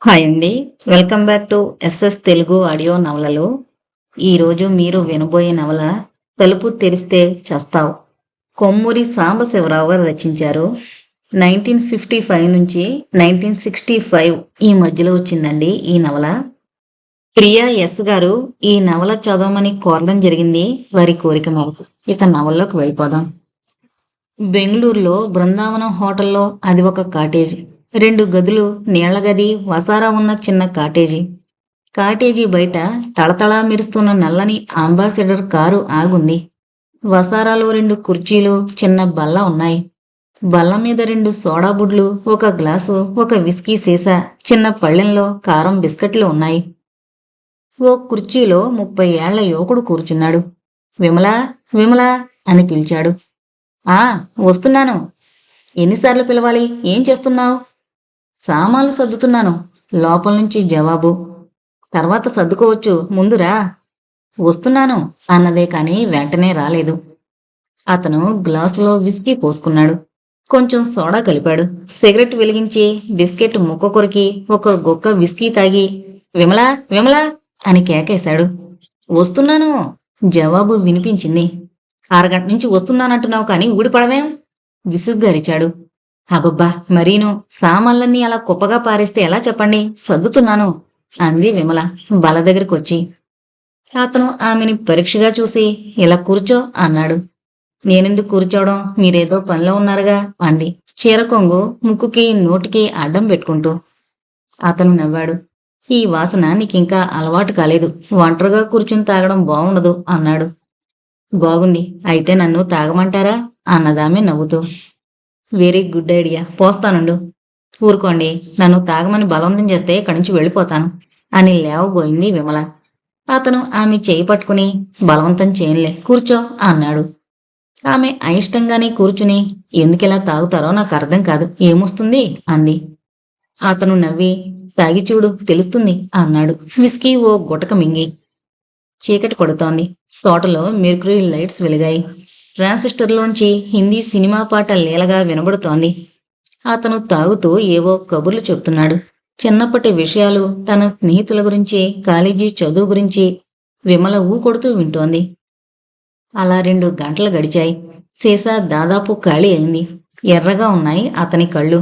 Hi అండి. Welcome back to SS Telugu audio నవలలు. ఈరోజు మీరు వినబోయే నవల తలుపు తెరిస్తే చస్తావ్. కొమ్మూరి సాంబశివరావు గారు రచించారు. 1955 నుంచి 1965 ఈ మధ్యలో వచ్చిందండి ఈ నవల. ప్రియా ఎస్ గారు ఈ నవల చదవమని కోరడం జరిగింది వారి కోరిక మేరకు. ఇక నవల్లోకి వెళ్ళిపోదాం. బెంగళూరులో బృందావనం హోటల్లో అది ఒక కాటేజీ. 2 గదులు, నీళ్ల గది, వసారా ఉన్న చిన్న కాటేజీ. కాటేజీ బయట తళతళా మెరుస్తున్న నల్లని అంబాసిడర్ కారు ఆగుంది. వసారాలో 2 కుర్చీలు, చిన్న బల్ల ఉన్నాయి. బల్ల మీద 2 సోడా బుడ్లు, ఒక గ్లాసు, ఒక విస్కీ సీసా, చిన్న పళ్ళెంలో కారం బిస్కెట్లు ఉన్నాయి. ఓ కుర్చీలో 30 ఏళ్ల యువకుడు కూర్చున్నాడు. విమలా, విమలా అని పిలిచాడు. ఆ, వస్తున్నాను. ఎన్నిసార్లు పిలవాలి? ఏం చేస్తున్నావు? సామాన్లు సర్దుతున్నాను. లోపల నుంచి జవాబు. తర్వాత సర్దుకోవచ్చు, ముందురా. వస్తున్నాను అన్నదే కాని వెంటనే రాలేదు. అతను గ్లాసులో విస్కీ పోసుకున్నాడు. కొంచెం సోడా కలిపాడు. సిగరెట్ వెలిగించి బిస్కెట్ ముక్క కొరికి ఒక గుక్క విస్కీ తాగి విమలా, విమలా అని కేకేశాడు. వస్తున్నాను జవాబు వినిపించింది. అరగంట నుంచి వస్తున్నానంటున్నావు కానీ ఊడిపడవేం? విసుగ్గా అరిచాడు. అబ్బబ్బా, మరీను. సామాన్లన్నీ అలా కుప్పగా పారేస్తే ఎలా చెప్పండి? సర్దుతున్నాను అంది విమల బల దగ్గరకొచ్చి. అతను ఆమెని పరీక్షగా చూసి ఇలా కూర్చో అన్నాడు. నేనెందుకు కూర్చోవడం? మీరేదో పనిలో ఉన్నారుగా అంది చీర కొంగు ముక్కుకి నోటికి అడ్డం పెట్టుకుంటూ. అతను నవ్వాడు. ఈ వాసన నీకింకా అలవాటు కాలేదు. ఒంటరిగా కూర్చుని తాగడం బాగుండదు అన్నాడు. బాగుంది, అయితే నన్ను తాగమంటారా అన్నదామె నవ్వుతూ. వెరీ గుడ్ ఐడియా, పోస్తానుండు. ఊరుకోండి, నన్ను తాగమని బలవంతం చేస్తే ఇక్కడి నుంచి వెళ్ళిపోతాను అని లేవబోయింది విమల. అతను ఆమె చేయి పట్టుకుని బలవంతం చేయనులే, కూర్చో అన్నాడు. ఆమె అయిష్టంగానే కూర్చుని ఎందుకిలా తాగుతారో నాకు అర్థం కాదు, ఏమొస్తుంది అంది. అతను నవ్వి తాగి చూడు తెలుస్తుంది అన్నాడు విస్కీ ఓ గుటక మింగి. చీకటి కొడుతోంది. తోటలో మెర్క్యూరీ లైట్స్ వెలిగాయి. ట్రాన్సిస్టర్లోంచి హిందీ సినిమా పాట లీలగా వినబడుతోంది. అతను తాగుతూ ఏవో కబుర్లు చెప్తున్నాడు. చిన్నప్పటి విషయాలు, తన స్నేహితుల గురించి, కాలేజీ చదువు గురించి విమల కొడుతూ వింటోంది. అలా 2 గంటలు గడిచాయి. సీసా దాదాపు ఖాళీ అయింది. ఎర్రగా ఉన్నాయి అతని కళ్ళు.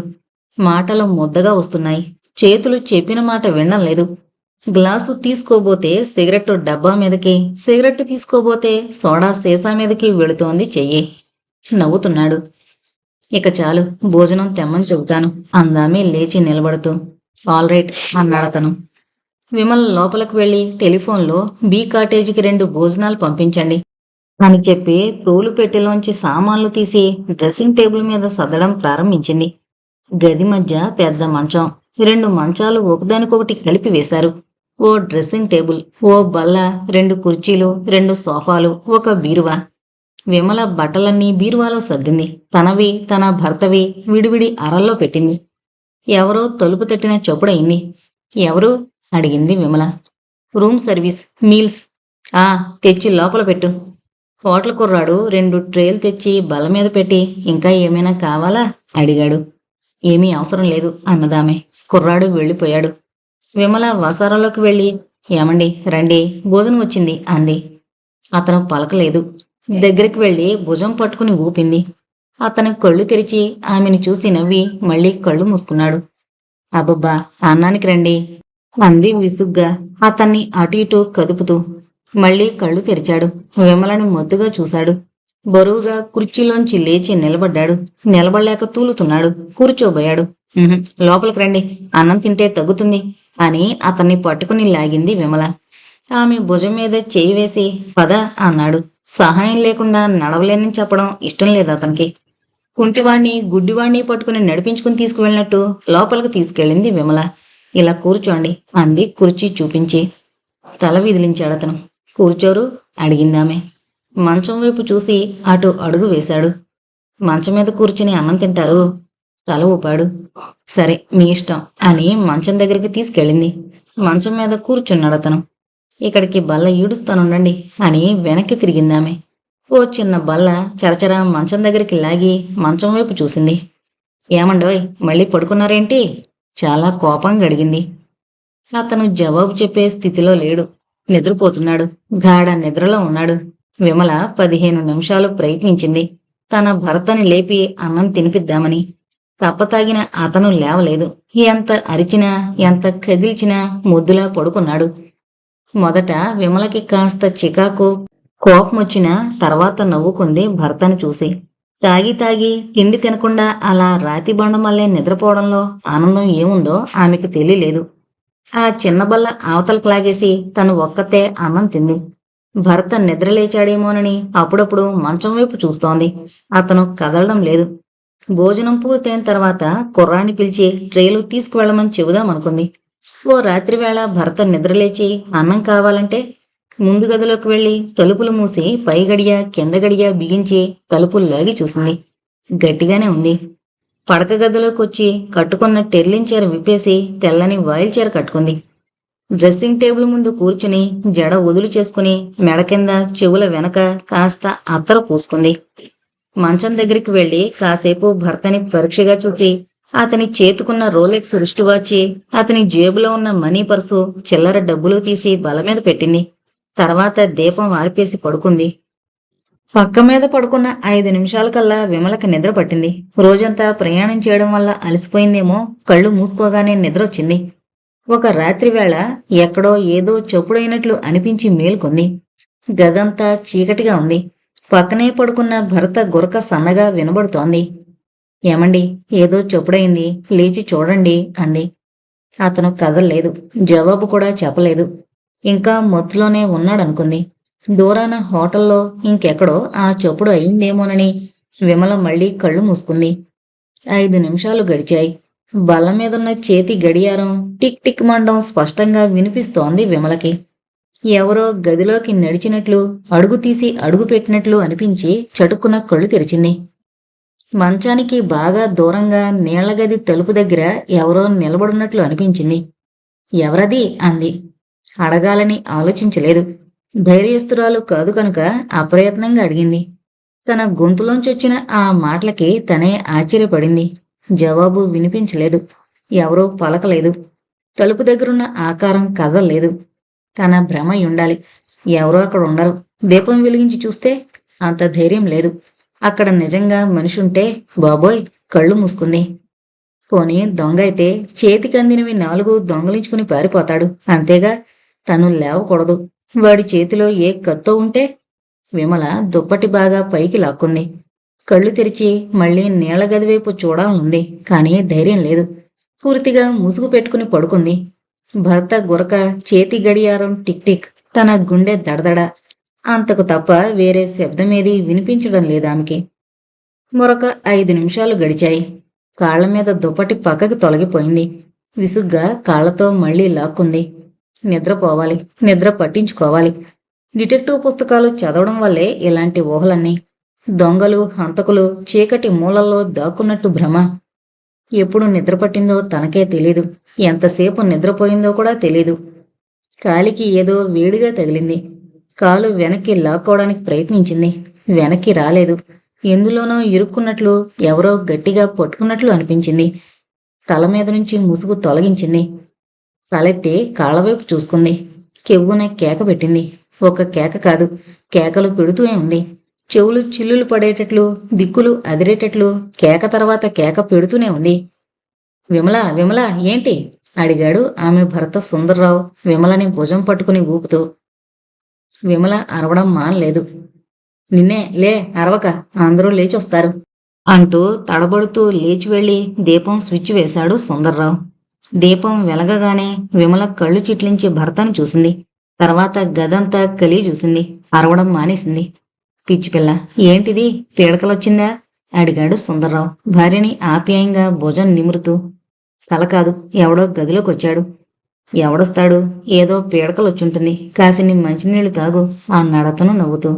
మాటలు ముద్దగా వస్తున్నాయి. చేతులు చెప్పిన మాట వినడం లేదు. గ్లాసు తీసుకోబోతే సిగరెట్టు డబ్బా మీదకి, సిగరెట్టు తీసుకోబోతే సోడా సీసా మీదకి వెళుతోంది చెయ్యి. నవ్వుతున్నాడు. ఇక చాలు, భోజనం తెమ్మని చెబుతాను అందామే లేచి నిలబడుతూ. ఆల్ రైట్ అన్నాడతను. విమల లోపలికి వెళ్లి టెలిఫోన్లో బి కాటేజీకి 2 భోజనాలు పంపించండి అని చెప్పి తోలు పెట్టెలోంచి సామాన్లు తీసి డ్రెస్సింగ్ టేబుల్ మీద సర్దడం ప్రారంభించింది. గది మధ్య పెద్ద మంచం, 2 మంచాలు ఒకదానికొకటి కలిపి వేశారు. ఓ డ్రెస్సింగ్ టేబుల్, ఓ బల్ల, 2 కుర్చీలు, 2 సోఫాలు, ఒక బీరువా. విమల బట్టలన్నీ బీరువాలో సర్దింది. తనవి, తన భర్తవి విడివిడి అరల్లో పెట్టింది. ఎవరో తలుపు తట్టిన చప్పుడయింది. ఎవరు అడిగింది విమల. Room service, meals. ఆ, తెచ్చి లోపల పెట్టు. హోటల్ కుర్రాడు 2 ట్రేలు తెచ్చి బల్ల మీద పెట్టి ఇంకా ఏమైనా కావాలా అడిగాడు. ఏమీ అవసరం లేదు అన్నదామె. కుర్రాడు వెళ్ళిపోయాడు. విమల వసారాలోకి వెళ్ళి ఏమండి రండి, భోజనం వచ్చింది అంది. అతను పలకలేదు. దగ్గరికి వెళ్ళి భుజం పట్టుకుని ఊపింది. అతని కళ్ళు తెరిచి ఆమెను చూసి నవ్వి మళ్ళీ కళ్ళు మూసుకున్నాడు. అబ్బబ్బా, అన్నానికి రండి అంది విసుగ్గా అతన్ని అటు ఇటు కదుపుతూ. మళ్ళీ కళ్ళు తెరిచాడు. విమలను మొద్దుగా చూశాడు. బరువుగా కుర్చీలోంచి లేచి నిలబడ్డాడు. నిలబడలేక తూలుతున్నాడు. కూర్చోబోయాడు. లోపలికి రండి, అన్నం తింటే తగ్గుతుంది అని అతన్ని పట్టుకుని లాగింది విమల. ఆమె భుజం మీద చేయి వేసి పద అన్నాడు. సహాయం లేకుండా నడవలేనని చెప్పడం ఇష్టం లేదు అతనికి. కుంటివాణ్ణి గుడ్డివాణ్ణి పట్టుకుని నడిపించుకుని తీసుకువెళ్ళినట్టు లోపలికి తీసుకెళ్ళింది విమల. ఇలా కూర్చోండి అంది కుర్చీ చూపించి. తల విదిలించాడతను. కూర్చోరు అడిగిందామె. మంచం వైపు చూసి అటు అడుగు వేశాడు. మంచం మీద కూర్చుని అన్నం తింటారు? తల ఊపాడు. సరే మీ ఇష్టం అని మంచం దగ్గరికి తీసుకెళ్ళింది. మంచం మీద కూర్చున్నాడతను. ఇక్కడికి బల్ల ఈడుస్తానుండండి అని వెనక్కి తిరిగిందామె. ఓ చిన్న బల్ల చరచరా మంచం దగ్గరికి లాగి మంచం వైపు చూసింది. ఏమండోయ్, మళ్ళీ పడుకున్నారేంటి? చాలా కోపంగా అడిగింది. అతను జవాబు చెప్పే స్థితిలో లేడు. నిద్రపోతున్నాడు. గాఢ నిద్రలో ఉన్నాడు. విమల 15 నిమిషాలు ప్రయత్నించింది తన భర్తని లేపి అన్నం తినిపిద్దామని. తప్పతాగిన అతను లేవలేదు. ఎంత అరిచినా, ఎంత కదిల్చినా మొద్దులా పడుకున్నాడు. మొదట విమలకి కాస్త చికాకు, కోపమొచ్చినా తర్వాత నవ్వుకుంది భర్తను చూసి. తాగి తాగి తిండి తినకుండా అలా రాతి బండమల్లే నిద్రపోవడంలో ఆనందం ఏముందో ఆమెకు తెలియలేదు. ఆ చిన్న బల్ల అవతలకు లాగేసి తను ఒక్కతే అన్నం తింది. భర్త నిద్రలేచాడేమోనని అప్పుడప్పుడు మంచం వైపు చూస్తోంది. అతను కదలడం లేదు. భోజనం పూర్తయిన తర్వాత కుర్రాన్ని పిలిచి ట్రేలు తీసుకువెళ్లమని చెబుదామనుకుంది. ఓ రాత్రివేళ భర్త నిద్రలేచి అన్నం కావాలంటే ముందు గదిలోకి వెళ్లి తలుపులు మూసి పై గడియ కింద గడియ బిగించి తలుపులు లాగి చూసింది. గట్టిగానే ఉంది. పడక గదిలోకి వచ్చి కట్టుకున్న టెర్లిన్ చీర విప్పేసి తెల్లని వాయిల్ చీర కట్టుకుంది. డ్రెస్సింగ్ టేబుల్ ముందు కూర్చుని జడ వదులు చేసుకుని మెడ కింద చెవుల వెనక కాస్త అత్తరు పూసుకుంది. మంచం దగ్గరికి వెళ్లి కాసేపు భర్తని పరీక్షగా చూసి అతని చేతుకున్న రోలెక్స్ రిస్ట్ వాచి, అతని జేబులో ఉన్న మనీ పర్సు, చిల్లర డబ్బులు తీసి బల మీద పెట్టింది. తర్వాత దీపం ఆర్పేసి పడుకుంది. పక్క మీద పడుకున్న 5 నిమిషాలకల్లా విమలకి నిద్ర పట్టింది. రోజంతా ప్రయాణం చేయడం వల్ల అలసిపోయిందేమో, కళ్ళు మూసుకోగానే నిద్ర వచ్చింది. ఒక రాత్రివేళ ఎక్కడో ఏదో చప్పుడైనట్లు అనిపించి మేల్కొంది. గదంతా చీకటిగా ఉంది. పక్కనే పడుకున్న భర్త గురక సన్నగా వినబడుతోంది. ఏమండి, ఏదో చప్పుడైంది, లేచి చూడండి అంది. అతను కదల్లేదు. జవాబు కూడా చెప్పలేదు. ఇంకా మత్తులోనే ఉన్నాడనుకుంది. దూరాన హోటల్లో ఇంకెక్కడో ఆ చప్పుడు అయిందేమోనని విమల మళ్లీ కళ్ళు మూసుకుంది. 5 నిమిషాలు గడిచాయి. బల్ల మీదున్న చేతి గడియారం టిక్ టిక్ మండం స్పష్టంగా వినిపిస్తోంది విమలకి. ఎవరో గదిలోకి నడిచినట్లు, అడుగు తీసి అడుగు పెట్టినట్లు అనిపించి చటుక్కున కళ్ళు తెరిచింది. మంచానికి బాగా దూరంగా నీళ్లగది తలుపు దగ్గర ఎవరో నిలబడున్నట్లు అనిపించింది. ఎవరది అంది. అడగాలని ఆలోచించలేదు. ధైర్యస్తురాలు కాదు కనుక అప్రయత్నంగా అడిగింది. తన గొంతులోంచొచ్చిన ఆ మాటలకి తనే ఆశ్చర్యపడింది. జవాబు వినిపించలేదు. ఎవరో పలకలేదు. తలుపు దగ్గరున్న ఆకారం కదల్లేదు. తన భ్రమ ఉండాలి. ఎవరో అక్కడ ఉండరు. దీపం వెలిగించి చూస్తే అంత ధైర్యం లేదు. అక్కడ నిజంగా మనిషుంటే బాబోయ్, కళ్ళు మూసుకుంది. పోనీ దొంగ అయితే చేతికి అందినవి 4 దొంగలించుకుని పారిపోతాడు. అంతేగా, తను లేవకూడదు. వాడి చేతిలో ఏ కత్తో ఉంటే. విమల దుప్పటి బాగా పైకి లాక్కుంది. కళ్ళు తెరిచి మళ్లీ నీళ్ల గదివైపు చూడాలనుంది. కానీ ధైర్యం లేదు. పూర్తిగా ముసుగు పెట్టుకుని పడుకుంది. భర్త గురక, చేతి గడియారం టిక్ టిక్, తన గుండె దడదడ, అంతకు తప్ప వేరే శబ్దమేదీ వినిపించడం లేదామెకి. మరొక 5 నిమిషాలు గడిచాయి. కాళ్ల మీద దుప్పటి పక్కకి తొలగిపోయింది. విసుగ్గా కాళ్లతో మళ్లీ లాక్కుంది. నిద్రపోవాలి, నిద్ర పట్టించుకోవాలి. డిటెక్టివ్ పుస్తకాలు చదవడం వల్లే ఇలాంటి ఊహలన్నీ. దొంగలు, హంతకులు చీకటి మూలల్లో దాక్కున్నట్టు భ్రమ. ఎప్పుడు నిద్రపట్టిందో తనకే తెలీదు. ఎంతసేపు నిద్రపోయిందో కూడా తెలీదు. కాలికి ఏదో వేడిగా తగిలింది. కాలు వెనక్కి లాక్కోవడానికి ప్రయత్నించింది. వెనక్కి రాలేదు. ఎందులోనో ఇరుక్కున్నట్లు, ఎవరో గట్టిగా పట్టుకున్నట్లు అనిపించింది. తల మీద నుంచి ముసుగు తొలగించింది. తలెత్తి కాళ్ళవైపు చూసుకుంది. కెవ్వున కేక పెట్టింది. ఒక కేక కాదు, కేకలు పెడుతూనే ఉంది. చెవులు చిల్లులు పడేటట్లు, దిక్కులు అదిరేటట్లు కేక తర్వాత కేక పెడుతూనే ఉంది. విమల, విమల, ఏంటి అడిగాడు ఆమె భర్త సుందర్రావు విమలని భుజం పట్టుకుని ఊపుతూ. విమల అరవడం మానలేదు. నిన్నే, లే, అరవక, అందరూ లేచొస్తారు అంటూ తడబడుతూ లేచి వెళ్లి దీపం స్విచ్ వేశాడు సుందర్రావు. దీపం వెలగగానే విమల కళ్ళు చిట్లించి భర్తను చూసింది. తర్వాత గదంతా కలి చూసింది. అరవడం మానేసింది. పిచ్చిపిల్ల, ఏంటిది, పీడకలొచ్చిందా అడిగాడు సుందర్రావు భార్యని ఆప్యాయంగా భుజం నిమురుతూ. తల కాదు, ఎవడో గదిలోకి వచ్చాడు. ఎవడొస్తాడు, ఏదో పీడకలొచ్చుంటుంది, కాసిని మంచినీళ్లు తాగు అన్నాడతను నవ్వుతూ.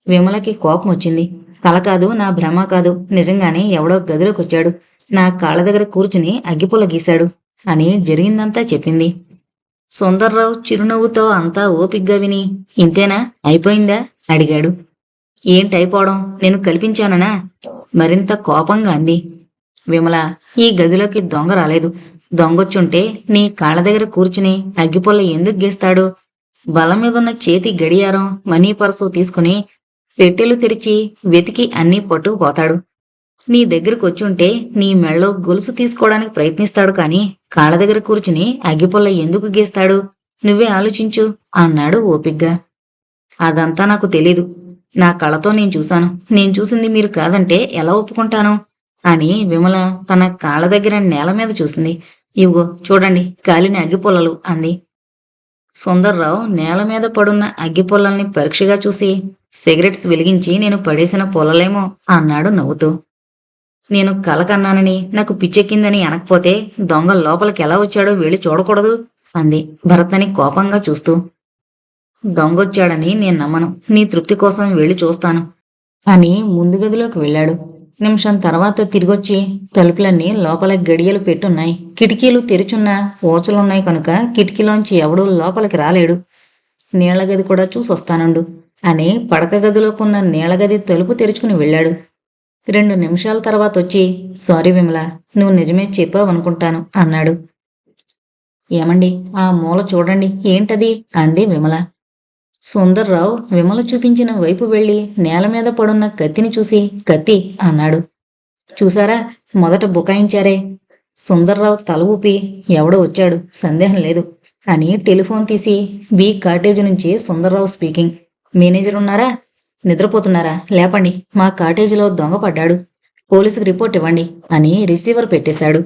విమలకి కోపం వచ్చింది. కల కాదు, నా భ్రమ కాదు, నిజంగానే ఎవడో గదిలోకి వచ్చాడు. నా కాళ్ళ దగ్గర కూర్చుని అగ్గిపుల్ల గీశాడు అని జరిగిందంతా చెప్పింది. సుందర్రావు చిరునవ్వుతో అంతా ఓపిగ్గా విని, ఇంతేనా, అయిపోయిందా అడిగాడు. ఏంటైపోవడం, నేను కల్పించాననా మరింత కోపంగా అంది. విమల, ఈ గదిలోకి దొంగ రాలేదు. దొంగొచ్చుంటే నీ కాళ్ళ దగ్గర కూర్చుని అగ్గిపుల్ల ఎందుకు గీస్తాడు? బల్ల మీదున్న చేతి గడియారం, మనీ పర్సు తీసుకుని పెట్టెలు తెరిచి వెతికి అన్నీ పట్టుకుపోతాడు. నీ దగ్గరకు వచ్చుంటే నీ మెళ్ళో గొలుసు తీసుకోవడానికి ప్రయత్నిస్తాడు కాని కాళ్ళ దగ్గర కూర్చుని అగ్గిపుల్ల ఎందుకు గీస్తాడు? నువ్వే ఆలోచించు అన్నాడు ఓపిగ్గా. అదంతా నాకు తెలీదు. నా కళ్ళతో నేను చూశాను. నేను చూసింది మీరు కాదంటే ఎలా ఒప్పుకుంటాను? అని విమల తన కాళ్ళ దగ్గర నేల మీద చూసింది. ఇవిగో చూడండి, కాలిన అగ్గిపుల్లలు అంది. సుందర్రావు నేల మీద పడున్న అగ్గిపుల్లల్ని పరీక్షగా చూసి, సిగరెట్స్ వెలిగించి నేను పడేసిన పొల్లలేమో అన్నాడు నవ్వుతూ. నేను కల కన్నానని, నాకు పిచ్చెక్కిందని అనకపోతే దొంగ లోపలికి ఎలా వచ్చాడో వెళ్ళి చూడకూడదు అంది భరత్ని కోపంగా చూస్తూ. దొంగొచ్చాడని నేను నమ్మను. నీ తృప్తి కోసం వెళ్ళి చూస్తాను అని ముందు గదిలోకి వెళ్ళాడు. నిమిషం తర్వాత తిరిగొచ్చి తలుపులన్నీ లోపల గడియలు పెట్టున్నాయి. కిటికీలు తెరిచున్న ఊచలున్నాయి కనుక కిటికీలోంచి ఎవడూ లోపలికి రాలేడు. నీళ్లగది కూడా చూసొస్తానుండు అని పడక గదిలోకున్న నీళ్లగది తలుపు తెరుచుకుని వెళ్ళాడు. 2 నిమిషాల తర్వాత వచ్చి, సారీ విమల, నువ్వు నిజమే చెప్పావనుకుంటాను అన్నాడు. ఏమండి, ఆ మూల చూడండి, ఏంటది అంది విమల. సుందర్రావు విమల చూపించిన వైపు వెళ్లి నేల మీద పడున్న కత్తిని చూసి, కత్తి అన్నాడు. చూసారా, మొదట బుకాయించారే. సుందర్రావు తల ఊపి, ఎవడో వచ్చాడు, సందేహం లేదు అని టెలిఫోన్ తీసి, బి కాటేజ్ నుంచి సుందర్రావు స్పీకింగ్. మేనేజర్ ఉన్నారా? నిద్రపోతున్నారా? లేపండి, మా కాటేజీలో దొంగ పడ్డాడు, పోలీసుకు రిపోర్ట్ ఇవ్వండి అని రిసీవర్ పెట్టేశాడు.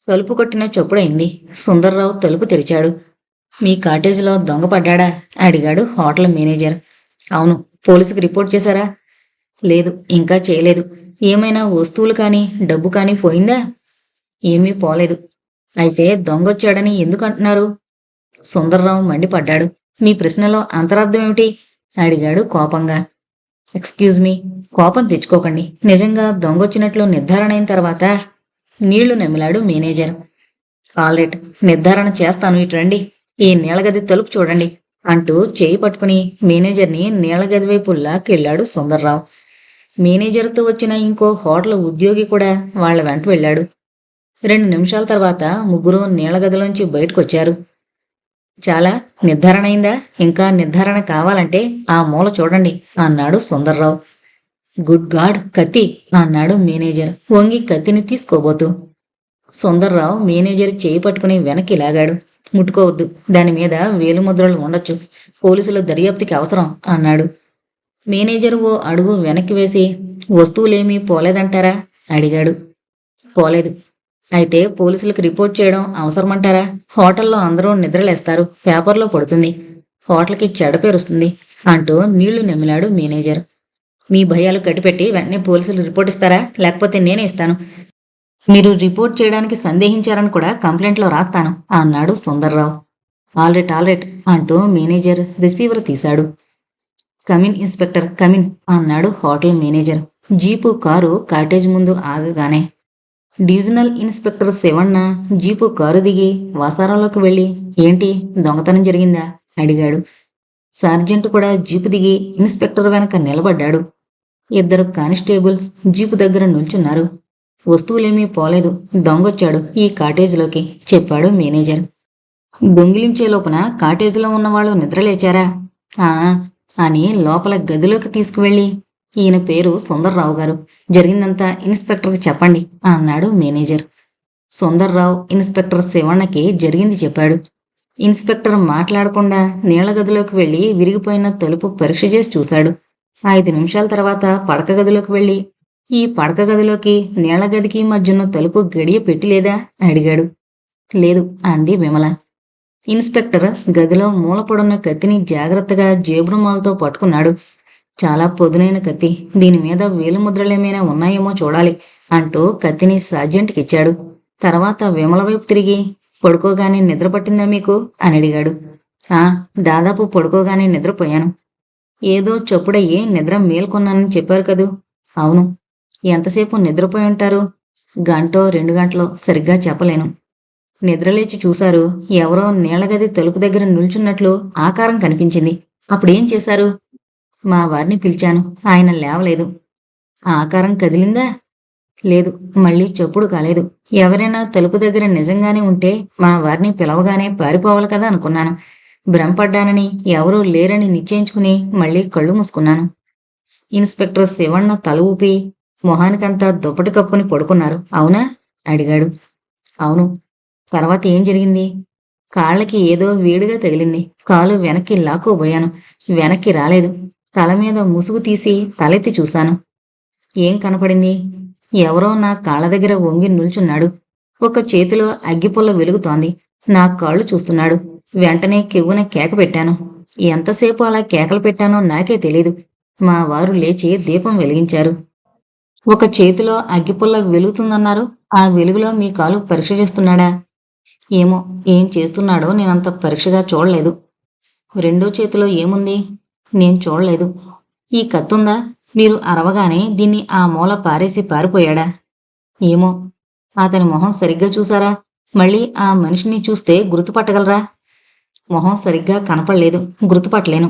తలుపు కొట్టిన చొప్పుడైంది. సుందర్రావు తలుపు తెరిచాడు. మీ కాటేజీలో దొంగ పడ్డాడా అడిగాడు హోటల్ మేనేజర్. అవును. పోలీసుకు రిపోర్ట్ చేశారా? లేదు, ఇంకా చేయలేదు. ఏమైనా వస్తువులు కానీ డబ్బు కానీ పోయిందా? ఏమీ పోలేదు. అయితే దొంగొచ్చాడని ఎందుకు అంటున్నారు? సుందర్రావు మండిపడ్డాడు. మీ ప్రశ్నలో అంతరార్థం ఏమిటి అడిగాడు కోపంగా. ఎక్స్క్యూజ్ మీ, కోపం తెచ్చుకోకండి. నిజంగా దొంగొచ్చినట్లు నిర్ధారణ అయిన తర్వాత నీళ్లు నమిలాడు మేనేజర్. ఆల్రైట్, నిర్ధారణ చేస్తాను, ఇటు రండి, ఈ నీళ్లగది తలుపు చూడండి అంటూ చేయి పట్టుకుని మేనేజర్ని నీళ్లగది వైపు లాక్కెళ్ళాడు సుందర్రావు. మేనేజర్తో వచ్చిన ఇంకో హోటల్ ఉద్యోగి కూడా వాళ్ల వెంట వెళ్ళాడు. 2 నిమిషాల తర్వాత ముగ్గురు నీళ్లగదిలోంచి బయటకొచ్చారు. చాలా నిర్ధారణ అయిందా? ఇంకా నిర్ధారణ కావాలంటే ఆ మూల చూడండి అన్నాడు సుందర్రావు. గుడ్ గాడ్, కత్తి అన్నాడు మేనేజర్ వంగి కత్తిని తీసుకోబోతూ. సుందర్రావు మేనేజర్ చేయి పట్టుకుని వెనక్కి లాగాడు. ముట్టుకోవద్దు, దాని మీద వేలుముద్రలు ఉండొచ్చు, పోలీసుల దర్యాప్తుకి అవసరం అన్నాడు. మేనేజర్ ఓ అడుగు వెనక్కి వేసి, వస్తువులేమీ పోలేదంటారా అడిగాడు. పోలేదు. అయితే పోలీసులకు రిపోర్ట్ చేయడం అవసరమంటారా? హోటల్లో అందరూ నిద్రలేస్తారు, పేపర్లో పడుతుంది, హోటల్కి చెడ్డ పేరుస్తుంది అంటూ నీళ్లు నమిలాడు మేనేజర్. మీ భయాలు కట్టిపెట్టి వెంటనే పోలీసులు రిపోర్ట్ ఇస్తారా? లేకపోతే నేనే ఇస్తాను. మీరు రిపోర్ట్ చేయడానికి సందేహించారని కూడా కంప్లైంట్లో రాస్తాను అన్నాడు సుందర్రావు. ఆల్రెట్ అంటూ మేనేజర్ రిసీవర్ తీశాడు. కమిన్ ఇన్స్పెక్టర్, కమిన్ అన్నాడు hotel manager jeep car cottage ముందు ఆగగానే. Divisional inspector Shivanna jeep car దిగి వాసారాలోకి వెళ్ళి, ఏంటి, దొంగతనం జరిగిందా అడిగాడు. సార్జెంట్ కూడా జీపు దిగి ఇన్స్పెక్టర్ వెనక నిలబడ్డాడు. 2 కానిస్టేబుల్స్ జీపు దగ్గర నిల్చున్నారు. వస్తువులేమీ పోలేదు, దొంగొచ్చాడు ఈ కాటేజీలోకి చెప్పాడు మేనేజర్. దొంగిలించే లోపున కాటేజీలో ఉన్నవాళ్ళు నిద్రలేచారా అని లోపల గదిలోకి తీసుకువెళ్ళి, ఈయన పేరు సుందర్రావు గారు, జరిగిందంతా ఇన్స్పెక్టర్కి చెప్పండి అన్నాడు మేనేజర్. సుందర్రావు ఇన్స్పెక్టర్ శివಣ್ಣకి జరిగింది చెప్పాడు. ఇన్స్పెక్టర్ మాట్లాడకుండా నీళ్ల గదిలోకి వెళ్ళి విరిగిపోయిన తలుపు పరీక్ష చేసి చూశాడు. 5 నిమిషాల తర్వాత పడక గదిలోకి వెళ్ళి, ఈ పడక గదిలోకి నీళ్ల గదికి మధ్యన్న తలుపు గడియ పెట్టిలేదా అడిగాడు. లేదు అంది విమల. ఇన్స్పెక్టర్ గదిలో మూలపడున్న కత్తిని జాగ్రత్తగా జేబురుమాలతో పట్టుకున్నాడు. చాలా పొదునైన కత్తి, దీని మీద వేలుముద్రలేమైనా ఉన్నాయేమో చూడాలి అంటూ కత్తిని సార్జెంట్కి ఇచ్చాడు. తర్వాత విమల వైపు తిరిగి, పడుకోగానే నిద్ర పట్టిందా మీకు అని అడిగాడు. దాదాపు పడుకోగానే నిద్రపోయాను. ఏదో చప్పుడయ్యి నిద్ర మేల్కొన్నానని చెప్పారు కదూ? అవును. ఎంతసేపు నిద్రపోయి ఉంటారు? 1 గంటో 2 గంటలో, సరిగ్గా చెప్పలేను. నిద్రలేచి చూశారు, ఎవరో నీళ్లగది తలుపు దగ్గర నిల్చున్నట్లు ఆకారం కనిపించింది. అప్పుడేం చేశారు? మా వారిని పిలిచాను, ఆయన లేవలేదు. ఆ ఆకారం కదిలిందా? లేదు, మళ్ళీ చప్పుడు కాలేదు. ఎవరైనా తలుపు దగ్గర నిజంగానే ఉంటే మా వారిని పిలవగానే పారిపోవాలి కదా అనుకున్నాను. భ్రమపడ్డానని, ఎవరూ లేరని నిశ్చయించుకుని మళ్ళీ కళ్ళు మూసుకున్నాను. ఇన్స్పెక్టర్ శివಣ್ణ తల ఊపి మొహానికంతా దుప్పటి కప్పుని పడుకున్నారు. అవునా? అడిగాడు. అవును. తర్వాత ఏం జరిగింది? కాళ్ళకి ఏదో వేడిగా తగిలింది. కాలు వెనక్కి లాక్కోబోయాను. వెనక్కి రాలేదు. తల మీద ముసుగు తీసి తలెత్తి చూశాను. ఏం కనపడింది? ఎవరో నా కాళ్ళ దగ్గర వంగి నిల్చున్నాడు. ఒక చేతిలో అగ్గిపుల్ల వెలుగుతోంది. నా కాళ్ళు చూస్తున్నాడు. వెంటనే కెవ్వున కేక పెట్టాను. ఎంతసేపు అలా కేకలు పెట్టానో నాకే తెలీదు. మా వారు లేచి దీపం వెలిగించారు. ఒక చేతిలో అగ్గిపుల్ల వెలుగుతుందన్నారు. ఆ వెలుగులో మీ కాలు పరీక్ష చేస్తున్నాడా? ఏమో, ఏం చేస్తున్నాడో నేనంత పరీక్షగా చూడలేదు. రెండో చేతిలో ఏముంది? నేను చూడలేదు. ఈ కత్తుందా? మీరు అరవగానే దీన్ని ఆ మూల పారేసి పారిపోయాడా? ఏమో. అతని మొహం సరిగ్గా చూసారా? మళ్ళీ ఆ మనిషిని చూస్తే గుర్తుపట్టగలరా? మొహం సరిగ్గా కనపడలేదు. గుర్తుపట్టలేను.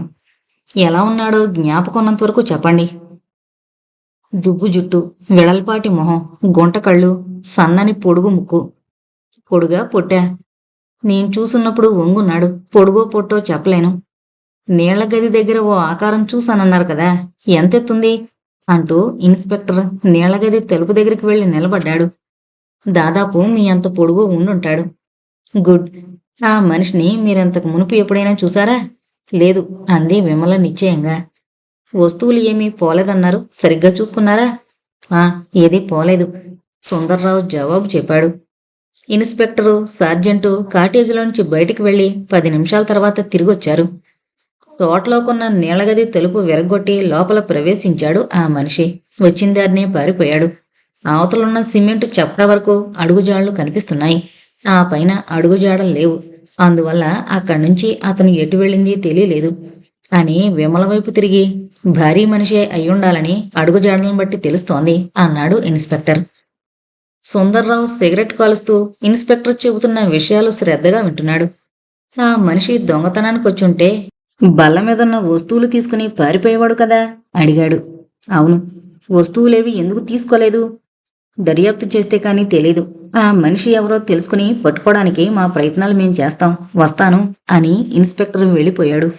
ఎలా ఉన్నాడో జ్ఞాపకం వరకు చెప్పండి. దుబ్బు జుట్టు, వెడల్పాటి మొహం, గుంట కళ్ళు, సన్నని పొడుగు ముక్కు. పొడుగా పొట్టా? నేను చూసున్నప్పుడు వంగున్నాడు. పొడుగో పొట్టో చెప్పలేను. నీళ్ల గది దగ్గర ఓ ఆకారం చూశానన్నారు కదా, ఎంతెత్తుంది? అంటూ ఇన్స్పెక్టర్ నీళ్లగది తలుపు దగ్గరికి వెళ్లి నిలబడ్డాడు. దాదాపు మీ అంత పొడుగు ఉండుంటాడు. గుడ్. ఆ మనిషిని మీరంతకు మునుపు ఎప్పుడైనా చూసారా? లేదు, అంది విమల నిశ్చయంగా. వస్తువులు ఏమీ పోలేదన్నారు. సరిగ్గా చూసుకున్నారా? ఏదీ పోలేదు, సుందర్రావు జవాబు చెప్పాడు. ఇన్స్పెక్టరు, సార్జెంటు కాటేజీలోంచి బయటికి వెళ్లి 10 నిమిషాల తర్వాత తిరిగొచ్చారు. తోటలోకున్న నీళ్లగది తలుపు విరగొట్టి లోపల ప్రవేశించాడు ఆ మనిషి. వచ్చిందారినే పారిపోయాడు. అవతలున్న సిమెంటు చప్టా వరకు అడుగుజాడలు కనిపిస్తున్నాయి. ఆ పైన అడుగుజాడలు లేవు. అందువల్ల అక్కడి నుంచి అతను ఎటు వెళ్ళింది తెలియలేదు అని విమల వైపు తిరిగి, భారీ మనిషే అయ్యుండాలని అడుగుజాడలను బట్టి తెలుస్తోంది అన్నాడు ఇన్స్పెక్టర్. సుందర్రావు సిగరెట్ కాలుస్తూ ఇన్స్పెక్టర్ చెబుతున్న విషయాలు శ్రద్ధగా వింటున్నాడు. ఆ మనిషి దొంగతనానికి వచ్చుంటే బల్ల మీదున్న వస్తువులు తీసుకుని పారిపోయేవాడు కదా? అడిగాడు. అవును. వస్తువులేవి ఎందుకు తీసుకోలేదు? దర్యాప్తు చేస్తే కానీ తెలీదు. ఆ మనిషి ఎవరో తెలుసుకుని పట్టుకోవడానికి మా ప్రయత్నాలు మేం చేస్తాం. వస్తాను అని ఇన్స్పెక్టర్ వెళ్ళిపోయాడు.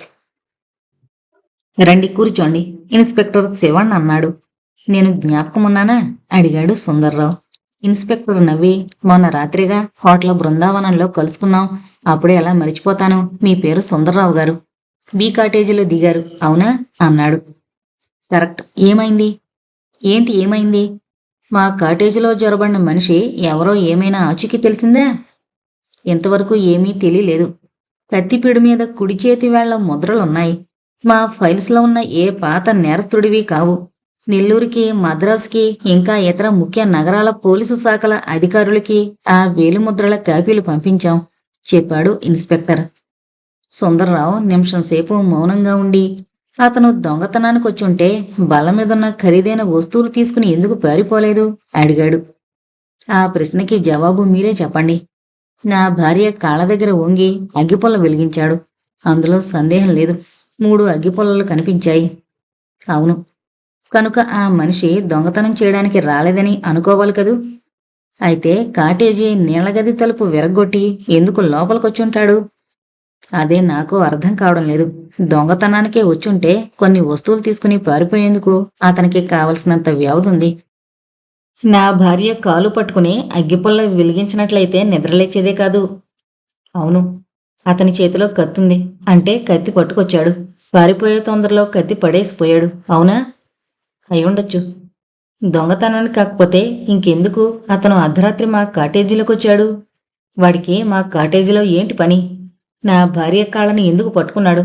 రండి, కూర్చోండి, ఇన్స్పెక్టర్ శివణ్ అన్నాడు. నేను జ్ఞాపకమున్నానా? అడిగాడు సుందర్రావు. ఇన్స్పెక్టర్ నవ్వి, మొన్న రాత్రిగా హోటల్ బృందావనంలో కలుసుకున్నాం. అప్పుడే ఎలా మరిచిపోతాను? మీ పేరు సుందర్రావు గారు. బీ కాటేజీలో దిగారు, అవునా? అన్నాడు. కరెక్ట్. ఏమైంది? ఏంటి ఏమైంది? మా కాటేజీలో జొరబడిన మనిషి ఎవరో ఏమైనా ఆచూకీ తెలిసిందా? ఇంతవరకు ఏమీ తెలియలేదు. కత్తిపీడు మీద కుడి చేతి వేళ్ల ముద్రలున్నాయి. మా ఫైల్స్లో ఉన్న ఏ పాత నేరస్తుడివి కావు. నెల్లూరుకి, మద్రాసుకి, ఇంకా ఇతర ముఖ్య నగరాల పోలీసు శాఖల అధికారులకి ఆ వేలిముద్రల కాపీలు పంపించాం, చెప్పాడు ఇన్స్పెక్టర్. సుందర్రావు నిమిషం సేపు మౌనంగా ఉండి, అతను దొంగతనానికి వచ్చుంటే బల్ల మీదున్న ఖరీదైన వస్తువులు తీసుకుని ఎందుకు పారిపోలేదు? అడిగాడు. ఆ ప్రశ్నకి జవాబు మీరే చెప్పండి. నా భార్య కాళ్ళ దగ్గర వంగి అగ్గిపుల్ల వెలిగించాడు. అందులో సందేహం లేదు. 3 అగ్గిపుల్లలు కనిపించాయి. అవును. కనుక ఆ మనిషి దొంగతనం చేయడానికి రాలేదని అనుకోవాలి కదూ? అయితే కాటేజీ నీళ్లగది తలుపు విరగ్గొట్టి ఎందుకు లోపలికొచ్చుంటాడు? అదే నాకు అర్థం కావడం లేదు. దొంగతనానికే వచ్చుంటే కొన్ని వస్తువులు తీసుకుని పారిపోయేందుకు అతనికి కావలసినంత వ్యవధుంది. నా భార్య కాలు పట్టుకుని అగ్గిపుల్ల వెలిగించినట్లయితే నిద్రలేచేదే కాదు. అవును. అతని చేతిలో కత్తుంది. అంటే కత్తి పట్టుకొచ్చాడు. పారిపోయే తొందరలో కత్తి పడేసిపోయాడు. అవునా? అయ్యుండొచ్చు. దొంగతనానికి కాకపోతే ఇంకెందుకు అతను అర్ధరాత్రి మా కాటేజీలోకి వచ్చాడు? వాడికి మా కాటేజీలో ఏంటి పని? నా భార్య కాళ్ళని ఎందుకు పట్టుకున్నాడు?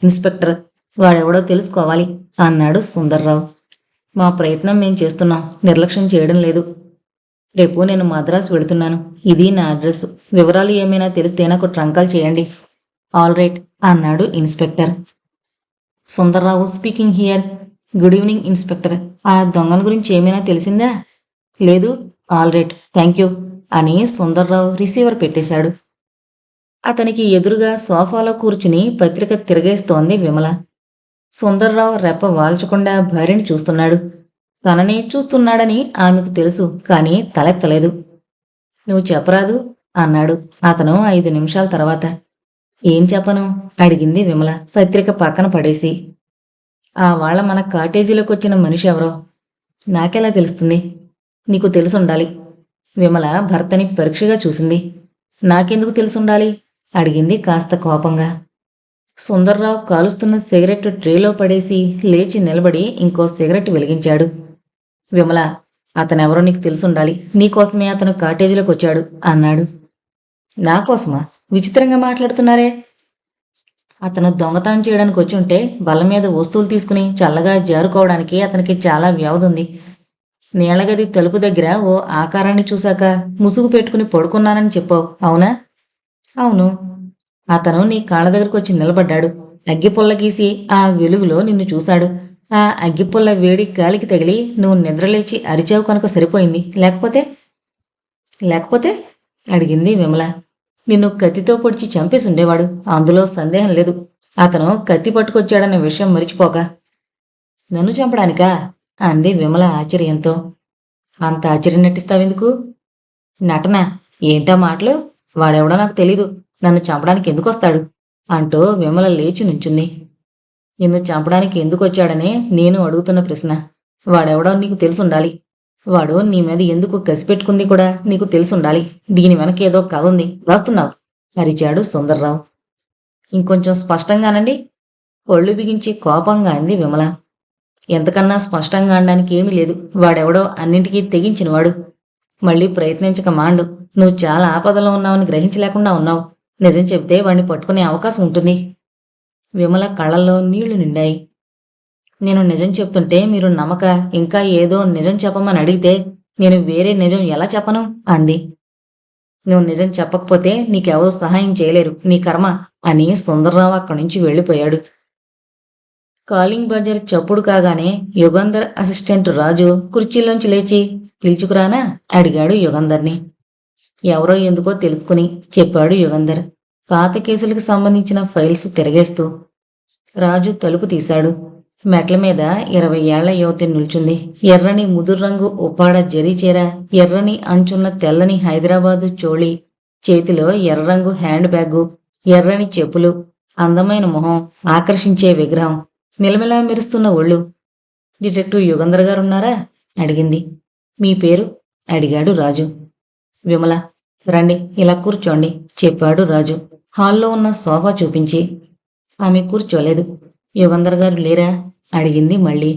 ఇన్స్పెక్టర్, వాడెవడో తెలుసుకోవాలి అన్నాడు సుందర్రావు. మా ప్రయత్నం మేం చేస్తున్నాం, నిర్లక్ష్యం చేయడం లేదు. రేపు నేను మద్రాసు వెళుతున్నాను. ఇది నా అడ్రస్. వివరాలు ఏమైనా తెలిస్తే నాకు ట్రంకాల్ చేయండి. ఆల్ రైట్ అన్నాడు inspector. Sundar Rao speaking here. Good evening inspector. ఆ దొంగల గురించి ఏమైనా తెలిసిందా? లేదు. ఆల్ రైట్, థ్యాంక్ యూ అని సుందర్రావు రిసీవర్ పెట్టేశాడు. అతనికి ఎదురుగా సోఫాలో కూర్చుని పత్రిక తిరగేస్తోంది విమల. సుందర్రావు రెప్ప వాల్చకుండా భార్యని చూస్తున్నాడు. తనని చూస్తున్నాడని ఆమెకు తెలుసు, కానీ తలెత్తలేదు. నువ్వు చెప్పరాదు అన్నాడు అతను 5 నిమిషాల తర్వాత. ఏం చెప్పను అడిగింది విమల పత్రిక పక్కన పడేసి. ఆ వాళ్ళ మన కాటేజీలోకి వచ్చిన మనిషి ఎవరో నాకెలా తెలుస్తుంది? నీకు తెలుసుండాలి. విమల భర్తని పరీక్షగా చూసింది. నాకెందుకు తెలుసుండాలి అడిగింది కాస్త కోపంగా. సుందర్రావు కాలుస్తున్న సిగరెట్ ట్రేలో పడేసి లేచి నిలబడి ఇంకో సిగరెట్ వెలిగించాడు. విమల, అతనెవరో నీకు తెలుసుండాలి. నీకోసమే అతను కాటేజీలోకి వచ్చాడు అన్నాడు. నాకోసమా? విచిత్రంగా మాట్లాడుతున్నారే. అతను దొంగతనం చేయడానికి వచ్చి ఉంటే బల్ల మీద వస్తువులు తీసుకుని చల్లగా జారుకోవడానికి అతనికి చాలా వ్యవధి ఉంది. నీళ్లగది తలుపు దగ్గర ఓ ఆకారాన్ని చూశాక ముసుగు పెట్టుకుని పడుకున్నానని చెప్పావు, అవునా? అవును. అతను నీ కాళ్ళ దగ్గరకు వచ్చి నిలబడ్డాడు. అగ్గిపుల్ల గీసి ఆ వెలుగులో నిన్ను చూశాడు. ఆ అగ్గిపుల్ల వేడి గాలికి తగిలి నువ్వు నిద్రలేచి అరిచావు కనుక సరిపోయింది. లేకపోతే అడిగింది విమల. నిన్ను కత్తితో పొడిచి చంపేసి ఉండేవాడు, అందులో సందేహం లేదు. అతను కత్తి పట్టుకొచ్చాడన్న విషయం మరిచిపోక. నన్ను చంపడానికా అంది విమల ఆశ్చర్యంతో. అంత ఆశ్చర్యం నటిస్తావెందుకు? నటన ఏంటా మాటలు? వాడెవడో నాకు తెలీదు. నన్ను చంపడానికి ఎందుకొస్తాడు అంటూ విమల లేచి నుంచుంది. నిన్ను చంపడానికి ఎందుకొచ్చాడనే నేను అడుగుతున్న ప్రశ్న. వాడెవడో నీకు తెలుసుండాలి. వాడు నీ మీద ఎందుకు కసిపెట్టుకుంది కూడా నీకు తెలుసుండాలి. దీని వెనకేదో కథ ఉంది. దాస్తున్నావు అరిచాడు సుందర్రావు. ఇంకొంచెం స్పష్టంగానండి ఒళ్ళు బిగించి కోపంగా అంది విమల. ఎంతకన్నా స్పష్టంగా అనడానికి ఏమీ లేదు. వాడెవడో అన్నింటికీ తెగించినవాడు. మళ్ళీ ప్రయత్నించక మాండు. నువ్వు చాలా ఆపదలో ఉన్నావని గ్రహించలేకుండా ఉన్నావు. నిజం చెబితే వాడిని పట్టుకునే అవకాశం ఉంటుంది. విమల కళ్ళల్లో నీళ్లు నిండాయి. నేను నిజం చెప్తుంటే మీరు నమ్మక ఇంకా ఏదో నిజం చెప్పమని అడిగితే నేను వేరే నిజం ఎలా చెప్పను అంది. నువ్వు నిజం చెప్పకపోతే నీకెవరూ సహాయం చేయలేరు, నీ కర్మ అని సుందర్రావు అక్కడి నుంచి వెళ్ళిపోయాడు. కాలింగ్ బజార్ చప్పుడు కాగానే యుగంధర్ అసిస్టెంట్ రాజు కుర్చీలోంచి లేచి పిలుచుకురానా అడిగాడు యుగంధర్ని. ఎవరో ఎందుకో తెలుసుకుని చెప్పాడు యుగంధర్ పాత కేసులకు సంబంధించిన ఫైల్స్ తిరగేస్తూ. రాజు తలుపు తీశాడు. మెట్ల మీద 20 ఏళ్ల యువతి నిల్చుంది. ఎర్రని ముదుర్రంగు ఉప్పాడ జరీచీర, ఎర్రని అంచున్న తెల్లని హైదరాబాదు చోళీ, చేతిలో ఎర్రరంగు హ్యాండ్ బ్యాగు, ఎర్రని చెప్పులు, అందమైన మొహం, ఆకర్షించే విగ్రహం, మిలమిలా మెరుస్తున్న ఒళ్ళు. డిటెక్టివ్ యుగంధర్ గారున్నారా అడిగింది. మీ పేరు అడిగాడు రాజు. విమల. రండి, ఇలా కూర్చోండి చెప్పాడు రాజు హాల్లో ఉన్న సోఫా చూపించి. ఆమె కూర్చోలేదు. యుగంధర్ గారు లేరా అడిగింది మళ్ళీ.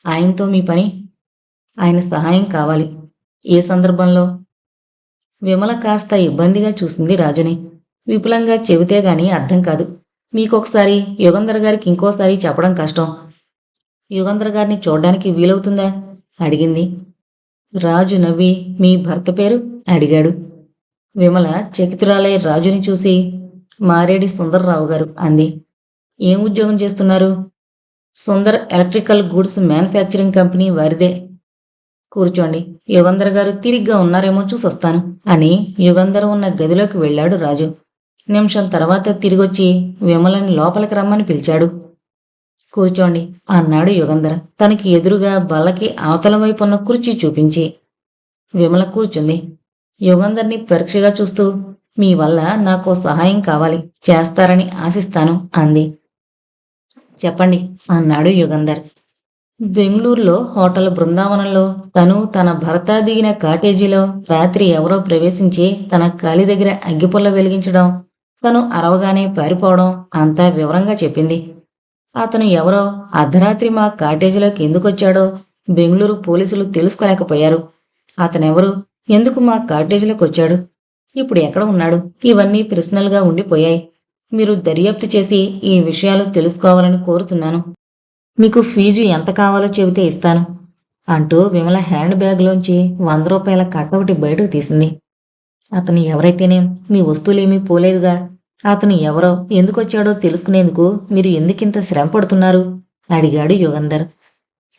ఆయనతో మీ పని? ఆయన సహాయం కావాలి. ఏ సందర్భంలో? విమల కాస్త ఇబ్బందిగా చూసింది రాజుని. విపులంగా చెబితే గాని అర్థం కాదు. మీకొకసారి యుగంధర్ గారికి ఇంకోసారి చెప్పడం కష్టం. యుగంధర్ గారిని చూడ్డానికి వీలవుతుందా అడిగింది. రాజు నవ్వి మీ భర్త పేరు అడిగాడు. విమల చకితురాలై రాజుని చూసి మారేడి సుందర్రావు గారు అంది. ఏం ఉద్యోగం చేస్తున్నారు? Sundar electrical goods manufacturing company వారిదే. కూర్చోండి, యుగంధర్ గారు తిరిగ్గా ఉన్నారేమో చూసొస్తాను అని యుగంధర్ ఉన్న గదిలోకి వెళ్ళాడు రాజు. నిమిషం తర్వాత తిరిగొచ్చి విమలని లోపలికి రమ్మని పిలిచాడు. కూర్చోండి అన్నాడు యుగంధర్ తనకి ఎదురుగా బల్లకి అవతల వైపున్న కుర్చీ చూపించి. విమల కూర్చుంది. యుగంధర్ని పరీక్షగా చూస్తూ మీ వల్ల నాకు సహాయం కావాలి, చేస్తారని ఆశిస్తాను అంది. చెప్పండి అన్నాడు యుగంధర్. బెంగళూరులో హోటల్ బృందావనంలో తను తన భర్త దిగిన కాటేజీలో రాత్రి ఎవరో ప్రవేశించి తన కాలి దగ్గర అగ్గిపుల్ల వెలిగించడం, తను అరవగానే పారిపోవడం అంతా వివరంగా చెప్పింది. అతను ఎవరో, అర్ధరాత్రి మా కాటేజీలోకి ఎందుకొచ్చాడో బెంగళూరు పోలీసులు తెలుసుకోలేకపోయారు. అతనెవరు, ఎందుకు మా కాటేజీలోకి వచ్చాడు, ఇప్పుడు ఎక్కడ ఉన్నాడు, ఇవన్నీ ప్రశ్నలుగా ఉండిపోయాయి. మీరు దర్యాప్తు చేసి ఈ విషయాలు తెలుసుకోవాలని కోరుతున్నాను. మీకు ఫీజు ఎంత కావాలో చెబితే ఇస్తాను అంటూ విమల హ్యాండ్ బ్యాగ్లోంచి 100 రూపాయల కట్టొకటి బయటకు తీసింది. అతను ఎవరైతేనేం మీ వస్తువులేమీ పోలేదుగా. అతను ఎవరో ఎందుకొచ్చాడో తెలుసుకునేందుకు మీరు ఎందుకింత శ్రమ పడుతున్నారు అడిగాడు యుగంధర్.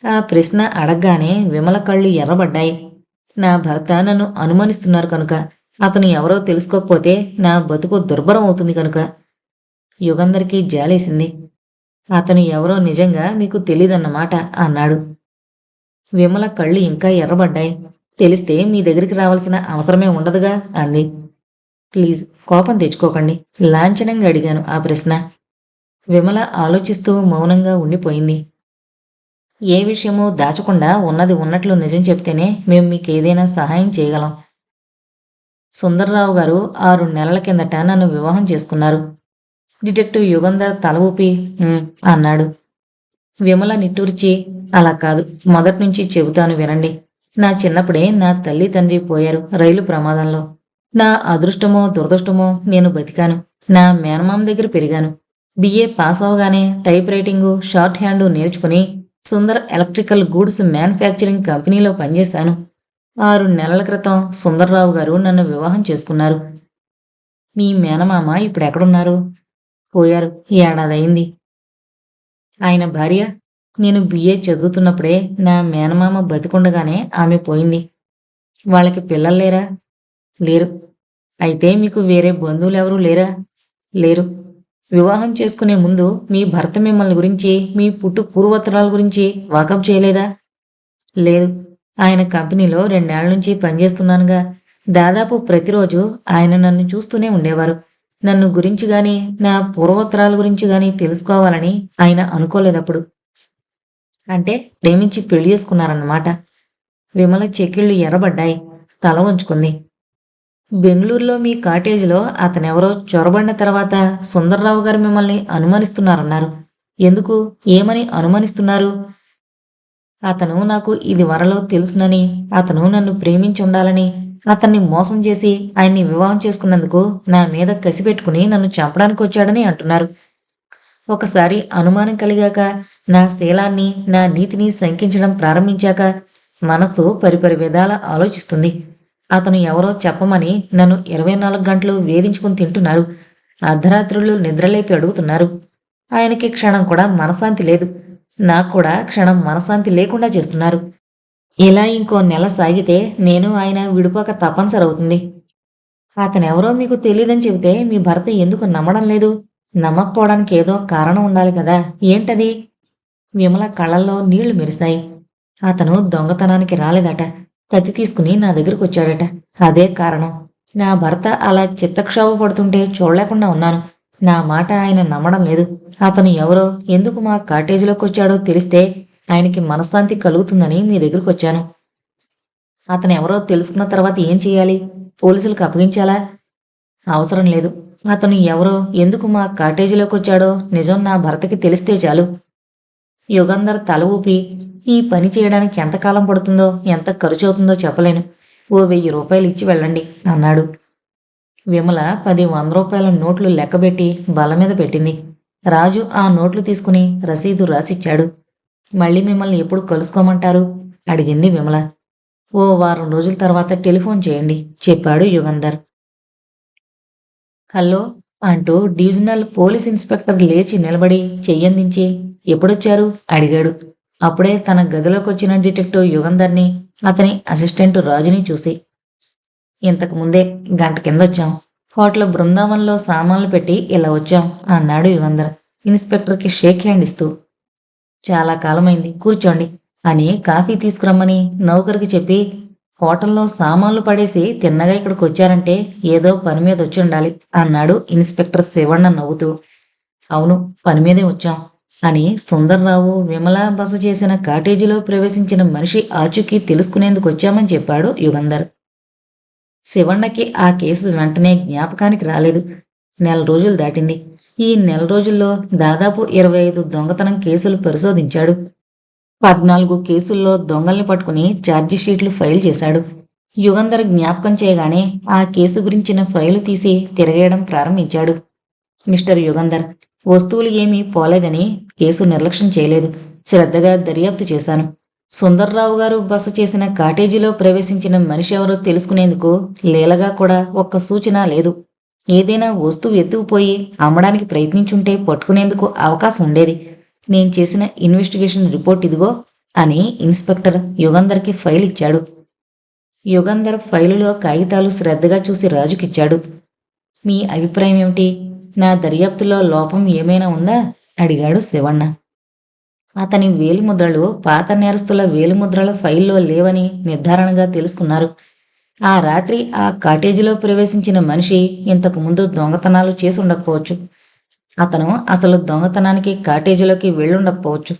ఆ ప్రశ్న అడగగానే విమల కళ్ళు ఎర్రబడ్డాయి. నా భర్త నన్ను అనుమానిస్తున్నారు కనుక, అతను ఎవరో తెలుసుకోకపోతే నా బతుకు దుర్భరం అవుతుంది కనుక. యుగంధర్కి జాలేసింది. అతను ఎవరో నిజంగా మీకు తెలీదన్నమాట అన్నాడు. విమల కళ్ళు ఇంకా ఎర్రబడ్డాయి. తెలిస్తే మీ దగ్గరికి రావాల్సిన అవసరమే ఉండదుగా అంది. ప్లీజ్ కోపం తెచ్చుకోకండి, లాంఛనంగా అడిగాను ఆ ప్రశ్న. విమల ఆలోచిస్తూ మౌనంగా ఉండిపోయింది. ఏ విషయమూ దాచకుండా ఉన్నది ఉన్నట్లు నిజం చెప్తేనే మేం మీకేదైనా సహాయం చేయగలం. సుందర్రావు గారు 6 నెలల కిందట నన్ను వివాహం చేసుకున్నారు. డిటెక్టివ్ యుగంధర్ తల ఊపి అన్నాడు. విమల నిట్టూర్చి, అలా కాదు, మొదట్నుంచి చెబుతాను వినండి. నా చిన్నప్పుడే నా తల్లి తండ్రి పోయారు రైలు ప్రమాదంలో. నా అదృష్టమో దురదృష్టమో నేను బతికాను. నా మేనమామ దగ్గర పెరిగాను. బిఏ పాస్ అవగానే టైప్ రైటింగు, షార్ట్ హ్యాండు నేర్చుకుని సుందర్ ఎలక్ట్రికల్ గూడ్స్ మ్యానుఫ్యాక్చరింగ్ కంపెనీలో పనిచేశాను. 6 నెలల క్రితం సుందర్రావు గారు నన్ను వివాహం చేసుకున్నారు. మీ మేనమామ ఇప్పుడెక్కడున్నారు? పోయారు, ఏడాదయింది. ఆయన భార్య? నేను బిఏ చదువుతున్నప్పుడే నా మేనమామ బతికుండగానే ఆమె పోయింది. వాళ్ళకి పిల్లల్లేరా? లేరు. అయితే మీకు వేరే బంధువులెవరూ లేరా? లేరు. వివాహం చేసుకునే ముందు మీ భర్త మిమ్మల్ని గురించి, మీ పుట్టు పూర్వోత్తరాల గురించి వాకప్ చేయలేదా? లేదు. ఆయన కంపెనీలో 2 ఏళ్ల నుంచి పనిచేస్తున్నానుగా. దాదాపు ప్రతిరోజు ఆయన నన్ను చూస్తూనే ఉండేవారు. నన్ను గురించి గాని, నా పూర్వోత్తరాల గురించి గాని తెలుసుకోవాలని ఆయన అనుకోలేదప్పుడు. అంటే ప్రేమించి పెళ్లి చేసుకున్నారన్నమాట. విమల చెక్కిళ్ళు ఎర్రబడ్డాయి. తల వంచుకుంది. బెంగళూరులో మీ కాటేజీలో అతనెవరో చొరబడిన తర్వాత సుందర్రావు గారు మిమ్మల్ని అనుమానిస్తున్నారన్నారు. ఎందుకు? ఏమని అనుమానిస్తున్నారు? అతను నాకు ఇది వరలో తెలుసునని, అతను నన్ను ప్రేమించి ఉండాలని, అతన్ని మోసం చేసి ఆయన్ని వివాహం చేసుకున్నందుకు నా మీద కసి పెట్టుకుని నన్ను చంపడానికి వచ్చాడని అంటున్నారు. ఒకసారి అనుమానం కలిగాక, నా శీలాన్ని, నా నీతిని శంకించడం ప్రారంభించాక మనసు పరిపరి విధాల ఆలోచిస్తుంది. అతను ఎవరో చెప్పమని నన్ను 24 గంటలు వేధించుకుని తింటున్నారు. అర్ధరాత్రులు నిద్రలేపి అడుగుతున్నారు. ఆయనకి క్షణం కూడా మనశాంతి లేదు. నాకు కూడా క్షణం మనశాంతి లేకుండా చేస్తున్నారు. ఇలా ఇంకో నెల సాగితే నేను ఆయన విడిపోక తప్పనిసరి అవుతుంది. అతనెవరో మీకు తెలియదని చెబితే మీ భర్త ఎందుకు నమ్మడం లేదు? నమ్మకపోవడానికి ఏదో కారణం ఉండాలి కదా. ఏంటది? విమల కళ్ళల్లో నీళ్లు మెరిశాయి. అతను దొంగతనానికి రాలేదట. కత్తి తీసుకుని నా దగ్గరకు వచ్చాడట. అదే కారణం. నా భర్త అలా చిత్తక్షోభ పడుతుంటే చూడలేకుండా ఉన్నాను. నా మాట ఆయన నమ్మడం లేదు. అతను ఎవరో, ఎందుకు మా కాటేజీలోకి వచ్చాడో తెలిస్తే ఆయనకి మనశ్శాంతి కలుగుతుందని మీ దగ్గరకు వచ్చాను. అతను ఎవరో తెలుసుకున్న తర్వాత ఏం చేయాలి? పోలీసులకు అప్పగించాలా? అవసరం లేదు. అతను ఎవరో, ఎందుకు మా కాటేజీలోకి వచ్చాడో నిజం నా భర్తకి తెలిస్తే చాలు. యుగంధర్ తల ఊపి, ఈ పని చేయడానికి ఎంతకాలం పడుతుందో, ఎంత ఖర్చు అవుతుందో చెప్పలేను. ఓ 1000 రూపాయలు ఇచ్చి వెళ్ళండి అన్నాడు. విమల 10 100 రూపాయల నోట్లు లెక్కబెట్టి బల్ల మీద పెట్టింది. రాజు ఆ నోట్లు తీసుకుని రసీదు రాసిచ్చాడు. మళ్ళీ మిమ్మల్ని ఎప్పుడు కలుసుకోమంటారు? అడిగింది విమల. ఓ వారం రోజుల తర్వాత టెలిఫోన్ చేయండి చెప్పాడు యుగంధర్. హలో అంటూ డివిజనల్ పోలీస్ ఇన్స్పెక్టర్ లేచి నిలబడి చెయ్యందించి ఎప్పుడొచ్చారు అడిగాడు. అప్పుడే తన గదిలోకి వచ్చిన డిటెక్టివ్ యుగంధర్ని, అతని అసిస్టెంట్ రాజుని చూసి, ఇంతకు ముందే గంట కిందొచ్చాం. హోటల్ బృందావనంలో సామాన్లు పెట్టి ఇలా వచ్చాం అన్నాడు యుగంధర్ ఇన్స్పెక్టర్కి షేక్ హ్యాండ్ ఇస్తూ. చాలా కాలమైంది, కూర్చోండి అని కాఫీ తీసుకురమ్మని నౌకరికి చెప్పి, హోటల్లో సామాన్లు పడేసి తిన్నగా ఇక్కడికి వచ్చారంటే ఏదో పని మీద వచ్చి ఉండాలి అన్నాడు ఇన్స్పెక్టర్ శివಣ್ణ నవ్వుతూ. అవును, పని మీదే వచ్చాం అని సుందర్రావు విమల బస చేసిన కాటేజీలో ప్రవేశించిన మనిషి ఆచూకీ తెలుసుకునేందుకు వచ్చామని చెప్పాడు యుగంధర్. శివಣ್ಣకి ఆ కేసు వెంటనే జ్ఞాపకానికి రాలేదు. 1 రోజులు దాటింది. ఈ 1 రోజుల్లో దాదాపు 25 దొంగతనం కేసులు పరిశోధించాడు. 14 కేసుల్లో దొంగల్ని పట్టుకుని ఛార్జిషీట్లు ఫైల్ చేశాడు. యుగంధర్ జ్ఞాపకం చేయగానే ఆ కేసు గురించిన ఫైలు తీసి తిరగేయడం ప్రారంభించాడు. మిస్టర్ యుగంధర్, వస్తువులు ఏమీ పోలేదని కేసు నిర్లక్ష్యం చేయలేదు. శ్రద్ధగా దర్యాప్తు చేశాను. సుందర్రావు గారు బస చేసిన కాటేజీలో ప్రవేశించిన మనిషి ఎవరో తెలుసుకునేందుకు లీలగా కూడా ఒక్క సూచన లేదు. ఏదైనా వస్తువు ఎత్తుకుపోయి అమ్మడానికి ప్రయత్నించుంటే పట్టుకునేందుకు అవకాశం ఉండేది. నేను చేసిన ఇన్వెస్టిగేషన్ రిపోర్ట్ ఇదిగో అని ఇన్స్పెక్టర్ యుగంధర్కి ఫైల్ ఇచ్చాడు. యుగంధర్ ఫైలులో కాగితాలు శ్రద్ధగా చూసి రాజుకిచ్చాడు. మీ అభిప్రాయం ఏమిటి? నా దర్యాప్తులో లోపం ఏమైనా ఉందా? అడిగాడు శివಣ್ణ. అతని వేలిముద్రలు పాత నేరస్తుల వేలిముద్రల ఫైల్లో లేవని నిర్ధారణగా తెలుసుకున్నారు. ఆ రాత్రి ఆ కాటేజీలో ప్రవేశించిన మనిషి ఇంతకు ముందు దొంగతనాలు చేసి ఉండకపోవచ్చు. అతను అసలు దొంగతనానికి కాటేజీలోకి వెళ్ళుండకపోవచ్చు.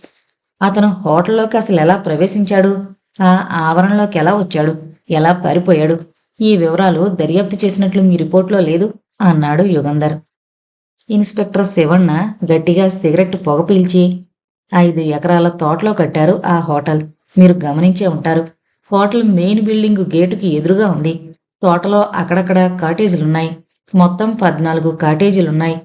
అతను హోటల్లోకి అసలు ఎలా ప్రవేశించాడు? ఆ ఆవరణలోకి ఎలా వచ్చాడు? ఎలా పారిపోయాడు? ఈ వివరాలు దర్యాప్తు చేసినట్లు మీ రిపోర్ట్లో లేదు అన్నాడు యుగంధర్. ఇన్స్పెక్టర్ శివಣ್ణ గట్టిగా సిగరెట్ పొగ పీల్చి, 5 ఎకరాల తోటలో కట్టారు ఆ హోటల్. మీరు గమనించే ఉంటారు. హోటల్ మెయిన్ బిల్డింగ్ గేటుకి ఎదురుగా ఉంది. తోటలో అక్కడక్కడ కాటేజీలున్నాయి. మొత్తం 14 కాటేజీలున్నాయి.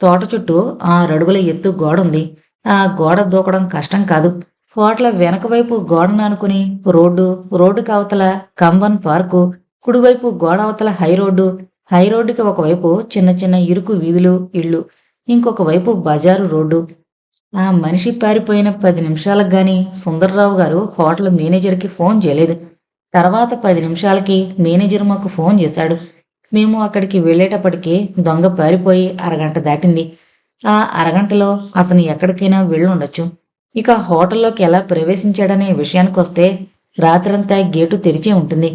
తోట చుట్టూ 6 అడుగుల ఎత్తు గోడ ఉంది. ఆ గోడ దూకడం కష్టం కాదు. హోటల్ వెనక వైపు గోడను ఆనుకుని రోడ్డు కవతల కంబన్ పార్కు, కుడివైపు గోడ అవతల హైరోడ్డుకి ఒకవైపు చిన్న చిన్న ఇరుకు వీధులు, ఇళ్ళు, ఇంకొక వైపు బజారు రోడ్డు. ఆ మనిషి పారిపోయిన 10 నిమిషాలకు గాని సుందర్రావు గారు హోటల్ మేనేజర్కి ఫోన్ చేయలేదు. తర్వాత 10 నిమిషాలకి మేనేజర్ మాకు ఫోన్ చేశాడు. మేము అక్కడికి వెళ్ళేటప్పటికి దొంగ పారిపోయి అరగంట దాటింది. ఆ అరగంటలో అతను ఎక్కడికైనా వెళ్ళుండొచ్చు. ఇక హోటల్లోకి ఎలా ప్రవేశించాడనే విషయానికొస్తే రాత్రంతా గేటు తెరిచే ఉంటుంది.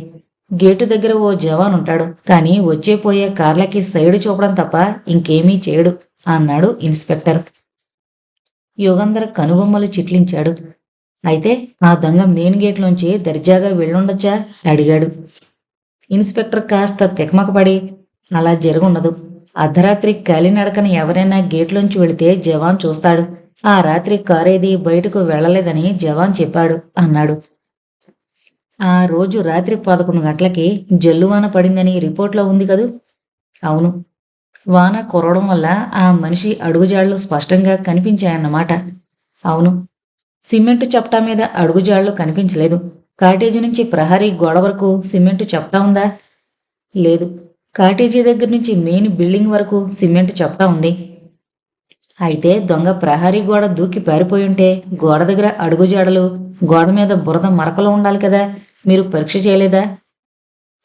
గేటు దగ్గర ఓ జవాన్ ఉంటాడు. కానీ వచ్చేపోయే కార్లకి సైడు చూపడం తప్ప ఇంకేమీ చేయడు అన్నాడు ఇన్స్పెక్టర్. యుగంధర్ కనుబొమ్మలు చిట్లించాడు. అయితే ఆ దొంగ మెయిన్ గేట్లోంచి దర్జాగా వెళ్ళుండొచ్చా అడిగాడు. ఇన్స్పెక్టర్ కాస్త తికమకపడి, అలా జరుగుండదు. అర్ధరాత్రి కాలినడకన ఎవరైనా గేట్లోంచి వెళితే జవాన్ చూస్తాడు. ఆ రాత్రి కారేది బయటకు వెళ్లలేదని జవాన్ చెప్పాడు అన్నాడు. ఆ రోజు రాత్రి 11 గంటలకి జల్లువాన పడిందని రిపోర్ట్లో ఉంది కదూ? అవును. వాన కురవడం వల్ల ఆ మనిషి అడుగుజాడలు స్పష్టంగా కనిపించాయన్నమాట. అవును. సిమెంటు చప్టా మీద అడుగుజాడలు కనిపించలేదు. కాటేజీ నుంచి ప్రహరీ గోడ వరకు సిమెంటు చప్టా ఉందా? లేదు. కాటేజీ దగ్గర నుంచి మెయిన్ బిల్డింగ్ వరకు సిమెంటు చప్టా ఉంది. అయితే దొంగ ప్రహరీ గోడ దూకి పారిపోయుంటే గోడ దగ్గర అడుగుజాడలు, గోడ మీద బురద మరకలు ఉండాలి కదా. మీరు పరీక్ష చేయలేదా?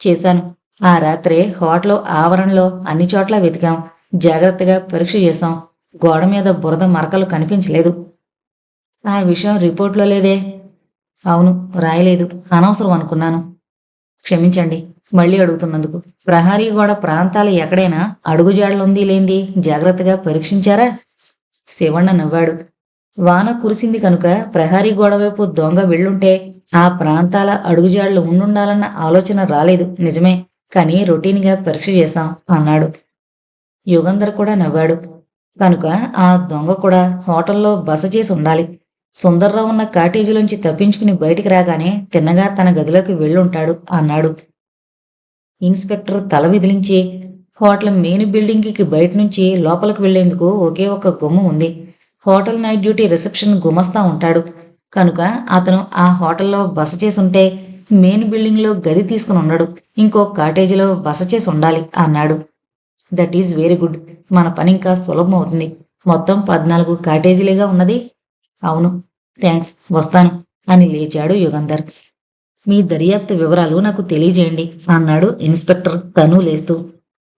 చేశాను. ఆ రాత్రే హోటల్ ఆవరణలో అన్ని చోట్ల వెతికాం. జాగ్రత్తగా పరీక్ష చేశాం. గోడ మీద బురద మరకలు కనిపించలేదు. ఆ విషయం రిపోర్ట్లో లేదే? అవును, రాయలేదు. అనవసరం అనుకున్నాను. క్షమించండి మళ్ళీ అడుగుతున్నందుకు. ప్రహరీ గోడ ప్రాంతాలు ఎక్కడైనా అడుగుజాడలుంది లేంది జాగ్రత్తగా పరీక్షించారా? శివಣ್ణ నవ్వాడు. వాన కురిసింది కనుక ప్రహరీ గోడ వైపు దొంగ వెళ్ళుంటే ఆ ప్రాంతాల అడుగుజాడలు ఉండుండాలన్న ఆలోచన రాలేదు, నిజమే. కానీ రొటీన్గా పరీక్ష చేశాం అన్నాడు. యుగంధర్ కూడా నవ్వాడు. కనుక ఆ దొంగ కూడా హోటల్లో బస చేసి ఉండాలి. సుందర్రావు ఉన్న కాటేజీలోంచి తప్పించుకుని బయటికి రాగానే తిన్నగా తన గదిలోకి వెళ్ళుంటాడు అన్నాడు. ఇన్స్పెక్టర్ తల విదిలించి, హోటల్ మెయిన్ బిల్డింగ్కి బయట నుంచి లోపలికి వెళ్లేందుకు ఒకే ఒక గుమ్మం ఉంది. హోటల్ నైట్ డ్యూటీ రిసెప్షన్ గుమస్తా ఉంటాడు. కనుక అతను ఆ హోటల్లో బస చేసుంటే మెయిన్ బిల్డింగ్లో గది తీసుకుని ఉన్నాడు. ఇంకో కాటేజీలో బస చేసి ఉండాలి అన్నాడు. That is very good. మన పని ఇంకా సులభం అవుతుంది. మొత్తం 14 కాటేజీలుగా ఉన్నది. అవును. థ్యాంక్స్, వస్తాను అని లేచాడు యుగంధర్. మీ దర్యాప్తు వివరాలు నాకు తెలియజేయండి అన్నాడు ఇన్స్పెక్టర్ తను లేస్తూ.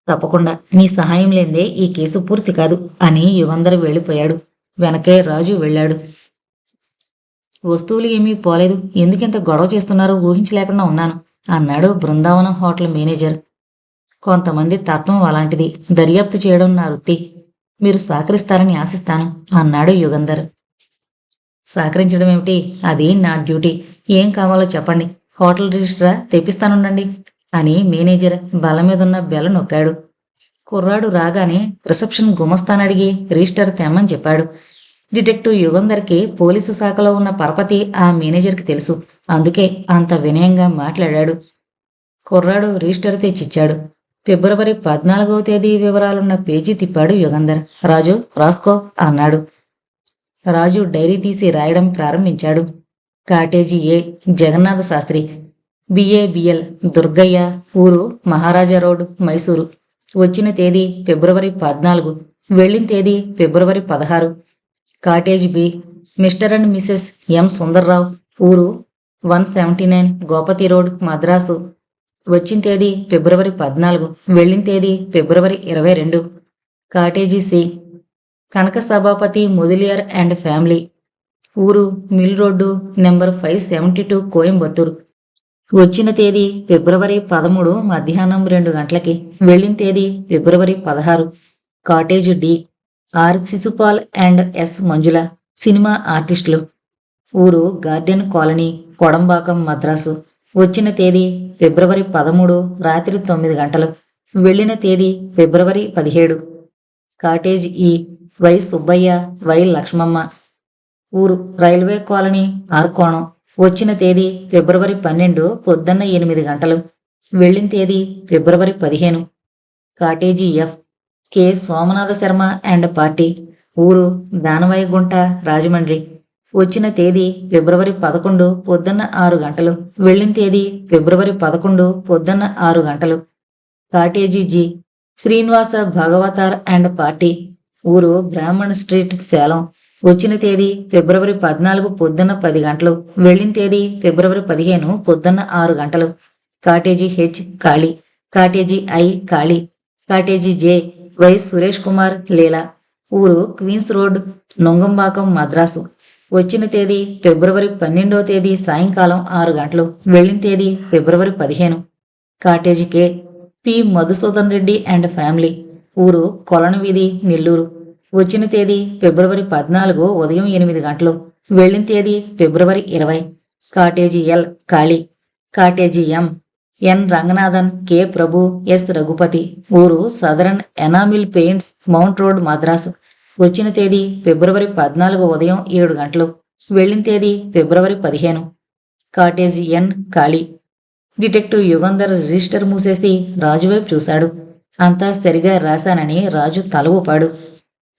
తప్పకుండా, మీ సహాయం లేందే ఈ కేసు పూర్తి కాదు అని యుగంధర్ వెళ్ళిపోయాడు. వెనకే రాజు వెళ్ళాడు. వస్తువులు ఏమీ పోలేదు. ఎందుకింత గొడవ చేస్తున్నారో ఊహించలేకుండా ఉన్నాను అన్నాడు బృందావనం హోటల్ మేనేజర్. కొంతమంది తత్వం అలాంటిది. దర్యాప్తు చేయడం నా వృత్తి. మీరు సహకరిస్తారని ఆశిస్తాను అన్నాడు యుగంధర్. సహకరించడం ఏమిటి? అది నా డ్యూటీ. ఏం కావాలో చెప్పండి. హోటల్ రిజిస్టరా తెప్పిస్తానుండండి అని మేనేజర్ బల్ల మీదున్న బెల్ల నొక్కాడు. కుర్రాడు రాగానే రిసెప్షన్ గుమస్తానడిగి రిజిస్టర్ తెమ్మని చెప్పాడు. డిటెక్టివ్ యుగంధర్కి పోలీసు శాఖలో ఉన్న పరపతి ఆ మేనేజర్కి తెలుసు. అందుకే అంత వినయంగా మాట్లాడాడు. కుర్రాడు రిజిస్టర్ తెచ్చిచ్చాడు. ఫిబ్రవరి 14వ తేదీ వివరాలున్న పేజీ తిప్పాడు యుగంధర్. రాజు, రాసుకో అన్నాడు. రాజు డైరీ తీసి రాయడం ప్రారంభించాడు. కాటేజీ ఏ, జగన్నాథ శాస్త్రి, బిఏబిఎల్, దుర్గయ్య, ఊరు మహారాజా రోడ్, మైసూరు. వచ్చిన తేదీ ఫిబ్రవరి 14, వెళ్ళిన తేదీ ఫిబ్రవరి 16. Cottage B, mister and missus M Sundarrao, ఊరు 179 గోపతి రోడ్, మద్రాసు. వచ్చిన తేదీ ఫిబ్రవరి 14, వెళ్ళిన తేదీ ఫిబ్రవరి 22. Cottage C, Kanaka Sabhapathi Mudaliar and family, ఊరు మిల్ రోడ్డు, నెంబర్ 572, కోయంబత్తూరు. వచ్చిన తేదీ ఫిబ్రవరి 13 మధ్యాహ్నం 2 గంటలకి. వెళ్ళిన తేదీ ఫిబ్రవరి 16. Cottage D. R Shishupal and S Manjula, cinema ఆర్టిస్టులు. ఊరు గార్డెన్ కాలనీ, కొడంబాకం, మద్రాసు. వచ్చిన తేదీ ఫిబ్రవరి 13 రాత్రి 9 గంటలు. వెళ్ళిన తేదీ ఫిబ్రవరి 17. కాటేజ్ ఈ. Y Subbayya, Y Lakshmamma. ఊరు రైల్వే కాలనీ, ఆర్కోణం. వచ్చిన తేదీ ఫిబ్రవరి 12 పొద్దున్న 8 గంటలు. వెళ్ళిన తేదీ ఫిబ్రవరి 15. Cottage F. K Somanatha Sharma and party. ఊరు దానవాయిగుంట, రాజమండ్రి. వచ్చిన తేదీ ఫిబ్రవరి 11 పొద్దున్న 6 గంటలు. వెళ్ళిన తేదీ ఫిబ్రవరి 11 పొద్దున్న 6 గంటలు. Cottage G. Srinivasa Bhagavathar and party. ఊరు బ్రాహ్మణ్ స్ట్రీట్, సేలం. వచ్చిన తేదీ ఫిబ్రవరి 14 పొద్దున్న 10 గంటలు. వెళ్ళిన తేదీ ఫిబ్రవరి 15 పొద్దున్న 6 గంటలు. Cottage H. కాళీ. Cottage I. కాళీ. Cottage J. Y Suresh Kumar, Leela. ఊరు క్వీన్స్ రోడ్, నుంగంబాకం, మద్రాసు. వచ్చిన తేదీ ఫిబ్రవరి 12వ తేదీ సాయంకాలం 6 గంటలు. వెళ్ళిన తేదీ ఫిబ్రవరి 15. Cottage K. P Madhusudan Reddy and family. ఊరు కొలను వీధి, నెల్లూరు. వచ్చిన తేదీ ఫిబ్రవరి 14 ఉదయం 8 గంటలు. వెళ్ళిన తేదీ ఫిబ్రవరి 20. Cottage L. కాళీ. Cottage M. N Ranganathan, K Prabhu, S Raghupathi. ఊరు Southern enamel paints, Mount road, Madras. వచ్చిన తేదీ ఫిబ్రవరి 14 ఉదయం 7 గంటలు. వెళ్ళిన తేదీ ఫిబ్రవరి 15. Cottage N. కాళీ. డిటెక్టివ్ యుగంధర్ రిజిస్టర్ మూసేసి రాజువైపు చూశాడు. అంతా సరిగా రాశానని రాజు తల ఊపాడు.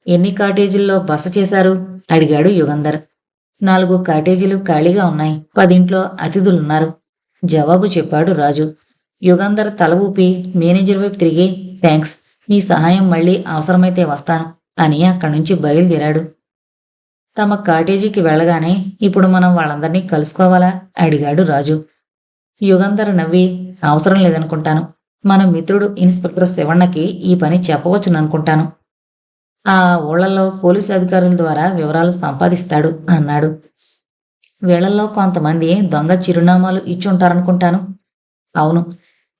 ఎన్ని కాటేజీల్లో బస చేశారు? అడిగాడు యుగంధర్. 4 కాటేజీలు ఖాళీగా ఉన్నాయి. 10 ఇంట్లో అతిథులున్నారు జవాబు చెప్పాడు రాజు. యుగంధర్ తల ఊపి మేనేజర్ వైపు తిరిగి, థ్యాంక్స్, మీ సహాయం మళ్ళీ అవసరమైతే వస్తాను అని అక్కడి నుంచి బయలుదేరాడు. తమ కాటేజీకి వెళ్ళగానే, ఇప్పుడు మనం వాళ్ళందరినీ కలుసుకోవాలా? అడిగాడు రాజు. యుగంధర్ నవ్వి, అవసరం లేదనుకుంటాను. మన మిత్రుడు ఇన్స్పెక్టర్ శివన్నకి ఈ పని చెప్పవచ్చుననుకుంటాను. ఆ ఊళ్ళల్లో పోలీసు అధికారుల ద్వారా వివరాలు సంపాదిస్తాడు అన్నాడు. వీళ్లలో కొంతమంది దొంగ చిరునామాలు ఇచ్చుంటారనుకుంటాను. అవును,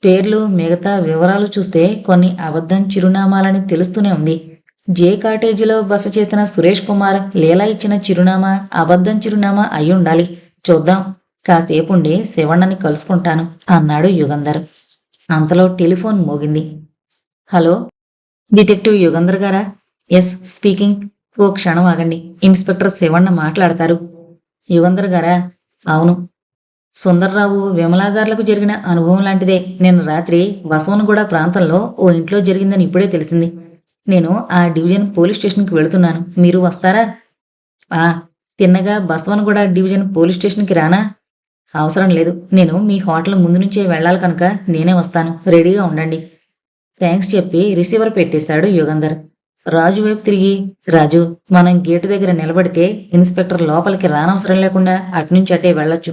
పేర్లు మిగతా వివరాలు చూస్తే కొన్ని అబద్ధం చిరునామాలని తెలుస్తూనే ఉంది. జే కాటేజీలో బస చేసిన సురేష్ కుమార్, లీలా ఇచ్చిన చిరునామా అబద్ధం చిరునామా అయి ఉండాలి. చూద్దాం, కాసేపుండి శివన్నని కలుసుకుంటాను అన్నాడు యుగంధర్. అంతలో టెలిఫోన్ మోగింది. హలో, డిటెక్టివ్ యుగంధర్ గారా? Yes, speaking. ఓ క్షణం ఆగండి, ఇన్స్పెక్టర్ శివన్న మాట్లాడతారు. యుగంధర్ గారా? అవును. సుందర్రావు, విమలాగార్లకు జరిగిన అనుభవం లాంటిదే. నిన్న రాత్రి బసవనగూడ ప్రాంతంలో ఓ ఇంట్లో జరిగిందని ఇప్పుడే తెలిసింది. నేను ఆ డివిజన్ పోలీస్ స్టేషన్కి వెళుతున్నాను. మీరు వస్తారా? తిన్నగా బసవనగూడ డివిజన్ పోలీస్ స్టేషన్కి రానా? అవసరం లేదు, నేను మీ హోటల్ ముందు నుంచే వెళ్ళాలి కనుక నేనే వస్తాను. రెడీగా ఉండండి. థ్యాంక్స్ చెప్పి రిసీవర్ పెట్టేశాడు యుగంధర్. రాజు వైపు తిరిగి, రాజు, మనం గేటు దగ్గర నిలబడితే ఇన్స్పెక్టర్ లోపలికి రానవసరం లేకుండా అటునుంచి అటే వెళ్లొచ్చు.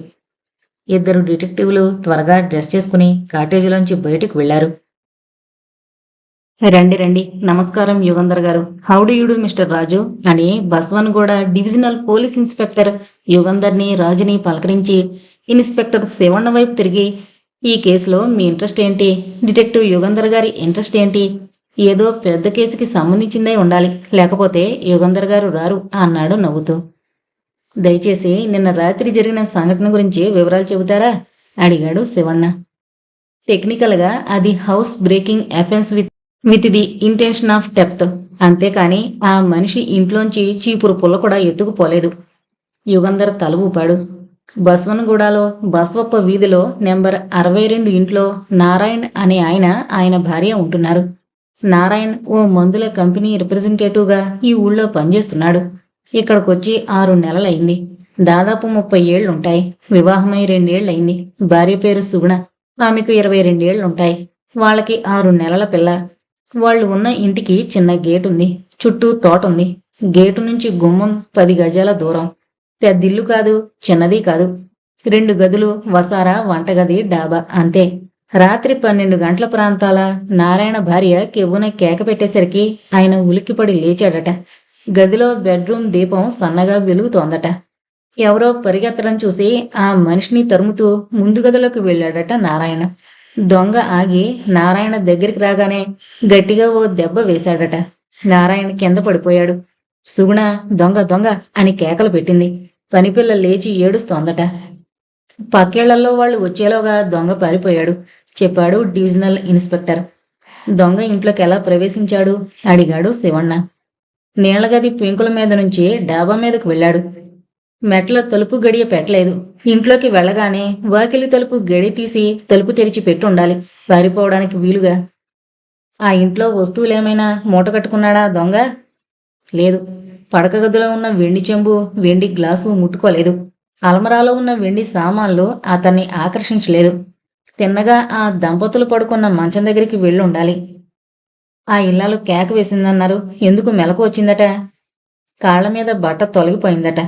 2 డిటెక్టివ్లు త్వరగా డ్రెస్ చేసుకుని కాటేజీలోంచి బయటకు వెళ్లారు. రండి రండి, నమస్కారం యుగంధర్ గారు. హౌడీ యుడు మిస్టర్ రాజు అని బసవనగూడ డివిజనల్ పోలీస్ ఇన్స్పెక్టర్ యుగంధర్ని, రాజుని పలకరించి ఇన్స్పెక్టర్ శివన్న వైపు తిరిగి, ఈ కేసులో మీ ఇంట్రెస్ట్ ఏంటి? డిటెక్టివ్ యుగంధర్ గారి ఇంట్రెస్ట్ ఏంటి? ఏదో పెద్ద కేసుకి సంబంధించిందే ఉండాలి, లేకపోతే యుగంధర్ గారు రారు అన్నాడు నవ్వుతూ. దయచేసి నిన్న రాత్రి జరిగిన సంఘటన గురించి వివరాలు చెబుతారా? అడిగాడు శివన్న. టెక్నికల్గా అది house breaking offence with the intention of depth. అంతేకాని ఆ మనిషి ఇంట్లోంచి చీపురు పుల్ల కూడా ఎత్తుకుపోలేదు. యుగంధర్ తల ఊపాడు. బసవనగూడలో బసవప్ప వీధిలో నెంబర్ 62 ఇంట్లో నారాయణ్ అనే ఆయన భార్య ఉంటున్నారు. నారాయణ్ ఓ మందుల కంపెనీ రిప్రజెంటేటివ్గా ఈ ఊళ్ళో పనిచేస్తున్నాడు. ఇక్కడికొచ్చి 6 నెలలైంది. దాదాపు 30 ఏళ్లుంటాయి. వివాహమై 2 ఏళ్లయింది. భార్య పేరు సుగుణ. ఆమెకు 22 ఏళ్లుంటాయి. వాళ్ళకి 6 నెలల పిల్ల. వాళ్ళు ఉన్న ఇంటికి చిన్న గేటుంది. చుట్టూ తోటుంది. గేటు నుంచి గుమ్మం 10 గజాల దూరం. పెద్దిల్లు కాదు, చిన్నది కాదు. 2 గదులు, వసారా, వంటగది, డాబా, అంతే. రాత్రి 12 గంటల ప్రాంతాల నారాయణ భార్య కెవ్వున కేక పెట్టేసరికి ఆయన ఉలిక్కిపడి లేచాడట. గదిలో బెడ్రూమ్ దీపం సన్నగా వెలుగుతోందట. ఎవరో పరిగెత్తడం చూసి ఆ మనిషిని తరుముతూ ముందు గదిలోకి వెళ్ళాడట నారాయణ. దొంగ ఆగి నారాయణ దగ్గరికి రాగానే గట్టిగా ఓ దెబ్బ వేశాడట. నారాయణ కింద పడిపోయాడు. సుగుణ దొంగ దొంగ అని కేకలు పెట్టింది. పనిపిల్ల లేచి ఏడుస్తోందట. పక్కేళ్లలో వాళ్ళు వచ్చేలోగా దొంగ పారిపోయాడు చెప్పాడు డివిజనల్ ఇన్స్పెక్టర్. దొంగ ఇంట్లోకి ఎలా ప్రవేశించాడు అడిగాడు శివಣ್ణ. నీళ్లగది పెంకుల మీద నుంచి డాబా మీదకు వెళ్ళాడు. మెట్ల తలుపు గడియ పెట్టలేదు. ఇంట్లోకి వెళ్ళగానే వాకిలి తలుపు గడి తీసి తలుపు తెరిచి పెట్టుండాలి పారిపోవడానికి వీలుగా. ఆ ఇంట్లో వస్తువులేమైనా మూట కట్టుకున్నాడా దొంగ? లేదు. పడక గదిలో ఉన్న వెండి చెంబు, వెండి గ్లాసు ముట్టుకోలేదు. అలమరాలో ఉన్న వెండి సామాన్లు అతన్ని ఆకర్షించలేదు. తిన్నగా ఆ దంపతులు పడుకున్న మంచం దగ్గరికి వెళ్ళుండాలి. ఆ ఇల్లాలు కేక వేసిందన్నారు. ఎందుకు మెలకు వచ్చిందట? కాళ్ల మీద బట్ట తొలగిపోయిందట.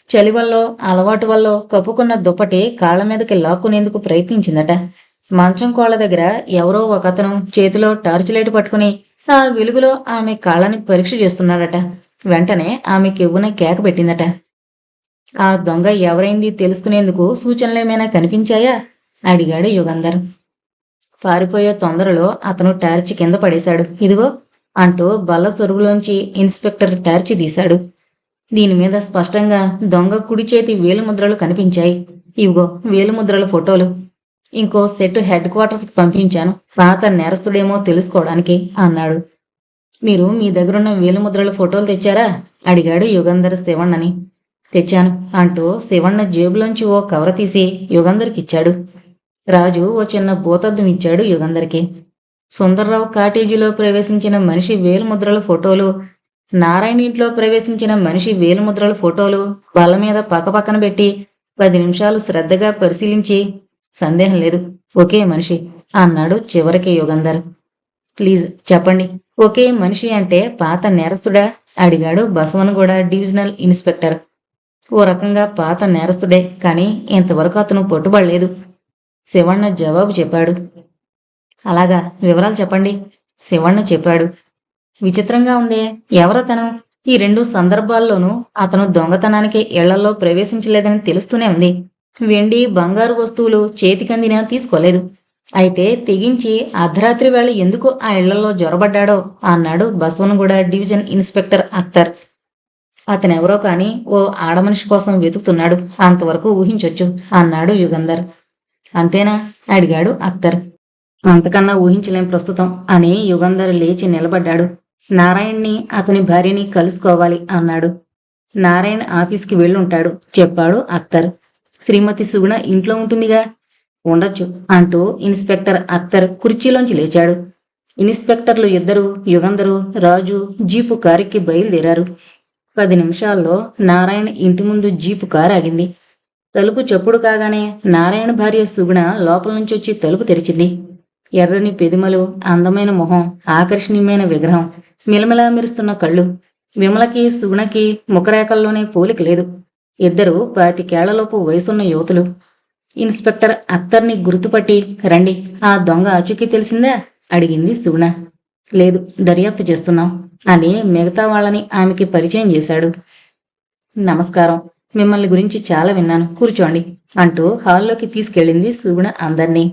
చలి వల్లో అలవాటు వల్ల కప్పుకున్న దుప్పటి కాళ్ల మీదకి లాక్కునేందుకు ప్రయత్నించిందట. మంచం కోళ్ల దగ్గర ఎవరో ఒకతను చేతిలో టార్చ్ లైట్ పట్టుకుని ఆ వెలుగులో ఆమె కాళ్ళని పరీక్ష చేస్తున్నాడట. వెంటనే ఆమె కెవ్వున కేక పెట్టిందట. ఆ దొంగ ఎవరైంది తెలుసుకునేందుకు సూచనలేమైనా కనిపించాయా అడిగాడు యుగంధర్. పారిపోయే తొందరలో అతను టార్చి కింద పడేశాడు. ఇదిగో అంటూ బల్ల సొరుగులోంచి ఇన్స్పెక్టర్ టార్చి తీశాడు. దీనిమీద స్పష్టంగా దొంగ కుడి చేతి వేలుముద్రలు కనిపించాయి. ఇవిగో వేలుముద్రల ఫోటోలు. ఇంకో సెట్ హెడ్ క్వార్టర్స్కి పంపించాను, పాత నేరస్తుడేమో తెలుసుకోవడానికి అన్నాడు. మీరు మీ దగ్గరున్న వేలుముద్రల ఫోటోలు తెచ్చారా అడిగాడు యుగంధర్ శివಣ್ಣని. తెచ్చాను అంటూ శివಣ್ణ జేబులోంచి ఓ కవర తీసి యుగంధర్కిచ్చాడు. రాజు ఓ చిన్న భూతద్దం ఇచ్చాడు యుగంధర్కి. సుందర్రావు కాటేజీలో ప్రవేశించిన మనిషి వేలుముద్రల ఫోటోలు, నారాయణ ఇంట్లో ప్రవేశించిన మనిషి వేలుముద్రల ఫోటోలు బల్ల మీద పక్కపక్కన పెట్టి 10 నిమిషాలు శ్రద్ధగా పరిశీలించి సందేహం లేదు, ఒకే మనిషి అన్నాడు చివరికి యుగంధర్. ప్లీజ్ చెప్పండి, ఒకే మనిషి అంటే పాత నేరస్తుడా అడిగాడు బసవనగూడ డివిజనల్ ఇన్స్పెక్టర్. ఓ రకంగా పాత నేరస్తుడే, కానీ ఇంతవరకు అతను పట్టుబడలేదు శివಣ್ణ జవాబు చెప్పాడు. అలాగా, వివరాలు చెప్పండి శివಣ್ణ చెప్పాడు. విచిత్రంగా ఉందే, ఎవరతను? ఈ 2 సందర్భాల్లోనూ అతను దొంగతనానికి ఇళ్లలో ప్రవేశించలేదని తెలుస్తూనే ఉంది. వెండి బంగారు వస్తువులు చేతికందినా తీసుకోలేదు. అయితే తెగించి అర్ధరాత్రి వేళ ఎందుకు ఆ ఇళ్లలో జొరబడ్డాడో అన్నాడు బసవనగూడ డివిజన్ ఇన్స్పెక్టర్ అఖ్తర్. అతనెవరో కాని ఓ ఆడమనిషి కోసం వెతుకుతున్నాడు, అంతవరకు ఊహించొచ్చు అన్నాడు యుగంధర్. అంతేనా అడిగాడు అఖ్తర్. అంతకన్నా ఊహించలేం ప్రస్తుతం అని యుగంధర్ లేచి నిలబడ్డాడు. నారాయణ్ని అతని భార్యని కలుసుకోవాలి అన్నాడు. నారాయణ్ ఆఫీస్కి వెళ్ళుంటాడు చెప్పాడు అఖ్తర్. శ్రీమతి సుగుణ ఇంట్లో ఉంటుందిగా. ఉండొచ్చు అంటూ ఇన్స్పెక్టర్ అఖ్తర్ కుర్చీలోంచి లేచాడు. ఇన్స్పెక్టర్లు ఇద్దరు, యుగంధరు, రాజు జీపు కారుకి బయలుదేరారు. 10 నిమిషాల్లో నారాయణ ఇంటి ముందు జీపు కారు ఆగింది. తలుపు చప్పుడు కాగానే నారాయణ భార్య సుగుణ లోపల నుంచి వచ్చి తలుపు తెరిచింది. ఎర్రని పెదిమలు, అందమైన మొహం, ఆకర్షణీయమైన విగ్రహం, మిలమిలా మెరుస్తున్న కళ్ళు. విమలకి సుగుణకి ముఖరేఖల్లోనే పోలిక లేదు. ఇద్దరు 25 ఏళ్లలోపు వయసున్న యువతులు. ఇన్స్పెక్టర్ అఖ్తర్ని గుర్తుపట్టి, రండి, ఆ దొంగ ఆచూకీ తెలిసిందా అడిగింది సుగుణ. లేదు, దర్యాప్తు చేస్తున్నాం అని మిగతా వాళ్ళని ఆమెకి పరిచయం చేశాడు. నమస్కారం, మిమ్మల్ని గురించి చాలా విన్నాను, కూర్చోండి అంటూ హాల్లోకి తీసుకెళ్ళింది సుగుణ అందర్నీ.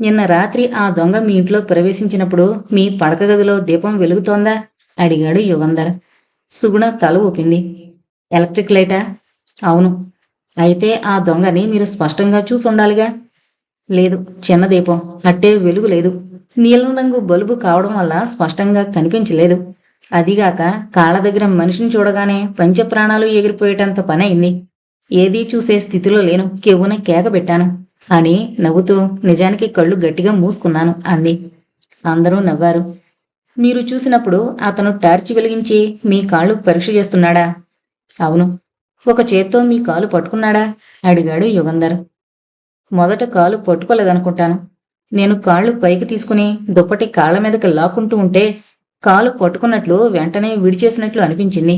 నిన్న రాత్రి ఆ దొంగ మీ ఇంట్లో ప్రవేశించినప్పుడు మీ పడక గదిలో దీపం వెలుగుతోందా అడిగాడు యుగంధర్. సుగుణ తల ఊపింది. ఎలక్ట్రిక్ లైటా? అవును. అయితే ఆ దొంగని మీరు స్పష్టంగా చూసుండాలిగా. లేదు, చిన్న దీపం, అట్టే వెలుగు లేదు. నీలం రంగు బల్బు కావడం వల్ల స్పష్టంగా కనిపించలేదు. అదిగాక కాళ్ళ దగ్గర మనిషిని చూడగానే పంచప్రాణాలు ఎగిరిపోయేటంత పని అయింది. ఏదీ చూసే స్థితిలో లేను, కెవ్వున కేక పెట్టాను అని నవ్వుతూ నిజానికి కళ్ళు గట్టిగా మూసుకున్నాను అంది. అందరూ నవ్వారు. మీరు చూసినప్పుడు అతను టార్చ్ వెలిగించి మీ కాళ్ళు పరీక్ష చేస్తున్నాడా? అవును. ఒక చేత్తో మీ కాలు పట్టుకున్నాడా అడిగాడు యుగంధర్. మొదట కాలు పట్టుకోలేదనుకుంటాను. నేను కాళ్ళు పైకి తీసుకుని దుప్పటి కాళ్ళ మీదకి లాక్కుంటూ ఉంటే కాలు పట్టుకున్నట్లు వెంటనే విడిచేసినట్లు అనిపించింది.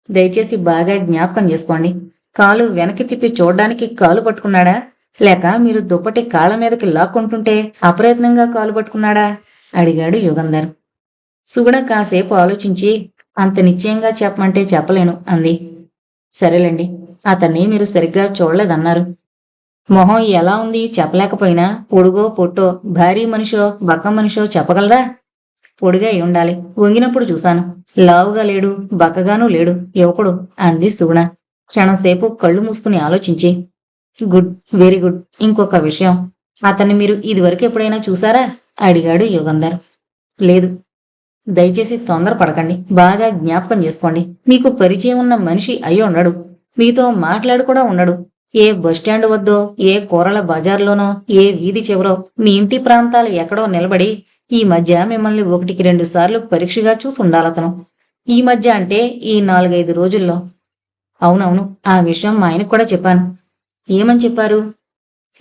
దయచేసి బాగా జ్ఞాపకం చేసుకోండి. కాలు వెనక్కి తిప్పి చూడ్డానికి కాలు పట్టుకున్నాడా, లేక మీరు దుప్పటి కాళ్ళ మీదకి లాక్కుంటుంటే అప్రయత్నంగా కాలు పట్టుకున్నాడా అడిగాడు యుగంధర్. సుగుణ కాసేపు ఆలోచించి, అంత నిశ్చయంగా చెప్పమంటే చెప్పలేను అంది. సరేలేండి, అతన్ని మీరు సరిగ్గా చూడలేదన్నారు. మొహం ఎలా ఉంది చెప్పలేకపోయినా పొడుగో పొట్టో భారీ మనిషో బక్క మనిషో చెప్పగలరా? పొడిగా అయి ఉండాలి. వంగినప్పుడు చూశాను. లావుగా లేడు, బక్కగానూ లేడు యువకుడు అంది సుగుణ క్షణంసేపు కళ్ళు మూసుకుని ఆలోచించి. Good, very good. ఇంకొక విషయం, అతన్ని మీరు ఇదివరకు ఎప్పుడైనా చూశారా? అడిగాడు యుగంధర్. లేదు. దయచేసి తొందరపడకండి. బాగా జ్ఞాపకం చేసుకోండి. మీకు పరిచయం ఉన్న మనిషి అయి ఉండడు. మీతో మాట్లాడు కూడా ఉండడు. ఏ బస్టాండ్ వద్దో, ఏ కూరల బజార్లోనో, ఏ వీధి చివరో, మీ ఇంటి ప్రాంతాలు ఎక్కడో నిలబడి ఈ మధ్య మిమ్మల్ని 1-2 సార్లు పరీక్షగా చూసుండాలతను. ఈ మధ్య అంటే ఈ 4-5 రోజుల్లో. అవునవును, ఆ విషయం మా ఆయనకు కూడా చెప్పాను. ఏమని చెప్పారు?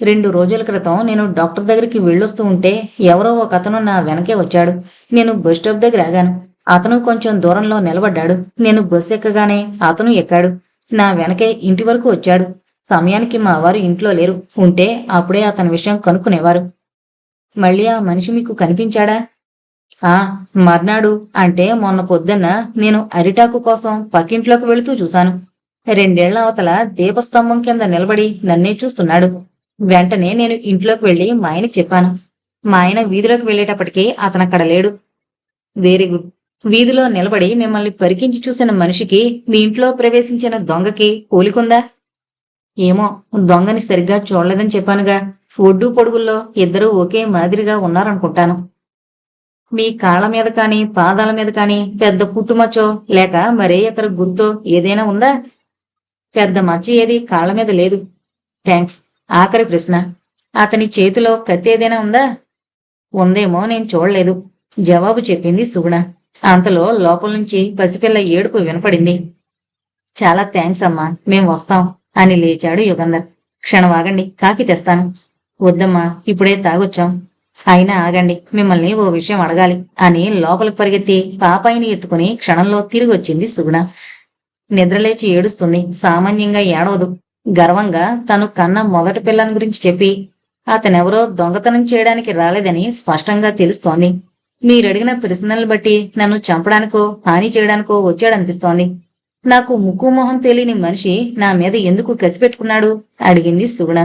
2 రోజుల క్రితం నేను డాక్టర్ దగ్గరికి వెళ్ళొస్తూ ఉంటే ఎవరో ఒక అతను నా వెనకే వచ్చాడు. నేను బస్ స్టాప్ దగ్గర ఆగాను. అతను కొంచెం దూరంలో నిలబడ్డాడు. నేను బస్సు ఎక్కగానే అతను ఎక్కాడు. నా వెనకే ఇంటి వరకు వచ్చాడు. సమయానికి మా వారు ఇంట్లో లేరు. ఉంటే అప్పుడే అతని విషయం కనుక్కునేవారు. మళ్ళీ ఆ మనిషి మీకు కనిపించాడా? ఆ, మర్నాడు అంటే మొన్న పొద్దున్న నేను అరిటాకు కోసం పక్కింట్లోకి వెళుతూ చూశాను. 2 ఏళ్ల అవతల దీపస్తంభం కింద నిలబడి నన్నే చూస్తున్నాడు. వెంటనే నేను ఇంట్లోకి వెళ్లి మా ఆయనకి చెప్పాను. మా ఆయన వీధిలోకి వెళ్లేటప్పటికీ అతనక్కడ లేడు. Very good. వీధిలో నిలబడి మిమ్మల్ని పరికించి చూసిన మనిషికి మీ ఇంట్లో ప్రవేశించిన దొంగకి పోలికుందా? ఏమో, దొంగని సరిగ్గా చూడలేదని చెప్పానుగా. ఒడ్డు పొడుగుల్లో ఇద్దరూ ఒకే మాదిరిగా ఉన్నారనుకుంటాను. మీ కాళ్ల మీద కాని పాదాల మీద కాని పెద్ద పుట్టుమచ్చో లేక మరే ఇతర గుర్తో ఏదైనా ఉందా? పెద్ద మచ్చ ఏది కాళ్ల మీద లేదు. థ్యాంక్స్. ఆఖరి ప్రశ్న, అతని చేతిలో కత్తి ఏదైనా ఉందా? ఉందేమో, నేను చూడలేదు. జవాబు చెప్పింది సుగుణ. అంతలో లోపల నుంచి పసిపిల్ల ఏడుపు వినపడింది. చాలా థ్యాంక్స్ అమ్మా, మేం వస్తాం అని లేచాడు యుగంధర్. క్షణవాగండి, కాఫీ తెస్తాను. వద్దమ్మా, ఇప్పుడే తాగొచ్చాం. అయినా ఆగండి, మిమ్మల్ని ఓ విషయం అడగాలి అని లోపలికి పరిగెత్తి పాపాయిని ఎత్తుకుని క్షణంలో తిరిగొచ్చింది సుగుణ. నిద్రలేచి ఏడుస్తుంది. సామాన్యంగా ఏడవదు. గర్వంగా తను కన్న మొదటి పిల్లని గురించి చెప్పి అతనెవరో దొంగతనం చేయడానికి రాలేదని స్పష్టంగా తెలుస్తోంది. మీరడిగిన ప్రశ్నల్ని బట్టి నన్ను చంపడానికో హాని చేయడానికో వచ్చాడనిపిస్తోంది. నాకు ముక్కు మొహం తెలియని మనిషి నా మీద ఎందుకు కసిపెట్టుకున్నాడు? అడిగింది సుగుణ.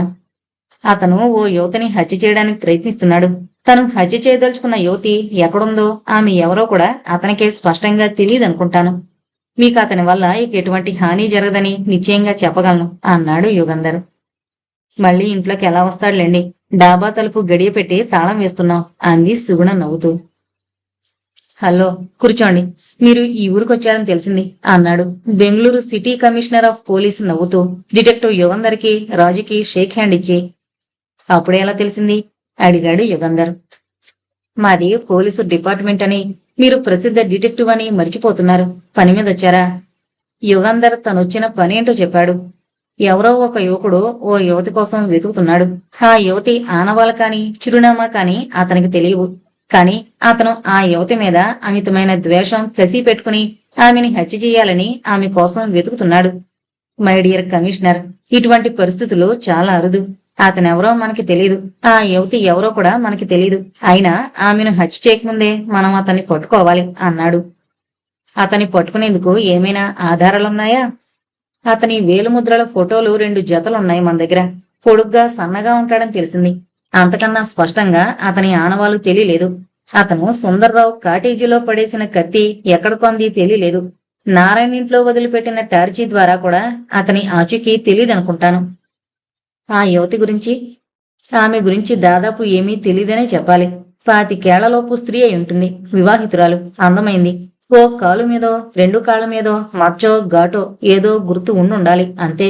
అతను ఓ యువతిని హత్య చేయడానికి ప్రయత్నిస్తున్నాడు. తను హత్య చేయదలుచుకున్న యువతి ఎక్కడుందో, ఆమె ఎవరో కూడా అతనికే స్పష్టంగా తెలియదనుకుంటాను. మీకు అతని వల్ల ఇక ఎటువంటి హాని జరగదని నిశ్చయంగా చెప్పగలను అన్నాడు యుగంధర్. మళ్ళీ ఇంట్లోకి ఎలా వస్తాడులేండి. డాబా తలుపు గడియ పెట్టి తాళం వేస్తున్నాం అంది సుగుణ నవ్వుతూ. హలో, కూర్చోండి. మీరు ఈ ఊరికొచ్చారని తెలిసింది అన్నాడు Bengaluru city commissioner of police నవ్వుతూ డిటెక్టివ్ యుగంధర్కి రాజుకి షేక్ హ్యాండ్ ఇచ్చి. అప్పుడే ఎలా తెలిసింది? అడిగాడు యుగంధర్. మాది పోలీసు డిపార్ట్మెంట్ అని, మీరు ప్రసిద్ధ డిటెక్టివ్ అని మర్చిపోతున్నారు. పని మీద వచ్చారా? యుగంధర్ తనొచ్చిన పనేంటో చెప్పాడు. ఎవరో ఒక యువకుడు ఓ యువతి కోసం వెతుకుతున్నాడు. ఆ యువతి ఆనవాళ్ళ కాని చిరునామా కాని అతనికి తెలియవు. కాని అతను ఆ యువతి మీద అమితమైన ద్వేషం, కసి పెట్టుకుని ఆమెని హత్య చేయాలని ఆమె కోసం వెతుకుతున్నాడు. మై డియర్ కమిషనర్, ఇటువంటి పరిస్థితులు చాలా అరుదు. అతనెవరో మనకి తెలీదు. ఆ యువతి ఎవరో కూడా మనకి తెలీదు. అయినా ఆమెను హత్య చేయకముందే మనం అతన్ని పట్టుకోవాలి అన్నాడు. అతన్ని పట్టుకునేందుకు ఏమైనా ఆధారాలున్నాయా? అతని వేలుముద్రల ఫోటోలు 2 జతలున్నాయి మన దగ్గర. పొడుగ్గా సన్నగా ఉంటాడని తెలిసింది. అంతకన్నా స్పష్టంగా అతని ఆనవాలు తెలియలేదు. అతను సుందర్రావు కాటేజీలో పడేసిన కత్తి ఎక్కడ కొంది తెలియలేదు. నారాయణ ఇంట్లో వదిలిపెట్టిన టార్చీ ద్వారా కూడా అతని ఆచూకీ తెలీదనుకుంటాను. ఆ యువతి గురించి? ఆమె గురించి దాదాపు ఏమీ తెలీదనే చెప్పాలి. 25 స్త్రీ అయి ఉంటుంది. వివాహితురాలు, అందమైంది. ఓ కాలు మీదో 2 కాళ్ల మీదో మచ్చో ఘాటో ఏదో గుర్తు ఉండుండాలి, అంతే.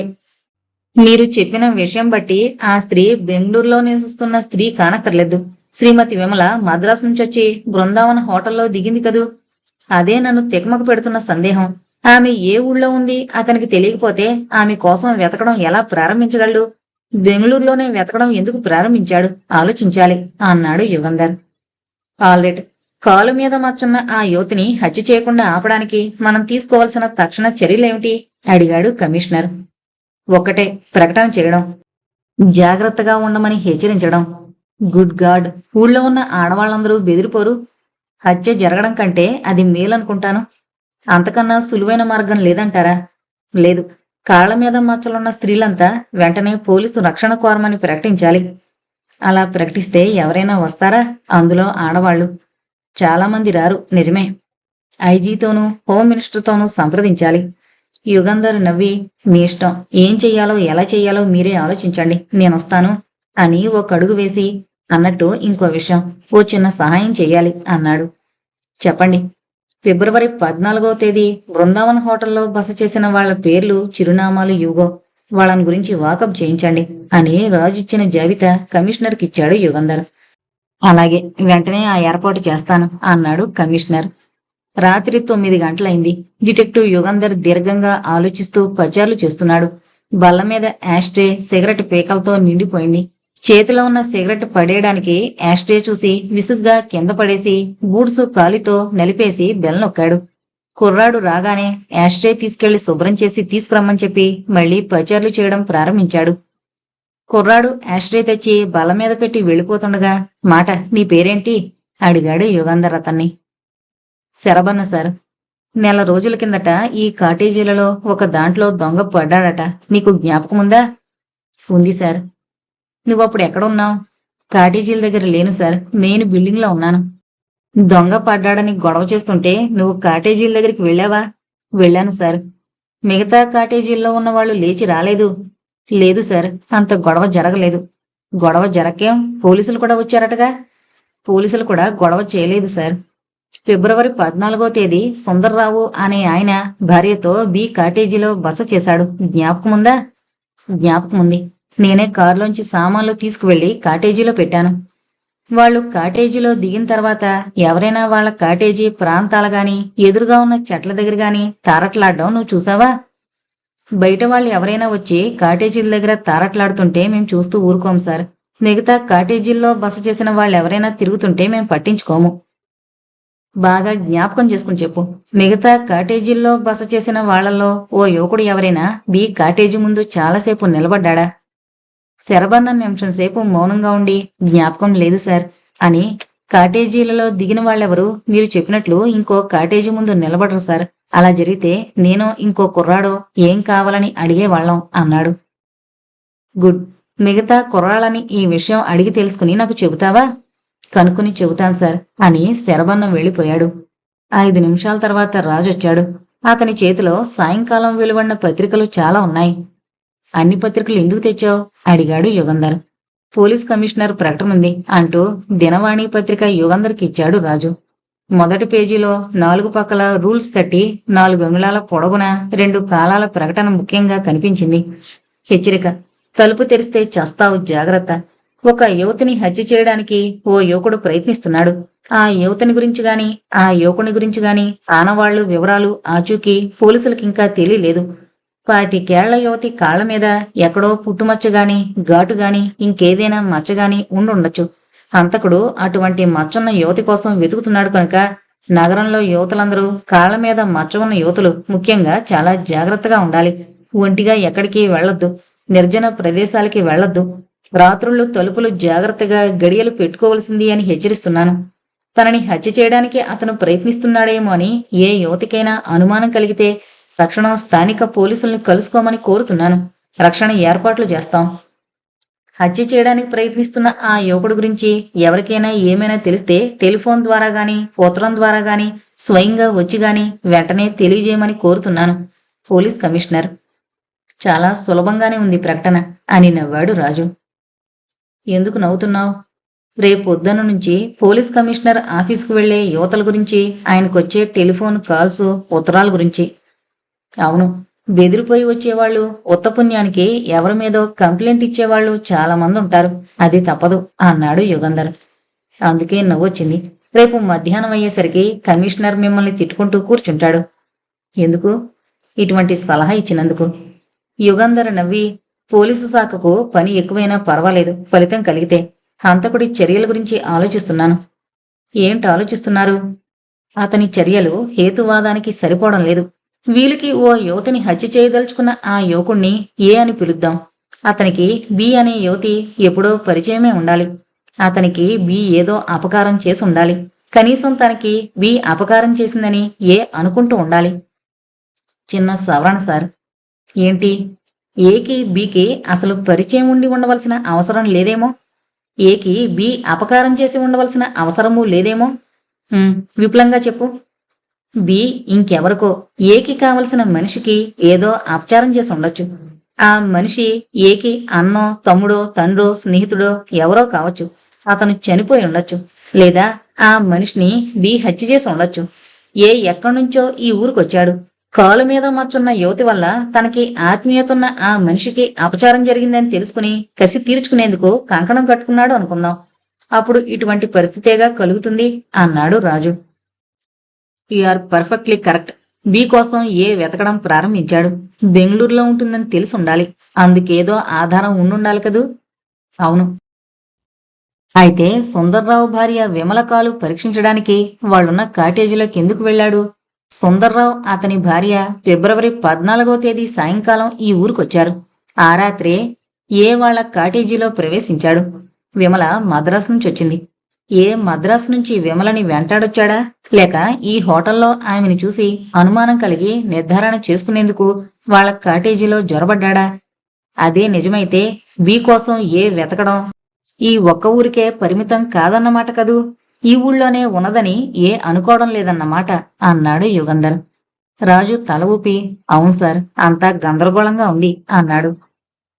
మీరు చెప్పిన విషయం బట్టి ఆ స్త్రీ బెంగళూరులో నివసిస్తున్న స్త్రీ కానక్కర్లేదు. శ్రీమతి విమల మద్రాసు నుంచొచ్చి బృందావన హోటల్లో దిగింది కదూ. అదే నన్ను తికమక పెడుతున్న సందేహం. ఆమె ఏ ఊళ్ళో ఉంది అతనికి తెలియకపోతే ఆమె కోసం వెతకడం ఎలా ప్రారంభించగలడు? బెంగళూరులోనే వెతకడం ఎందుకు ప్రారంభించాడు? ఆలోచించాలి అన్నాడు యుగంధర్. ఆల్రెడ్, కాలు మీద మచ్చున్న ఆ యువతిని హత్య చేయకుండా ఆపడానికి మనం తీసుకోవాల్సిన తక్షణ చర్యలేమిటి? అడిగాడు కమిషనర్. ఒక్కటే, ప్రకటన చేయడం. జాగ్రత్తగా ఉండమని హెచ్చరించడం. గుడ్ గాడ్, ఊళ్ళో ఉన్న ఆడవాళ్ళందరూ బెదిరిపోరు? హత్య జరగడం కంటే అది మేలనుకుంటాను. అంతకన్నా సులువైన మార్గం లేదంటారా? లేదు. కాళ్ల మీద మచ్చలున్న స్త్రీలంతా వెంటనే పోలీసు రక్షణ కోరమని ప్రకటించాలి. అలా ప్రకటిస్తే ఎవరైనా వస్తారా? అందులో ఆడవాళ్లు చాలామంది రారు, నిజమే. ఐజీతోనూ హోమ్ మినిస్టర్తోనూ సంప్రదించాలి. యుగంధర్ నవ్వి, మీ ఇష్టం, ఏం చెయ్యాలో ఎలా చెయ్యాలో మీరే ఆలోచించండి, నేనొస్తాను అని ఓ కడుగు వేసి, అన్నట్టు ఇంకో విషయం, ఓ చిన్న సహాయం చెయ్యాలి అన్నాడు. చెప్పండి. ఫిబ్రవరి 14వ తేదీ బృందావన్ హోటల్లో బస చేసిన వాళ్ల పేర్లు, చిరునామాలు ఇవ్వగో. వాళ్ళని గురించి వాకప్ చేయించండి అని రాజుచ్చిన జాబితా కమిషనర్కి ఇచ్చాడు యుగంధర్. అలాగే, వెంటనే ఆ ఏర్పాటు చేస్తాను అన్నాడు కమిషనర్. రాత్రి 9 గంటలైంది. డిటెక్టివ్ యుగంధర్ దీర్ఘంగా ఆలోచిస్తూ పచార్లు చేస్తున్నాడు. బల్ల మీద యాష్ట్రే సిగరెట్ పీకలతో నిండిపోయింది. చేతిలో ఉన్న సిగరెట్ పడేయడానికి యాష్ట్రే చూసి విసుగ్గా కింద పడేసి బూట్సు కాలితో నలిపేసి బెల్ నొక్కాడు. కుర్రాడు రాగానే యాష్ట్రే తీసుకెళ్లి శుభ్రం చేసి తీసుకురమ్మని చెప్పి మళ్లీ పచార్లు చేయడం ప్రారంభించాడు. కుర్రాడు యాష్ట్రే తెచ్చి బల్ల మీద పెట్టి వెళ్ళిపోతుండగా, మాట, నీ పేరేంటి అడిగాడు యుగంధర్ అతన్ని. శరభన్న సార్. నెల రోజుల కిందట ఈ కాటేజీలలో ఒక దాంట్లో దొంగ పడ్డాడట, నీకు జ్ఞాపకముందా? ఉంది సార్. నువ్వప్పుడు ఎక్కడున్నావు? కాటేజీల దగ్గర లేను సార్, మెయిన్ బిల్డింగ్లో ఉన్నాను. దొంగ పడ్డాడని గొడవ చేస్తుంటే నువ్వు కాటేజీల దగ్గరికి వెళ్ళావా? వెళ్ళాను సార్. మిగతా కాటేజీల్లో ఉన్నవాళ్లు లేచి రాలేదు? లేదు సార్, అంత గొడవ జరగలేదు. గొడవ జరక్కేం, పోలీసులు కూడా వచ్చారటగా? పోలీసులు కూడా గొడవ చేయలేదు సార్. ఫిబ్రవరి 14వ తేదీ సుందర్రావు అనే ఆయన భార్యతో బి కాటేజీలో బస చేశాడు, జ్ఞాపకముందా? జ్ఞాపకముంది. నేనే కారులోంచి సామాన్లు తీసుకువెళ్లి కాటేజీలో పెట్టాను. వాళ్ళు కాటేజీలో దిగిన తర్వాత ఎవరైనా వాళ్ళ కాటేజీ ప్రాంతాల గాని ఎదురుగా ఉన్న చెట్ల దగ్గర గాని తారట్లాడడం నువ్వు చూసావా? బయట వాళ్ళు ఎవరైనా వచ్చి కాటేజీల దగ్గర తారట్లాడుతుంటే మేం చూస్తూ ఊరుకోము సార్. మిగతా కాటేజీల్లో బస చేసిన వాళ్ళెవరైనా తిరుగుతుంటే మేం పట్టించుకోము. బాగా జ్ఞాపకం చేసుకుని చెప్పు. మిగతా కాటేజీల్లో బస చేసిన వాళ్లలో ఓ యువకుడు ఎవరైనా బి కాటేజీ ముందు చాలాసేపు నిలబడ్డా? శరభన్న నిమిషం సేపు మౌనంగా ఉండి, జ్ఞాపకం లేదు సార్ అని, కాటేజీలలో దిగిన వాళ్ళెవరు మీరు చెప్పినట్లు ఇంకో కాటేజీ ముందు నిలబడరు సార్. అలా జరిగితే నేను ఇంకో కుర్రాడో ఏం కావాలని అడిగేవాళ్లం అన్నాడు. గుడ్. మిగతా కుర్రాళ్ళని ఈ విషయం అడిగి తెలుసుకుని నాకు చెబుతావా? కనుక్కుని చెబుతాను సార్ అని శరభన్న వెళ్ళిపోయాడు. 5 నిమిషాల తర్వాత రాజొచ్చాడు. అతని చేతిలో సాయంకాలం వెలువడిన పత్రికలు చాలా ఉన్నాయి. అన్ని పత్రికలు ఎందుకు తెచ్చావు అడిగాడు యుగంధర్. పోలీస్ కమిషనర్ ప్రకటనుంది అంటూ దినవాణి పత్రిక యుగంధర్కి ఇచ్చాడు రాజు. మొదటి పేజీలో 4 పక్కల రూల్స్ కట్టి 4 అంగుళాల పొడవున 2 కాలాల ప్రకటన ముఖ్యంగా కనిపించింది. హెచ్చరిక. తలుపు తెరిస్తే చస్తావు, జాగ్రత్త. ఒక యువతిని హత్య చేయడానికి ఓ యువకుడు ప్రయత్నిస్తున్నాడు. ఆ యువతిని గురించి గాని ఆ యువకుని గురించి గాని ఆనవాళ్లు వివరాలు ఆచూకీ పోలీసులకింకా తెలియలేదు. 25 ఏళ్ల యువతి కాళ్ల మీద ఎక్కడో పుట్టుమచ్చగాని ఘాటుగాని ఇంకేదైనా మచ్చగాని ఉండుండొచ్చు. హంతకుడు అటువంటి మచ్చున్న యువతి కోసం వెతుకుతున్నాడు కనుక నగరంలో యువతులందరూ కాళ్ల మీద మచ్చ ఉన్న యువతులు ముఖ్యంగా చాలా జాగ్రత్తగా ఉండాలి. ఒంటిగా ఎక్కడికి వెళ్లొద్దు. నిర్జన ప్రదేశాలకి వెళ్లొద్దు. రాత్రుళ్ళు తలుపులు జాగ్రత్తగా గడియలు పెట్టుకోవలసింది అని హెచ్చరిస్తున్నాను. తనని హత్య చేయడానికి అతను ప్రయత్నిస్తున్నాడేమో అని ఏ యువతికైనా అనుమానం కలిగితే తక్షణం స్థానిక పోలీసుల్ని కలుసుకోమని కోరుతున్నాను. రక్షణ ఏర్పాట్లు చేస్తాం. హత్య చేయడానికి ప్రయత్నిస్తున్న ఆ యువకుడు గురించి ఎవరికైనా ఏమైనా తెలిస్తే టెలిఫోన్ ద్వారా గాని ఉత్తరం ద్వారా గాని స్వయంగా వచ్చి గాని వెంటనే తెలియజేయమని కోరుతున్నాను. Police commissioner. చాలా సులభంగానే ఉంది ప్రకటన అని నవ్వాడు రాజు. ఎందుకు నవ్వుతున్నావు? రేపొద్దున నుంచి పోలీస్ కమిషనర్ ఆఫీసుకు వెళ్లే యువతల గురించి, ఆయనకొచ్చే టెలిఫోన్ కాల్స్, ఉత్తరాల గురించి. అవును, బెదిరిపోయి వచ్చేవాళ్లు, ఉత్తపుణ్యానికి ఎవరి మీదో కంప్లైంట్ ఇచ్చేవాళ్లు చాలా మంది ఉంటారు. అది తప్పదు అన్నాడు యుగంధర్. అందుకే నవ్వొచ్చింది. రేపు మధ్యాహ్నం అయ్యేసరికి కమిషనర్ మిమ్మల్ని తిట్టుకుంటూ కూర్చుంటాడు. ఎందుకు? ఇటువంటి సలహా ఇచ్చినందుకు. యుగంధర్ నవ్వి, పోలీసు శాఖకు పని ఎక్కువైనా పర్వాలేదు, ఫలితం కలిగితే. హంతకుడి చర్యల గురించి ఆలోచిస్తున్నాను. ఏంటి ఆలోచిస్తున్నారు? అతని చర్యలు హేతువాదానికి సరిపోవడం లేదు. వీళ్ళకి ఓ యువతిని హత్య చేయదలుచుకున్న ఆ యువకుణ్ణి ఏ అని పిలుద్దాం. అతనికి బి అనే యువతి ఎప్పుడో పరిచయమే ఉండాలి. అతనికి బి ఏదో అపకారం చేసి ఉండాలి. కనీసం తనకి బి అపకారం చేసిందని ఏ అనుకుంటూ ఉండాలి. చిన్న సవరణ సార్. ఏంటి? ఏకి బీకి అసలు పరిచయం ఉండి ఉండవలసిన అవసరం లేదేమో? ఏకి బి అపకారం చేసి ఉండవలసిన అవసరమూ లేదేమో? విపులంగా చెప్పు. బి ఇంకెవరికో ఏకి కావలసిన మనిషికి ఏదో అపచారం చేసి ఉండొచ్చు. ఆ మనిషి ఏకి అన్నో తమ్ముడో తండ్రో స్నేహితుడో ఎవరో కావచ్చు. అతను చనిపోయి ఉండొచ్చు. లేదా ఆ మనిషిని బి హత్య చేసి ఉండొచ్చు. ఏ ఎక్కడ్నుంచో ఈ ఊరికొచ్చాడు. కాలు మీద మచ్చున్న యువతి వల్ల తనకి ఆత్మీయతున్న ఆ మనిషికి అపచారం జరిగిందని తెలుసుకుని కసి తీర్చుకునేందుకు కంకణం కట్టుకున్నాడు అనుకుందాం. అప్పుడు ఇటువంటి పరిస్థితేగా కలుగుతుంది అన్నాడు Raju. You are perfectly correct. B కోసం ఏ వెతకడం ప్రారంభించాడు. బెంగళూరులో ఉంటుందని తెలిసి ఉండాలి. అందుకేదో ఆధారం ఉండుండాలి కదూ? అవును. అయితే సుందర్రావు భార్య విమల కాలు పరీక్షించడానికి వాళ్ళున్న కాటేజీలోకి ఎందుకు వెళ్ళాడు? సుందర్రావు అతని భార్య ఫిబ్రవరి 14వ తేదీ సాయంకాలం ఈ ఊరికొచ్చారు. ఆ రాత్రే ఏ వాళ్ల కాటేజీలో ప్రవేశించాడు. విమల మద్రాసు నుంచి వచ్చింది. ఏ మద్రాసు నుంచి విమలని వెంటాడొచ్చాడా, లేక ఈ హోటల్లో ఆమెను చూసి అనుమానం కలిగి నిర్ధారణ చేసుకునేందుకు వాళ్ల కాటేజీలో జొరబడ్డా? అదే నిజమైతే బి కోసం ఏ వెతకడం ఈ ఒక్క ఊరికే పరిమితం కాదన్నమాట కదూ. ఈ ఊళ్ళోనే ఉన్నదని ఏ అనుకోవడం లేదన్నమాట అన్నాడు యుగంధర్. రాజు తల ఊపి అవును సార్, అంతా గందరగోళంగా ఉంది అన్నాడు.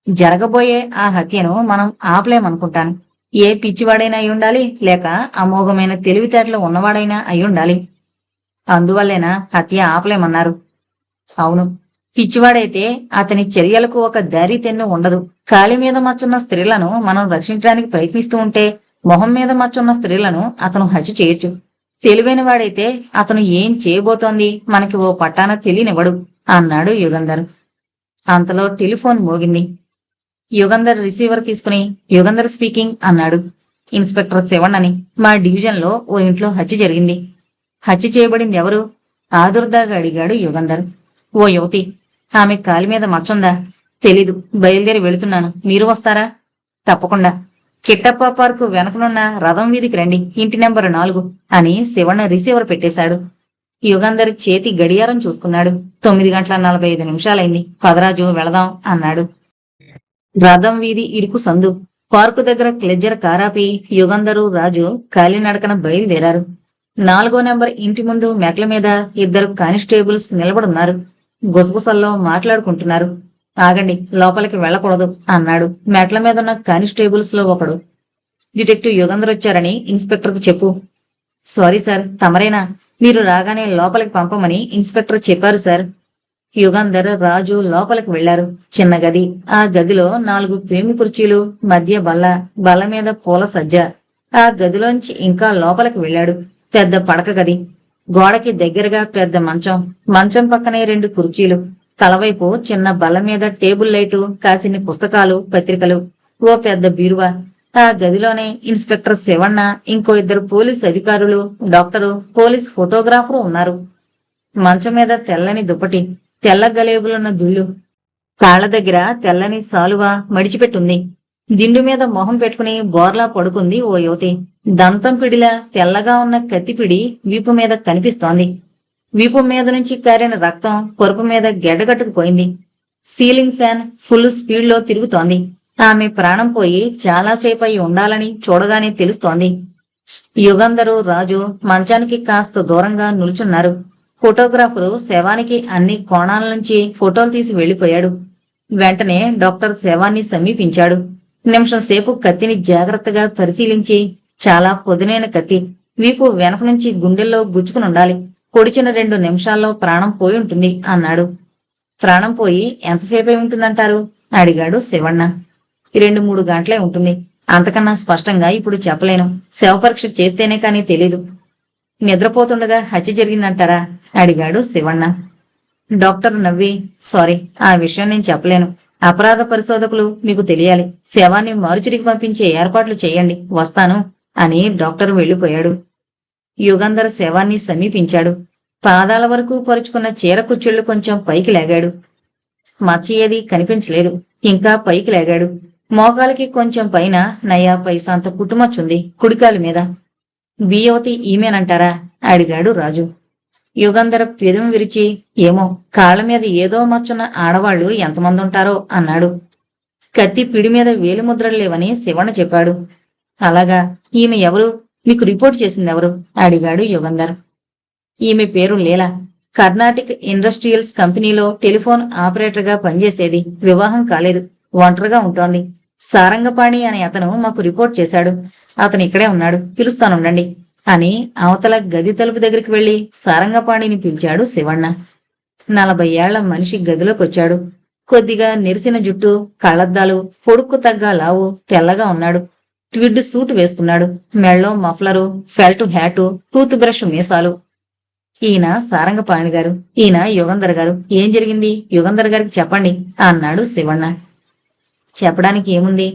జరగబోయే ఆ హత్యను మనం ఆపలేమనుకుంటాను. ఏ పిచ్చివాడైనా అయ్యుండాలి, లేక అమోఘమైన తెలివితేటలు ఉన్నవాడైనా అయ్యుండాలి. అందువల్లేనా హత్య ఆపలేమన్నారు? అవును. పిచ్చివాడైతే అతని చర్యలకు ఒక దారి తెన్ను ఉండదు. కాలి మీద మచ్చున్న స్త్రీలను మనం రక్షించడానికి ప్రయత్నిస్తూ ఉంటే మొహం మీద మచ్చున్న స్త్రీలను అతను హత్య చేయొచ్చు. తెలివైన వాడైతే అతను ఏం చేయబోతోంది మనకి ఓ పట్టాన తెలియనివ్వడు అన్నాడు యుగంధర్. అంతలో టెలిఫోన్ మోగింది. యుగంధర్ రిసీవర్ తీసుకుని యుగంధర్ స్పీకింగ్ అన్నాడు. ఇన్స్పెక్టర్ శివణ్ణని. మా డివిజన్లో ఓ ఇంట్లో హత్య జరిగింది. హత్య చేయబడింది ఎవరు? ఆదుర్దాగా అడిగాడు యుగంధర్. ఓ యువతి. ఆమె కాలి మీద మచ్చుందా? తెలీదు. బయలుదేరి వెళుతున్నాను. మీరు వస్తారా? తప్పకుండా. కిట్టప్ప పార్కు వెనకనున్న రథం వీధికి రండి. ఇంటి నెంబరు 4 అని శివಣ್ణ రిసీవర్ పెట్టేశాడు. యుగంధర్ చేతి గడియారం చూసుకున్నాడు. 9:45 పదరాజు వెళదాం అన్నాడు. రథం వీధి ఇరుకు సందు. పార్కు దగ్గర క్లెడ్జర్ కారాపి యుగంధరు రాజు కాలినడకన బయలుదేరారు. 4వ నెంబర్ ఇంటి ముందు మెట్ల మీద 2 కానిస్టేబుల్స్ నిలబడున్నారు. గుసగుసల్లో మాట్లాడుకుంటున్నారు. ఆగండి, లోపలికి వెళ్లకూడదు అన్నాడు మెట్ల మీదున్న కానిస్టేబుల్స్ లో ఒకడు. డిటెక్టివ్ యుగంధర్ వచ్చారని ఇన్స్పెక్టర్కు చెప్పు. సారీ సార్, తమరేనా? మీరు రాగానే లోపలికి పంపమని ఇన్స్పెక్టర్ చెప్పారు సార్. యుగంధర్ రాజు లోపలికి వెళ్లారు. చిన్న గది. ఆ గదిలో 4 ప్రేమి కుర్చీలు, మధ్య బల్ల, బల్ల మీద పూల సజ్జ. ఆ గదిలోంచి ఇంకా లోపలికి వెళ్లాడు. పెద్ద పడక గది. గోడకి దగ్గరగా పెద్ద మంచం, మంచం పక్కనే 2 కుర్చీలు, తలవైపు చిన్న బల్ల మీద టేబుల్ లైటు, కాసిన్ని పుస్తకాలు, పత్రికలు, ఓ పెద్ద బీరువా. ఆ గదిలోనే ఇన్స్పెక్టర్ శివಣ್ణ, ఇంకో 2 పోలీస్ అధికారులు, డాక్టరు, పోలీస్ ఫోటోగ్రాఫరు ఉన్నారు. మంచం మీద తెల్లని దుప్పటి, తెల్ల గలేబులున్న దుళ్ళు, కాళ్ల దగ్గర తెల్లని సాలువ మడిచిపెట్టుంది. దిండు మీద మొహం పెట్టుకుని బోర్లా పడుకుంది ఓ యువతి. దంతం పిడిలా తెల్లగా ఉన్న కత్తిపిడి వీపు మీద కనిపిస్తోంది. వీపు మీద నుంచి కారిన రక్తం పొరుపు మీద గెడ్డగట్టుకుపోయింది. సీలింగ్ ఫ్యాన్ ఫుల్ స్పీడ్లో తిరుగుతోంది. ఆమె ప్రాణం పోయి చాలాసేపు అయి ఉండాలని చూడగానే తెలుస్తోంది. యుగంధరు రాజు మంచానికి కాస్త దూరంగా నిల్చున్నారు. ఫోటోగ్రాఫరు శవానికి అన్ని కోణాల నుంచి ఫోటోలు తీసి వెళ్లిపోయాడు. వెంటనే డాక్టర్ శవాన్ని సమీపించాడు. నిమిషం సేపు కత్తిని జాగ్రత్తగా పరిశీలించి, చాలా పొదునైన కత్తి, వీపు వెనక నుంచి గుండెల్లో గుచ్చుకునుండాలి. పొడిచిన 2 నిమిషాల్లో ప్రాణం పోయి ఉంటుంది అన్నాడు. ప్రాణం పోయి ఎంతసేపై ఉంటుందంటారు అడిగాడు శివಣ್ణ. 2-3 గంటలే ఉంటుంది. అంతకన్నా స్పష్టంగా ఇప్పుడు చెప్పలేను. శవపరీక్ష చేస్తేనే కానీ తెలీదు. నిద్రపోతుండగా హత్య జరిగిందంటారా అడిగాడు శివಣ್ణ. డాక్టర్ నవ్వి, సారీ, ఆ విషయం నేను చెప్పలేను. అపరాధ పరిశోధకులు మీకు తెలియాలి. శవాన్ని మారుచురికి పంపించే ఏర్పాట్లు చేయండి, వస్తాను అని డాక్టర్ వెళ్లిపోయాడు. యుగంధర్ శవాన్ని సమీపించాడు. పాదాల వరకు పరుచుకున్న చీర కుచ్చుళ్లు కొంచెం పైకి లాగాడు. మచ్చ ఏదీ కనిపించలేదు. ఇంకా పైకి లాగాడు. మోకాలికి కొంచెం పైన నయా పైసాంత పుట్టుమచ్చుంది కుడికాలి మీద. బియ్యవతి ఈమెనంటారా అడిగాడు రాజు. యుగంధర్ పెదవి విరిచి, ఏమో, కాళ్ళ మీద ఏదో మచ్చున్న ఆడవాళ్లు ఎంతమంది ఉంటారో అన్నాడు. కత్తి పిడి మీద వేలిముద్రలు లేవని శివಣ್ణ చెప్పాడు. అలాగా, ఈమె ఎవరు? మీకు రిపోర్ట్ చేసిందెవరు? అడిగాడు యుగంధర్. ఈమె పేరు లీలా. కర్ణాటిక్ ఇండస్ట్రియల్స్ కంపెనీలో టెలిఫోన్ ఆపరేటర్గా పనిచేసేది. వివాహం కాలేదు, ఒంటరిగా ఉంటోంది. సారంగపాణి అనే అతను మాకు రిపోర్ట్ చేశాడు. అతను ఇక్కడే ఉన్నాడు, పిలుస్తానుండండి అని అవతల గది తలుపు దగ్గరికి వెళ్లి సారంగపాణిని పిలిచాడు శివಣ್ణ. 40 ఏళ్ల మనిషి గదిలోకొచ్చాడు. కొద్దిగా నెరిసిన జుట్టు, కళ్లద్దాలు, పొడుక్కు తగ్గ లావు, తెల్లగా ఉన్నాడు. ట్విడ్ సూట్ వేసుకున్నాడు. మెళ్ళో muffler, felt hat, tooth brush మీసాలు. ఈయన సారంగపాణి గారు, ఈయన యుగంధర్ గారు. ఏం జరిగింది? యుగంధర్ గారికి చెప్పండి అన్నాడు శివಣ್ణ. చెప్పడానికి ఏముంది?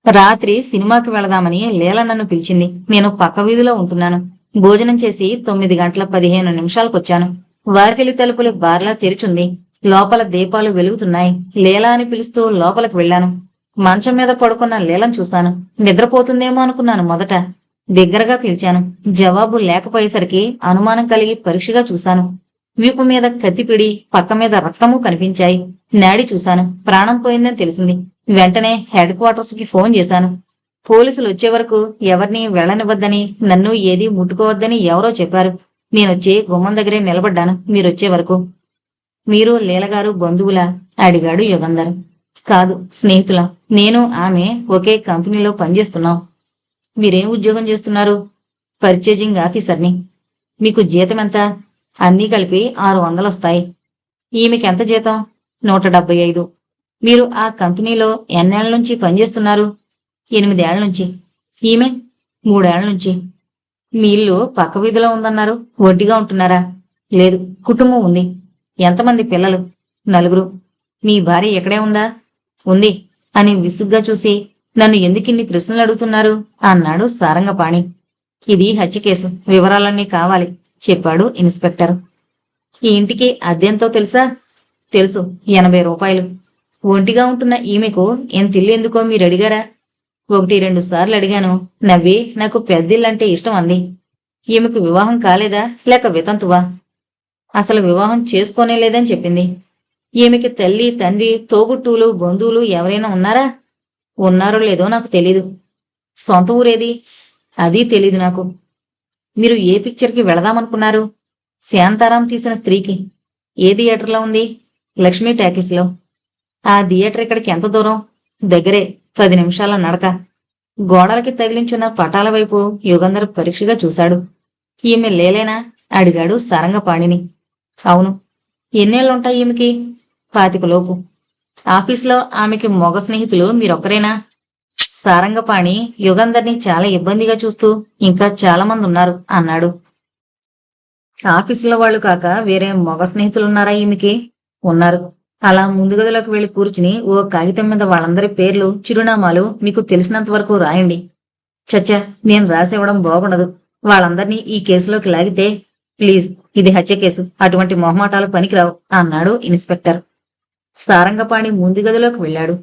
రాత్రి సినిమాకి వెళదామని లీల నన్ను పిలిచింది. నేను పక్క వీధిలో ఉంటున్నాను. భోజనం చేసి 9 గంటల 15 నిమిషాలకొచ్చాను. వాకిలి తలుపులు బార్లా తెరిచుంది. లోపల దీపాలు వెలుగుతున్నాయి. లీలా అని పిలుస్తూ లోపలికి వెళ్లాను. మంచం మీద పడుకున్న లీలను చూశాను. నిద్రపోతుందేమో అనుకున్నాను మొదట. దగ్గరగా పిలిచాను. జవాబు లేకపోయేసరికి అనుమానం కలిగి పరీక్షగా చూశాను. వీపు మీద కత్తిపిడి, పక్క మీద రక్తమూ కనిపించాయి. నాడి చూశాను. ప్రాణం పోయిందని తెలిసింది. వెంటనే హెడ్ క్వార్టర్స్ కి ఫోన్ చేశాను. పోలీసులు వచ్చే వరకు ఎవరిని వెళ్లనివ్వద్దని, నన్ను ఏదీ ముట్టుకోవద్దని ఎవరో చెప్పారు. నేనొచ్చి గుమ్మం దగ్గరే నిలబడ్డాను మీరొచ్చే వరకు. మీరు లీలగారు బంధువులా? అడిగాడు యుగంధర్. కాదు, స్నేహితులం. నేను ఆమె ఒకే కంపెనీలో పనిచేస్తున్నాం. మీరేం ఉద్యోగం చేస్తున్నారు? పర్చేజింగ్ ఆఫీసర్ని. మీకు జీతం ఎంత? అన్నీ కలిపి 600 వస్తాయి. ఈమెకెంత జీతం? 175. మీరు ఆ కంపెనీలో ఎన్నేళ్ల నుంచి పనిచేస్తున్నారు? 8 ఏళ్ల నుంచి. ఈమె 3 ఏళ్ల నుంచి. మీ ఇల్లు పక్క వీధిలో ఉందన్నారు. ఒడ్డిగా ఉంటున్నారా? లేదు, కుటుంబం ఉంది. ఎంతమంది పిల్లలు? 4. మీ భార్య ఎక్కడే ఉందా? ఉంది అని విసుగ్గా చూసి, నన్ను ఎందుకిన్ని ప్రశ్నలు అడుగుతున్నారు అన్నాడు సారంగపాణి. ఇది హత్య కేసు, వివరాలన్నీ కావాలి చెప్పాడు ఇన్స్పెక్టర్. ఈ ఇంటికి అద్దెంతో తెలుసా? తెలుసు, 80 రూపాయలు. ఒంటిగా ఉంటున్న ఈమెకు ఎంతిల్లెందుకో మీరు అడిగారా? 1-2 సార్లు అడిగాను. నవ్వి నాకు పెద్దిల్లంటే ఇష్టం అంది. ఈమెకు వివాహం కాలేదా లేక వితంతువా? అసలు వివాహం చేసుకోనే లేదని చెప్పింది. ఈమెకి తల్లి, తండ్రి, తోబుట్టువులు, బంధువులు ఎవరైనా ఉన్నారా? ఉన్నారో లేదో నాకు తెలీదు. సొంత ఊరేది? అది తెలీదు నాకు. మీరు ఏ పిక్చర్కి వెళదామనుకున్నారు? శాంతారాం తీసిన స్త్రీకి. ఏ థియేటర్లో ఉంది? లక్ష్మీ టాకీస్లో. ఆ థియేటర్ ఇక్కడికి ఎంత దూరం? దగ్గరే, 10 నిమిషాల నడక. గోడలకి తగిలించున్న పటాల వైపు యుగంధర్ పరీక్షగా చూశాడు. ఈమె లేలేనా? అడిగాడు సారంగపాణిని. అవును. ఎన్నేళ్లుంటాయి ఈమెకి? 25 లోపు. ఆఫీస్లో ఆమెకి మగ స్నేహితులు మీరొక్కరేనా? సారంగపాణి యుగంధర్ని చాలా ఇబ్బందిగా చూస్తూ, ఇంకా చాలా మంది ఉన్నారు అన్నాడు. ఆఫీసులో వాళ్ళు కాక వేరే మగ స్నేహితులున్నారా ఈమెకి? ఉన్నారు. అలా ముందు గదిలోకి వెళ్లి కూర్చుని ఓ కాగితం మీద వాళ్ళందరి పేర్లు, చిరునామాలు మీకు తెలిసినంత వరకు రాయండి. చచ్చా, నేను రాసివ్వడం బాగుండదు. వాళ్ళందర్నీ ఈ కేసులోకి లాగితే. ప్లీజ్, ఇది హత్య కేసు, అటువంటి మొహమాటాలు పనికిరావు అన్నాడు ఇన్స్పెక్టర్. సారంగపాణి ముందు గదిలోకి వెళ్లాడు.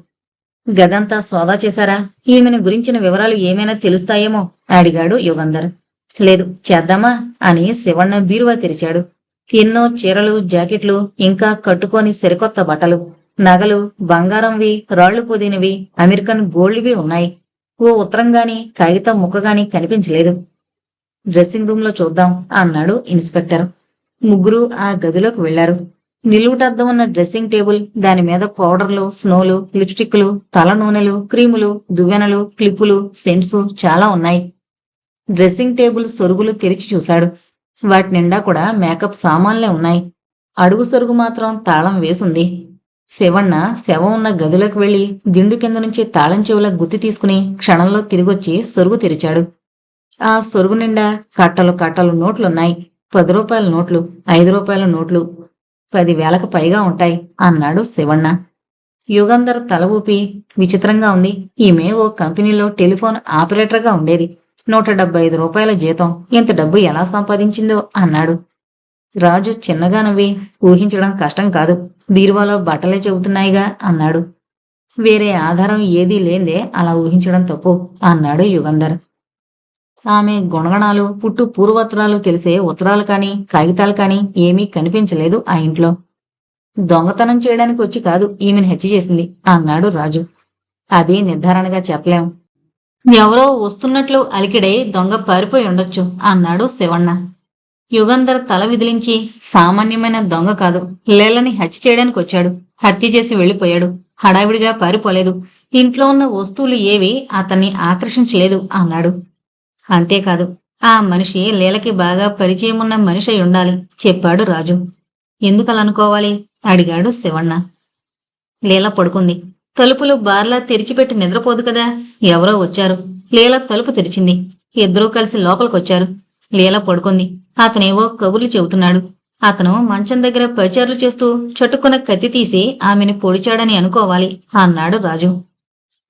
గదంతా సోదా చేశారా? ఈమెను గురించిన వివరాలు ఏమైనా తెలుస్తాయేమో అడిగాడు యుగంధర్. లేదు, చేద్దామా అని శివಣ್ణ బీరువా తెరిచాడు. ఎన్నో చీరలు, జాకెట్లు, ఇంకా కట్టుకోని సరికొత్త బట్టలు, నగలు, బంగారంవి, రాళ్లు పొదినవి, అమెరికన్ గోల్డ్వి ఉన్నాయి. ఓ ఉత్తరం గాని కాగితం ముక్కగాని కనిపించలేదు. డ్రెస్సింగ్ రూమ్ లో చూద్దాం అన్నాడు ఇన్స్పెక్టర్. ముగ్గురు ఆ గదిలోకి వెళ్లారు. నిలువుటద్దం ఉన్న డ్రెస్సింగ్ టేబుల్, దానిమీద పౌడర్లు, స్నోలు, లిప్స్టిక్లు, తల నూనెలు, క్రీములు, దువ్వెనలు, క్లిప్పులు, సెంట్సు చాలా ఉన్నాయి. డ్రెస్సింగ్ టేబుల్ సొరుగులు తెరిచి చూశాడు. వాటి నిండా కూడా మేకప్ సామాన్లే ఉన్నాయి. అడుగు సొరుగు మాత్రం తాళం వేసుంది. శివಣ್ణ శవం ఉన్న గదిలోకి వెళ్లి దిండు కింద నుంచి తాళం చెవుల గుత్తి తీసుకుని క్షణంలో తిరిగొచ్చి సొరుగు తెరిచాడు. ఆ సొరుగు నిండా కట్టలు కట్టలు నోట్లున్నాయి. 10 రూపాయల నోట్లు, 5 రూపాయల నోట్లు, 10,000కు పైగా ఉంటాయి అన్నాడు శివಣ್ణ. యుగంధర్ తల ఊపి, విచిత్రంగా ఉంది. ఈమె ఓ కంపెనీలో టెలిఫోన్ ఆపరేటర్గా ఉండేది. 175 రూపాయల జీతం. ఇంత డబ్బు ఎలా సంపాదించిందో అన్నాడు. రాజు చిన్నగా నవ్వి, ఊహించడం కష్టం కాదు, బీరువాలో బట్టలే చెబుతున్నాయిగా అన్నాడు. వేరే ఆధారం ఏదీ లేందే అలా ఊహించడం తప్పు అన్నాడు యుగంధర్. ఆమె గుణగణాలు, పుట్టు పూర్వోత్తరాలు తెలిసే ఉత్తరాలు కాని కాగితాలు కాని ఏమీ కనిపించలేదు ఆ ఇంట్లో. దొంగతనం చేయడానికి వచ్చి కాదు ఈమెను హత్య చేసింది అన్నాడు రాజు. అది నిర్ధారణగా చెప్పలేం. ఎవరో వస్తున్నట్లు అలికిడై దొంగ పారిపోయి ఉండొచ్చు అన్నాడు శివಣ್ణ. యుగంధర్ తల విదిలించి, సామాన్యమైన దొంగ కాదు, లీలని హత్య చేయడానికి వచ్చాడు. హత్య చేసి వెళ్లిపోయాడు. హడావిడిగా పారిపోలేదు. ఇంట్లో ఉన్న వస్తువులు ఏవి అతన్ని ఆకర్షించలేదు అన్నాడు. అంతేకాదు, ఆ మనిషి లీలకి బాగా పరిచయం ఉన్న మనిషి అయి ఉండాలి చెప్పాడు రాజు. ఎందుకలనుకోవాలి అడిగాడు శివಣ್ణ. లీల పడుకుంది. తలుపులు బార్లా తెరిచిపెట్టి నిద్రపోదు కదా. ఎవరో వచ్చారు. లీల తలుపు తెరిచింది. ఇద్దరూ కలిసి లోపలికొచ్చారు. లీల పడుకుంది. అతనేవో కబుర్లు చెబుతున్నాడు. అతను మంచం దగ్గర పచారులు చేస్తూ చటుక్కున కత్తి తీసి ఆమెను పొడిచాడని అనుకోవాలి అన్నాడు రాజు.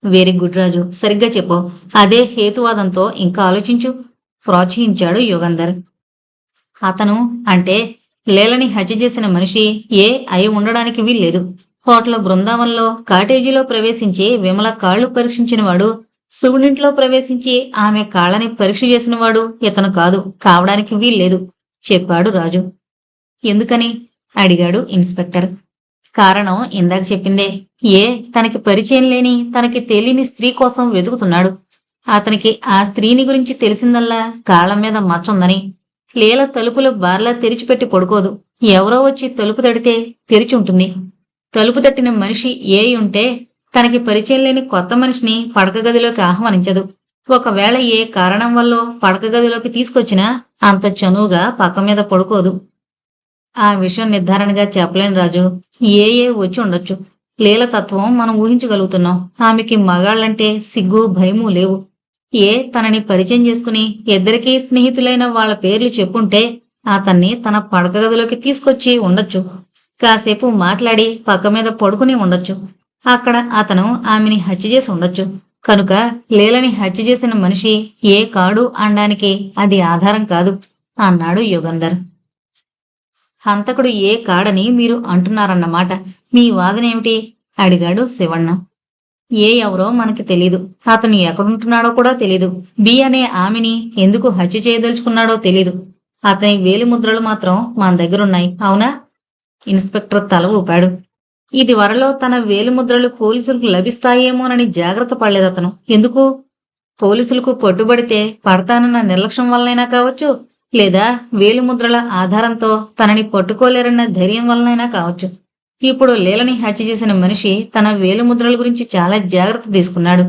వెరీ గుడ్ రాజు, సరిగ్గా చెప్పు. అదే హేతువాదంతో ఇంకా ఆలోచించు ప్రోత్సహించాడు యుగంధర్. అతను అంటే లీలని హత్య చేసిన మనిషి ఏ అయి ఉండడానికి వీల్లేదు. హోటల్ బృందావనంలో కాటేజీలో ప్రవేశించి విమల కాళ్లు పరీక్షించినవాడు, సుగుడింట్లో ప్రవేశించి ఆమె కాళ్ళని పరీక్ష చేసినవాడు ఇతను కాదు, కావడానికి వీల్లేదు చెప్పాడు రాజు. ఎందుకని అడిగాడు ఇన్స్పెక్టర్. కారణం ఇందాక చెప్పిందే. ఏ తనకి పరిచయం లేని, తనకి తెలియని స్త్రీ కోసం వెతుకుతున్నాడు. అతనికి ఆ స్త్రీని గురించి తెలిసిందల్లా కాళ్ల మీద మచ్చుందని. లీల తలుపులు బార్లా తెరిచిపెట్టి పడుకోదు. ఎవరో వచ్చి తలుపు తడితే తెరిచి ఉంటుంది. తలుపు తట్టిన మనిషి ఏ ఉంటే తనకి పరిచయం లేని కొత్త మనిషిని పడక గదిలోకి ఆహ్వానించదు. ఒకవేళ ఏ కారణం వల్ల పడక గదిలోకి తీసుకొచ్చినా అంత చనువుగా పక్క మీద పడుకోదు. ఆ విషయం నిర్ధారణగా చెప్పలేను రాజు. ఏ వచ్చి ఉండొచ్చు. లీల తత్వం మనం ఊహించగలుగుతున్నాం. ఆమెకి మగాళ్ళంటే సిగ్గు భయమూ లేవు. ఏ తనని పరిచయం చేసుకుని ఇద్దరికీ స్నేహితులైన వాళ్ల పేర్లు చెప్పుంటే అతన్ని తన పడక గదిలోకి తీసుకొచ్చి ఉండొచ్చు. కాసేపు మాట్లాడి పక్క మీద పడుకుని ఉండొచ్చు. అక్కడ అతను ఆమెని హత్య చేసి ఉండొచ్చు. కనుక లీలని హత్య చేసిన మనిషి ఏ కాడు అనడానికి అది ఆధారం కాదు అన్నాడు యుగంధర్. హంతకుడు ఏ కాడని మీరు అంటున్నారన్నమాట. మీ వాదనేమిటి అడిగాడు శివಣ್ణ. ఏ ఎవరో మనకి తెలీదు. అతను ఎక్కడుంటున్నాడో కూడా తెలీదు. బి అనే ఆమెని ఎందుకు హత్య చేయదలుచుకున్నాడో తెలీదు. అతని వేలిముద్రలు మాత్రం మన దగ్గరున్నాయి, అవునా? ఇన్స్పెక్టర్ తల ఊపాడు. ఇది వరలో తన వేలిముద్రలు పోలీసులకు లభిస్తాయేమోనని జాగ్రత్త పడలేదతను. ఎందుకు? పోలీసులకు పట్టుబడితే పడతానన్న నిర్లక్ష్యం వల్లనైనా కావచ్చు, లేదా వేలిముద్రల ఆధారంతో తనని పట్టుకోలేరన్న ధైర్యం వల్లనైనా కావచ్చు. ఇప్పుడు లీలని హత్య చేసిన మనిషి తన వేలిముద్రల గురించి చాలా జాగ్రత్త తీసుకున్నాడు.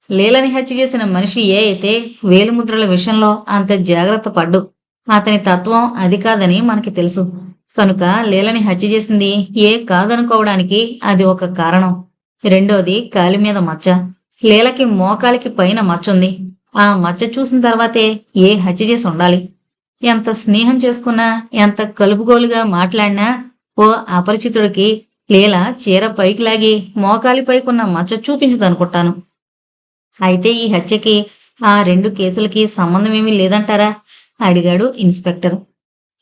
లీలని హత్య చేసిన మనిషి ఏ అయితే వేలిముద్రల విషయంలో అంత జాగ్రత్త పడ్డు. అతని తత్వం అది కాదని మనకి తెలుసు. కనుక లీలని హత్య చేసింది ఏ కాదనుకోవడానికి అది ఒక కారణం. రెండోది కాలి మీద మచ్చ. లీలకి మోకాలికి పైన మచ్చుంది. ఆ మచ్చ చూసిన తర్వాతే ఏ హత్య చేసి ఉండాలి. ఎంత స్నేహం చేసుకున్నా, ఎంత కలుపుగోలుగా మాట్లాడినా ఓ అపరిచితుడికి లీల చీర పైకి లాగి మోకాలి పైకున్న మచ్చ చూపించదనుకుంటాను. అయితే ఈ హత్యకి ఆ రెండు కేసులకి సంబంధమేమీ లేదంటారా అడిగాడు ఇన్స్పెక్టర్.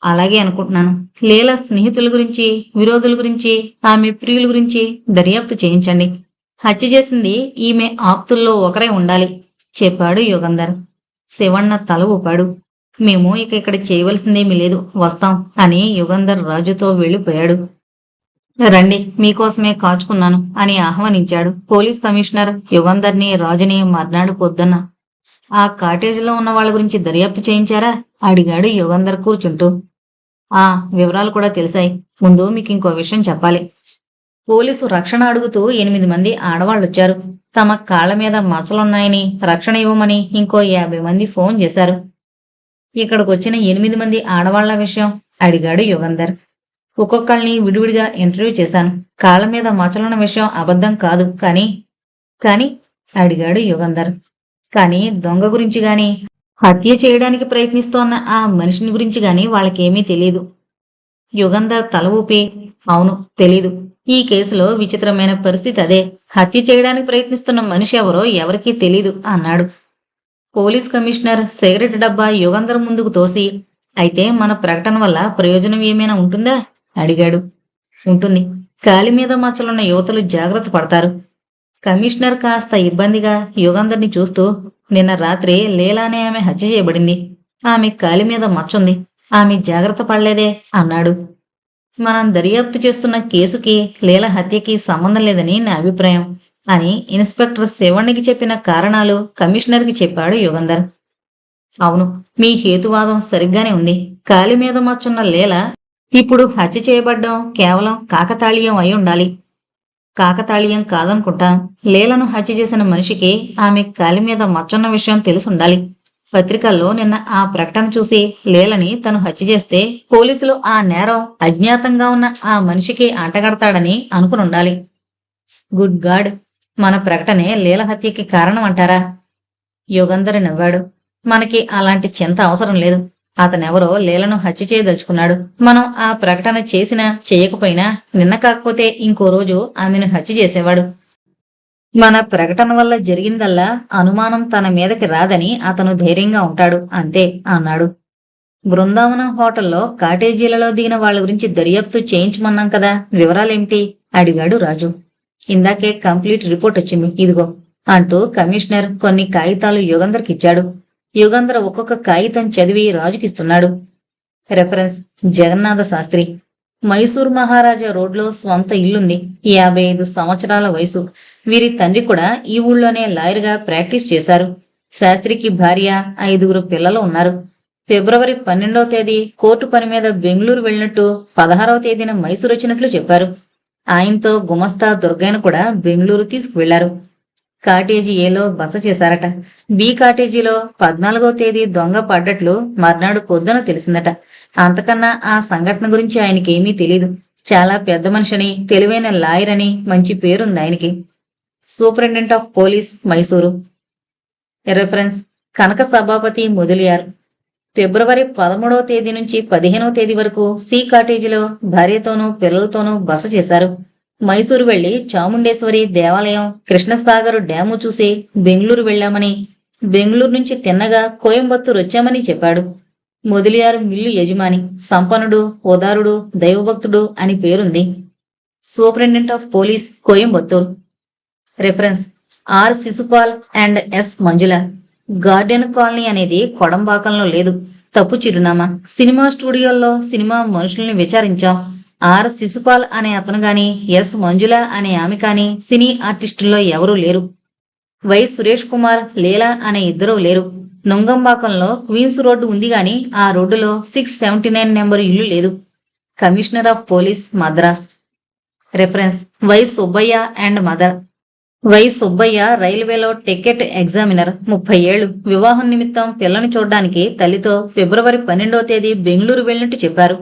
అలాగే అనుకుంటున్నాను. లీల స్నేహితుల గురించి, విరోధుల గురించి, ఆమె ప్రియుల గురించి దర్యాప్తు చేయించండి. హత్య చేసింది ఈమె ఆప్తుల్లో ఒకరే ఉండాలి చెప్పాడు యుగంధర్. శివಣ್ణ తల ఊపాడు. మేము ఇక ఇక్కడ చేయవలసిందేమీ లేదు, వస్తాం అని యుగంధర్ రాజుతో వెళ్ళిపోయాడు. రండి, మీకోసమే కాచుకున్నాను అని ఆహ్వానించాడు పోలీస్ కమిషనర్ యుగంధర్ని, రాజుని మర్నాడు పొద్దున్న. ఆ కాటేజీలో ఉన్న వాళ్ళ గురించి దర్యాప్తు చేయించారా అడిగాడు యుగంధర్ కూర్చుంటూ. ఆ వివరాలు కూడా తెలిసాయి. ముందు మీకు ఇంకో విషయం చెప్పాలి. పోలీసు రక్షణ అడుగుతూ 8 మంది ఆడవాళ్ళొచ్చారు. తమ కాళ్ల మీద మచ్చలున్నాయని రక్షణ ఇవ్వమని ఇంకో 50 మంది ఫోన్ చేశారు. ఇక్కడికొచ్చిన 8 మంది ఆడవాళ్ల విషయం అడిగాడు యుగంధర్. ఒక్కొక్కళ్ళని విడివిడిగా ఇంటర్వ్యూ చేశాను. కాళ్ల మీద మచ్చలున్న విషయం అబద్ధం కాదు కానీ అడిగాడు యుగంధర్. కానీ దొంగ గురించి గాని, హత్య చేయడానికి ప్రయత్నిస్తోన్న ఆ మనిషిని గురించి గాని వాళ్ళకేమీ తెలీదు. యుగంధర్ తల ఊపి, అవును తెలీదు. ఈ కేసులో విచిత్రమైన పరిస్థితి అదే. హత్య చేయడానికి ప్రయత్నిస్తున్న మనిషి ఎవరో ఎవరికీ తెలీదు అన్నాడు. పోలీస్ కమిషనర్ సిగరెట్ డబ్బా యుగంధర్ ముందుకు తోసి, అయితే మన ప్రకటన వల్ల ప్రయోజనం ఏమైనా ఉంటుందా అడిగాడు. ఉంటుంది. కాలి మీద మచ్చలున్న యువతలు జాగ్రత్త పడతారు. కమిషనర్ కాస్త ఇబ్బందిగా యుగంధర్ని చూస్తూ, నిన్న రాత్రి లీలా అనే ఆమె హత్య చేయబడింది. ఆమె కాలి మీద మచ్చుంది. ఆమె జాగ్రత్త పడలేదే అన్నాడు. మనం దర్యాప్తు చేస్తున్న కేసుకి లీల హత్యకి సంబంధం లేదని నా అభిప్రాయం అని ఇన్స్పెక్టర్ శివణ్ణికి చెప్పిన కారణాలు కమిషనర్కి చెప్పాడు యుగంధర్. అవును, మీ హేతువాదం సరిగ్గానే ఉంది. కాలి మీద మచ్చున్న లీల ఇప్పుడు హత్య చేయబడ్డం కేవలం కాకతాళీయం అయి ఉండాలి. కాకతాళీయం కాదనుకుంటాను. లీలను హత్య చేసిన మనిషికి ఆమె కాలి మీద మచ్చున్న విషయం తెలుసుండాలి. పత్రికల్లో నిన్న ఆ ప్రకటన చూసి లీలని తను హత్య చేస్తే పోలీసులు ఆ నేరం అజ్ఞాతంగా ఉన్న ఆ మనిషికి అంటగడతాడని అనుకునుండాలి. గుడ్ గాడ్, మన ప్రకటనే లీల హత్యకి కారణం అంటారా? యుగంధర్ నవ్వాడు. మనకి అలాంటి చింత అవసరం లేదు. అతనెవరో లీలను హత్య చేయదలుచుకున్నాడు. మనం ఆ ప్రకటన చేసినా చేయకపోయినా నిన్న కాకపోతే ఇంకో రోజు ఆమెను హత్య చేసేవాడు. మన ప్రకటన వల్ల జరిగిందల్లా అనుమానం తన మీదకి రాదని అతను ధైర్యంగా ఉంటాడు అంతే అన్నాడు. బృందావనం హోటల్లో కాటేజీలలో దిగిన వాళ్ళ గురించి దర్యాప్తు చేయించమన్నాం కదా, వివరాలేమిటి అడిగాడు రాజు. ఇందాకే కంప్లీట్ రిపోర్ట్ వచ్చింది, ఇదిగో అంటూ కమిషనర్ కొన్ని కాగితాలు యుగంధర్కిచ్చాడు. యుగంధర్ ఒక్కొక్క కాగితం చదివి రాజుకిస్తున్నాడు. రెఫరెన్స్: జగన్నాథ శాస్త్రి, మైసూర్ మహారాజా రోడ్లో స్వంత ఇల్లుంది. 55 సంవత్సరాల వయసు. వీరి తండ్రి కూడా ఈ ఊళ్ళోనే లాయర్గా ప్రాక్టీస్ చేశారు. శాస్త్రికి భార్య, 5 పిల్లలు ఉన్నారు. ఫిబ్రవరి 12వ తేదీ కోర్టు పని మీద బెంగళూరు వెళ్ళినట్టు 16వ తేదీన మైసూరు వచ్చినట్లు చెప్పారు. ఆయనతో గుమస్తా దుర్గయ్యను కూడా బెంగళూరు తీసుకువెళ్లారు. కాటేజీ ఏలో బస చేశారట. బి కాటేజీలో 14వ తేదీ దొంగ పడ్డట్లు మర్నాడు పొద్దున తెలిసిందట. అంతకన్నా ఆ సంఘటన గురించి ఆయనకేమీ తెలీదు. చాలా పెద్ద మనిషిని, తెలివైన లాయర్ అని మంచి పేరుంది ఆయనకి. Superintendent of police, Mysore. Reference: Kanaka Sabhapathi Mudaliar. ఫిబ్రవరి 13వ తేదీ నుంచి 15వ తేదీ వరకు సి కాటేజీలో భార్యతోనూ పిల్లలతోనూ బస చేశారు. మైసూరు వెళ్లి చాముండేశ్వరి దేవాలయం, కృష్ణసాగర్ డ్యాము చూసి బెంగళూరు వెళ్లామని, బెంగళూరు నుంచి తిన్నగా కోయంబత్తూరు వచ్చామని చెప్పాడు. మొదలియారు మిల్లు యజమాని, సంపన్నుడు, ఉదారుడు, దైవభక్తుడు అని పేరుంది. Superintendent of police, Coimbatore. Reference: R Shishupal and S Manjula. Garden colony అనేది కొడంబాకంలో లేదు. తప్పు చిరునామా. సినిమా స్టూడియోల్లో సినిమా మనుషుల్ని విచారించాం. ఆర్ శిశుపాల్ అనే అతను గాని, ఎస్ మంజుల అనే ఆమె కాని సినీ ఆర్టిస్టుల్లో ఎవరూ లేరు. వై సురేష్ కుమార్, లీలా అనే ఇద్దరూ లేరు. నుంగంబాకంలో క్వీన్స్ రోడ్డు ఉంది గాని ఆ రోడ్డులో 679 నెంబరు ఇల్లు లేదు. Commissioner of police, Madras. Reference: Y Subbayya and mother. Y Subbayya రైల్వేలో టికెట్ ఎగ్జామినర్, 30 ఏళ్లు. వివాహం నిమిత్తం పిల్లని చూడ్డానికి తల్లితో ఫిబ్రవరి 12వ తేదీ బెంగళూరు వెళ్ళినట్టు చెప్పారు.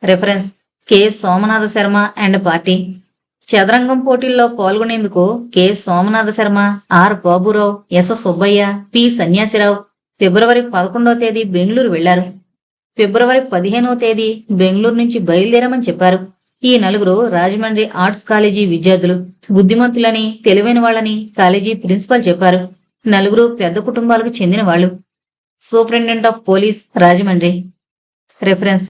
Reference: K Somanatha Sharma and party. చదరంగం పోటీల్లో పాల్గొనేందుకు K Somanatha Sharma, R Baburao, S Subbaiah, P Sanyasirao ఫిబ్రవరి 11వ తేదీ బెంగళూరు వెళ్లారు. ఫిబ్రవరి 15వ తేదీ బెంగళూరు నుంచి బయలుదేరమని చెప్పారు. ఈ నలుగురు రాజమండ్రి ఆర్ట్స్ కాలేజీ విద్యార్థులు. బుద్ధిమంతులని, తెలివైన వాళ్ళని కాలేజీ ప్రిన్సిపల్ చెప్పారు. నలుగురు పెద్ద కుటుంబాలకు చెందిన వాళ్ళు. Superintendent of police, Rajahmundry. Reference: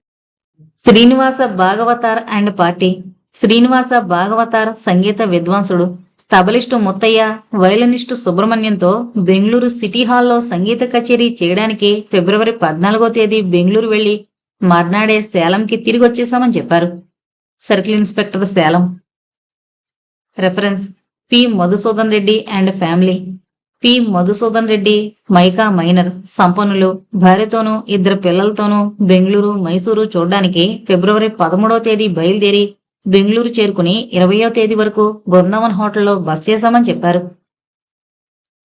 Srinivasa Bhagavathar and party. Srinivasa Bhagavathar సంగీత విద్వాంసుడు. తబలిస్టు ముత్తయ్య, వయలినిస్టు సుబ్రహ్మణ్యంతో బెంగళూరు సిటీ హాల్లో సంగీత కచేరీ చేయడానికి ఫిబ్రవరి 14వ తేదీ బెంగళూరు వెళ్లి మర్నాడే సేలంకి తిరిగి వచ్చేశామని చెప్పారు. Circle inspector, Salem. Reference: P Madhusudan Reddy and family. P Madhusudan Reddy mica miner, సంపన్నులు. భార్యతోనూ 2 పిల్లలతోనూ బెంగళూరు, మైసూరు చూడ్డానికి ఫిబ్రవరి 13వ తేదీ బయలుదేరి బెంగళూరు చేరుకుని 20వ తేదీ వరకు బృందావన్ హోటల్లో బస చేశామని చెప్పారు.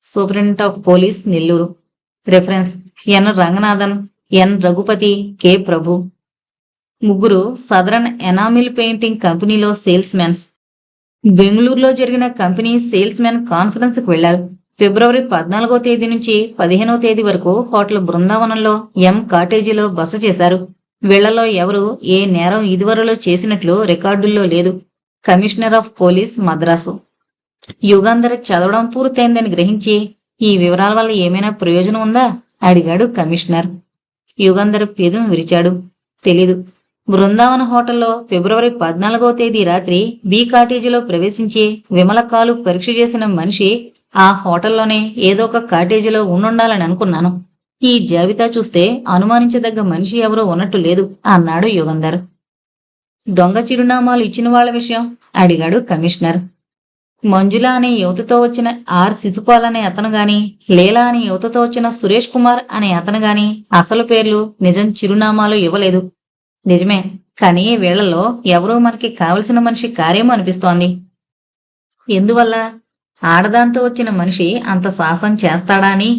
Superintendent of police, Nellore. Reference: N Ranganathan, N Raghupathi, K Prabhu. ముగ్గురు సదరన్ ఎనామిల్ పెయింటింగ్ కంపెనీలో సేల్స్ మెన్స్. బెంగళూరులో జరిగిన కంపెనీ సేల్స్ మెన్ కాన్ఫరెన్స్ కు వెళ్లారు. ఫిబ్రవరి 14వ తేదీ నుంచి 15వ తేదీ వరకు హోటల్ బృందావనంలో ఎం కాటేజీలో బస చేశారు. వీళ్లలో ఎవరు ఏ నేరం ఇదివరలో చేసినట్లు రికార్డుల్లో లేదు. Commissioner of police, Madras. Yugandhar చదవడం పూర్తయిందని గ్రహించి, ఈ వివరాల వల్ల ఏమైనా ప్రయోజనం ఉందా అడిగాడు కమిషనర్. యుగంధర్ పెదం విరిచాడు. తెలీదు. బృందావన హోటల్లో ఫిబ్రవరి 14వ తేదీ రాత్రి బి కాటేజీలో ప్రవేశించి విమల కాలు పరీక్ష చేసిన మనిషి ఆ హోటల్లోనే ఏదో ఒక కాటేజీలో ఉండుండాలని అనుకున్నాను. ఈ జాబితా చూస్తే అనుమానించదగ్గ మనిషి ఎవరో ఉన్నట్టు లేదు అన్నాడు యుగంధర్. దొంగ చిరునామాలు ఇచ్చిన వాళ్ళ విషయం అడిగాడు కమిషనర్. మంజుల అనే యువతతో వచ్చిన శిశుపాల్ అనే అతను గాని, లీలా అనే యువతతో వచ్చిన సురేష్ కుమార్ అనే అతను గాని అసలు పేర్లు, నిజం చిరునామాలు ఇవ్వలేదు. నిజమే, కానీ వీళ్లలో ఎవరో మనకి కావలసిన మనిషి కారేమో అనిపిస్తోంది. ఎందువల్ల? ఆడదాంతో వచ్చిన మనిషి అంత సాహసం చేస్తాడా అని.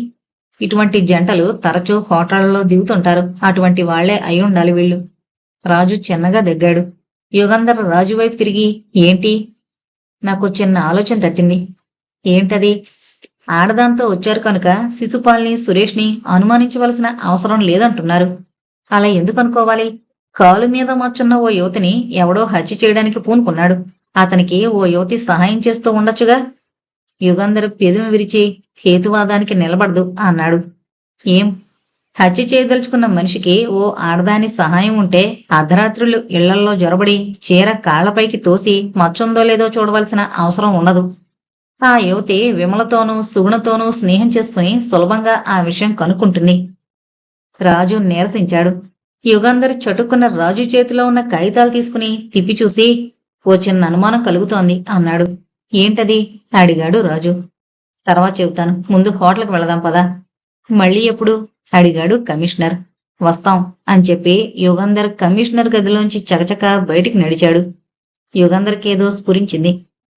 ఇటువంటి జంటలు తరచూ హోటళ్లలో దిగుతుంటారు. అటువంటి వాళ్లే అయి ఉండాలి వీళ్ళు. రాజు చిన్నగా దగ్గాడు. యుగంధర్ రాజు వైపు తిరిగి, ఏంటి? నాకు చిన్న ఆలోచన తట్టింది. ఏంటది? ఆడదాంతో వచ్చారు కనుక శిశుపాల్ని, సురేష్ని అనుమానించవలసిన అవసరం లేదంటున్నారు. అలా ఎందుకు అనుకోవాలి? కాలు మీద మచ్చున్న ఓ యువతిని ఎవడో హత్య చేయడానికి పూనుకున్నాడు. అతనికి ఓ యువతి సహాయం చేస్తూ ఉండొచ్చుగా. యుగంధర్ పెదవి విరిచి, హేతువాదానికి నిలబడదు అన్నాడు. ఏం? హత్య చేయదలుచుకున్న మనిషికి ఓ ఆడదాని సహాయం ఉంటే అర్ధరాత్రులు ఇళ్లల్లో జొరబడి చీర కాళ్లపైకి తోసి మచ్చుందో లేదో చూడవలసిన అవసరం ఉండదు. ఆ యువతి విమలతోనూ సుగుణతోనూ స్నేహం చేసుకుని సులభంగా ఆ విషయం కనుక్కుంటుంది. రాజు నీరసించాడు. యుగంధర్ చటుక్కున్న రాజు చేతిలో ఉన్న కాగితాలు తీసుకుని తిప్పి చూసి, ఓ చిన్న అనుమానం కలుగుతోంది అన్నాడు. ఏంటది? అడిగాడు రాజు. తర్వాత చెబుతాను, ముందు హోటల్కి వెళదాం పదా. మళ్ళీ ఎప్పుడు? అడిగాడు కమిషనర్. వస్తాం అని చెప్పి యుగంధర్ కమిషనర్ గదిలోంచి చకచకా బయటికి నడిచాడు. యుగంధర్కేదో స్ఫురించింది.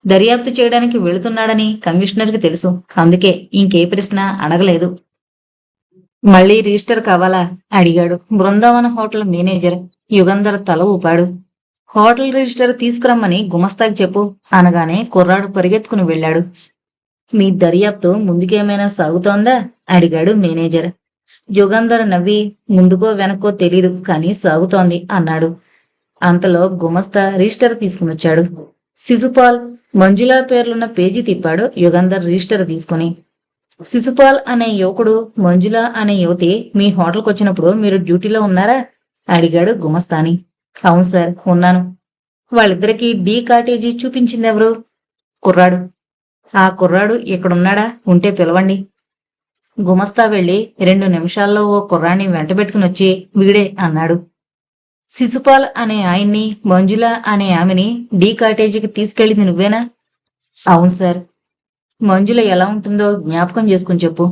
దర్యాప్తు చేయడానికి వెళుతున్నాడని కమిషనర్కి తెలుసు. అందుకే ఇంకే ప్రశ్న అడగలేదు. మళ్ళీ రిజిస్టర్ కావాలా? అడిగాడు బృందావన హోటల్ మేనేజర్. యుగంధర్ తల ఊపాడు. హోటల్ రిజిస్టర్ తీసుకురమ్మని గుమస్తాకి చెప్పు అనగానే కుర్రాడు పరిగెత్తుకుని వెళ్ళాడు. మీ దర్యాప్తు ముందుకేమైనా సాగుతోందా? అడిగాడు మేనేజర్. యుగంధర్ నవ్వి, ముందుకో వెనక్కో తెలీదు, కానీ సాగుతోంది అన్నాడు. అంతలో గుమస్తా రిజిస్టర్ తీసుకునొచ్చాడు. శిశుపాల్, మంజులా పేర్లున్న పేజీ తిప్పాడు యుగంధర్ రిజిస్టర్ తీసుకుని. శిశుపాల్ అనే యువకుడు, మంజుల అనే యువతి మీ హోటల్కి వచ్చినప్పుడు మీరు డ్యూటీలో ఉన్నారా? అడిగాడు గుమస్తాని. అవును సార్, ఉన్నాను. వాళ్ళిద్దరికీ డి కాటేజీ చూపించిందెవరు? కుర్రాడు. ఆ కుర్రాడు ఇక్కడున్నాడా? ఉంటే పిలవండి. గుమస్తా వెళ్లి 2 నిమిషాల్లో ఓ కుర్రాన్ని వెంటబెట్టుకునొచ్చి, వీడే అన్నాడు. శిశుపాల్ అనే ఆయన్ని, మంజుల అనే ఆమెని డి కాటేజీకి తీసుకెళ్ళింది నువ్వేనా? అవును సార్. మంజుల ఎలా ఉంటుందో జ్ఞాపకం చేసుకుని చెప్పు.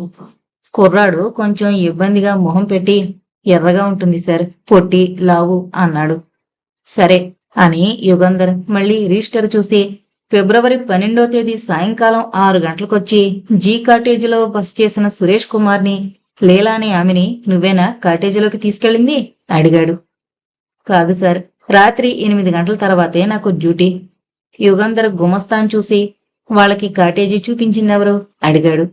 కుర్రాడు కొంచెం ఇబ్బందిగా మొహం పెట్టి, ఎర్రగా ఉంటుంది సార్, పొట్టి, లావు అన్నాడు. సరే అని యుగంధర్ మళ్ళీ రిజిస్టర్ చూసి, ఫిబ్రవరి 12వ తేదీ సాయంకాలం 6 గంటలకొచ్చి జీ కాటేజీలో బస చేసిన సురేష్ కుమార్ని, లీలా అనే ఆమెని నువ్వేనా కాటేజీలోకి తీసుకెళ్ళింది? అడిగాడు. కాదు సార్, రాత్రి 8 గంటల తర్వాతే నాకు డ్యూటీ. యుగంధర్ గుమస్తాన్ చూసి, వాళ్ళకి కాటేజీ చూపించిందెవరు? అడిగాడు.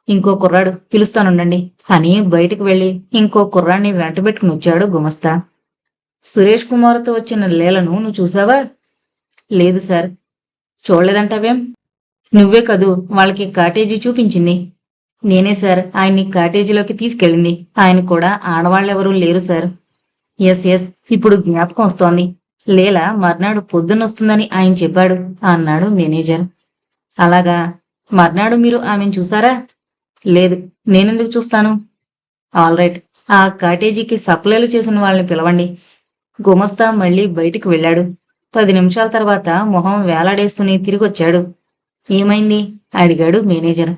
ఇంకో కుర్రాడు, పిలుస్తానుండండి అని బయటికి వెళ్లి ఇంకో కుర్రాన్ని వెంటబెట్టుకుని వచ్చాడు గుమస్తా. సురేష్ కుమార్తో వచ్చిన లీలను నువ్వు చూసావా? లేదు సార్. చూడలేదంటావేం? నువ్వే కదూ వాళ్ళకి కాటేజీ చూపించింది. నేనే సార్ ఆయన్ని కాటేజీలోకి తీసుకెళ్ళింది. ఆయన కూడా ఆడవాళ్ళెవరూ లేరు సార్. ఎస్, ఇప్పుడు జ్ఞాపకం వస్తోంది. లీలా మర్నాడు పొద్దున్నొస్తుందని ఆయన చెప్పాడు అన్నాడు మేనేజర్. అలాగా, మర్నాడు మీరు ఆమెను చూసారా? లేదు, నేనెందుకు చూస్తాను? ఆల్రైట్, ఆ కాటేజీకి సప్లైలు చేసిన వాళ్ళని పిలవండి. గుమస్తా మళ్లీ బయటికి వెళ్ళాడు. 10 నిమిషాల తర్వాత మొహం వేలాడేసుకుని తిరిగొచ్చాడు. ఏమైంది? అడిగాడు మేనేజర్.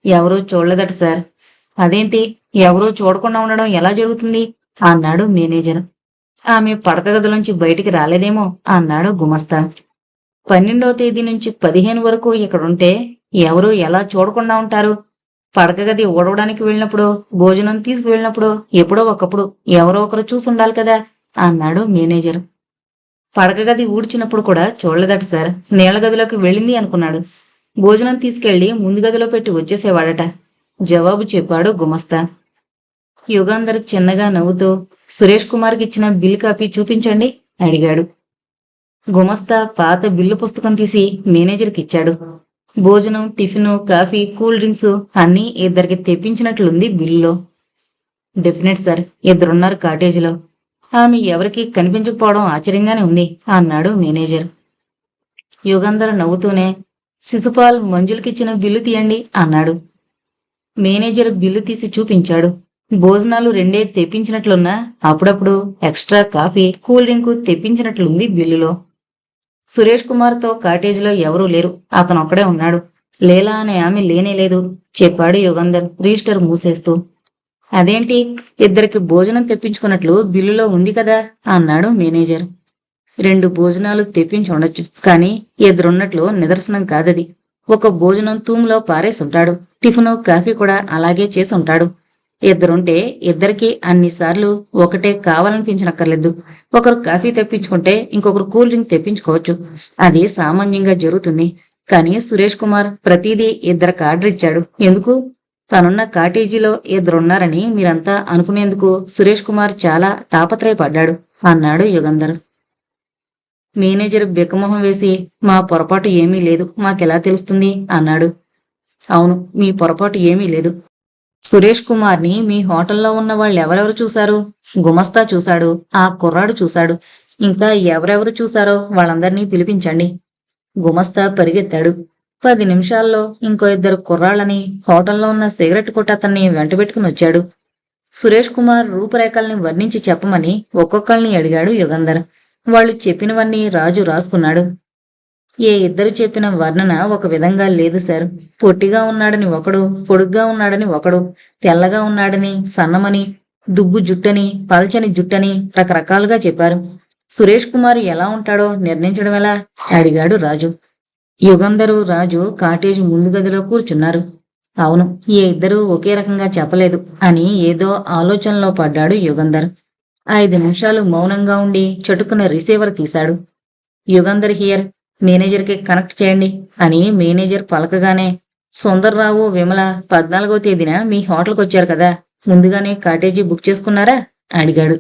ఎవరూ చూడలేదట సార్. అదేంటి, ఎవరూ చూడకుండా ఉండడం ఎలా జరుగుతుంది? అన్నాడు మేనేజర్. ఆమె పడక గదిలోంచి బయటికి రాలేదేమో అన్నాడు గుమస్తా. 12వ తేదీ నుంచి 15 వరకు ఇక్కడుంటే ఎవరూ ఎలా చూడకుండా ఉంటారు? పడక గది ఊడవడానికి వెళ్ళినప్పుడు, భోజనం తీసుకువెళ్ళినప్పుడు, ఎప్పుడో ఒకప్పుడు ఎవరో ఒకరు చూసుండాలి కదా అన్నాడు మేనేజర్. పడక గది ఊడ్చినప్పుడు కూడా చూడలేదట సార్. నీళ్ల గదిలోకి వెళ్ళింది అనుకున్నాడు. భోజనం తీసుకెళ్లి ముందు గదిలో పెట్టి వచ్చేసేవాడట జవాబు చెప్పాడు గుమస్తా. యుగంధర్ చిన్నగా నవ్వుతూ, సురేష్ కుమార్కి ఇచ్చిన బిల్ కాపీ చూపించండి అడిగాడు. గుమస్తా పాత బిల్లు పుస్తకం తీసి మేనేజర్కి ఇచ్చాడు. భోజనం, టిఫిను, కాఫీ, కూల్ డ్రింక్స్ అన్నీ ఇద్దరికి తెప్పించినట్లుంది బిల్లులో. డెఫినెట్ సార్, 2 ఉన్నారు కాటేజీలో. ఆమె ఎవరికీ కనిపించకపోవడం ఆశ్చర్యంగానే ఉంది అన్నాడు మేనేజర్. యుగంధర్ నవ్వుతూనే, శిశుపాల్ మంజులకిచ్చిన బిల్లు తీయండి అన్నాడు. మేనేజర్ బిల్లు తీసి చూపించాడు. భోజనాలు 2 తెప్పించినట్లున్నా అప్పుడప్పుడు ఎక్స్ట్రా కాఫీ, కూల్ డ్రింకు తెప్పించినట్లుంది బిల్లులో. సురేష్ కుమార్తో కాటేజీలో ఎవరూ లేరు. అతనొక్కడే ఉన్నాడు. లేలా అనే ఆమె లేనేలేదు చెప్పాడు యుగంధర్ రిజిస్టర్ మూసేస్తూ. అదేంటి, ఇద్దరికి భోజనం తెప్పించుకున్నట్లు బిల్లులో ఉంది కదా అన్నాడు మేనేజర్. 2 భోజనాలు తెప్పించి ఉండొచ్చు, కానీ ఇద్దరున్నట్లు నిదర్శనం కాదది. ఒక భోజనం తూములో పారేసుంటాడు. టిఫిను, కాఫీ కూడా అలాగే చేసి ఉంటాడు. ఇద్దరుంటే ఇద్దరికి అన్నిసార్లు ఒకటే కావాలనిపించనక్కర్లేదు. ఒకరు కాఫీ తెప్పించుకుంటే ఇంకొకరు కూల్ డ్రింక్ తెప్పించుకోవచ్చు. అది సామాన్యంగా జరుగుతుంది. కానీ సురేష్ కుమార్ ప్రతిదీ ఇద్దరికి ఆర్డర్ ఇచ్చాడు. ఎందుకు? తనున్న కాటేజీలో ఇద్దరున్నారని మీరంతా అనుకునేందుకు సురేష్ కుమార్ చాలా తాపత్రయపడ్డాడు అన్నాడు యుగంధర్. మేనేజర్ బిక్కమొహం వేసి, మా పొరపాటు ఏమీ లేదు, మాకెలా తెలుస్తుంది అన్నాడు. అవును, మీ పొరపాటు ఏమీ లేదు. సురేష్ కుమార్ని మీ హోటల్లో ఉన్న వాళ్ళెవరెవరు చూశారు? గుమస్తా చూశాడు, ఆ కుర్రాడు చూశాడు. ఇంకా ఎవరెవరు చూశారో వాళ్ళందర్నీ పిలిపించండి. గుమస్తా పరిగెత్తాడు. 10 నిమిషాల్లో ఇంకో 2 కుర్రాళ్ళని హోటల్లో ఉన్న సిగరెట్ కొట్టు అతన్ని వెంటబెట్టుకుని వచ్చాడు. సురేష్ కుమార్ రూపురేఖల్ని వర్ణించి చెప్పమని ఒక్కొక్కళ్ళని అడిగాడు యుగంధర్. వాళ్ళు చెప్పినవన్నీ రాజు రాసుకున్నాడు. ఏ ఇద్దరు చెప్పిన వర్ణన ఒక విధంగా లేదు సార్. పొట్టిగా ఉన్నాడని ఒకడు, పొడుగ్గా ఉన్నాడని ఒకడు, తెల్లగా ఉన్నాడని, సన్నమని, దుబ్బు జుట్టని, పల్చని జుట్టని రకరకాలుగా చెప్పారు. సురేష్ కుమార్ ఎలా ఉంటాడో నిర్ణయించడం ఎలా అడిగాడు రాజు. యుగంధరు, రాజు కాటేజ్ ముందు గదిలో కూర్చున్నారు. అవును, ఏ ఇద్దరూ ఒకే రకంగా చెప్పలేదు అని ఏదో ఆలోచనలో పడ్డాడు యుగంధర్. 5 నిమిషాలు మౌనంగా ఉండి చటుకున రిసీవర్ తీశాడు. యుగంధర్ హియర్, మేనేజర్కి కనెక్ట్ చేయండి అని మేనేజర్ పలకగానే, సుందర్రావు, విమల 14వ తేదీన మీ హోటల్కి వచ్చారు కదా, ముందుగానే కాటేజీ బుక్ చేసుకున్నారా అడిగాడు.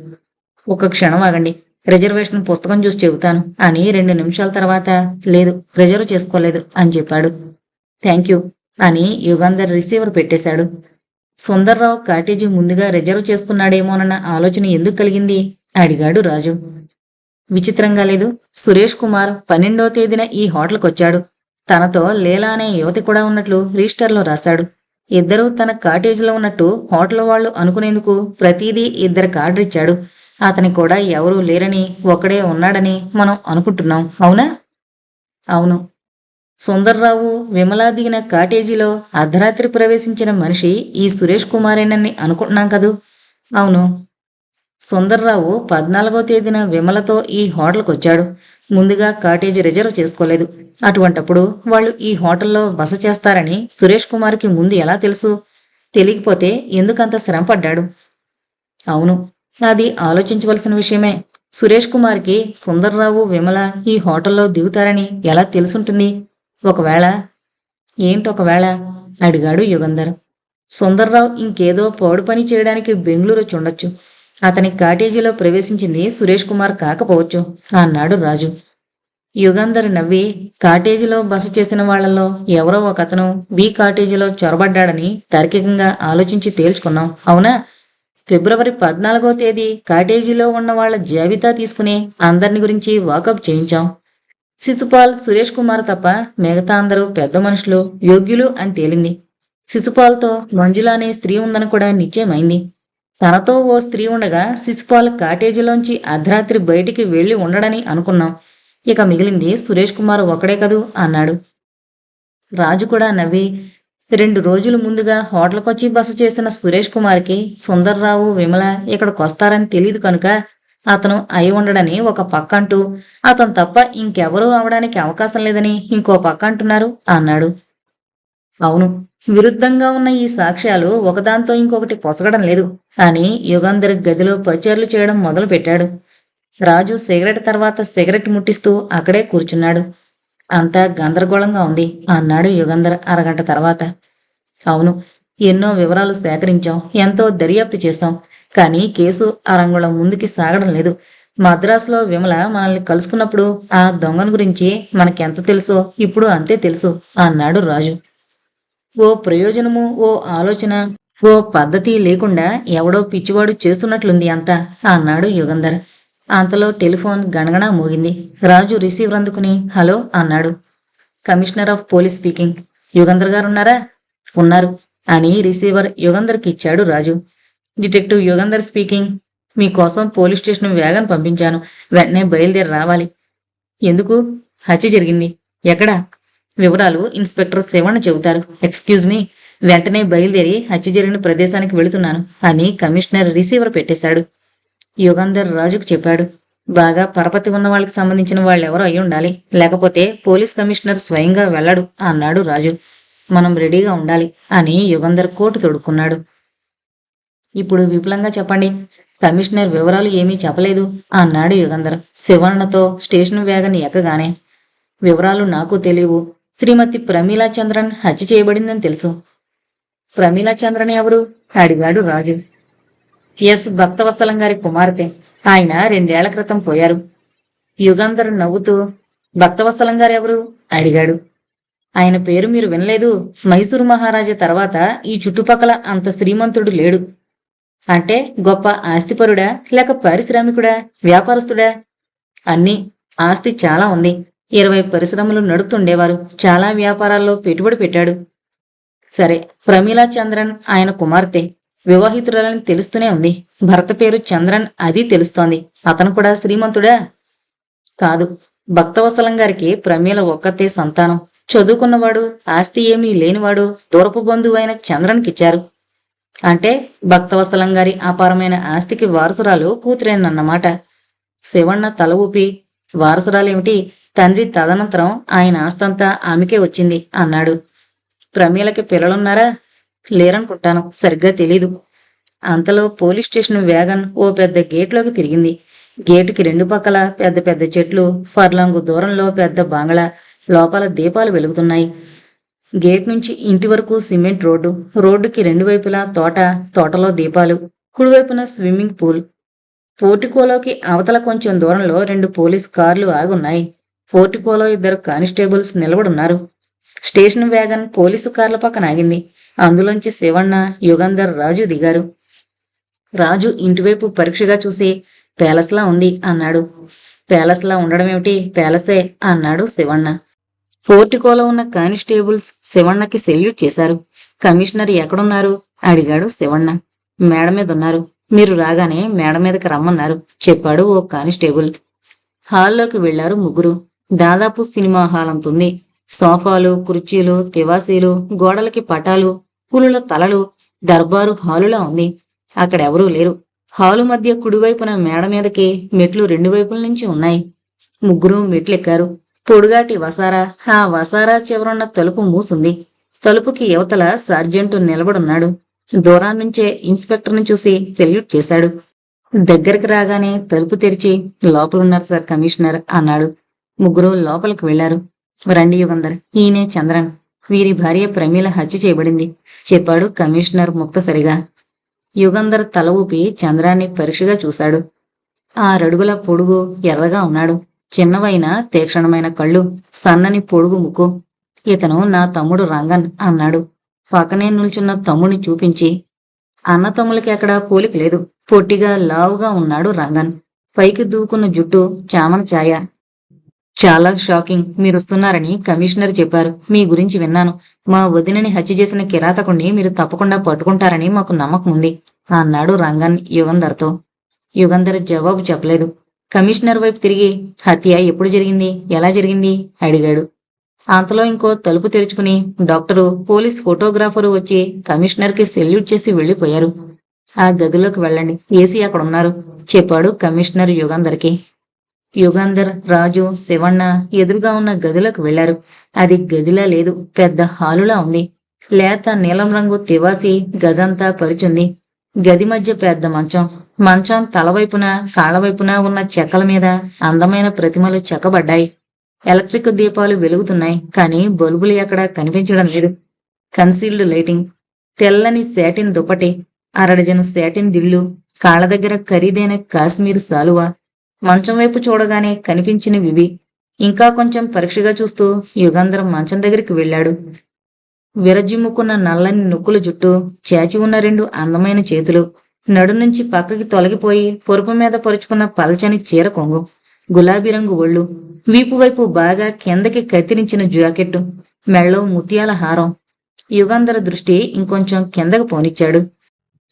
ఒక క్షణం ఆగండి, రిజర్వేషన్ పుస్తకం చూసి చెబుతాను అని 2 నిమిషాల తర్వాత, లేదు, రిజర్వ్ చేసుకోలేదు అని చెప్పాడు. థ్యాంక్ యూ అని యుగంధర్ రిసీవర్ పెట్టేశాడు. సుందర్రావు కాటేజీ ముందుగా రిజర్వ్ చేసుకున్నాడేమోనన్న ఆలోచన ఎందుకు కలిగింది అడిగాడు రాజు. విచిత్రంగా లేదు, సురేష్ కుమార్ 12వ తేదీన ఈ హోటల్కి వచ్చాడు. తనతో లీలా అనే యువతి కూడా ఉన్నట్లు రిజిస్టర్లో రాశాడు. ఇద్దరూ తన కాటేజీలో ఉన్నట్టు హోటల్ వాళ్ళు అనుకునేందుకు ప్రతిదీ ఇద్దరికి ఆర్డర్ ఇచ్చాడు. అతని కూడా ఎవరూ లేరని, ఒకడే ఉన్నాడని మనం అనుకుంటున్నాం, అవునా? అవును. సుందర్రావు, విమలా దిగిన కాటేజీలో అర్ధరాత్రి ప్రవేశించిన మనిషి ఈ సురేష్ కుమారేనని అనుకుంటున్నాం కదూ? అవును. సుందర్రావు 14వ తేదీన విమలతో ఈ హోటల్కి వచ్చాడు. ముందుగా కాటేజీ రిజర్వ్ చేసుకోలేదు. అటువంటప్పుడు వాళ్ళు ఈ హోటల్లో బస చేస్తారని సురేష్ కుమార్కి ముందు ఎలా తెలుసు? తెలియకపోతే ఎందుకంత శ్రమపడ్డాడు? అవును, అది ఆలోచించవలసిన విషయమే. సురేష్ కుమార్కి సుందర్రావు, విమల ఈ హోటల్లో దిగుతారని ఎలా తెలుసుంటుంది? ఒకవేళ ఏంటొకవేళ అడిగాడు యుగంధర్. సుందర్రావు ఇంకేదో పౌడు పని చేయడానికి బెంగళూరు వచ్చుండొచ్చు. అతని కాటేజీలో ప్రవేశించింది సురేష్ కుమార్ కాకపోవచ్చు అన్నాడు రాజు. యుగంధర్ నవ్వి, కాటేజీలో బస చేసిన వాళ్లలో ఎవరో ఒకతను బి కాటేజీలో చొరబడ్డాడని తార్కికంగా ఆలోచించి తేల్చుకున్నాం, అవునా? ఫిబ్రవరి 14వ తేదీ కాటేజీలో ఉన్న వాళ్ల జాబితా తీసుకుని అందరిని గురించి వాకప్ చేయించాం. శిశుపాల్, సురేష్ కుమార్ తప్ప మిగతా అందరూ పెద్ద మనుషులు, యోగ్యులు అని తేలింది. శిశుపాల్తో మంజుల అనే స్త్రీ ఉందని కూడా నిశ్చయమైంది. తనతో ఓ స్త్రీ ఉండగా శిశుపాల్ కాటేజీలోంచి అర్ధరాత్రి బయటికి వెళ్లి ఉండడని అనుకున్నాం. ఇక మిగిలింది సురేష్ కుమార్ ఒకడే కదూ అన్నాడు. రాజు కూడా నవ్వి, 2 రోజులు ముందుగా హోటల్కొచ్చి బస చేసిన సురేష్ కుమార్కి సుందర్రావు, విమల ఇక్కడికొస్తారని తెలీదు కనుక అతను అయి ఉండడని ఒక పక్క అంటూ, అతను తప్ప ఇంకెవరూ అవడానికి అవకాశం లేదని ఇంకో పక్క అంటున్నారు అన్నాడు. అవును, విరుద్ధంగా ఉన్న ఈ సాక్ష్యాలు ఒకదాంతో ఇంకొకటి పొసగడం లేదు అని యుగంధర్ గదిలో పచార్లు చేయడం మొదలు పెట్టాడు. రాజు సిగరెట్ తర్వాత సిగరెట్ ముట్టిస్తూ అక్కడే కూర్చున్నాడు. అంతా గందరగోళంగా ఉంది అన్నాడు యుగంధర్ అరగంట తర్వాత. అవును, ఎన్నో వివరాలు సేకరించాం, ఎంతో దర్యాప్తు చేశాం, కానీ కేసు అరంగుళం ముందుకి సాగడం లేదు. మద్రాసులో విమల మనల్ని కలుసుకున్నప్పుడు ఆ దొంగను గురించి మనకెంత తెలుసో ఇప్పుడు అంతే తెలుసు అన్నాడు రాజు. ఓ ప్రయోజనము, ఓ ఆలోచన, ఓ పద్ధతి లేకుండా ఎవడో పిచ్చివాడు చేస్తున్నట్లుంది అంతా అన్నాడు యుగంధర్. అంతలో టెలిఫోన్ గణగణా మోగింది. రాజు రిసీవర్ అందుకుని హలో అన్నాడు. Commissioner of police speaking. Yugandhar garu ఉన్నారా? ఉన్నారు అని రిసీవర్ యుగంధర్కి ఇచ్చాడు రాజు. Detective Yugandhar speaking. మీకోసం పోలీస్ స్టేషన్ వేగన్ పంపించాను. వెంటనే బయలుదేరి రావాలి. ఎందుకు? హత్య జరిగింది. ఎక్కడ? వివరాలు ఇన్స్పెక్టర్ శివణ్ చెబుతారు. ఎక్స్క్యూజ్ మీ, వెంటనే బయలుదేరి హత్య జరిగిన ప్రదేశానికి వెళుతున్నాను అని కమిషనర్ రిసీవర్ పెట్టేశాడు. యుగంధర్ రాజుకు చెప్పాడు. బాగా పరపతి ఉన్న వాళ్ళకి సంబంధించిన వాళ్ళెవరో అయి ఉండాలి, లేకపోతే పోలీస్ కమిషనర్ స్వయంగా వెళ్ళడు అన్నాడు రాజు. మనం రెడీగా ఉండాలి అని యుగంధర్ కోటు తొడుక్కున్నాడు. ఇప్పుడు విపులంగా చెప్పండి. కమిషనర్ వివరాలు ఏమీ చెప్పలేదు అన్నాడు యుగంధర్ శివన్నతో స్టేషన్ వేగన్ ఎక్కగానే. వివరాలు నాకు తెలియవు. శ్రీమతి ప్రమీలా చంద్రన్ హత్య చేయబడిందని తెలుసు. ప్రమీలా చంద్రన్ ఎవరు? అడిగాడు రాజు. ఎస్ భక్తవత్సలం గారి కుమార్తె. ఆయన 2 ఏళ్ల క్రితం పోయారు. యుగంధర్ నవ్వుతూ భక్తవత్సలం గారెవరు అడిగాడు. ఆయన పేరు మీరు వినలేదు. మైసూరు మహారాజా తర్వాత ఈ చుట్టుపక్కల అంత శ్రీమంతుడు లేడు. అంటే గొప్ప ఆస్తిపరుడా, లేక పారిశ్రామికుడా, వ్యాపారస్తుడా? అన్నీ. ఆస్తి చాలా ఉంది. 20 పరిశ్రమలు నడుపుతుండేవారు. చాలా వ్యాపారాల్లో పెట్టుబడి పెట్టాడు. సరే, ప్రమీలా చంద్రన్ ఆయన కుమార్తె. వివాహితురాలని తెలుస్తూనే ఉంది. భర్త పేరు చంద్రన్, అది తెలుస్తోంది. అతను కూడా శ్రీమంతుడా? కాదు. భక్తవత్సలం గారికి ప్రమీల ఒక్కతే సంతానం. చదువుకున్నవాడు, ఆస్తి ఏమీ లేనివాడు దూరపు బంధువైన చంద్రన్కిచ్చారు. అంటే భక్తవత్సలం గారి అపారమైన ఆస్తికి వారసురాలు కూతురేనన్నమాట. శివಣ್ణ తల ఊపి, వారసురాలేమిటి? తండ్రి తదనంతరం ఆయన ఆస్తంతా ఆమెకే వచ్చింది అన్నాడు. ప్రమీలకి పిల్లలున్నారా? లేరనుకుంటాను, సరిగ్గా తెలీదు. అంతలో పోలీస్ స్టేషన్ వేగన్ ఓ పెద్ద గేట్లోకి తిరిగింది. గేటుకి 2 పక్కల పెద్ద పెద్ద చెట్లు, ఫర్లాంగు దూరంలో పెద్ద బంగళా, లోపల దీపాలు వెలుగుతున్నాయి. గేట్ నుంచి ఇంటి వరకు సిమెంట్ రోడ్డు. రోడ్డుకి 2 వైపులా తోట, తోటలో దీపాలు. కుడివైపున స్విమ్మింగ్ పూల్. పోర్టికోలోకి అవతల కొంచెం దూరంలో 2 పోలీస్ కార్లు ఆగున్నాయి. పోర్టికోలో 2 కానిస్టేబుల్స్ నిలబడున్నారు. స్టేషన్ వేగన్ పోలీసు కార్ల పక్కన ఆగింది. అందులోంచి శివಣ್ణ, యుగంధర్, రాజు దిగారు. రాజు ఇంటివైపు పరీక్షగా చూసి ప్యాలెస్లా ఉంది అన్నాడు. ప్యాలెస్లా ఉండడమేమిటి? ప్యాలెసే అన్నాడు శివಣ್ణ. పోర్టికోలో ఉన్న కానిస్టేబుల్స్ శివಣ್ಣకి సెల్యూట్ చేశారు. కమిషనర్ ఎక్కడున్నారు అడిగాడు శివಣ್ణ. మేడ మీద ఉన్నారు. మీరు రాగానే మేడ మీదకి రమ్మన్నారు చెప్పాడు ఓ కానిస్టేబుల్. హాల్లోకి వెళ్లారు ముగ్గురు. దాదాపు సినిమా హాల్ అంతుంది. సోఫాలు, కుర్చీలు, తివాసీలు, గోడలకి పటాలు, పులుల తలలు. దర్బారు హాలులా ఉంది. అక్కడెవరూ లేరు. హాలు మధ్య కుడివైపున మేడ మీదకి మెట్లు 2 వైపుల నుంచి ఉన్నాయి. ముగ్గురు మెట్లెక్కారు. పొడుగాటి వసారా, ఆ వసారా చివరున్న తలుపు మూసుంది. తలుపుకి యువతల సార్జెంటు నిలబడున్నాడు. దూరాన్నుంచే ఇన్స్పెక్టర్ని చూసి సెల్యూట్ చేశాడు. దగ్గరికి రాగానే తలుపు తెరిచి లోపలున్నారు సార్ కమిషనర్ అన్నాడు. ముగ్గురు లోపలికి వెళ్లారు. రండి యుగంధర్, ఈయనే చంద్రన్. వీరి భార్య ప్రమీల హత్య చేయబడింది చెప్పాడు కమిషనర్ ముక్తసరిగా. యుగంధర్ తల ఊపి చంద్రాన్ని పరీక్షగా చూశాడు. 6 అడుగుల పొడుగు, ఎర్రగా ఉన్నాడు. చిన్నవైన తీక్షణమైన కళ్ళు, సన్నని పొడుగు ముక్కు. ఇతను నా తమ్ముడు రంగన్ అన్నాడు పక్కనే నిల్చున్న తమ్ముని చూపించి. అన్న తమ్ములకి ఎక్కడా పోలిక లేదు. పొట్టిగా లావుగా ఉన్నాడు రంగన్. పైకి దూకున్న జుట్టు, చామన ఛాయ. చాలా షాకింగ్. మీరొస్తున్నారని కమిషనర్ చెప్పారు. మీ గురించి విన్నాను. మా వదినని హత్య చేసిన కిరాతకుణ్ణి మీరు తప్పకుండా పట్టుకుంటారని మాకు నమ్మకం ఉంది అన్నాడు రంగన్ యుగంధర్తో. యుగంధర్ జవాబు చెప్పలేదు. కమిషనర్ వైపు తిరిగి హత్య ఎప్పుడు జరిగింది, ఎలా జరిగింది అడిగాడు. అంతలో ఇంకో తలుపు తెరుచుకుని డాక్టరు, పోలీస్ ఫోటోగ్రాఫరు వచ్చి కమిషనర్కి సెల్యూట్ చేసి వెళ్లిపోయారు. ఆ గదిలోకి వెళ్ళండి, ఏసీ అక్కడ ఉన్నారు చెప్పాడు కమిషనర్ యుగంధర్కి. యుగంధర్, రాజు, శివಣ್ణ ఎదురుగా ఉన్న గదిలోకి వెళ్లారు. అది గదిలా లేదు, పెద్ద హాలులా ఉంది. లేత నీలం రంగు తివాసి గదంతా పరిచుంది. గది మధ్య పెద్ద మంచం. మంచం తలవైపున, కాళ్ళవైపున ఉన్న చెక్కల మీద అందమైన ప్రతిమలు చెక్కబడ్డాయి. ఎలక్ట్రిక్ దీపాలు వెలుగుతున్నాయి, కానీ బల్బులు ఎక్కడా కనిపించడం లేదు. Concealed lighting. తెల్లని శాటిన్ దుప్పటి, 1/2 డజను శాటిన్ దిళ్ళు, కాళ్ళ దగ్గర ఖరీదైన కాశ్మీర్ సాలువా. మంచం వైపు చూడగానే కనిపించినవివి. ఇంకా కొంచెం పరీక్షగా చూస్తూ యుగంధర్ మంచం దగ్గరికి వెళ్ళాడు. విరజిమ్ముకున్న నల్లని నొక్కుల జుట్టు, చాచి ఉన్న 2 అందమైన చేతులు, నడు నుంచి పక్కకి తొలగిపోయి పొరుపు మీద పరుచుకున్న పల్చని చీర కొంగు, గులాబీ రంగు ఒళ్ళు, వీపు వైపు బాగా కిందకి కత్తిరించిన జాకెట్టు, మెళ్ళో ముత్యాల హారం. యుగంధర దృష్టి ఇంకొంచెం కిందకు పోనిచ్చాడు.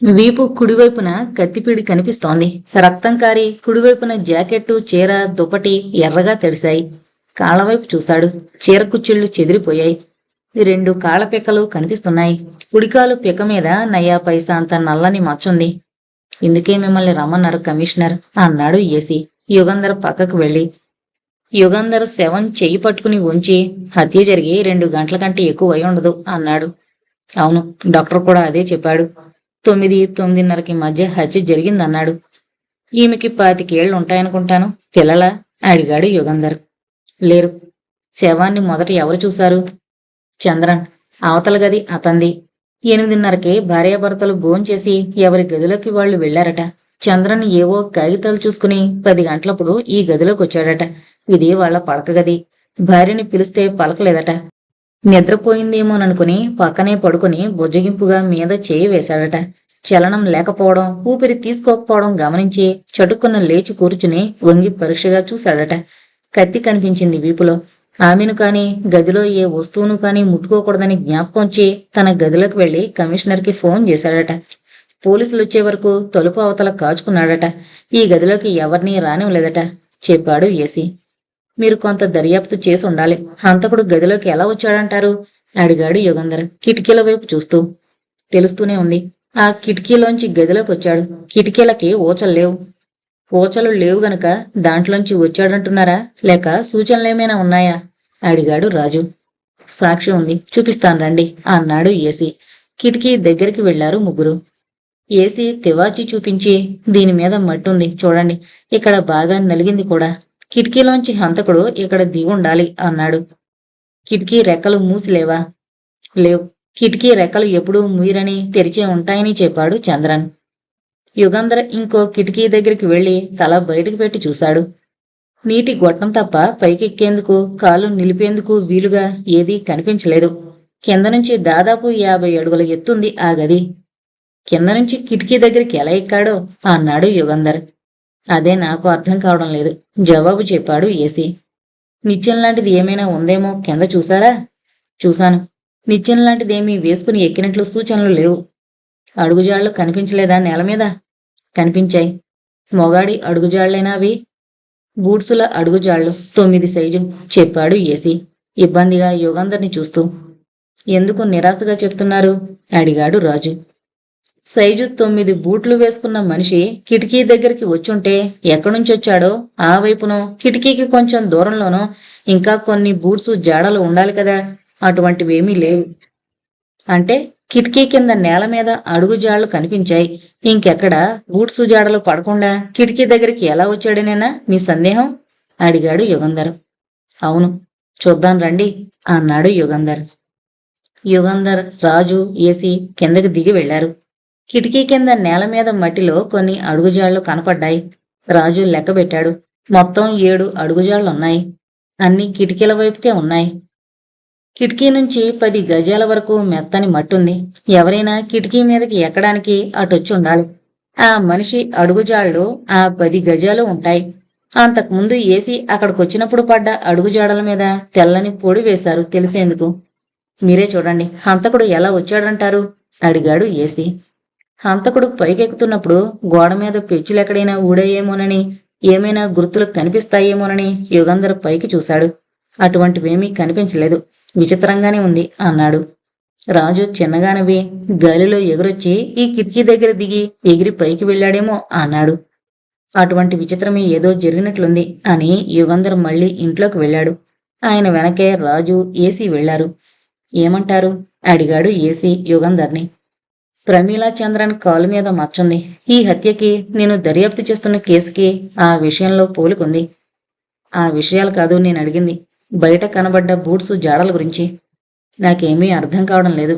వీపు కుడివైపున కత్తిపీడి కనిపిస్తోంది. రక్తం కారి కుడివైపున జాకెట్టు, చీర, దుపటి ఎర్రగా తడిశాయి. కాళ్లవైపు చూశాడు. చీర కుచ్చిళ్లు చెదిరిపోయాయి. 2 కాళ్ల పిక్కలు కనిపిస్తున్నాయి. కుడికాలు పిక్క మీద నయా పైసా అంత నల్లని మచ్చుంది. ఇందుకే మిమ్మల్ని రమ్మన్నారు కమిషనర్ అన్నాడు ఏసీ యుగంధర్ పక్కకు వెళ్ళి. యుగంధర్ శవం చెయ్యి పట్టుకుని ఉంచి, హత్య జరిగి 2 గంటల కంటే ఎక్కువ అయి ఉండదు అన్నాడు. అవును, డాక్టర్ కూడా అదే చెప్పాడు. 9-9:30కి మధ్య హత్య జరిగిందన్నాడు. ఈమెకి 25 ఏళ్లు ఉంటాయనుకుంటాను. పిల్లలా అడిగాడు యుగంధర్. లేరు. శవాన్ని మొదట ఎవరు చూశారు? చంద్రన్. అవతల గది అతంది. 8:30కి భార్యాభర్తలు భోంచేసి ఎవరి గదిలోకి వాళ్ళు వెళ్లారట. చంద్రన్ ఏవో కాగితాలు చూసుకుని 10 గంటలప్పుడు ఈ గదిలోకి వచ్చాడట. ఇది వాళ్ల పడక గది. భార్యని పిలిస్తే పలకలేదట. నిద్రపోయిందేమోననుకుని పక్కనే పడుకుని బుజ్జగింపుగా మీద చేయి వేశాడట. చలనం లేకపోవడం, ఊపిరి తీసుకోకపోవడం గమనించి చటుక్కున లేచి కూర్చుని వంగి పరీక్షగా చూశాడట. కత్తి కనిపించింది వీపులో. ఆమెను కాని, గదిలో ఏ వస్తువును కాని ముట్టుకోకూడదని జ్ఞాపకంచి తన గదిలోకి వెళ్లి కమిషనర్కి ఫోన్ చేశాడట. పోలీసులు వచ్చే వరకు తలుపు అవతల కాచుకున్నాడట. ఈ గదిలోకి ఎవరినీ రానివ్వలేదట చెప్పాడు ఏసీ. మీరు కొంత దర్యాప్తు చేసి ఉండాలి. హంతకుడు గదిలోకి ఎలా వచ్చాడంటారు అడిగాడు యుగంధర్ కిటికీల వైపు చూస్తూ. తెలుస్తూనే ఉంది. ఆ కిటికీలోంచి గదిలోకి వచ్చాడు. కిటికీలకి ఊచలు లేవు. ఊచలు లేవు గనుక దాంట్లోంచి వచ్చాడంటున్నారా, లేక సూచనలేమైనా ఉన్నాయా అడిగాడు రాజు. సాక్షి ఉంది, చూపిస్తాను రండి అన్నాడు ఏసీ. కిటికీ దగ్గరికి వెళ్లారు ముగ్గురు. ఏసీ తివాచి చూపించి, దీని మీద మట్టుంది చూడండి, ఇక్కడ బాగా నలిగింది కూడా. కిటికీలోంచి హంతకుడు ఇక్కడ దిగుండాలి అన్నాడు. కిటికీ రెక్కలు మూసిలేవా? లేవు. కిటికీ రెక్కలు ఎప్పుడూ ముయిరని, తెరిచే ఉంటాయని చెప్పాడు చంద్రన్. యుగంధర్ ఇంకో కిటికీ దగ్గరికి వెళ్లి తల బయటకు పెట్టి చూశాడు. నీటి గొట్టం తప్ప పైకెక్కేందుకు, కాలు నిలిపేందుకు వీలుగా ఏదీ కనిపించలేదు. కింద నుంచి దాదాపు 50 అడుగుల ఎత్తుంది ఆ గది. కింద నుంచి కిటికీ దగ్గరికి ఎలా ఎక్కాడో అన్నాడు యుగంధర్. అదే నాకు అర్థం కావడం లేదు జవాబు చెప్పాడు ఏసీ. నిత్యం లాంటిది ఏమైనా ఉందేమో కింద చూసారా? చూశాను. నిత్యం లాంటిదేమీ వేసుకుని ఎక్కినట్లు సూచనలు లేవు. అడుగుజాళ్లు కనిపించలేదా నేల మీద? కనిపించాయి. మొగాడి అడుగుజాళ్లేనా అవి? బూట్సుల అడుగుజాళ్లు, 9 సైజు చెప్పాడు ఏసీ ఇబ్బందిగా యుగంధర్ని చూస్తూ. ఎందుకు నిరాశగా చెప్తున్నారు అడిగాడు రాజు. సైజు 9 బూట్లు వేసుకున్న మనిషి కిటికీ దగ్గరికి వచ్చుంటే ఎక్కడ్నుంచొచ్చాడో ఆ వైపునో, కిటికీకి కొంచెం దూరంలోనో ఇంకా కొన్ని బూట్సు జాడలు ఉండాలి కదా. అటువంటివేమీ లేవు. అంటే కిటికీ కింద నేల మీద అడుగుజాళ్లు కనిపించాయి. ఇంకెక్కడ బూట్సు జాడలు పడకుండా కిటికీ దగ్గరికి ఎలా వచ్చాడనేనా మీ సందేహం అడిగాడు యుగంధర్. అవును, చూద్దాం రండి అన్నాడు యుగంధర్. యుగంధర్, రాజు, ఏసీ కిందకి దిగి వెళ్లారు. కిటికీ కింద నేల మీద మట్టిలో కొన్ని అడుగుజాళ్లు కనపడ్డాయి. రాజు లెక్కబెట్టాడు. మొత్తం 7 అడుగుజాళ్లున్నాయి. అన్నీ కిటికీల వైపుకే ఉన్నాయి. కిటికీ నుంచి 10 గజాల వరకు మెత్తని మట్టుంది. ఎవరైనా కిటికీ మీదకి ఎక్కడానికి అటొచ్చి ఉండాలి. ఆ మనిషి అడుగుజాళ్లు ఆ 10 గజాలు ఉంటాయి. అంతకుముందు ఏసీ అక్కడికొచ్చినప్పుడు పడ్డ అడుగుజాడల మీద తెల్లని పొడి వేశారు తెలిసేందుకు. మీరే చూడండి, హంతకుడు ఎలా వచ్చాడంటారు అడిగాడు ఏసీ. హంతకుడు పైకెక్కుతున్నప్పుడు గోడ మీద పెచ్చులెక్కడైనా ఊడాయేమోనని, ఏమైనా గుర్తులు కనిపిస్తాయేమోనని యుగంధర్ పైకి చూశాడు. అటువంటివేమీ కనిపించలేదు. విచిత్రంగానే ఉంది అన్నాడు. రాజు చిన్నగానవి గాలిలో ఎగురొచ్చి ఈ కిటికీ దగ్గర దిగి ఎగిరి పైకి వెళ్ళాడేమో అన్నాడు. అటువంటి విచిత్రమే ఏదో జరిగినట్లుంది అని యుగంధర్ మళ్లీ ఇంట్లోకి వెళ్ళాడు. ఆయన వెనకే రాజు, ఏసీ వెళ్లారు. ఏమంటారు అడిగాడు ఏసీ యుగంధర్ని. ప్రమీలా చంద్రన్ కాలు మీద మచ్చుంది. ఈ హత్యకి, నేను దర్యాప్తు చేస్తున్న కేసుకి ఆ విషయంలో పోలికుంది. ఆ విషయాలు కాదు నేను అడిగింది, బయట కనబడ్డ బూట్సు జాడల గురించి. నాకేమీ అర్థం కావడం లేదు.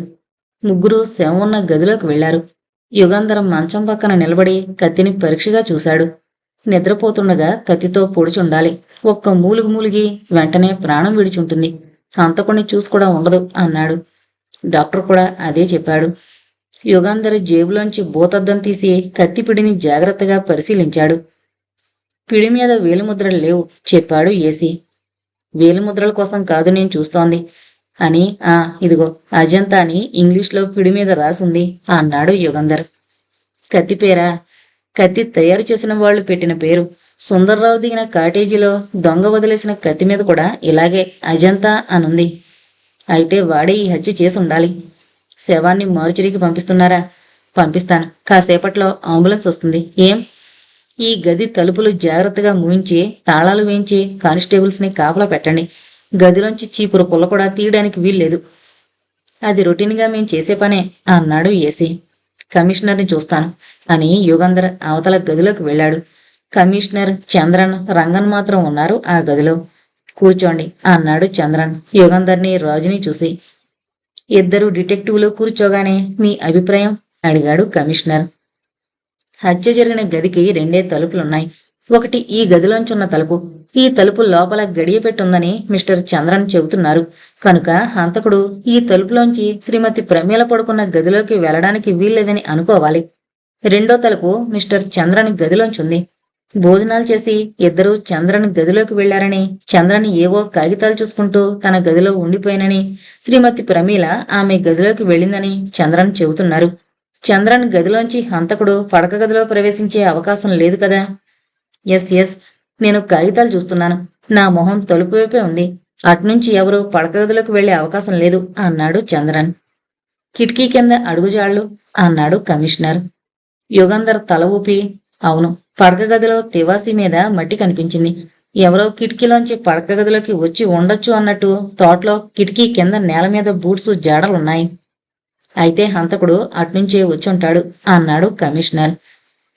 ముగ్గురు శవం ఉన్న గదిలోకి వెళ్లారు. యుగంధరం మంచం పక్కన నిలబడి కత్తిని పరీక్షగా చూశాడు. నిద్రపోతుండగా కత్తితో పొడిచుండాలి. ఒక్క మూలిగి వెంటనే ప్రాణం విడిచుంటుంది. హంతకుణ్ణి చూసి కూడా ఉండదు అన్నాడు. డాక్టర్ కూడా అదే చెప్పాడు. యుగంధర్ జేబులోంచి భూతద్దం తీసి కత్తిపిడిని జాగ్రత్తగా పరిశీలించాడు. పిడి మీద వేలిముద్రలు లేవు చెప్పాడు ఏసీ. వేలిముద్రల కోసం కాదు నేను చూస్తోంది అని. ఇదిగో అజంతా అని ఇంగ్లీష్లో పిడి మీద రాసుంది అన్నాడు యుగంధర్. కత్తి పేరా? కత్తి తయారు చేసిన వాళ్ళు పెట్టిన పేరు. సుందర్రావు దిగిన కాటేజీలో దొంగ వదిలేసిన కత్తి మీద కూడా ఇలాగే అజంతా అనుంది. అయితే వాడే ఈ హత్య చేసి ఉండాలి. శవాన్ని మార్చురీకి పంపిస్తున్నారా? పంపిస్తాను. కాసేపట్లో అంబులెన్స్ వస్తుంది. ఏం? ఈ గది తలుపులు జాగ్రత్తగా మూయించి తాళాలు వేయించి కానిస్టేబుల్స్ని కాపలా పెట్టండి. గదిలోంచి చీపురు పుల్ల కూడా తీయడానికి వీల్లేదు. అది రొటీన్గా మేం చేసే పనే అన్నాడు ఏసీ. కమిషనర్ని చూస్తాను అని యుగంధర్ అవతల గదిలోకి వెళ్ళాడు. కమిషనర్, చంద్రన్, రంగన్ మాత్రం ఉన్నారు ఆ గదిలో. కూర్చోండి అన్నాడు చంద్రన్ యుగంధర్ని, రాజుని చూసి. ఇద్దరు డిటెక్టివ్లు కూర్చోగానే మీ అభిప్రాయం అడిగాడు కమిషనర్. హత్య జరిగిన గదికి 2 తలుపులున్నాయి. ఒకటి ఈ గదిలోంచున్న తలుపు. ఈ తలుపు లోపల గడియ పెట్టుందని మిస్టర్ చంద్రన్ చెబుతున్నారు. కనుక హంతకుడు ఈ తలుపులోంచి శ్రీమతి ప్రమీల పడుకున్న గదిలోకి వెళ్లడానికి వీల్లేదని అనుకోవాలి. 2వ తలుపు మిస్టర్ చంద్రన్ గదిలోంచుంది. భోజనాలు చేసి ఇద్దరూ చంద్రన్ గదిలోకి వెళ్లారని, చంద్రన్ ఏవో కాగితాలు చూసుకుంటూ తన గదిలో ఉండిపోయినని, శ్రీమతి ప్రమీల ఆమె గదిలోకి వెళ్ళిందని చంద్రన్ చెబుతున్నారు. చంద్రన్ గదిలోంచి హంతకుడు పడక గదిలో ప్రవేశించే అవకాశం లేదు కదా? ఎస్, నేను కాగితాలు చూస్తున్నాను. నా మొహం తలుపు వైపే ఉంది. అట్నుంచి ఎవరూ పడక గదిలోకి వెళ్లే అవకాశం లేదు అన్నాడు చంద్రన్. కిటికీ కింద అడుగుజాళ్లు అన్నాడు కమిషనర్. యుగంధర్ తల ఊపి, అవును, పడక గదిలో తివాసీ మీద మట్టి కనిపించింది. ఎవరో కిటికీలోంచి పడక గదిలోకి వచ్చి ఉండొచ్చు అన్నట్టు తోటలో కిటికీ కింద నేల మీద బూట్సు జాడలున్నాయి. అయితే హంతకుడు అట్నుంచే వచ్చుంటాడు అన్నాడు కమిషనర్.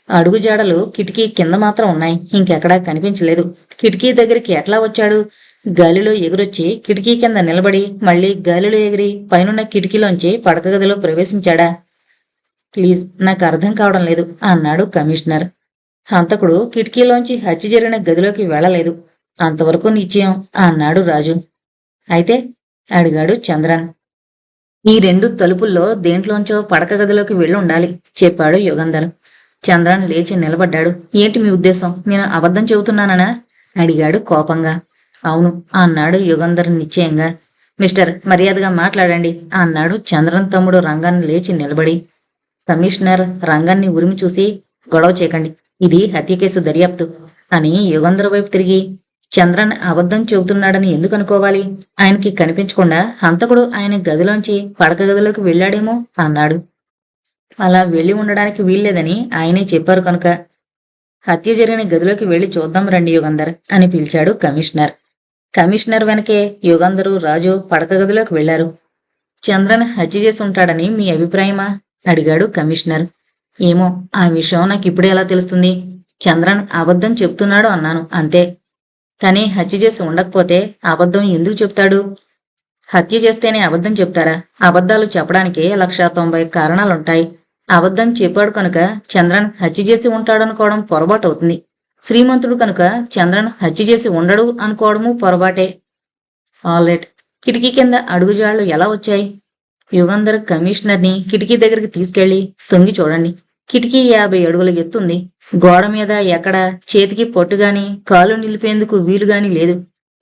అడుగుజాడలు కిటికీ కింద మాత్రం ఉన్నాయి, ఇంకెక్కడా కనిపించలేదు. కిటికీ దగ్గరికి ఎట్లా వచ్చాడు? గాలిలో ఎగురొచ్చి కిటికీ కింద నిలబడి మళ్ళీ గాలిలో ఎగిరి పైనున్న కిటికీలోంచి పడక గదిలో ప్రవేశించాడా? ప్లీజ్, నాకు అర్థం కావడం లేదు అన్నాడు కమిషనర్. హంతకుడు కిటికీలోంచి హత్య జరిగిన గదిలోకి వెళ్లలేదు, అంతవరకు నిశ్చయం అన్నాడు రాజు. అయితే అడిగాడు చంద్రన్. ఈ 2 తలుపుల్లో దేంట్లోంచో పడక గదిలోకి వెళ్ళి ఉండాలి చెప్పాడు యుగంధర్. చంద్రన్ లేచి నిలబడ్డాడు. ఏంటి మీ ఉద్దేశం? నేను అబద్ధం చెబుతున్నానా? అడిగాడు కోపంగా. అవును అన్నాడు యుగంధర్ నిశ్చయంగా. మిస్టర్, మర్యాదగా మాట్లాడండి అన్నాడు చంద్రన్ తమ్ముడు రంగన్ లేచి నిలబడి. కమిషనర్ రంగన్ని ఉరిమి చూసి, గొడవ చేయకండి, ఇది హత్య కేసు దర్యాప్తు అని యుగంధర్ వైపు తిరిగి, చంద్రన్ అబద్ధం చెబుతున్నాడని ఎందుకు అనుకోవాలి? ఆయనకి కనిపించకుండా హంతకుడు ఆయన గదిలోంచి పడక గదిలోకి వెళ్ళాడేమో అన్నాడు. అలా వెళ్ళి ఉండడానికి వీల్లేదని ఆయనే చెప్పారు కనుక. హత్య జరిగిన గదిలోకి వెళ్లి చూద్దాం రండి యుగంధర్ అని పిలిచాడు కమిషనర్. కమిషనర్ వెనకే యుగంధరు, రాజు పడక గదిలోకి వెళ్లారు. చంద్రన్ హత్య చేసి ఉంటాడని మీ అభిప్రాయమా? అడిగాడు కమిషనర్. ఏమో, ఆ విషయం నాకు ఇప్పుడే ఎలా తెలుస్తుంది? చంద్రన్ అబద్ధం చెప్తున్నాడు అన్నాను అంతే. కానీ హత్య చేసి ఉండకపోతే అబద్ధం ఎందుకు చెప్తాడు? హత్య చేస్తేనే అబద్ధం చెప్తారా? అబద్ధాలు చెప్పడానికి 190 కారణాలుంటాయి. అబద్ధం చెప్పాడు కనుక చంద్రన్ హత్య చేసి ఉంటాడనుకోవడం పొరపాటు అవుతుంది. శ్రీమంతుడు కనుక చంద్రన్ హత్య చేసి ఉండడు అనుకోవడము పొరపాటే. ఆల్రైట్, కిటికీ కింద అడుగుజాళ్లు ఎలా వచ్చాయి? యుగంధర్ కమిషనర్ని కిటికీ దగ్గరికి తీసుకెళ్లి, తొంగి చూడండి, కిటికీ 50 అడుగుల ఎత్తుంది. గోడ మీద ఎక్కడ చేతికి పొట్టుగాని కాలు నిలిపేందుకు వీలుగాని లేదు.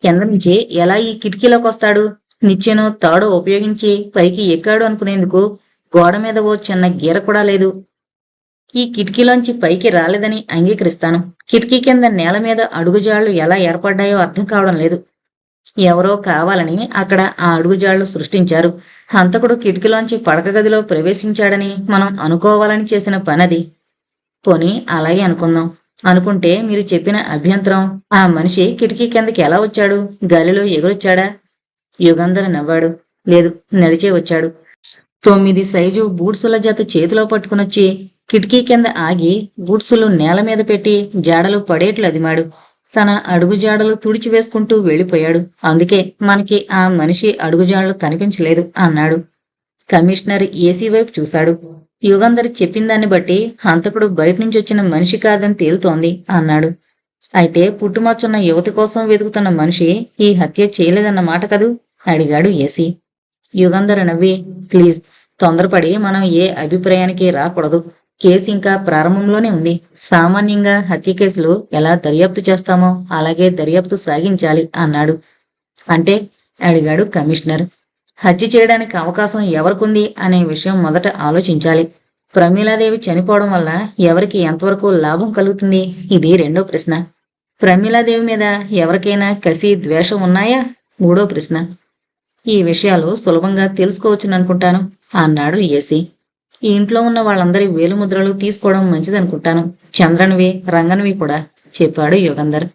కింద నుంచి ఎలా ఈ కిటికీలోకి వస్తాడు? నిచ్చెనో తాడో ఉపయోగించి పైకి ఎక్కాడు అనుకునేందుకు గోడ మీద ఓ చిన్న గీర కూడా లేదు. ఈ కిటికీలోంచి పైకి రాలేదని అంగీకరిస్తాను. కిటికీ కింద నేల మీద అడుగుజాళ్లు ఎలా ఏర్పడ్డాయో అర్థం కావడం లేదు. ఎవరో కావాలని అక్కడ ఆ అడుగుజాళ్లు సృష్టించారు. హంతకుడు కిటికీలోంచి పడక గదిలో ప్రవేశించాడని మనం అనుకోవాలని చేసిన పనది. పోనీ అలాగే అనుకుందాం. అనుకుంటే మీరు చెప్పిన అభ్యంతరం, ఆ మనిషి కిటికీ కిందకి ఎలా వచ్చాడు? గాలిలో ఎగురొచ్చాడా? యుగంధర్ నవ్వాడు. లేదు, నడిచే వచ్చాడు. 9 సైజు బూట్సుల జత చేతిలో పట్టుకునొచ్చి కిటికీ కింద ఆగి బూట్సులు నేల మీద పెట్టి జాడలు పడేట్లు అదిమాడు. తన అడుగుజాడలు తుడిచివేసుకుంటూ వెళ్ళిపోయాడు. అందుకే మనకి ఆ మనిషి అడుగుజాడలు కనిపించలేదు అన్నాడు. కమిషనర్ ఏసీ వైపు చూశాడు. యుగంధర్ చెప్పిందాన్ని బట్టి హంతకుడు బయటనుంచి వచ్చిన మనిషి కాదని తేలుతోంది అన్నాడు. అయితే పుట్టుమచ్చున్న యువతి కోసం వెతుకుతున్న మనిషి ఈ హత్య చేయలేదన్నమాట కదూ? అడిగాడు ఏసీ. యుగంధర్ నవ్వి, ప్లీజ్, తొందరపడి మనం ఏ అభిప్రాయానికి రాకూడదు. కేసు ఇంకా ప్రారంభంలోనే ఉంది. సామాన్యంగా హత్య కేసులు ఎలా దర్యాప్తు చేస్తామో అలాగే దర్యాప్తు సాగించాలి అన్నాడు. అంటే అడిగాడు కమిషనర్. హత్య చేయడానికి అవకాశం ఎవరికుంది అనే విషయం మొదట ఆలోచించాలి. ప్రమీలాదేవి చనిపోవడం వల్ల ఎవరికి ఎంతవరకు లాభం కలుగుతుంది? ఇది రెండో ప్రశ్న. ప్రమీలాదేవి మీద ఎవరికైనా కసి, ద్వేషం ఉన్నాయా? మూడో ప్రశ్న. ఈ విషయాలు సులభంగా తెలుసుకోవచ్చుననుకుంటాను అన్నాడు ఏసీ. ఈ ఇంట్లో ఉన్న వాళ్ళందరి వేలుముద్రలు తీసుకోవడం మంచిదనుకుంటాను. చంద్రన్వి, రంగన్వి కూడా, చెప్పాడు యుగంధర్.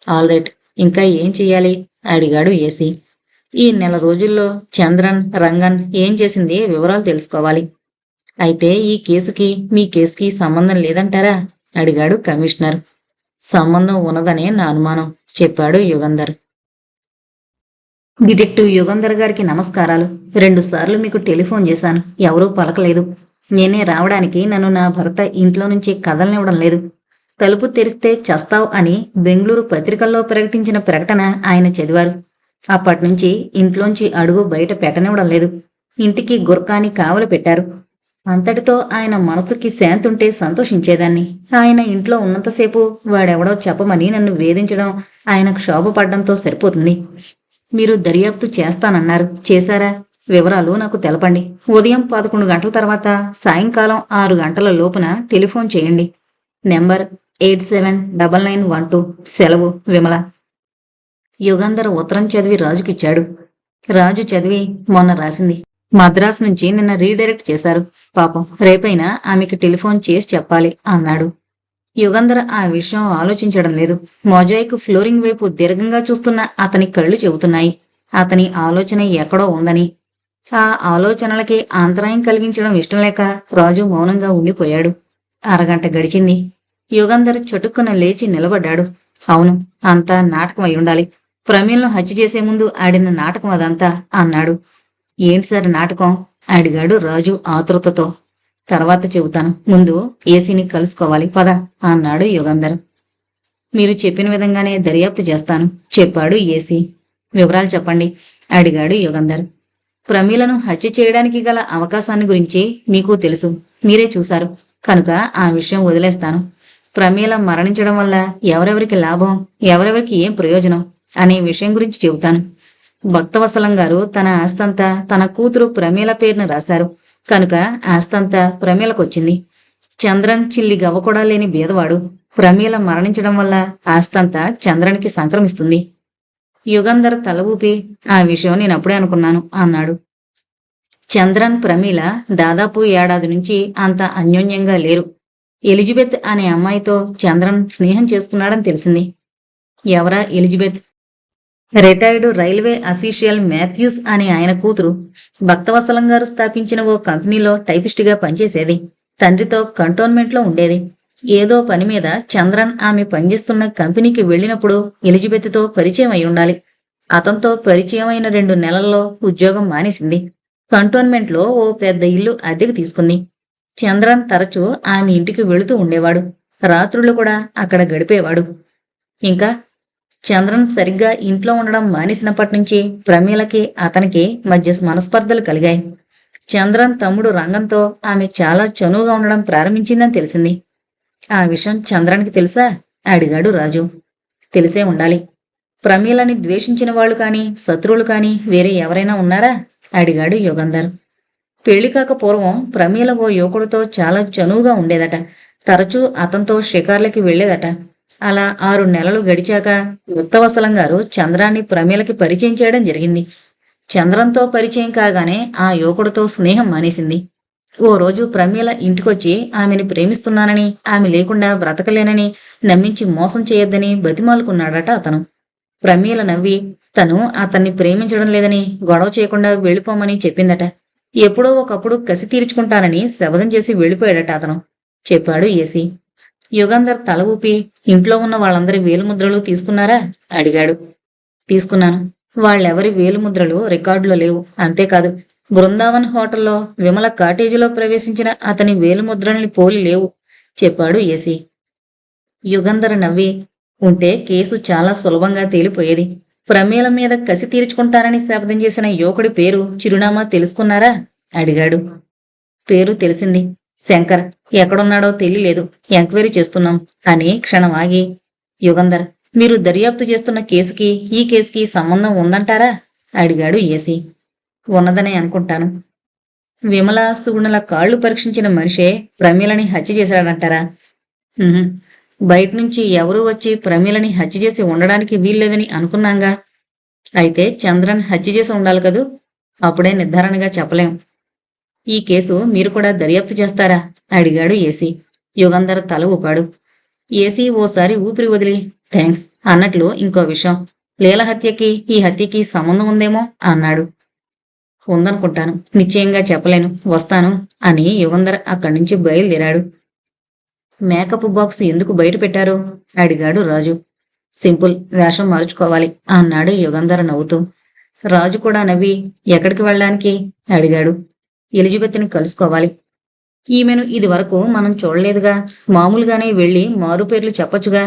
ఆల్ రైట్, ఇంకా ఏం చెయ్యాలి? అడిగాడు ఏసీ. ఈ నెల రోజుల్లో చంద్రన్, రంగన్ ఏం చేసింది వివరాలు తెలుసుకోవాలి. అయితే ఈ కేసుకి మీ కేసుకి సంబంధం లేదంటారా? అడిగాడు కమిషనర్. సంబంధం ఉన్నదనే నా అనుమానం, చెప్పాడు యుగంధర్. డిటెక్టివ్ యుగంధర్ గారికి నమస్కారాలు. 2 సార్లు మీకు టెలిఫోన్ చేశాను, ఎవరూ పలకలేదు. నేనే రావడానికి నన్ను నా భర్త ఇంట్లో నుంచి కదలనివ్వడం లేదు. తలుపు తెరిస్తే చస్తావ్ అని బెంగళూరు పత్రికల్లో ప్రకటించిన ప్రకటన ఆయన చదివారు. అప్పట్నుంచి ఇంట్లోంచి అడుగు బయట పెట్టనివ్వడం లేదు. ఇంటికి గుర్కాని కావలి పెట్టారు. అంతటితో ఆయన మనసుకి శాంతుంటే సంతోషించేదాన్ని. ఆయన ఇంట్లో ఉన్నంతసేపు వాడెవడో చెప్పమని నన్ను వేధించడం ఆయనకు శోభపడ్డంతో సరిపోతుంది. మీరు దర్యాప్తు చేస్తానన్నారు, చేశారా? వివరాలు నాకు తెలపండి. ఉదయం 11 గంటల తర్వాత సాయంకాలం 6 గంటల లోపున టెలిఫోన్ చేయండి. నెంబర్ 879912. సెలవు, విమల. యుగంధర్ ఉత్తరం చదివి రాజుకిచ్చాడు. రాజు చదివి, మొన్న రాసింది. మద్రాసు నుంచి నిన్న రీడైరెక్ట్ చేశారు. పాపం, రేపైనా ఆమెకి టెలిఫోన్ చేసి చెప్పాలి అన్నాడు. యుగంధర్ ఆ విషయం ఆలోచించడం లేదు. మొజాయిక్ ఫ్లోరింగ్ వైపు దీర్ఘంగా చూస్తున్న అతని కళ్ళు చెబుతున్నాయి అతని ఆలోచన ఎక్కడో ఉందని. ఆ ఆలోచనలకి అంతరాయం కలిగించడం ఇష్టం లేక రాజు మౌనంగా ఉండిపోయాడు. అరగంట గడిచింది. యుగంధర్ చటుక్కున లేచి నిలబడ్డాడు. అవును, అంతా నాటకం అయి ఉండాలి. ప్రమీల్ను హత్య చేసే ముందు ఆడిన నాటకం అదంతా అన్నాడు. ఏంటి సార్ నాటకం? అడిగాడు రాజు ఆతృతతో. తర్వాత చెబుతాను, ముందు ఏసీని కలుసుకోవాలి, పద అన్నాడు యుగంధర్. మీరు చెప్పిన విధంగానే దర్యాప్తు చేస్తాను, చెప్పాడు ఏసీ. వివరాలు చెప్పండి అడిగాడు యుగంధర్. ప్రమీలను హత్య చేయడానికి గల అవకాశాన్ని గురించి మీకు తెలుసు, మీరే చూశారు కనుక ఆ విషయం వదిలేస్తాను. ప్రమీల మరణించడం వల్ల ఎవరెవరికి లాభం, ఎవరెవరికి ఏం ప్రయోజనం అనే విషయం గురించి చెబుతాను. భక్తవత్సలం గారు తన ఆస్తంతా తన కూతురు ప్రమీల పేరును రాశారు కనుక ఆస్తంతా ప్రమీలకొచ్చింది. చంద్రన్ చిల్లి గవ్వ కూడా లేని బీదవాడు. ప్రమీల మరణించడం వల్ల ఆస్తంతా చంద్రన్కి సంక్రమిస్తుంది. యుగంధర్ తల ఊపి, ఆ విషయం నేనప్పుడే అనుకున్నాను అన్నాడు. చంద్రన్, ప్రమీల దాదాపు ఏడాది నుంచి అంత అన్యోన్యంగా లేరు. ఎలిజబెత్ అనే అమ్మాయితో చంద్రన్ స్నేహం చేసుకున్నాడని తెలిసింది. ఎవరా Elizabeth? Retired railway official Matthews అనే ఆయన కూతురు. భక్తవత్సలం గారు స్థాపించిన ఓ కంపెనీలో టైపిస్టుగా పనిచేసేది. తండ్రితో కంటోన్మెంట్లో ఉండేది. ఏదో పని మీద చంద్రన్ ఆమె పనిచేస్తున్న కంపెనీకి వెళ్ళినప్పుడు ఎలిజబెత్తో పరిచయం అయి ఉండాలి. అతనితో పరిచయం అయిన 2 నెలల్లో ఉద్యోగం మానేసింది. కంటోన్మెంట్లో ఓ పెద్ద ఇల్లు అద్దెకు తీసుకుంది. చంద్రన్ తరచూ ఆమె ఇంటికి వెళుతూ ఉండేవాడు. రాత్రులు కూడా అక్కడ గడిపేవాడు. ఇంకా చంద్రన్ సరిగ్గా ఇంట్లో ఉండడం మానేసినప్పటి నుంచి ప్రమీలకి అతనికి మధ్య మనస్పర్ధలు కలిగాయి. చంద్రన్ తమ్ముడు రంగంతో ఆమె చాలా చనువుగా ఉండడం ప్రారంభించిందని తెలిసింది. ఆ విషయం చంద్రన్కి తెలుసా? అడిగాడు రాజు. తెలిసే ఉండాలి. ప్రమీలని ద్వేషించిన వాళ్ళు కానీ శత్రువులు కానీ వేరే ఎవరైనా ఉన్నారా? అడిగాడు యుగంధర్. పెళ్లి కాక పూర్వం ప్రమీల ఓ యువకుడితో చాలా చనువుగా ఉండేదట. తరచూ అతనితో షికార్లకి వెళ్లేదట. అలా 6 నెలలు గడిచాక భక్తవత్సలం గారు చంద్రాన్ని ప్రమీలకి పరిచయం చేయడం జరిగింది. చంద్రంతో పరిచయం కాగానే ఆ యువకుడితో స్నేహం మానేసింది. ఓ రోజు ప్రమీల ఇంటికొచ్చి ఆమెని ప్రేమిస్తున్నానని, ఆమె లేకుండా బ్రతకలేనని నమ్మించి మోసం చేయొద్దని బతిమాలుకున్నాడట అతను. ప్రమీల నవ్వి తను అతన్ని ప్రేమించడం లేదని, గొడవ చేయకుండా వెళ్ళిపోమని చెప్పిందట. ఎప్పుడో ఒకప్పుడు కసి తీర్చుకుంటానని శపథం చేసి వెళ్ళిపోయాడట అతను, చెప్పాడు ఏసీ. యుగంధర్ తల ఊపి, ఇంట్లో ఉన్న వాళ్ళందరి వేలుముద్రలు తీసుకున్నారా? అడిగాడు. తీసుకున్నాను. వాళ్ళెవరి వేలుముద్రలు రికార్డులో లేవు. అంతేకాదు, బృందావన్ హోటల్లో విమల కాటేజీలో ప్రవేశించిన అతని వేలుముద్రల్ని పోలి లేవు, చెప్పాడు ఏసీ. యుగంధర్ నవ్వి, ఉంటే కేసు చాలా సులభంగా తేలిపోయేది. ప్రమీల మీద కసి తీర్చుకుంటానని శపథం చేసిన యువకుడి పేరు, చిరునామా తెలుసుకున్నారా? అడిగాడు. పేరు తెలిసింది. శంకర్. ఎక్కడున్నాడో తెలియలేదు. ఎంక్వైరీ చేస్తున్నాం అని క్షణం ఆగి, యుగంధర్, మీరు దర్యాప్తు చేస్తున్న కేసుకి ఈ కేసుకి సంబంధం ఉందంటారా? అడిగాడు ఏసీ. ఉన్నదనే అనుకుంటాను. విమల సుగుణల కాళ్లు పరీక్షించిన మనిషే ప్రమీలని హత్య చేశాడంటారా? ఉహుం. బయటనుంచి ఎవరూ వచ్చి ప్రమీలని హత్య చేసి ఉండడానికి వీల్లేదని అనుకున్నాంగా. అయితే చంద్రన్ హత్య చేసి ఉండాలి కదూ. అప్పుడే నిర్ధారణగా చెప్పలేం. ఈ కేసు మీరు కూడా దర్యాప్తు చేస్తారా? అడిగాడు ఏసీ. యుగంధర్ తల ఊపాడు. ఏసీ ఓసారి ఊపిరి వదిలి థ్యాంక్స్ అన్నట్లు ఇంకో విషయం, లీల హత్యకి ఈ హత్యకి సంబంధం ఉందేమో అన్నాడు. ఉందనుకుంటాను, నిశ్చయంగా చెప్పలేను, వస్తాను అని యుగంధర్ అక్కడి నుంచి బయలుదేరాడు. మేకప్ బాక్స్ ఎందుకు బయట పెట్టారు? అడిగాడు రాజు. సింపుల్, వేషం మార్చుకోవాలి అన్నాడు యుగంధర్ నవ్వుతూ. రాజు కూడా నవ్వి ఎక్కడికి వెళ్ళడానికి అడిగాడు. ఎలిజబెత్ని కలుసుకోవాలి. ఈమెను ఇది వరకు మనం చూడలేదుగా, మామూలుగానే వెళ్ళి మారు పేర్లు చెప్పొచ్చుగా.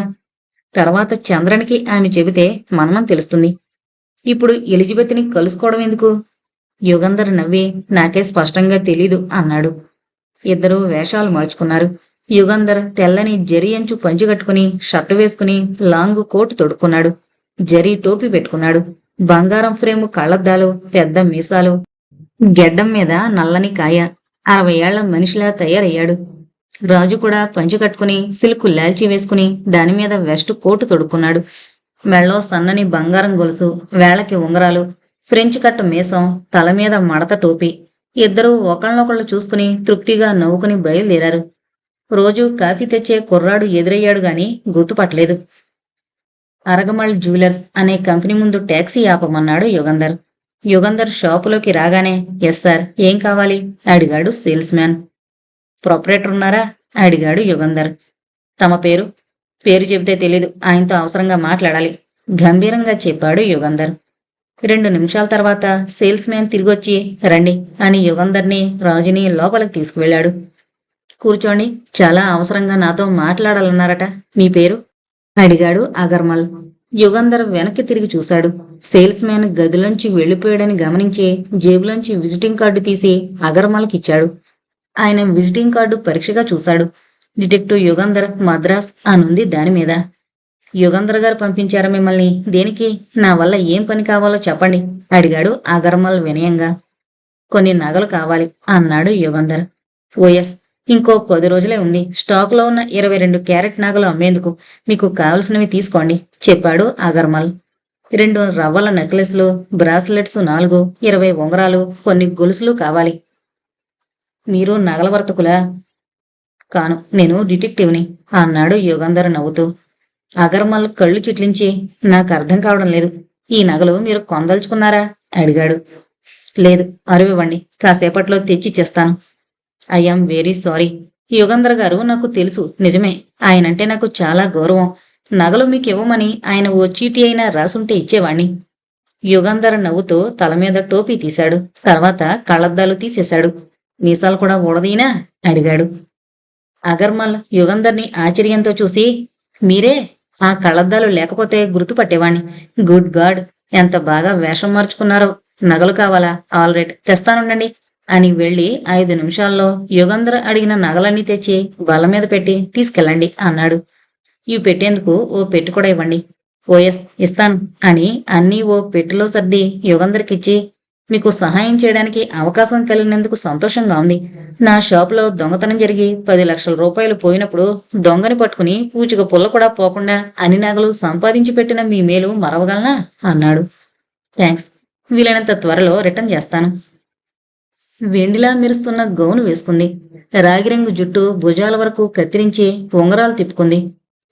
తర్వాత చంద్రనికి ఆమె చెబితే మనమని తెలుస్తుంది. ఇప్పుడు ఎలిజబెత్ని కలుసుకోవడం ఎందుకు? యుగంధర్ నవ్వి నాకే స్పష్టంగా తెలీదు అన్నాడు. ఇద్దరూ వేషాలు మార్చుకున్నారు. యుగంధర్ తెల్లని జరీ అంచు పంచిగట్టుకుని షర్టు వేసుకుని లాంగు కోటు తొడుక్కున్నాడు. జరీ టోపీ పెట్టుకున్నాడు. బంగారం ఫ్రేము కళ్లద్దాలు, పెద్ద మీసాలు, గెడ్డం మీద నల్లని కాయ. 60 ఏళ్ల మనిషిలా తయారయ్యాడు. రాజు కూడా పంచి కట్టుకుని సిల్కు లాల్చీ వేసుకుని దానిమీద వెస్ట్ కోటు తొడుక్కున్నాడు. మెళ్ళో సన్నని బంగారం గొలుసు, వేళకి ఉంగరాలు, ఫ్రెంచ్ కట్ మీసం, తలమీద మడత టోపీ. ఇద్దరూ ఒకళ్ళనొకళ్ళు చూసుకుని తృప్తిగా నవ్వుకుని బయలుదేరారు. రోజు కాఫీ తెచ్చే కుర్రాడు ఎదురయ్యాడు గాని గుర్తుపట్టలేదు. అరగమల్ జ్యువెలర్స్ అనే కంపెనీ ముందు టాక్సీ ఆపమన్నాడు యుగంధర్. యుగంధర్ షాపులోకి రాగానే ఎస్ సార్, ఏం కావాలి అడిగాడు సేల్స్ మ్యాన్. ప్రొపరేటర్ ఉన్నారా? అడిగాడు యుగంధర్. తమ పేరు? పేరు చెబితే తెలీదు, ఆయనతో అవసరంగా మాట్లాడాలి గంభీరంగా చెప్పాడు యుగంధర్. 2 నిమిషాల తర్వాత సేల్స్ మ్యాన్ తిరిగొచ్చి రండి అని యుగంధర్ని రాజుని లోపలికి తీసుకువెళ్ళాడు. కూర్చోండి, చాలా అవసరంగా నాతో మాట్లాడాలన్నారట. మీ పేరు? అడిగాడు అగర్మల్. యుగంధర్ వెనక్కి తిరిగి చూశాడు. సేల్స్ మ్యాన్ గదిలోంచి వెళ్లిపోయాడని గమనించి జేబులోంచి విజిటింగ్ కార్డు తీసి అగర్మల్కిచ్చాడు. ఆయన విజిటింగ్ కార్డు పరీక్షగా చూశాడు. డిటెక్టివ్ యుగంధర్, మద్రాస్ అనుంది దానిమీద. యుగంధర్ గారు పంపించారా మిమ్మల్ని? దేనికి? నా వల్ల ఏం పని కావాలో చెప్పండి అడిగాడు అగర్మల్ వినయంగా. కొన్ని నగలు కావాలి అన్నాడు యుగంధర్. ఓఎస్, ఇంకో 10 రోజులే ఉంది. స్టాక్లో ఉన్న 22 క్యారెట్ నగలు అమ్మేందుకు. మీకు కావలసినవి తీసుకోండి చెప్పాడు అగర్మల్. 2 రవ్వల నెక్లెస్లు, బ్రాస్లెట్స్ 4, 20 ఉంగరాలు, కొన్ని గొలుసులు కావాలి. మీరు నగల వర్తకులా? కాను, నేను డిటెక్టివ్ని అన్నాడు యుగంధర్ నవ్వుతూ. అగర్మల్ కళ్ళు చిట్లించి నాకు అర్థం కావడం లేదు. ఈ నగలు మీరు కొందల్చుకున్నారా అడిగాడు. లేదు, అరువివ్వండి, కాసేపట్లో తెచ్చిచ్చేస్తాను. I'm very sorry. Yugandhar garu నాకు తెలుసు, నిజమే. ఆయనంటే నాకు చాలా గౌరవం. నగలు మీకు ఇవ్వమని ఆయన ఓ చీటీ అయినా రాసుంటే ఇచ్చేవాణ్ణి. యుగంధర్ నవ్వుతూ తల మీద టోపీ తీశాడు. తర్వాత కళ్లద్దాలు తీసేశాడు. మీసాలు కూడా ఊడదీనా అడిగాడు. అగర్మల్ యుగంధర్ని ఆశ్చర్యంతో చూసి మీరే? ఆ కళ్లద్దాలు లేకపోతే గుర్తుపట్టేవాణ్ణి. గుడ్ గాడ్, ఎంత బాగా వేషం మార్చుకున్నారో. నగలు కావాలా? ఆల్ రైట్, తెస్తానుండండి అని వెళ్లి 5 నిమిషాల్లో యుగంధర్ అడిగిన నగలన్నీ తెచ్చి బల్ల మీద పెట్టి తీసుకెళ్ళండి అన్నాడు. ఇవి పెట్టేందుకు ఓ పెట్టు కూడా ఇవ్వండి. ఓఎస్, ఇస్తాను అని అన్నీ ఓ పెట్టెలో సర్ది యుగంధర్కిచ్చి మీకు సహాయం చేయడానికి అవకాశం కలిగినందుకు సంతోషంగా ఉంది. నా షాపులో దొంగతనం జరిగి 10 లక్షల రూపాయలు పోయినప్పుడు దొంగని పట్టుకుని పూచిక పుల్ల కూడా పోకుండా అన్ని నగలు సంపాదించి పెట్టిన మీ మేలు మరవగలనా అన్నాడు. థ్యాంక్స్, వీలైనంత త్వరలో రిటర్న్ చేస్తాను. వెండిలా మెరుస్తున్న గౌను వేసుకుంది. రాగిరంగు జుట్టు భుజాల వరకు కత్తిరించి ఉంగరాలు తిప్పుకుంది.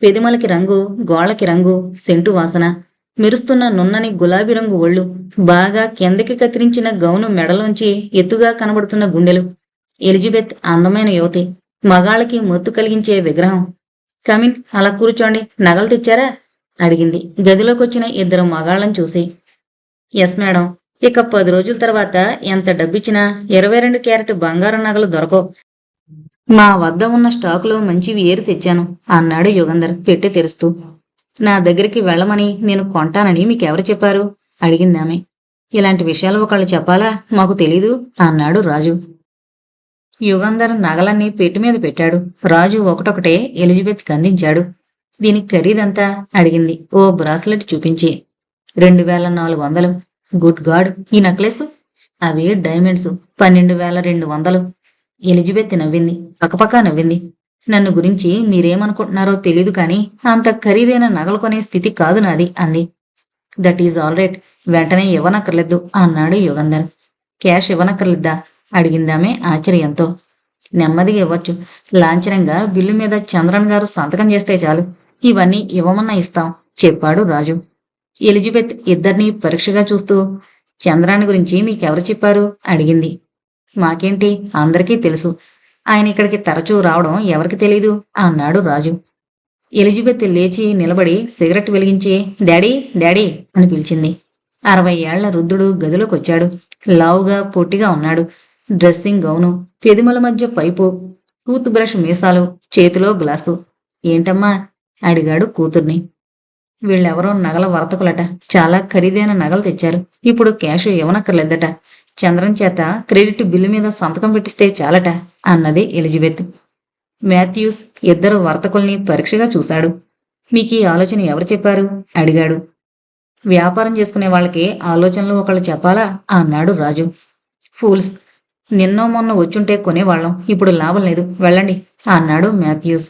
పెదిమలకి రంగు, గోళ్ళకి రంగు, సెంటు వాసన. మెరుస్తున్న నున్నని గులాబీ రంగు ఒళ్ళు. బాగా కిందకి కత్తిరించిన గౌను మెడలోంచి ఎత్తుగా కనబడుతున్న గుండెలు. ఎలిజబెత్ అందమైన యువతి, మగాళ్ళకి మత్తు కలిగించే విగ్రహం. కమిన్, అలా కూర్చోండి. నగలు తెచ్చారా అడిగింది గదిలోకొచ్చిన 2 మగాళ్ళని చూసి. Yes madam. ఇక 10 రోజుల తర్వాత ఎంత డబ్బిచ్చినా 22 క్యారెట్ బంగారం నగలు దొరకవు. మా వద్ద ఉన్న స్టాకులో మంచివి ఏరి తెచ్చాను అన్నాడు యుగంధర్ పెట్టె తెరుస్తూ. నా దగ్గరికి వెళ్ళమని నేను కొంటానని మీకెవరు చెప్పారు అడిగిందామె. ఇలాంటి విషయాలు ఒకళ్ళు చెప్పాలా? మాకు తెలీదు అన్నాడు రాజు. యుగంధర్ నగలన్నీ పెట్టె మీద పెట్టాడు. రాజు ఒకటొకటే ఎలిజబెత్ కందించాడు. దీనికి ఖరీదంతా అడిగింది ఓ బ్రాస్లెట్ చూపించి. 2400. గుడ్ గాడ్, ఈ నెక్లెస్? అవి డైమండ్స్. 12,200. ఎలిజబెత్ నవ్వింది, పకపకా నవ్వింది. నన్ను గురించి మీరేమనుకుంటున్నారో తెలీదు కానీ అంత ఖరీదైన నగలు కొనే స్థితి కాదు నాది అంది. దట్ ఈజ్ ఆల్ రైట్, వెంటనే ఇవ్వనక్కర్లేదు అన్నాడు యుగంధర్. క్యాష్ ఇవ్వనక్కర్లేద్దా అడిగిందామే ఆశ్చర్యంతో. నెమ్మదిగా ఇవ్వచ్చు, లాంఛనంగా బిల్లు మీద చంద్రన్ గారు సంతకం చేస్తే చాలు. ఇవన్నీ ఇవ్వమన్నా ఇస్తాం చెప్పాడు రాజు. ఎలిజబెత్ ఇద్దరినీ పరీక్షగా చూస్తూ, చంద్రాన్ని గురించి మీకెవరు చెప్పారు అడిగింది. మాకేంటి, అందరికీ తెలుసు. ఆయన ఇక్కడికి తరచూ రావడం ఎవరికి తెలీదు అన్నాడు రాజు. ఎలిజబెత్ లేచి నిలబడి సిగరెట్ వెలిగించి డాడీ డాడీ అని పిలిచింది. 60 ఏళ్ల వృద్ధుడు గదిలోకొచ్చాడు. లావుగా పొట్టిగా ఉన్నాడు. డ్రెస్సింగ్ గౌను, పెదిమల మధ్య పైపు, టూత్ బ్రష్ మీసాలు, చేతిలో గ్లాసు. ఏంటమ్మా అడిగాడు కూతుర్ని. వీళ్ళెవరో నగల వర్తకులట. చాలా ఖరీదైన నగలు తెచ్చారు. ఇప్పుడు క్యాష్ ఇవ్వనక్కర్లేదట. చంద్రం చేత క్రెడిట్ బిల్లు మీద సంతకం పెట్టిస్తే చాలట అన్నది ఎలిజబెత్. మాథ్యూస్ ఇద్దరు వర్తకుల్ని పరీక్షగా చూశాడు. మీకీ ఆలోచన ఎవరు చెప్పారు అడిగాడు. వ్యాపారం చేసుకునే వాళ్ళకి ఆలోచనలు ఒకళ్ళు చెప్పాలా అన్నాడు రాజు. ఫూల్స్, నిన్నో మొన్న వచ్చుంటే కొనేవాళ్ళం. ఇప్పుడు లాభం లేదు, వెళ్ళండి అన్నాడు మాథ్యూస్.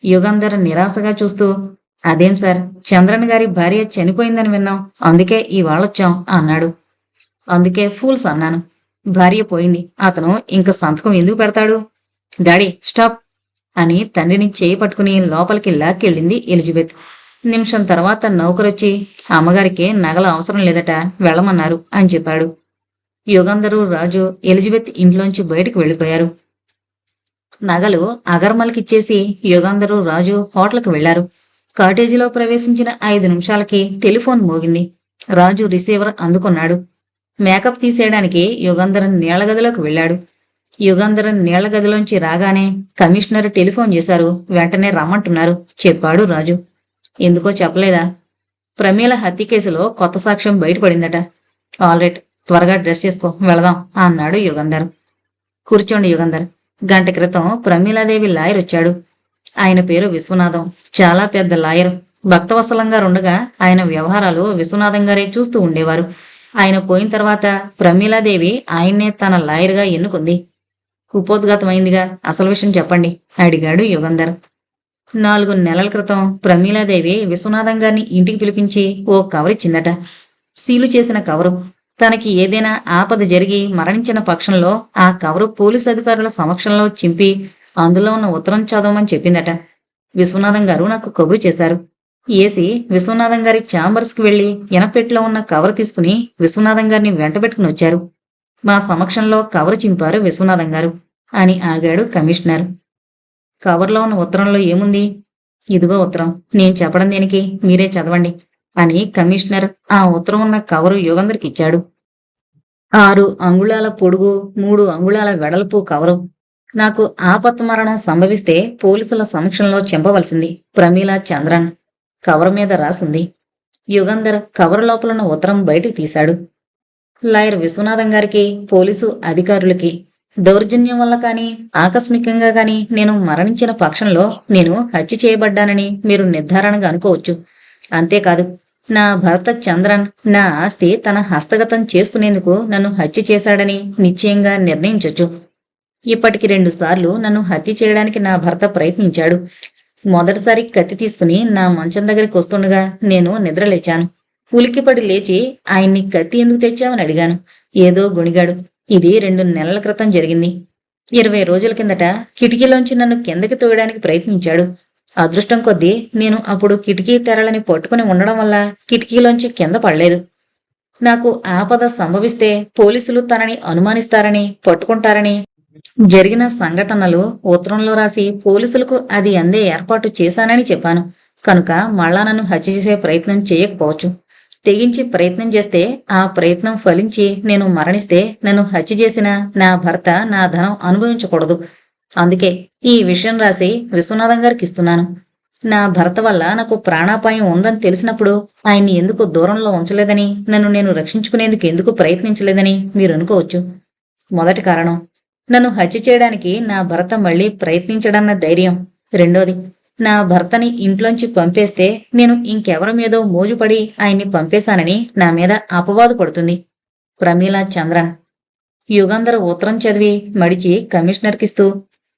యుగంధర్ నిరాశగా చూస్తూ, అదేం సార్, చంద్రన్ గారి భార్య చనిపోయిందని విన్నాం, అందుకే ఇవాళొచ్చాం అన్నాడు. అందుకే ఫూల్స్ అన్నాను. భార్య పోయింది, అతను ఇంక సంతకం ఎందుకు పెడతాడు? డాడీ స్టాప్ అని తండ్రిని చేయి పట్టుకుని లోపలికి లాక్కెళ్ళింది ఎలిజబెత్. నిమిషం తర్వాత నౌకరొచ్చి అమ్మగారికి నగల అవసరం లేదట, వెళ్ళమన్నారు అని చెప్పాడు. యుగంధరు రాజు ఎలిజబెత్ ఇంట్లోంచి బయటకు వెళ్ళిపోయారు. నగలు అగర్మల్కిచ్చేసి యుగంధరు రాజు హోటల్కి వెళ్లారు. కాటేజీలో ప్రవేశించిన 5 నిమిషాలకి టెలిఫోన్ మోగింది. రాజు రిసీవర్ అందుకున్నాడు. మేకప్ తీసేయడానికి యుగంధరన్ నీళ్లగదిలోకి వెళ్లాడు. యుగంధరన్ నీళ్లగదిలోంచి రాగానే కమిషనర్ టెలిఫోన్ చేశారు. వెంటనే రమ్మంటున్నారు చెప్పాడు రాజు. ఎందుకో చెప్పలేదా? ప్రమీల హత్య కేసులో కొత్త సాక్ష్యం బయటపడిందట. ఆల్రైట్, త్వరగా డ్రెస్ చేసుకో, వెళదాం అన్నాడు యుగంధర్. కూర్చోండి యుగంధర్. గంట క్రితం ప్రమీలాదేవి లాయర్ వచ్చాడు. ఆయన పేరు విశ్వనాథం. చాలా పెద్ద లాయర్. భక్తవత్సలంగా ఉండగా ఆయన వ్యవహారాలు విశ్వనాథం గారే చూస్తూ ఉండేవారు. ఆయన పోయిన తర్వాత ప్రమీలాదేవి ఆయన్నే తన లాయర్గా ఎన్నుకుంది. ఉపోద్ఘాతమైందిగా, అసలు విషయం చెప్పండి అడిగాడు యుగంధర్. 4 నెలల క్రితం ప్రమీలాదేవి విశ్వనాథం గారిని ఇంటికి పిలిపించి ఓ కవరిచ్చిందట. సీలు చేసిన కవరు. తనకి ఏదైనా ఆపద జరిగి మరణించిన పక్షంలో ఆ కవరు పోలీసు అధికారుల సమక్షంలో చింపి అందులో ఉన్న ఉత్తరం చదవమని చెప్పిందట. విశ్వనాథం గారు నాకు కబురు చేశారు. ఏసి విశ్వనాథం గారి ఛాంబర్స్కి వెళ్లి ఎనపెట్లో ఉన్న కవర్ తీసుకుని విశ్వనాథం గారిని వెంటబెట్టుకుని వచ్చారు. మా సమక్షంలో కవరు చింపారు విశ్వనాథం గారు అని ఆగాడు కమిషనర్. కవర్లో ఉన్న ఉత్తరంలో ఏముంది? ఇదిగో ఉత్తరం, నేను చెప్పడం దేనికి, మీరే చదవండి అని కమిషనర్ ఆ ఉత్తరం ఉన్న కవరు యుగంధర్కి ఇచ్చాడు. 6 అంగుళాల పొడుగు, 3 అంగుళాల వెడల్పు కవరు. నాకు ఆపత్మరణం సంభవిస్తే పోలీసుల సమక్షంలో చింపవలసింది. ప్రమీల చంద్రన్ కవర్ మీద రాసుంది. యుగంధర్ కవర్ లోపలున్న ఉత్తరం బయటికి తీశాడు. లాయర్ విశ్వనాథం గారికి, పోలీసు అధికారులకి దౌర్జన్యం వల్ల కానీ ఆకస్మికంగా కానీ నేను మరణించిన పక్షంలో నేను హత్య చేయబడ్డానని మీరు నిర్ధారణగా అనుకోవచ్చు. అంతేకాదు, నా భర్త చంద్రన్ నా ఆస్తి తన హస్తగతం చేసుకునేందుకు నన్ను హత్య చేశాడని నిశ్చయంగా నిర్ణయించొచ్చు. ఇప్పటికి 2 సార్లు నన్ను హత్య చేయడానికి నా భర్త ప్రయత్నించాడు. మొదటిసారి కత్తి తీసుకుని నా మంచం దగ్గరికి వస్తుండగా నేను నిద్రలేచాను. ఉలిక్కిపడి లేచి ఆయన్ని కత్తి ఎందుకు తెచ్చావని అడిగాను. ఏదో గొణిగాడు. ఇది 2 నెలల క్రితం జరిగింది. 20 రోజుల కిందట కిటికీలోంచి నన్ను కిందకి తోయడానికి ప్రయత్నించాడు. అదృష్టం కొద్దీ నేను అప్పుడు కిటికీ తెరలని పట్టుకుని ఉండడం వల్ల కిటికీలోంచి కింద పడలేదు. నాకు ఆపద సంభవిస్తే పోలీసులు తనని అనుమానిస్తారని, పట్టుకుంటారని జరిగిన సంఘటనలు ఉత్తరంలో రాసి పోలీసులకు అది అందే ఏర్పాటు చేశానని చెప్పాను. కనుక మళ్ళా నన్ను హత్య చేసే ప్రయత్నం చేయకపోవచ్చు. తెగించి ప్రయత్నం చేస్తే ఆ ప్రయత్నం ఫలించి నేను మరణిస్తే నన్ను హత్య చేసిన నా భర్త నా ధనం అనుభవించకూడదు. అందుకే ఈ విషయం రాసి విశ్వనాథం గారికి ఇస్తున్నాను. నా భర్త వల్ల నాకు ప్రాణాపాయం ఉందని తెలిసినప్పుడు ఆయన్ని ఎందుకు దూరంలో ఉంచలేదని, నన్ను నేను రక్షించుకునేందుకు ఎందుకు ప్రయత్నించలేదని మీరు అనుకోవచ్చు. మొదటి కారణం, నన్ను హత్య చేయడానికి నా భర్త మళ్లీ ప్రయత్నించడన్న ధైర్యం. రెండోది, నా భర్తని ఇంట్లోంచి పంపేస్తే నేను ఇంకెవరి మీదో మోజుపడి ఆయన్ని పంపేశానని నా మీద అపవాదు పడుతుంది. ప్రమీల చంద్రన్. యుగంధర్ ఉత్తరం చదివి మడిచి కమిషనర్కిస్తూ,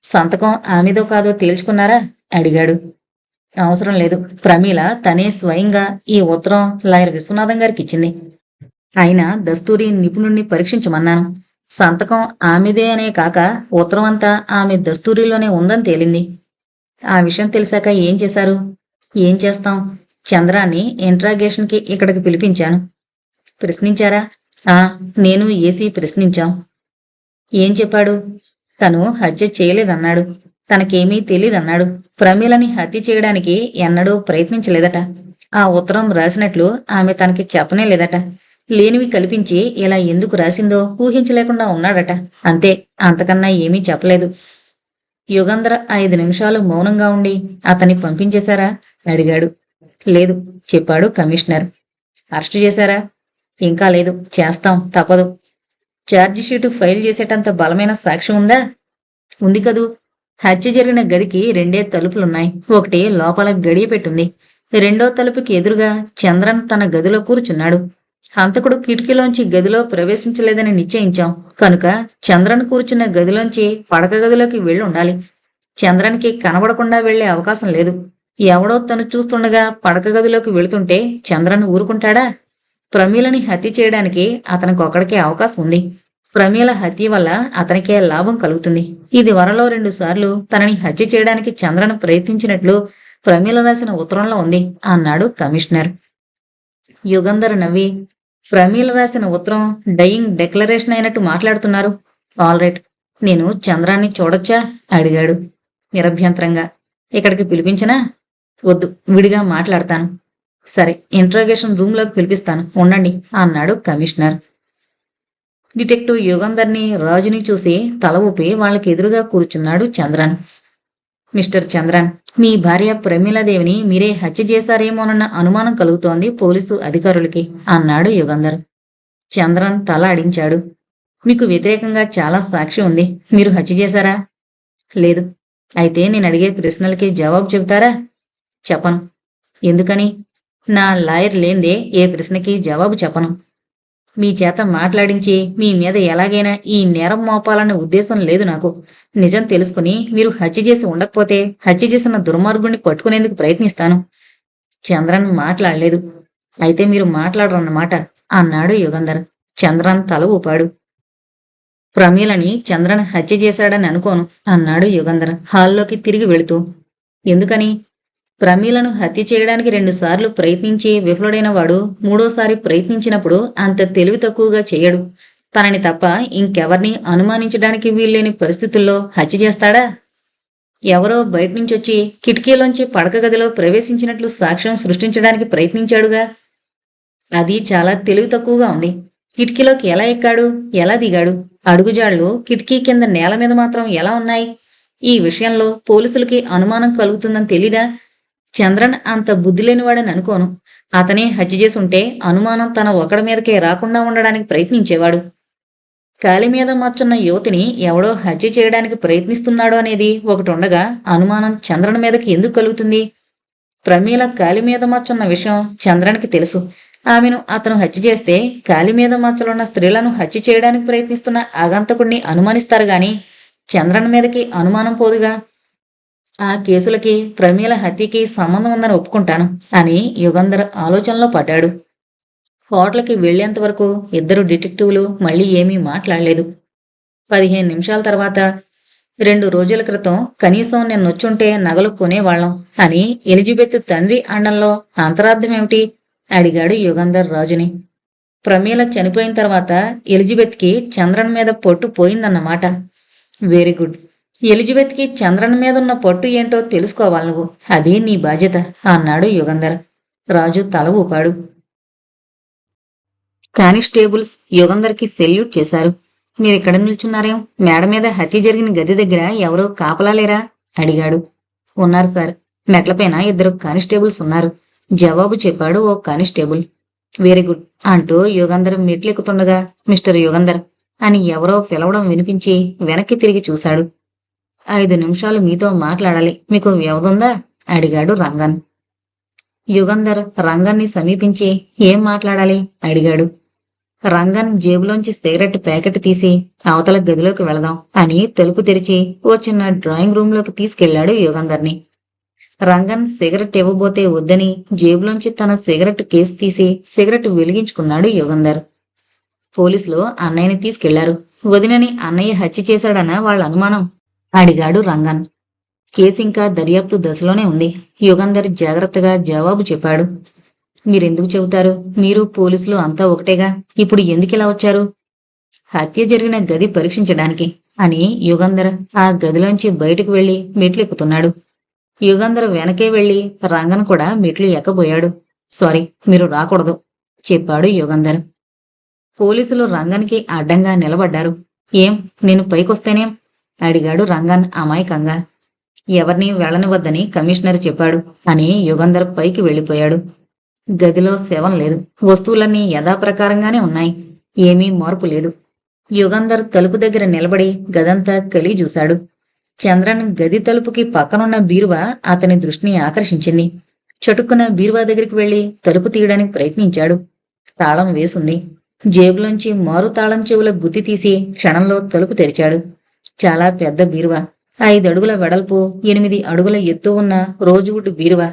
సంతకం ఆమెదో కాదో తేల్చుకున్నారా? అడిగాడు. అవసరం లేదు. ప్రమీల తనే స్వయంగా ఈ ఉత్తరం లాయర్ విశ్వనాథం గారికి ఇచ్చింది. ఆయన దస్తూరి నిపుణుణ్ణి పరీక్షించమన్నాను. సంతకం ఆమెదే అనే కాక ఉత్తరం అంతా ఆమె దస్తూరిలోనే ఉందని తేలింది. ఆ విషయం తెలిసాక ఏం చేశారు? ఏం చేస్తాం? చంద్రాన్ని ఇంట్రాగేషన్కి ఇక్కడికి పిలిపించాను. ప్రశ్నించారా? నేను ఏసీ ప్రశ్నించాం. ఏం చెప్పాడు? తను హత్య చేయలేదన్నాడు. తనకేమీ తెలీదన్నాడు. ప్రమీలని హత్య చేయడానికి ఎన్నడూ ప్రయత్నించలేదట. ఆ ఉత్తరం రాసినట్లు ఆమె తనకి చెప్పనే లేదట. లేనివి కల్పించి ఇలా ఎందుకు రాసిందో ఊహించలేకుండా ఉన్నాడట. అంతే, అంతకన్నా ఏమీ చెప్పలేదు. యుగంధర్ 5 నిమిషాలు మౌనంగా ఉండి, అతన్ని పంపించేశారా? అడిగాడు. లేదు, చెప్పాడు కమిషనర్. అరెస్టు చేశారా? ఇంకా లేదు, చేస్తాం, తప్పదు. ఛార్జిషీటు ఫైల్ చేసేటంత బలమైన సాక్ష్యం ఉందా? ఉంది కదూ. హత్య జరిగిన గదికి 2 తలుపులున్నాయి. ఒకటి లోపల గడియ పెట్టుంది. 2వ తలుపుకి ఎదురుగా చంద్రన్ తన గదిలో కూర్చున్నాడు. హంతకుడు కిటికీలోంచి గదిలో ప్రవేశించలేదని నిశ్చయించాం కనుక చంద్రన్ కూర్చున్న గదిలోంచి పడక గదిలోకి వెళ్ళి ఉండాలి. చంద్రన్కి కనబడకుండా వెళ్లే అవకాశం లేదు. ఎవడో తను చూస్తుండగా పడక గదిలోకి వెళుతుంటే చంద్రన్ ఊరుకుంటాడా? ప్రమీలని హత్య చేయడానికి అతనికొక్కడికే అవకాశం ఉంది. ప్రమీల హత్య వల్ల అతనికే లాభం కలుగుతుంది. ఇది వరలో 2 సార్లు తనని హత్య చేయడానికి చంద్రన్ ప్రయత్నించినట్లు ప్రమీల రాసిన ఉత్తరంలో ఉంది అన్నాడు కమిషనర్. యుగంధర్ నవ్వి, ప్రమీల రాసిన ఉత్తరం డయింగ్ డెక్లరేషన్ అయినట్టు మాట్లాడుతున్నారు. ఆల్ రైట్, నేను చంద్రాన్ని చూడొచ్చా? అడిగాడు నిరభ్యంతరంగా. ఇక్కడికి పిలిపించనా? వద్దు, విడిగా మాట్లాడతాను. సరే, ఇంట్రాగేషన్ రూంలోకి పిలిపిస్తాను, ఉండండి అన్నాడు కమిషనర్. డిటెక్టివ్ యుగంధర్ని, రాజుని చూసి తల ఊపి వాళ్ళకి ఎదురుగా కూర్చున్నాడు చంద్రన్. మిస్టర్ చంద్రన్, మీ భార్య ప్రమీలాదేవిని మీరే హత్య చేశారేమోనన్న అనుమానం కలుగుతోంది పోలీసు అధికారులకి అన్నాడు యుగంధర్. చంద్రన్ తల ఆడించాడు. మీకు వ్యతిరేకంగా చాలా సాక్ష్యం ఉంది. మీరు హత్య చేశారా? లేదు. అయితే నేను అడిగే ప్రశ్నలకి జవాబు చెబుతారా? చెప్పను. ఎందుకని? నా లాయర్ లేందే ఏ ప్రశ్నకి జవాబు చెప్పను. మీ చేత మాట్లాడించి మీ మీద ఎలాగైనా ఈ నేరం మోపాలన్న ఉద్దేశం లేదు నాకు. నిజం తెలుసుకుని మీరు హత్య చేసి ఉండకపోతే హత్య చేసిన దుర్మార్గుణ్ణి పట్టుకునేందుకు ప్రయత్నిస్తాను. చంద్రన్ మాట్లాడలేదు. అయితే మీరు మాట్లాడరన్నమాట అన్నాడు యుగంధర్. చంద్రన్ తల ఊపాడు. ప్రమీలని చంద్రన్ హత్య చేశాడని అనుకోను అన్నాడు యుగంధర్ హాల్లోకి తిరిగి వెళుతూ. ఎందుకని? ప్రమీలను హత్య చేయడానికి 2 సార్లు ప్రయత్నించి విఫలుడైన వాడు 3వసారి ప్రయత్నించినప్పుడు అంత తెలివి తక్కువగా చేయడు. తనని తప్ప ఇంకెవర్నీ అనుమానించడానికి వీల్లేని పరిస్థితుల్లో హత్య చేస్తాడా? ఎవరో బయటనుంచొచ్చి కిటికీలోంచి పడక గదిలో ప్రవేశించినట్లు సాక్ష్యం సృష్టించడానికి ప్రయత్నించాడుగా. అది చాలా తెలివి తక్కువగా ఉంది. కిటికీలోకి ఎలా ఎక్కాడు? ఎలా దిగాడు? అడుగుజాళ్లు కిటికీ కింద నేల మీద మాత్రం ఎలా ఉన్నాయి? ఈ విషయంలో పోలీసులకి అనుమానం కలుగుతుందని తెలీదా? చంద్రన్ అంత బుద్ధి లేనివాడని అనుకోను. అతనే హత్య చేసుంటే అనుమానం తన ఒకడి మీదకే రాకుండా ఉండడానికి ప్రయత్నించేవాడు. కాలి మీద మచ్చున్న యువతిని ఎవడో హత్య చేయడానికి ప్రయత్నిస్తున్నాడు అనేది ఒకటి ఉండగా అనుమానం చంద్రన్ మీదకి ఎందుకు కలుగుతుంది? ప్రమీల కాలి మీద మచ్చున్న విషయం చంద్రన్కి తెలుసు. ఆమెను అతను హత్య చేస్తే కాలి మీద మచ్చలున్న స్త్రీలను హత్య చేయడానికి ప్రయత్నిస్తున్న ఆగంతకుడిని అనుమానిస్తారు గాని చంద్రన్ మీదకి అనుమానం పోదుగా. ఆ కేసులకి ప్రమీల హత్యకి సంబంధం ఉందని ఒప్పుకుంటాను అని యుగంధర్ ఆలోచనలో పడ్డాడు. హోటల్కి వెళ్లేంత వరకు 2 డిటెక్టివ్లు మళ్ళీ ఏమీ మాట్లాడలేదు. 15 నిమిషాల తర్వాత, 2 రోజుల క్రితం కనీసం నిన్నొచ్చుంటే నగలు కొనేవాళ్లం అని ఎలిజబెత్ తండ్రి అండంలో అంతరార్థమేమిటి? అడిగాడు యుగంధర్ రాజుని. ప్రమీల చనిపోయిన తర్వాత ఎలిజబెత్కి చంద్రన్ మీద పొట్టు పోయిందన్నమాట. Very good. ఎలిజబెత్కి చంద్రన్ మీదున్న పట్టు ఏంటో తెలుసుకోవాలి నువ్వు. అది నీ బాధ్యత అన్నాడు యుగంధర్. రాజు తల ఊపాడు. కానిస్టేబుల్స్ యుగంధర్కి సెల్యూట్ చేశారు. మీరిక్కడ నిల్చున్నారేం? మేడ మీద హత్య జరిగిన గది దగ్గర ఎవరో కాపలాలేరా? అడిగాడు. ఉన్నారు సార్. మెట్లపైన 2 కానిస్టేబుల్స్ ఉన్నారు. జవాబు చెప్పాడు ఓ కానిస్టేబుల్. వెరీ గుడ్ అంటూ యుగంధర్ మెట్లెక్కుతుండగా మిస్టర్ యుగంధర్ అని ఎవరో పిలవడం వినిపించి వెనక్కి తిరిగి చూశాడు. 5 నిమిషాలు మీతో మాట్లాడాలి. మీకు వ్యవధుందా? అడిగాడు రంగన్. యుగంధర్ రంగన్ని సమీపించి ఏం మాట్లాడాలి అడిగాడు. రంగన్ జేబులోంచి సిగరెట్ ప్యాకెట్ తీసి అవతల గదిలోకి వెళదాం అని తలుపు తెరిచి ఓ చిన్న డ్రాయింగ్ రూంలోకి తీసుకెళ్లాడు యుగంధర్ని. రంగన్ సిగరెట్ ఇవ్వబోతే వద్దని జేబులోంచి తన సిగరెట్ కేసు తీసి సిగరెట్ వెలిగించుకున్నాడు యుగంధర్. పోలీసులు అన్నయ్యని తీసుకెళ్లారు. వదినని అన్నయ్య హత్య చేశాడన్న వాళ్ళ అనుమానం అడిగాడు రంగన్. కేసింకా దర్యాప్తు దశలోనే ఉంది. యుగంధర్ జాగ్రత్తగా జవాబు చెప్పాడు. మీరెందుకు చెబుతారు? మీరు పోలీసులు అంతా ఒకటేగా. ఇప్పుడు ఎందుకిలా వచ్చారు? హత్య జరిగిన గది పరీక్షించడానికి అని యుగంధర్ ఆ గదిలోంచి బయటకు వెళ్లి మెట్లు ఎక్కుతున్నాడు. యుగంధర్ వెనకే వెళ్లి రంగన్ కూడా మెట్లు ఎక్కబోయాడు. సారీ, మీరు రాకూడదు చెప్పాడు యుగంధర్. పోలీసులు రంగన్కి అడ్డంగా నిలబడ్డారు. ఏం, నేను పైకొస్తేనేం అడిగాడు రంగన్ అమాయకంగా. ఎవరినీ వెళ్ళనివద్దని కమిషనర్ చెప్పాడు అని యుగంధర్ పైకి వెళ్లిపోయాడు. గదిలో శవం లేదు. వస్తువులన్నీ యథాప్రకారంగానే ఉన్నాయి. ఏమీ మార్పు లేదు. యుగంధర్ తలుపు దగ్గర నిలబడి గదంతా కలిగి చూశాడు. చంద్రన్ గది తలుపుకి పక్కనున్న బీరువా అతని దృష్టిని ఆకర్షించింది. చటుక్కున బీరువా దగ్గరికి వెళ్లి తలుపు తీయడానికి ప్రయత్నించాడు. తాళం వేసుంది. జేబులోంచి మారు తాళం చెవుల గుత్తి తీసి క్షణంలో తలుపు తెరిచాడు. చాలా పెద్ద బీరువా. 5 అడుగుల వెడల్పు, 8 అడుగుల ఎత్తు ఉన్న రోజువుడ్ బీరువా.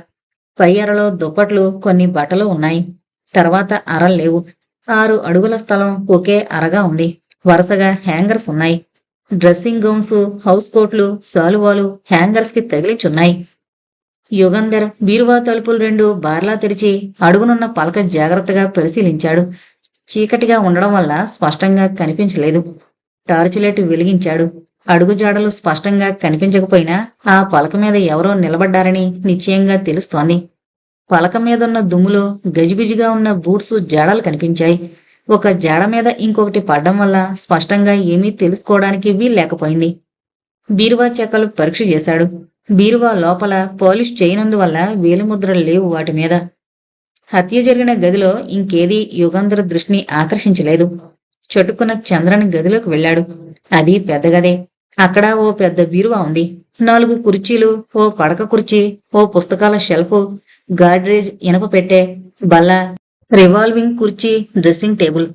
పై అరలో దుప్పట్లు, కొన్ని బట్టలు ఉన్నాయి. తర్వాత అరల్లేవు. 6 అడుగుల స్థలం ఒకే అరగా ఉంది. వరుసగా హ్యాంగర్స్ ఉన్నాయి. డ్రెస్సింగ్ గౌన్స్, హౌస్ కోట్లు, సాలువాలు హ్యాంగర్స్ కి తగిలించున్నాయి. యుగంధర్ బీరువా తలుపులు 2 బార్లా తెరిచి అడుగునున్న పలక జాగ్రత్తగా పరిశీలించాడు. చీకటిగా ఉండడం వల్ల స్పష్టంగా కనిపించలేదు. Torch light వెలిగించాడు. అడుగుజాడలు స్పష్టంగా కనిపించకపోయినా ఆ పలక మీద ఎవరో నిలబడ్డారని నిశ్చయంగా తెలుస్తోంది. పలక మీదున్న దుమ్ములో గజిబిజిగా ఉన్న బూట్సు జాడలు కనిపించాయి. ఒక జాడ మీద ఇంకొకటి పడ్డం వల్ల స్పష్టంగా ఏమీ తెలుసుకోవడానికి వీల్లేకపోయింది. బీరువా చెక్కలు పరీక్ష చేశాడు. బీరువా లోపల పాలిష్ చేయనందువల్ల వేలిముద్రలు లేవు వాటి మీద. హత్య జరిగిన గదిలో ఇంకేదీ యుగంధర్ దృష్టిని ఆకర్షించలేదు. చటుక్కున చంద్రన్ గదిలోకి వెళ్లాడు. అది పెద్ద గదే. అక్కడ ఓ పెద్ద బీరువా ఉంది. 4 కుర్చీలు, ఓ పడక కుర్చీ, ఓ పుస్తకాల షెల్ఫ్, గాడ్రేజ్ ఇనప పెట్టె, బల్ల, రివాల్వింగ్ కుర్చీ, డ్రెస్సింగ్ టేబుల్.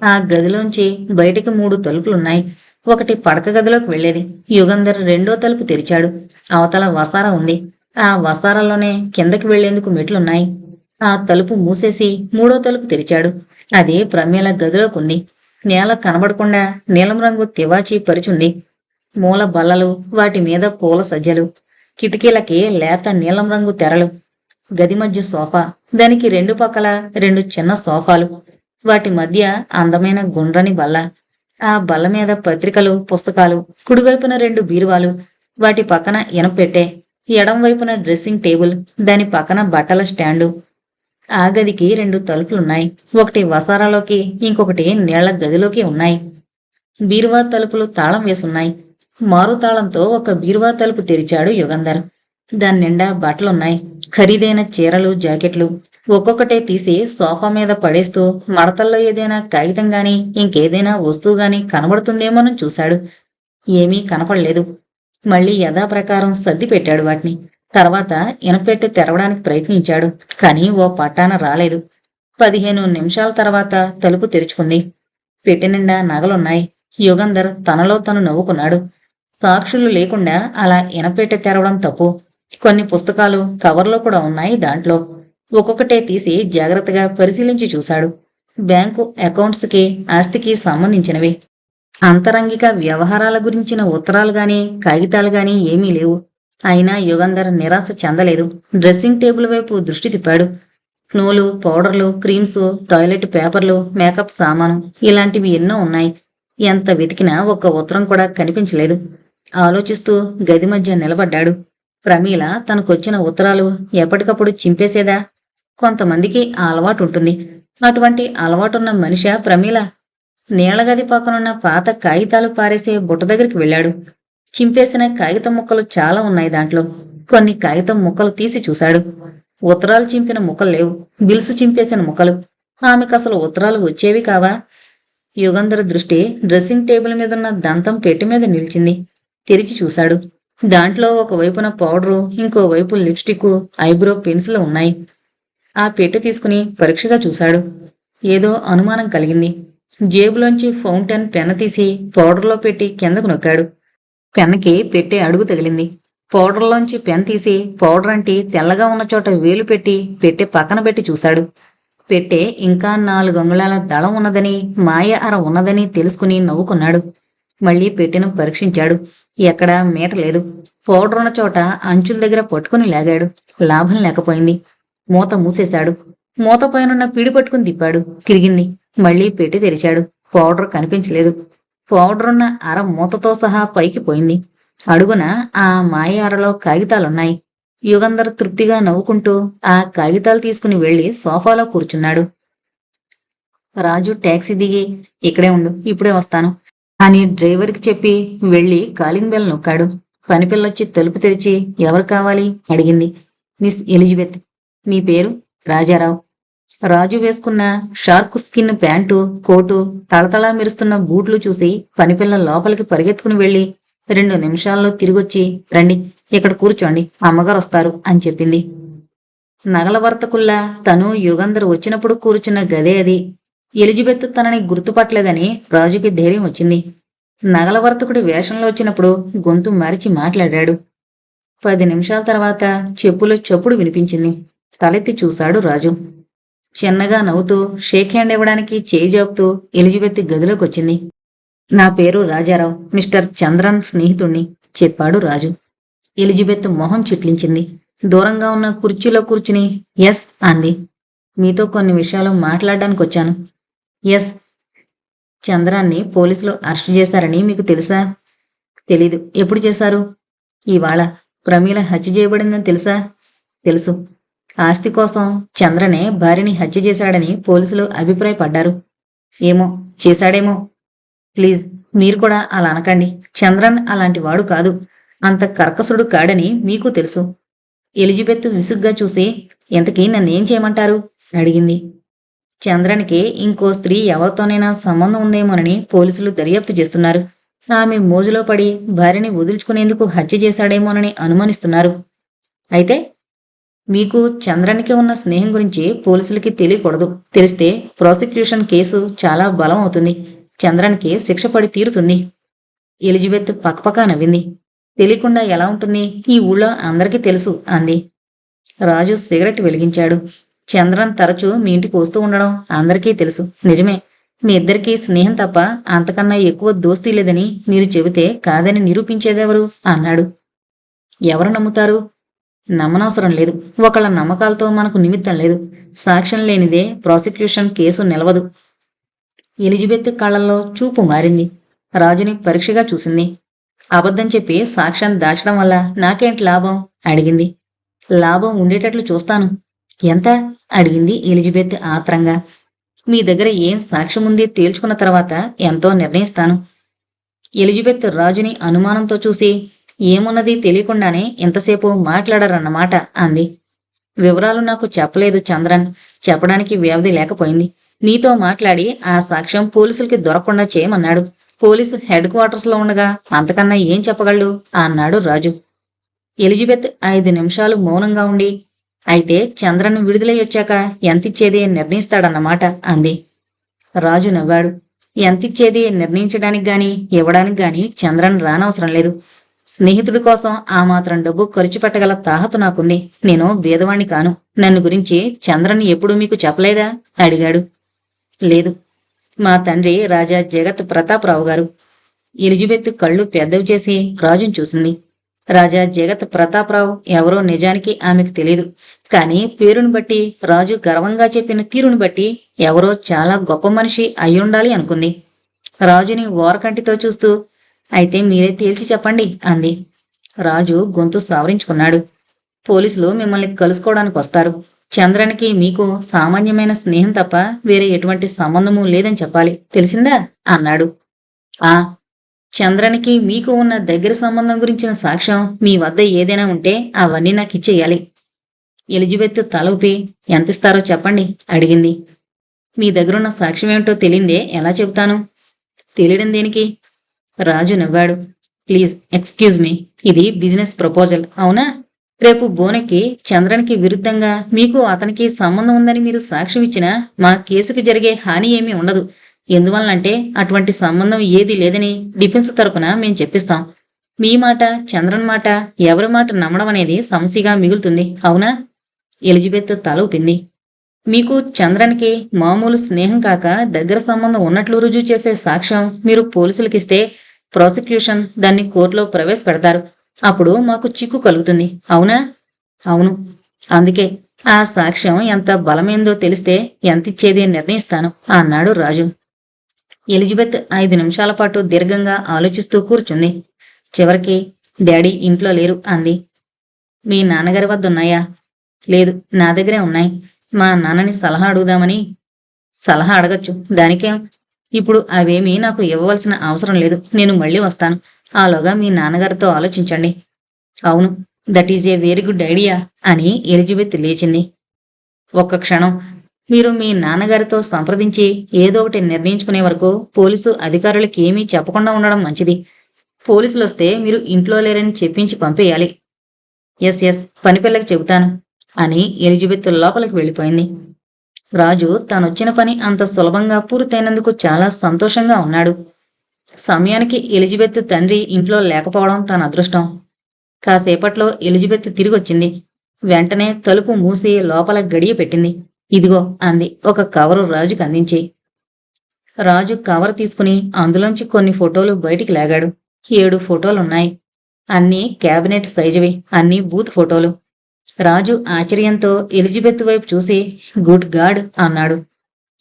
ఆ గదిలోంచి బయటికి 3 తలుపులున్నాయి. ఒకటి పడక గదిలోకి వెళ్లేది. యుగంధర్ రెండో తలుపు తెరిచాడు. అవతల వసారా ఉంది. ఆ వసారాలోనే కిందకి వెళ్లేందుకు మెట్లున్నాయి. ఆ తలుపు మూసేసి 3వ తలుపు తెరిచాడు. అది ప్రమేల గదిలోకుంది. నేల కనబడకుండా నీలం రంగు తివాచీ పరిచుంది. మూల బల్లలు, వాటి మీద పూల సజ్జలు, కిటికీలకి లేత నీలం రంగు తెరలు. గది మధ్య సోఫా, దానికి 2 పక్కల 2 చిన్న సోఫాలు, వాటి మధ్య అందమైన గుండ్రని బల్ల. ఆ బల్ల మీద పత్రికలు, పుస్తకాలు. కుడివైపున 2 బీరువాలు, వాటి పక్కన ఇనపెట్టె. ఎడం వైపున డ్రెస్సింగ్ టేబుల్, దాని పక్కన బట్టల స్టాండు. ఆ గదికి 2 తలుపులున్నాయి. ఒకటి వసారాలోకి, ఇంకొకటి నీళ్ల గదిలోకి ఉన్నాయి. బీరువా తలుపులు తాళం వేసున్నాయి. మారు తాళంతో ఒక బీరువా తలుపు తెరిచాడు యుగంధర్. దాని నిండా బట్టలున్నాయి. ఖరీదైన చీరలు, జాకెట్లు. ఒక్కొక్కటే తీసి సోఫా మీద పడేస్తూ మడతల్లో ఏదైనా కాగితం గాని ఇంకేదైనా వస్తువు గాని కనబడుతుందేమోనని చూశాడు. ఏమీ కనపడలేదు. మళ్లీ యథాప్రకారం సర్ది పెట్టాడు వాటిని. తర్వాత ఇనపెట్టి తెరవడానికి ప్రయత్నించాడు. కాని ఓ పట్టాన రాలేదు. 15 నిమిషాల తర్వాత తలుపు తెరుచుకుంది. పెట్టె నిండా నగలున్నాయి. యుగంధర్ తనలో తను నవ్వుకున్నాడు. సాక్షులు లేకుండా అలా ఇనపెట్టె తెరవడం తప్పు. కొన్ని పుస్తకాలు కవర్లో కూడా ఉన్నాయి దాంట్లో. ఒక్కొక్కటే తీసి జాగ్రత్తగా పరిశీలించి చూశాడు. బ్యాంకు అకౌంట్స్ కి, ఆస్తికి సంబంధించినవి. అంతరంగిక వ్యవహారాల గురించిన ఉత్తరాలు గాని కాగితాలు గాని ఏమీ లేవు. అయినా యుగంధర్ నిరాశ చెందలేదు. డ్రెస్సింగ్ టేబుల్ వైపు దృష్టి తిప్పాడు. నూలు, పౌడర్లు, క్రీమ్స్, టాయిలెట్ పేపర్లు, మేకప్ సామాను ఇలాంటివి ఎన్నో ఉన్నాయి. ఎంత వెతికినా ఒక్క ఉత్తరం కూడా కనిపించలేదు. ఆలోచిస్తూ గది మధ్య నిలబడ్డాడు. ప్రమీల తనకొచ్చిన ఉత్తరాలు ఎప్పటికప్పుడు చింపేసేదా? కొంతమందికి ఆ అలవాటు ఉంటుంది. అటువంటి అలవాటున్న మనిషా ప్రమీల? నీళ్లగది పక్కనున్న పాత కాగితాలు పారేసే బుట్ట దగ్గరికి వెళ్ళాడు. చింపేసిన కాగితం ముక్కలు చాలా ఉన్నాయి దాంట్లో. కొన్ని కాగితం ముక్కలు తీసి చూశాడు. ఉత్తరాలు చింపిన ముక్కలు లేవు. బిల్స్ చింపేసిన ముక్కలు. ఆమెకసలు ఉత్తరాలు వచ్చేవి కావా? యుగంధర్ దృష్టి డ్రెస్సింగ్ టేబుల్ మీదున్న దంతం పెట్టె మీద నిలిచింది. తెరిచి చూశాడు. దాంట్లో ఒకవైపున పౌడరు, ఇంకోవైపు లిప్స్టిక్, ఐబ్రో పెన్సిల్ ఉన్నాయి. ఆ పెట్టె తీసుకుని పరీక్షగా చూశాడు. ఏదో అనుమానం కలిగింది. జేబులోంచి ఫౌంటైన్ పెన్ తీసి పౌడర్లో పెట్టి కిందకు నొక్కాడు. పెన్నుకి పెట్టె అడుగు తగిలింది. పౌడర్లోంచి పెన్ తీసి పౌడర్ అంటి తెల్లగా ఉన్న చోట వేలు పెట్టి పెట్టె పక్కన పెట్టి చూశాడు. పెట్టె ఇంకా 4 అంగుళాల దళం ఉన్నదని, మాయ అర ఉన్నదని తెలుసుకుని నవ్వుకున్నాడు. మళ్ళీ పెట్టెను పరీక్షించాడు. ఎక్కడా మీట లేదు. పౌడర్ ఉన్న చోట అంచుల దగ్గర పట్టుకుని లాగాడు. లాభం లేకపోయింది. మూత మూసేశాడు. మూత పైనున్న పిడి పట్టుకుని తిప్పాడు. తిరిగింది. మళ్ళీ పెట్టి తెరిచాడు. పౌడర్ కనిపించలేదు. పౌడర్ ఉన్న అర మూతతో సహా పైకి పోయింది. అడుగున ఆ మాయ అరలో కాగితాలున్నాయి. యుగంధర్ తృప్తిగా నవ్వుకుంటూ ఆ కాగితాలు తీసుకుని వెళ్లి సోఫాలో కూర్చున్నాడు. రాజు టాక్సీ దిగి ఇక్కడే ఉండు, ఇప్పుడే వస్తాను అని డ్రైవర్కి చెప్పి వెళ్లి కాలింగ్ బెల్ నొక్కాడు. పనిపిల్లొచ్చి తలుపు తెరిచి ఎవరు కావాలి అడిగింది. Miss Elizabeth. మీ పేరు? రాజారావు. రాజు వేసుకున్న షార్క్ స్కిన్ ప్యాంటు, కోటు, తళతళా మెరుస్తున్న బూట్లు చూసి పనిపిల్ల లోపలికి పరిగెత్తుకుని వెళ్లి 2 నిమిషాల్లో తిరిగొచ్చి రండి, ఇక్కడ కూర్చోండి, అమ్మగారు వస్తారు అని చెప్పింది. నగల వర్తకుల్లా తను యుగంధర్ వచ్చినప్పుడు కూర్చున్న గదే అది. ఎలిజబెత్ తనని గుర్తుపట్టలేదని రాజుకి ధైర్యం వచ్చింది. నగల వర్తకుడి వేషంలో వచ్చినప్పుడు గొంతు మరిచి మాట్లాడాడు. 10 నిమిషాల తర్వాత చెప్పుల చప్పుడు వినిపించింది. తలెత్తి చూశాడు రాజు. చిన్నగా నవ్వుతూ షేక్ హ్యాండ్ ఇవ్వడానికి చేయి జాపుతూ ఎలిజబెత్ గదిలోకి వచ్చింది. నా పేరు రాజారావు, మిస్టర్ చంద్రన్ స్నేహితుణ్ణి చెప్పాడు రాజు. ఎలిజబెత్ మొహం చిట్లించింది. దూరంగా ఉన్న కుర్చీలో కూర్చుని ఎస్ అంది. మీతో కొన్ని విషయాలు మాట్లాడడానికి వచ్చాను. ఎస్. చంద్రాన్ని పోలీసులు అరెస్ట్ చేశారని మీకు తెలుసా? తెలీదు. ఎప్పుడు చేశారు? ఇవాళ. ప్రమీల హత్య చేయబడిందని తెలుసా? తెలుసు. ఆస్తి కోసం చంద్రనే భార్యని హత్య చేశాడని పోలీసులు అభిప్రాయపడ్డారు. ఏమో, చేశాడేమో. ప్లీజ్, మీరు కూడా అలా అనకండి. చంద్రన్ అలాంటి వాడు కాదు. అంత కర్కసుడు కాడని మీకు తెలుసు. ఎలిజబెత్ విసుగ్గా చూసి ఎంతకీ నన్నేం చేయమంటారు అడిగింది. చంద్రన్కి ఇంకో స్త్రీ ఎవరితోనైనా సంబంధం ఉందేమోనని పోలీసులు దర్యాప్తు చేస్తున్నారు. ఆమె మోజులో పడి భార్యని వదులుచుకునేందుకు హత్య చేశాడేమోనని అనుమానిస్తున్నారు. అయితే మీకు చంద్రన్కి ఉన్న స్నేహం గురించి పోలీసులకి తెలియకూడదు. తెలిస్తే ప్రాసిక్యూషన్ కేసు చాలా బలం అవుతుంది. చంద్రన్కి శిక్ష పడి తీరుతుంది. ఎలిజబెత్ పక్కపక్క నవ్వింది. తెలియకుండా ఎలా ఉంటుంది? ఈ ఊళ్ళో అందరికీ తెలుసు అంది. రాజు సిగరెట్ వెలిగించాడు. చంద్రన్ తరచూ మీ ఇంటికి వస్తూ ఉండడం అందరికీ తెలుసు. నిజమే. మీ ఇద్దరికీ స్నేహం తప్ప అంతకన్నా ఎక్కువ దోస్తీ లేదని మీరు చెబితే కాదని నిరూపించేదెవరు అన్నాడు. ఎవరు నమ్ముతారు? నమ్మనవసరం లేదు. ఒకళ్ళ నమ్మకాలతో మనకు నిమిత్తం లేదు. సాక్ష్యం లేనిదే ప్రాసిక్యూషన్ కేసు నిలవదు. ఎలిజబెత్ కళ్ళల్లో చూపు మారింది. రాజుని పరీక్షగా చూసింది. అబద్ధం చెప్పి సాక్ష్యం దాచడం వల్ల నాకేంటి లాభం అడిగింది. లాభం ఉండేటట్లు చూస్తాను. ఎంత అడిగింది ఎలిజబెత్ ఆత్రంగా. మీ దగ్గర ఏం సాక్ష్యం ఉంది తేల్చుకున్న తర్వాత ఎంతో నిర్ణయిస్తాను. ఎలిజబెత్ రాజుని అనుమానంతో చూసి ఏమున్నది తెలియకుండానే ఎంతసేపు మాట్లాడరన్నమాట అంది. వివరాలు నాకు చెప్పలేదు చంద్రన్. చెప్పడానికి వ్యవధి లేకపోయింది. నీతో మాట్లాడి ఆ సాక్ష్యం పోలీసులకి దొరకకుండా చేయమన్నాడు. పోలీసు హెడ్ క్వార్టర్స్లో ఉండగా అంతకన్నా ఏం చెప్పగలడు అన్నాడు రాజు. ఎలిజబెత్ 5 నిమిషాలు మౌనంగా ఉండి అయితే చంద్రన్ విడుదలయ్యొచ్చాక ఎంతిచ్చేది నిర్ణయిస్తాడన్నమాట అంది. రాజు నవ్వాడు. ఎంతిచ్చేది నిర్ణయించడానికి గాని ఇవ్వడానికి గాని చంద్రన్ రానవసరం లేదు. స్నేహితుడి కోసం ఆ మాత్రం డబ్బు ఖర్చు పెట్టగల తాహతు నాకుంది. నేను బీదవాణ్ణి కాను. నన్ను గురించి చంద్రన్ ఎప్పుడూ మీకు చెప్పలేదా అడిగాడు. లేదు. మా తండ్రి రాజా జగత్ ప్రతాపరావు గారు. ఎలిజబెత్ కళ్ళు పెద్దవి చేసి రాజును చూసింది. రాజా జగత్ ప్రతాపరావు ఎవరో నిజానికి ఆమెకు తెలియదు. కానీ పేరును బట్టి, రాజు గర్వంగా చెప్పిన తీరును బట్టి ఎవరో చాలా గొప్ప మనిషి అయ్యుండాలి అనుకుంది. రాజుని ఓరకంటితో చూస్తూ అయితే మీరే తేల్చి చెప్పండి అంది. రాజు గొంతు సవరించుకున్నాడు. పోలీసులు మిమ్మల్ని కలుసుకోవడానికి వస్తారు. చంద్రన్కి మీకు సామాన్యమైన స్నేహం తప్ప వేరే ఎటువంటి సంబంధము లేదని చెప్పాలి. తెలిసిందా అన్నాడు. ఆ చంద్రన్కి మీకు ఉన్న దగ్గర సంబంధం గురించిన సాక్ష్యం మీ వద్ద ఏదైనా ఉంటే అవన్నీ నాకు ఇచ్చేయాలి. ఎలిజబెత్ తల ఊపి ఎంతిస్తారో చెప్పండి అడిగింది. మీ దగ్గరున్న సాక్ష్యం ఏమిటో తెలియందే ఎలా చెబుతాను? తెలియడం దేనికి? రాజు నవ్వాడు. ప్లీజ్ ఎక్స్క్యూజ్ మీ, ఇది బిజినెస్ ప్రపోజల్ అవునా? రేపు బోనకి చంద్రన్కి విరుద్ధంగా మీకు అతనికి సంబంధం ఉందని మీరు సాక్ష్యం ఇచ్చినా మా కేసుకి జరిగే హాని ఏమీ ఉండదు. ఎందువల్లంటే అటువంటి సంబంధం ఏదీ లేదని డిఫెన్స్ తరపున మేం చెప్పిస్తాం. మీ మాట, చంద్రన్ మాట, ఎవరి మాట నమ్మడం అనేది సమస్యగా మిగులుతుంది అవునా? ఎలిజబెత్ తల ఊపింది. మీకు చంద్రన్కి మామూలు స్నేహం కాక దగ్గర సంబంధం ఉన్నట్లు రుజువు చేసే సాక్ష్యం మీరు పోలీసులకిస్తే ప్రాసిక్యూషన్ దాన్ని కోర్టులో ప్రవేశపెడతారు. అప్పుడు మాకు చిక్కు కలుగుతుంది అవునా? అవును. అందుకే ఆ సాక్ష్యం ఎంత బలమైందో తెలిస్తే ఎంతిచ్చేది నిర్ణయిస్తాను అన్నాడు రాజు. ఎలిజబెత్ 5 నిమిషాల పాటు దీర్ఘంగా ఆలోచిస్తూ కూర్చుంది. చివరికి డాడీ ఇంట్లో లేరు అంది. మీ నాన్నగారి వద్ద ఉన్నాయా? లేదు, నా దగ్గరే ఉన్నాయి. మా నాన్నని సలహా అడుగుదామని. సలహా అడగచ్చు, దానికేం? ఇప్పుడు అవేమీ నాకు ఇవ్వవలసిన అవసరం లేదు. నేను మళ్ళీ వస్తాను. ఆలోగా మీ నాన్నగారితో ఆలోచించండి. అవును, that is a very good idea అని ఎలిజబెత్ లేచింది. ఒక్క క్షణం. మీరు మీ నాన్నగారితో సంప్రదించి ఏదో ఒకటి నిర్ణయించుకునే వరకు పోలీసు అధికారులకి ఏమీ చెప్పకుండా ఉండడం మంచిది. పోలీసులు వస్తే మీరు ఇంట్లో లేరని చెప్పించి పంపేయాలి. ఎస్ పనిపిల్లకి చెబుతాను అని ఎలిజబెత్ లోపలికి వెళ్ళిపోయింది. రాజు తానొచ్చిన పని అంత సులభంగా పూర్తయినందుకు చాలా సంతోషంగా ఉన్నాడు. సమయానికి ఎలిజబెత్ తండ్రి ఇంట్లో లేకపోవడం తన అదృష్టం. కాసేపట్లో ఎలిజబెత్ తిరిగొచ్చింది. వెంటనే తలుపు మూసి లోపల గడియ పెట్టింది. ఇదిగో అంది ఒక కవరు రాజుకు అందించి. రాజు కవర్ తీసుకుని అందులోంచి కొన్ని ఫోటోలు బయటికి లాగాడు. 7 ఫోటోలున్నాయి. అన్నీ క్యాబినెట్ సైజువి, అన్నీ బూత్ ఫోటోలు. రాజు ఆశ్చర్యంతో ఎలిజబెత్ వైపు చూసి గుడ్ గాడ్ అన్నాడు.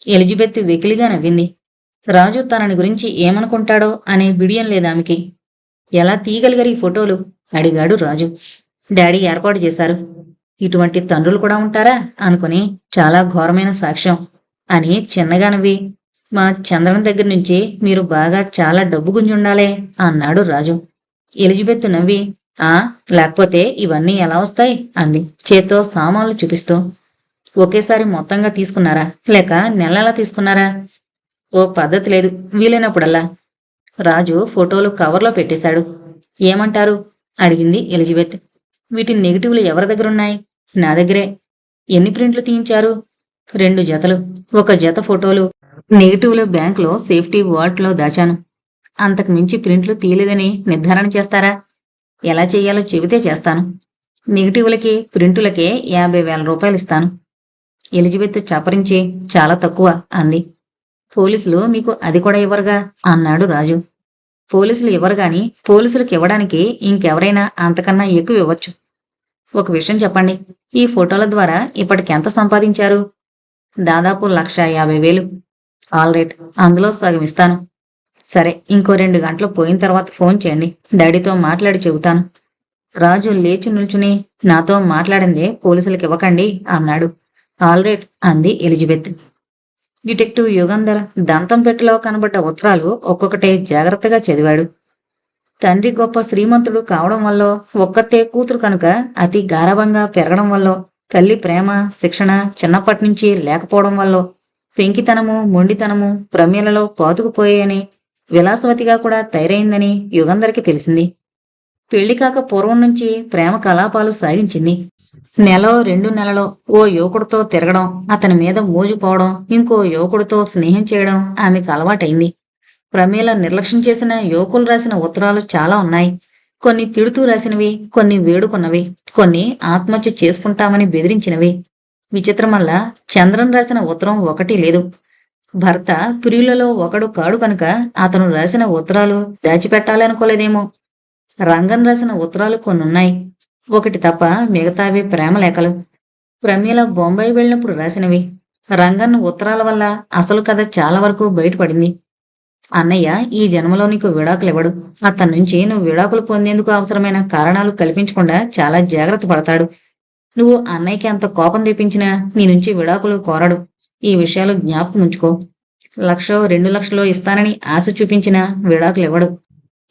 ఎలిజబెత్ వెకిలిగా నవ్వింది. రాజు తనని గురించి ఏమనుకుంటాడో అనే బిడియం లేదామెకి. ఎలా తీయగలిగారు ఈ ఫోటోలు? అడిగాడు రాజు. డాడీ ఏర్పాటు చేశారు. ఇటువంటి తండ్రులు కూడా ఉంటారా అనుకుని చాలా ఘోరమైన సాక్ష్యం అని చిన్నగా నవ్వి, మా చంద్రన్ దగ్గర నుంచి మీరు బాగా చాలా డబ్బు గుంజుండాలే అన్నాడు రాజు. ఎలిజబెత్ నవ్వి, లేకపోతే ఇవన్నీ ఎలా వస్తాయి అంది చేత్తో సామాన్లు చూపిస్తూ. ఒకేసారి మొత్తంగా తీసుకున్నారా లేక నెలలా తీసుకున్నారా? ఓ పద్ధతి లేదు, వీలైనప్పుడల్లా. రాజు ఫోటోలు కవర్లో పెట్టేశాడు. ఏమంటారు అడిగింది ఎలిజబెత్. వీటి నెగిటివ్లు ఎవరి దగ్గరున్నాయి? నా దగ్గరే. ఎన్ని ప్రింట్లు తీయించారు? 2 జతలు. ఒక జత ఫోటోలు నెగిటివ్లు బ్యాంకులో సేఫ్టీ వార్డ్లో దాచాను. అంతకు మించి ప్రింట్లు తీయలేదని నిర్ధారణ చేస్తారా? ఎలా చెయ్యాలో చెబితే చేస్తాను. నెగిటివ్లకి ప్రింటులకే 50,000 రూపాయలు ఇస్తాను. ఎలిజబెత్ చపరించి చాలా తక్కువ అంది. పోలీసులు మీకు అది కూడా ఇవ్వరుగా అన్నాడు రాజు. పోలీసులు ఇవ్వరుగాని పోలీసులకు ఇవ్వడానికి ఇంకెవరైనా అంతకన్నా ఎక్కువ ఇవ్వచ్చు. ఒక విషయం చెప్పండి, ఈ ఫోటోల ద్వారా ఇప్పటికెంత సంపాదించారు? దాదాపు 1,50,000. ఆల్ రైట్, అందులో సగం ఇస్తాను. సరే, ఇంకో 2 గంటలు పోయిన తర్వాత ఫోన్ చేయండి, డాడీతో మాట్లాడి చెబుతాను. రాజు లేచి నిల్చుని నాతో మాట్లాడిందే పోలీసులకు ఇవ్వకండి అన్నాడు. ఆల్ రైట్ అంది ఎలిజబెత్. డిటెక్టివ్ యుగంధర్ దంతం పెట్టెలో కనబడ్డ ఉత్తరాలు ఒక్కొక్కటే జాగ్రత్తగా చదివాడు. తండ్రి గొప్ప శ్రీమంతుడు కావడం వల్ల, ఒక్కతే కూతురు కనుక అతి గారవంగా పెరగడం వల్ల, తల్లి ప్రేమ శిక్షణ చిన్నప్పటినుంచి లేకపోవడం వల్ల, పెంకితనము మొండితనము ప్రమేలలో పాతుకుపోయాయని, విలాసవతిగా కూడా తయారైందని యుగంధర్కి తెలిసింది. పెళ్లి కాక పూర్వం నుంచి ప్రేమ కలాపాలు సాగించింది. 1-2 నెలలో ఓ యువకుడితో తిరగడం, అతని మీద మోజుపోవడం, ఇంకో యువకుడితో స్నేహం చేయడం ఆమెకు అలవాటైంది. ప్రమేల నిర్లక్ష్యం చేసిన యువకులు రాసిన ఉత్తరాలు చాలా ఉన్నాయి. కొన్ని తిడుతూ రాసినవి, కొన్ని వేడుకున్నవి, కొన్ని ఆత్మహత్య చేసుకుంటామని బెదిరించినవి. విచిత్రమల్లా చంద్రన్ రాసిన ఉత్తరం ఒకటి లేదు. భర్త ప్రియులలో ఒకడు కాడు కనుక అతను రాసిన ఉత్తరాలు దాచిపెట్టాలనుకోలేదేమో. రంగన్ రాసిన ఉత్తరాలు కొన్నున్నాయి. ఒకటి తప్ప మిగతావి ప్రేమలేఖలు. ప్రమీల బొంబాయి వెళ్ళినప్పుడు రాసినవి. రంగన్ ఉత్తరాల వల్ల అసలు కథ చాలా వరకు బయటపడింది. అన్నయ్య ఈ జన్మలో నీకు విడాకులివ్వడు. అతని నుంచి నువ్వు విడాకులు పొందేందుకు అవసరమైన కారణాలు కల్పించకుండా చాలా జాగ్రత్త పడతాడు. నువ్వు అన్నయ్యకి అంత కోపం తెప్పించినా నీ నుంచి విడాకులు కోరడు. ఈ విషయాలు జ్ఞాపకం ఉంచుకో. 1,00,000 2,00,000 ఇస్తానని ఆశ చూపించినా విడాకులివ్వడు.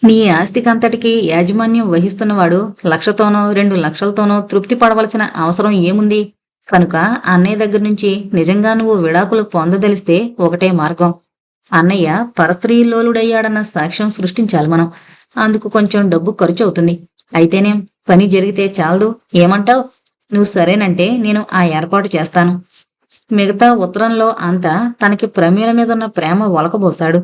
నీ ఆస్తికంతటికీ యాజమాన్యం వహిస్తున్నవాడు 1,00,000తోనో 2,00,000తోనో తృప్తి పడవలసిన అవసరం ఏముంది? కనుక అన్నయ్య దగ్గర నుంచి నిజంగా నువ్వు విడాకులు పొందదలిస్తే ఒకటే మార్గం. అన్నయ్య పరస్త్రీలోలుడయ్యాడన్న సాక్ష్యం సృష్టించాలి మనం. అందుకు కొంచెం డబ్బు ఖర్చు అవుతుంది. అయితేనేం, పని జరిగితే చాలదు. ఏమంటావ్? నువ్వు సరేనంటే నేను ఆ ఏర్పాటు చేస్తాను. మిగతా ఉత్తరంలో అంతా తనకి ప్రమీల మీదున్న ప్రేమ ఒలకబోశాడు.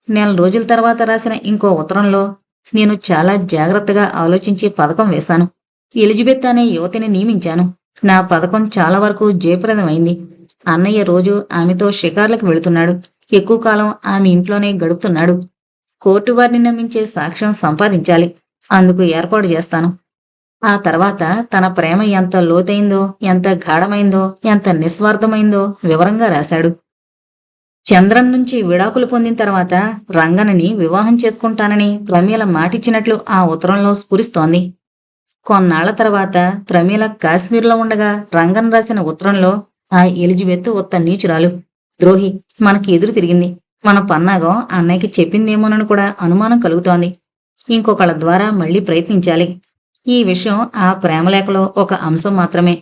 నెల రోజుల తర్వాత రాసిన ఇంకో ఉత్తరంలో, నేను చాలా జాగ్రత్తగా ఆలోచించి పథకం వేశాను. ఎలిజబెత్ అనే యువతిని నియమించాను. నా పథకం చాలా వరకు జయప్రదమైంది. అన్నయ్య రోజు ఆమెతో షికార్లకు వెళుతున్నాడు. ఎక్కువ కాలం ఆమె ఇంట్లోనే గడుపుతున్నాడు. కోర్టు వారిని నమ్మించే సాక్ష్యం సంపాదించాలి. అందుకు ఏర్పాటు చేస్తాను. ఆ తర్వాత తన ప్రేమ ఎంత లోతైందో, ఎంత గాఢమైందో, ఎంత నిస్వార్థమైందో వివరంగా రాశాడు. చంద్రన్ నుంచి విడాకులు పొందిన తర్వాత రంగనని వివాహం చేసుకుంటానని ప్రమీల మాటిచ్చినట్లు ఆ ఉత్తరంలో స్ఫురిస్తోంది. కొన్నాళ్ల తర్వాత ప్రమీల కాశ్మీర్లో ఉండగా రంగన్ రాసిన ఉత్తరంలో, ఆ ఎలిజబెత్ ఉత్త నీచురాలు, ద్రోహి, మనకి ఎదురు తిరిగింది. మన పన్నాగం అన్నయ్యకి చెప్పిందేమోనని కూడా అనుమానం కలుగుతోంది. ఇంకొకళ్ళ ద్వారా మళ్లీ ప్రయత్నించాలి. ఈ విషయం ఆ ప్రేమలేఖలో ఒక అంశం మాత్రమే.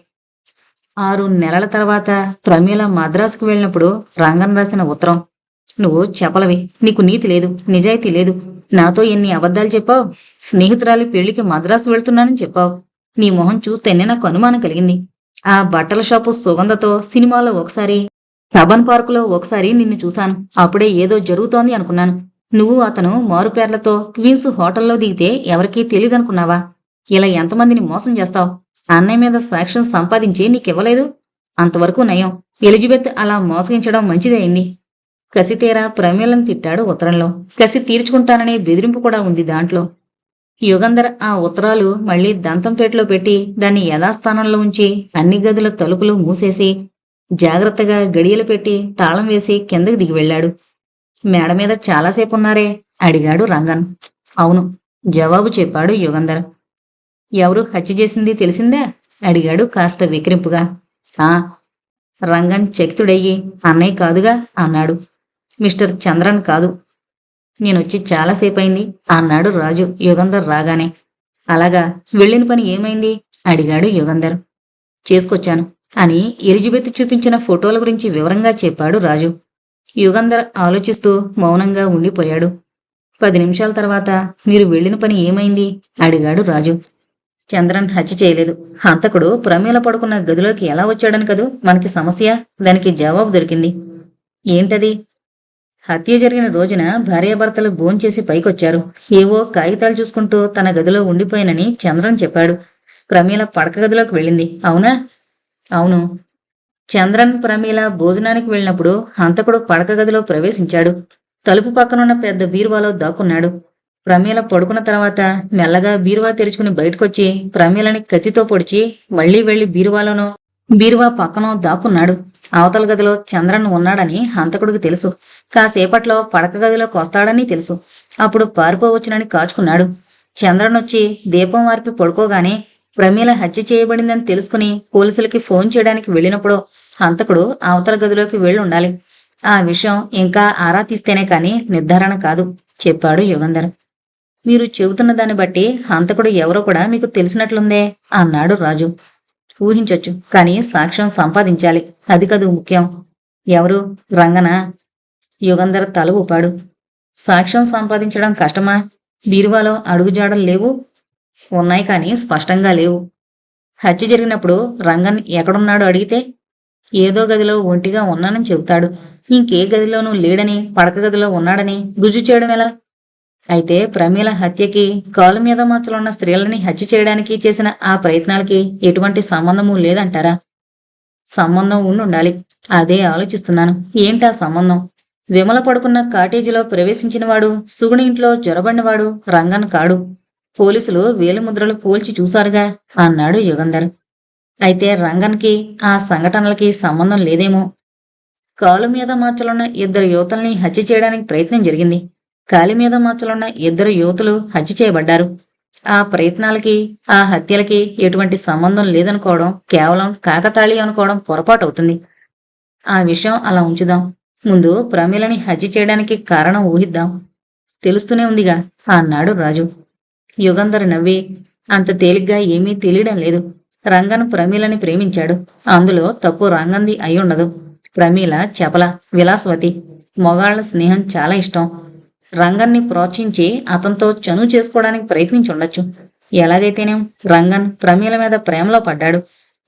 6 నెలల తర్వాత ప్రమీల మద్రాసుకు వెళ్ళినప్పుడు రంగన్ రాసిన ఉత్తరం, నువ్వు చపలవి, నీకు నీతి లేదు, నిజాయితీ లేదు. నాతో ఎన్ని అబద్ధాలు చెప్పావు. స్నేహితురాలి పెళ్లికి మద్రాసు వెళ్తున్నానని చెప్పావు. నీ మొహం చూస్తేనే నాకు అనుమానం కలిగింది. ఆ బట్టల షాపు సుగంధతో సినిమాలో ఒకసారి, కబన్ పార్కులో ఒకసారి నిన్ను చూశాను. అప్పుడే ఏదో జరుగుతోంది అనుకున్నాను. నువ్వు అతను మారుపేర్లతో క్వీన్స్ హోటల్లో దిగితే ఎవరికీ తెలీదనుకున్నావా? ఇలా ఎంతమందిని మోసం చేస్తావు? అన్నయ్య మీద సాక్ష్యం సంపాదించి నీకివ్వలేదు. అంతవరకు నయం. ఎలిజబెత్ అలా మోసగించడం మంచిదే అయింది. కసితీరా ప్రమీలను తిట్టాడు ఉత్తరంలో. కసి తీర్చుకుంటాననే బెదిరింపు కూడా ఉంది దాంట్లో. యుగంధర్ ఆ ఉత్తరాలు మళ్లీ దంతంపేటలో పెట్టి దాన్ని యథాస్థానంలో ఉంచి అన్ని గదుల తలుపులు మూసేసి జాగ్రత్తగా గడియలు పెట్టి తాళం వేసి కిందకి దిగి వెళ్ళాడు. మేడ మీద చాలాసేపు ఉన్నారే? అడిగాడు రంగన్. అవును, జవాబు చెప్పాడు యుగంధర్. ఎవరు హత్య చేసింది తెలిసిందా? అడిగాడు కాస్త విక్రింపుగా. ఆ, రంగన్ చకితుడయ్యి, అన్నయ్య కాదుగా అన్నాడు. మిస్టర్ చంద్రన్ కాదు. నేనొచ్చి చాలాసేపయింది అన్నాడు రాజు యుగంధర్ రాగానే. అలాగా, వెళ్ళిన పని ఏమైంది? అడిగాడు యుగంధర్. చేసుకొచ్చాను అని ఎలిజబెత్ చూపించిన ఫోటోల గురించి వివరంగా చెప్పాడు రాజు. యుగంధర్ ఆలోచిస్తూ మౌనంగా ఉండిపోయాడు. 10 నిమిషాల తర్వాత, మీరు వెళ్ళిన పని ఏమైంది? అడిగాడు రాజు. చంద్రన్ హత్య చేయలేదు. హంతకుడు ప్రమీల పడుకున్న గదిలోకి ఎలా వచ్చాడని కదూ మనకి సమస్య. దానికి జవాబు దొరికింది. ఏంటది? హత్య జరిగిన రోజున భార్యాభర్తలు భోంచేసి పైకొచ్చారు. ఏవో కాగితాలు చూసుకుంటూ తన గదిలో ఉండిపోయినని చంద్రన్ చెప్పాడు. ప్రమీల పడక గదిలోకి వెళ్ళింది. అవునా? అవును. చంద్రన్, ప్రమీల భోజనానికి వెళ్ళినప్పుడు హంతకుడు పడక గదిలో ప్రవేశించాడు. తలుపు పక్కనున్న పెద్ద బీరువాలో దాక్కున్నాడు. ప్రమీల పడుకున్న తర్వాత మెల్లగా బీరువా తెరుచుకుని బయటకొచ్చి ప్రమీలని కత్తితో పొడిచి మళ్లీ వెళ్లి బీరువా పక్కనో దాక్కున్నాడు. అవతల గదిలో చంద్రన్ ఉన్నాడని హంతకుడికి తెలుసు. కాసేపట్లో పడక గదిలోకి వస్తాడని తెలుసు. అప్పుడు పారిపోవచ్చునని కాచుకున్నాడు. చంద్రన్ వచ్చి దీపం వార్పి పడుకోగానే ప్రమీల హత్య చేయబడిందని తెలుసుకుని పోలీసులకి ఫోన్ చేయడానికి వెళ్ళినప్పుడు హంతకుడు అవతల గదిలోకి వెళ్ళుండాలి. ఆ విషయం ఇంకా ఆరా తీస్తేనే కాని నిర్ధారణ కాదు, చెప్పాడు యుగంధర్. మీరు చెబుతున్న దాన్ని బట్టి హంతకుడు ఎవరో కూడా మీకు తెలిసినట్లుందే అన్నాడు రాజు. ఊహించొచ్చు, కానీ సాక్ష్యం సంపాదించాలి. అది కదూ ముఖ్యం. ఎవరు? రంగనా? యుగంధర్ తల ఊపాడు. సాక్ష్యం సంపాదించడం కష్టమా? బీరువాలో అడుగుజాడలు లేవు. ఉన్నాయి, కానీ స్పష్టంగా లేవు. హత్య జరిగినప్పుడు రంగన్ ఎక్కడున్నాడో అడిగితే ఏదో గదిలో ఒంటిగా ఉన్నానని చెబుతాడు. ఇంకే గదిలోనూ లేడని, పడక గదిలో ఉన్నాడని రుజువు చేయడం ఎలా? అయితే ప్రమీల హత్యకి, కాలు మీద మచ్చలున్న స్త్రీలని హత్య చేయడానికి చేసిన ఆ ప్రయత్నాలకి ఎటువంటి సంబంధమూ లేదంటారా? సంబంధం ఉండాలి. అదే ఆలోచిస్తున్నాను. ఏంటా సంబంధం? విమల పడుకున్న కాటేజీలో ప్రవేశించినవాడు, సుగుణి ఇంట్లో జొరబడినవాడు రంగన్ కాడు. పోలీసులు వేలిముద్రలు పోల్చి చూశారుగా అన్నాడు యుగంధర్. అయితే రంగన్కి ఆ సంఘటనలకి సంబంధం లేదేమో. కాలు మీద మచ్చలున్న 2 యువతుల్ని హత్య చేయడానికి ప్రయత్నం జరిగింది. కాలి మీద మచ్చలున్న 2 యువతులు హత్య చేయబడ్డారు. ఆ ప్రయత్నాలకి, ఆ హత్యలకి ఎటువంటి సంబంధం లేదనుకోవడం, కేవలం కాకతాళి అనుకోవడం పొరపాటు అవుతుంది. ఆ విషయం అలా ఉంచుదాం. ముందు ప్రమీలని హత్య చేయడానికి కారణం ఊహిద్దాం. తెలుస్తూనే ఉందిగా అన్నాడు రాజు. యుగంధర్ నవ్వి, అంత తేలిగ్గా ఏమీ తెలియడం లేదు. రంగన్ ప్రమీలని ప్రేమించాడు. అందులో తప్పు రంగంది అయ్యుండదు. ప్రమీల చపల, విలాసవతి. మొగాళ్ల స్నేహం చాలా ఇష్టం. రంగన్ని ప్రోత్సహించి అతనితో చనువు చేసుకోవడానికి ప్రయత్నించుండొచ్చు. ఎలాగైతేనేం రంగన్ ప్రమీల మీద ప్రేమలో పడ్డాడు.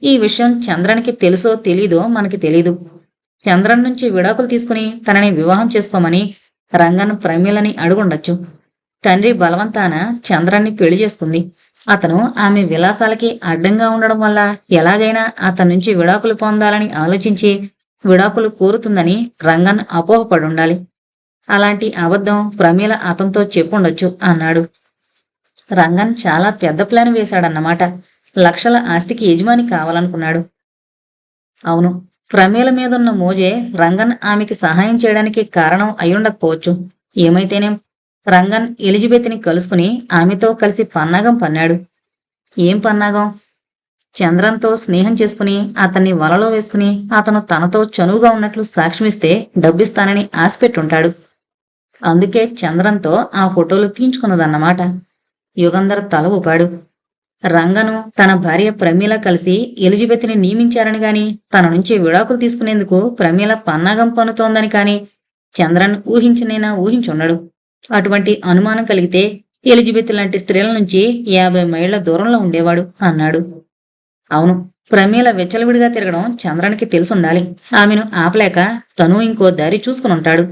ఈ విషయం చంద్రన్కి తెలుసో తెలీదో మనకి తెలీదు. చంద్రన్ నుంచి విడాకులు తీసుకుని తనని వివాహం చేసుకోమని రంగన్ ప్రమీలని అడుగుండొచ్చు. తండ్రి బలవంతాన చంద్రన్ని పెళ్లి చేసుకుంది. అతను ఆమె విలాసాలకి అడ్డంగా ఉండడం వల్ల ఎలాగైనా అతని నుంచి విడాకులు పొందాలని ఆలోచించి విడాకులు కోరుతుందని రంగన్ అపోహపడుండాలి. అలాంటి అబద్ధం ప్రమీల అతనితో చెప్పుండొచ్చు అన్నాడు. రంగన్ చాలా పెద్ద ప్లాన్ వేశాడన్నమాట. లక్షల ఆస్తికి యజమాని కావాలనుకున్నాడు. అవును, ప్రమీల మీదున్న మోజే రంగన్ ఆమెకి సహాయం చేయడానికి కారణం అయ్యుండకపోవచ్చు. ఏమైతేనేం రంగన్ ఎలిజబెత్ని కలుసుకుని ఆమెతో కలిసి పన్నాగం పన్నాడు. ఏం పన్నాగం? చంద్రన్తో స్నేహం చేసుకుని అతన్ని వలలో వేసుకుని అతను తనతో చనువుగా ఉన్నట్లు సాక్ష్యమిస్తే డబ్బిస్తానని ఆశపెట్టుంటాడు. అందుకే చంద్రన్తో ఆ ఫోటోలు తీయించుకున్నదన్నమాట. యుగంధర్ తల ఊపాడు. రంగను తన భార్య ప్రమీల కలిసి ఎలిజబెత్ని నియమించారని గాని తన నుంచి విడాకులు తీసుకునేందుకు ప్రమీల పన్నాగం పన్నుతోందని కాని చంద్రన్ ఊహించినైనా ఊహించుండడు. అటువంటి అనుమానం కలిగితే ఎలిజబెత్ లాంటి స్త్రీల నుంచి 50 మైళ్ల దూరంలో ఉండేవాడు అన్నాడు. అవును, ప్రమీల విచ్చలవిడిగా తిరగడం చంద్రన్కి తెలుసుండాలి. ఆమెను ఆపలేక తను ఇంకో దారి చూసుకునుంటాడు.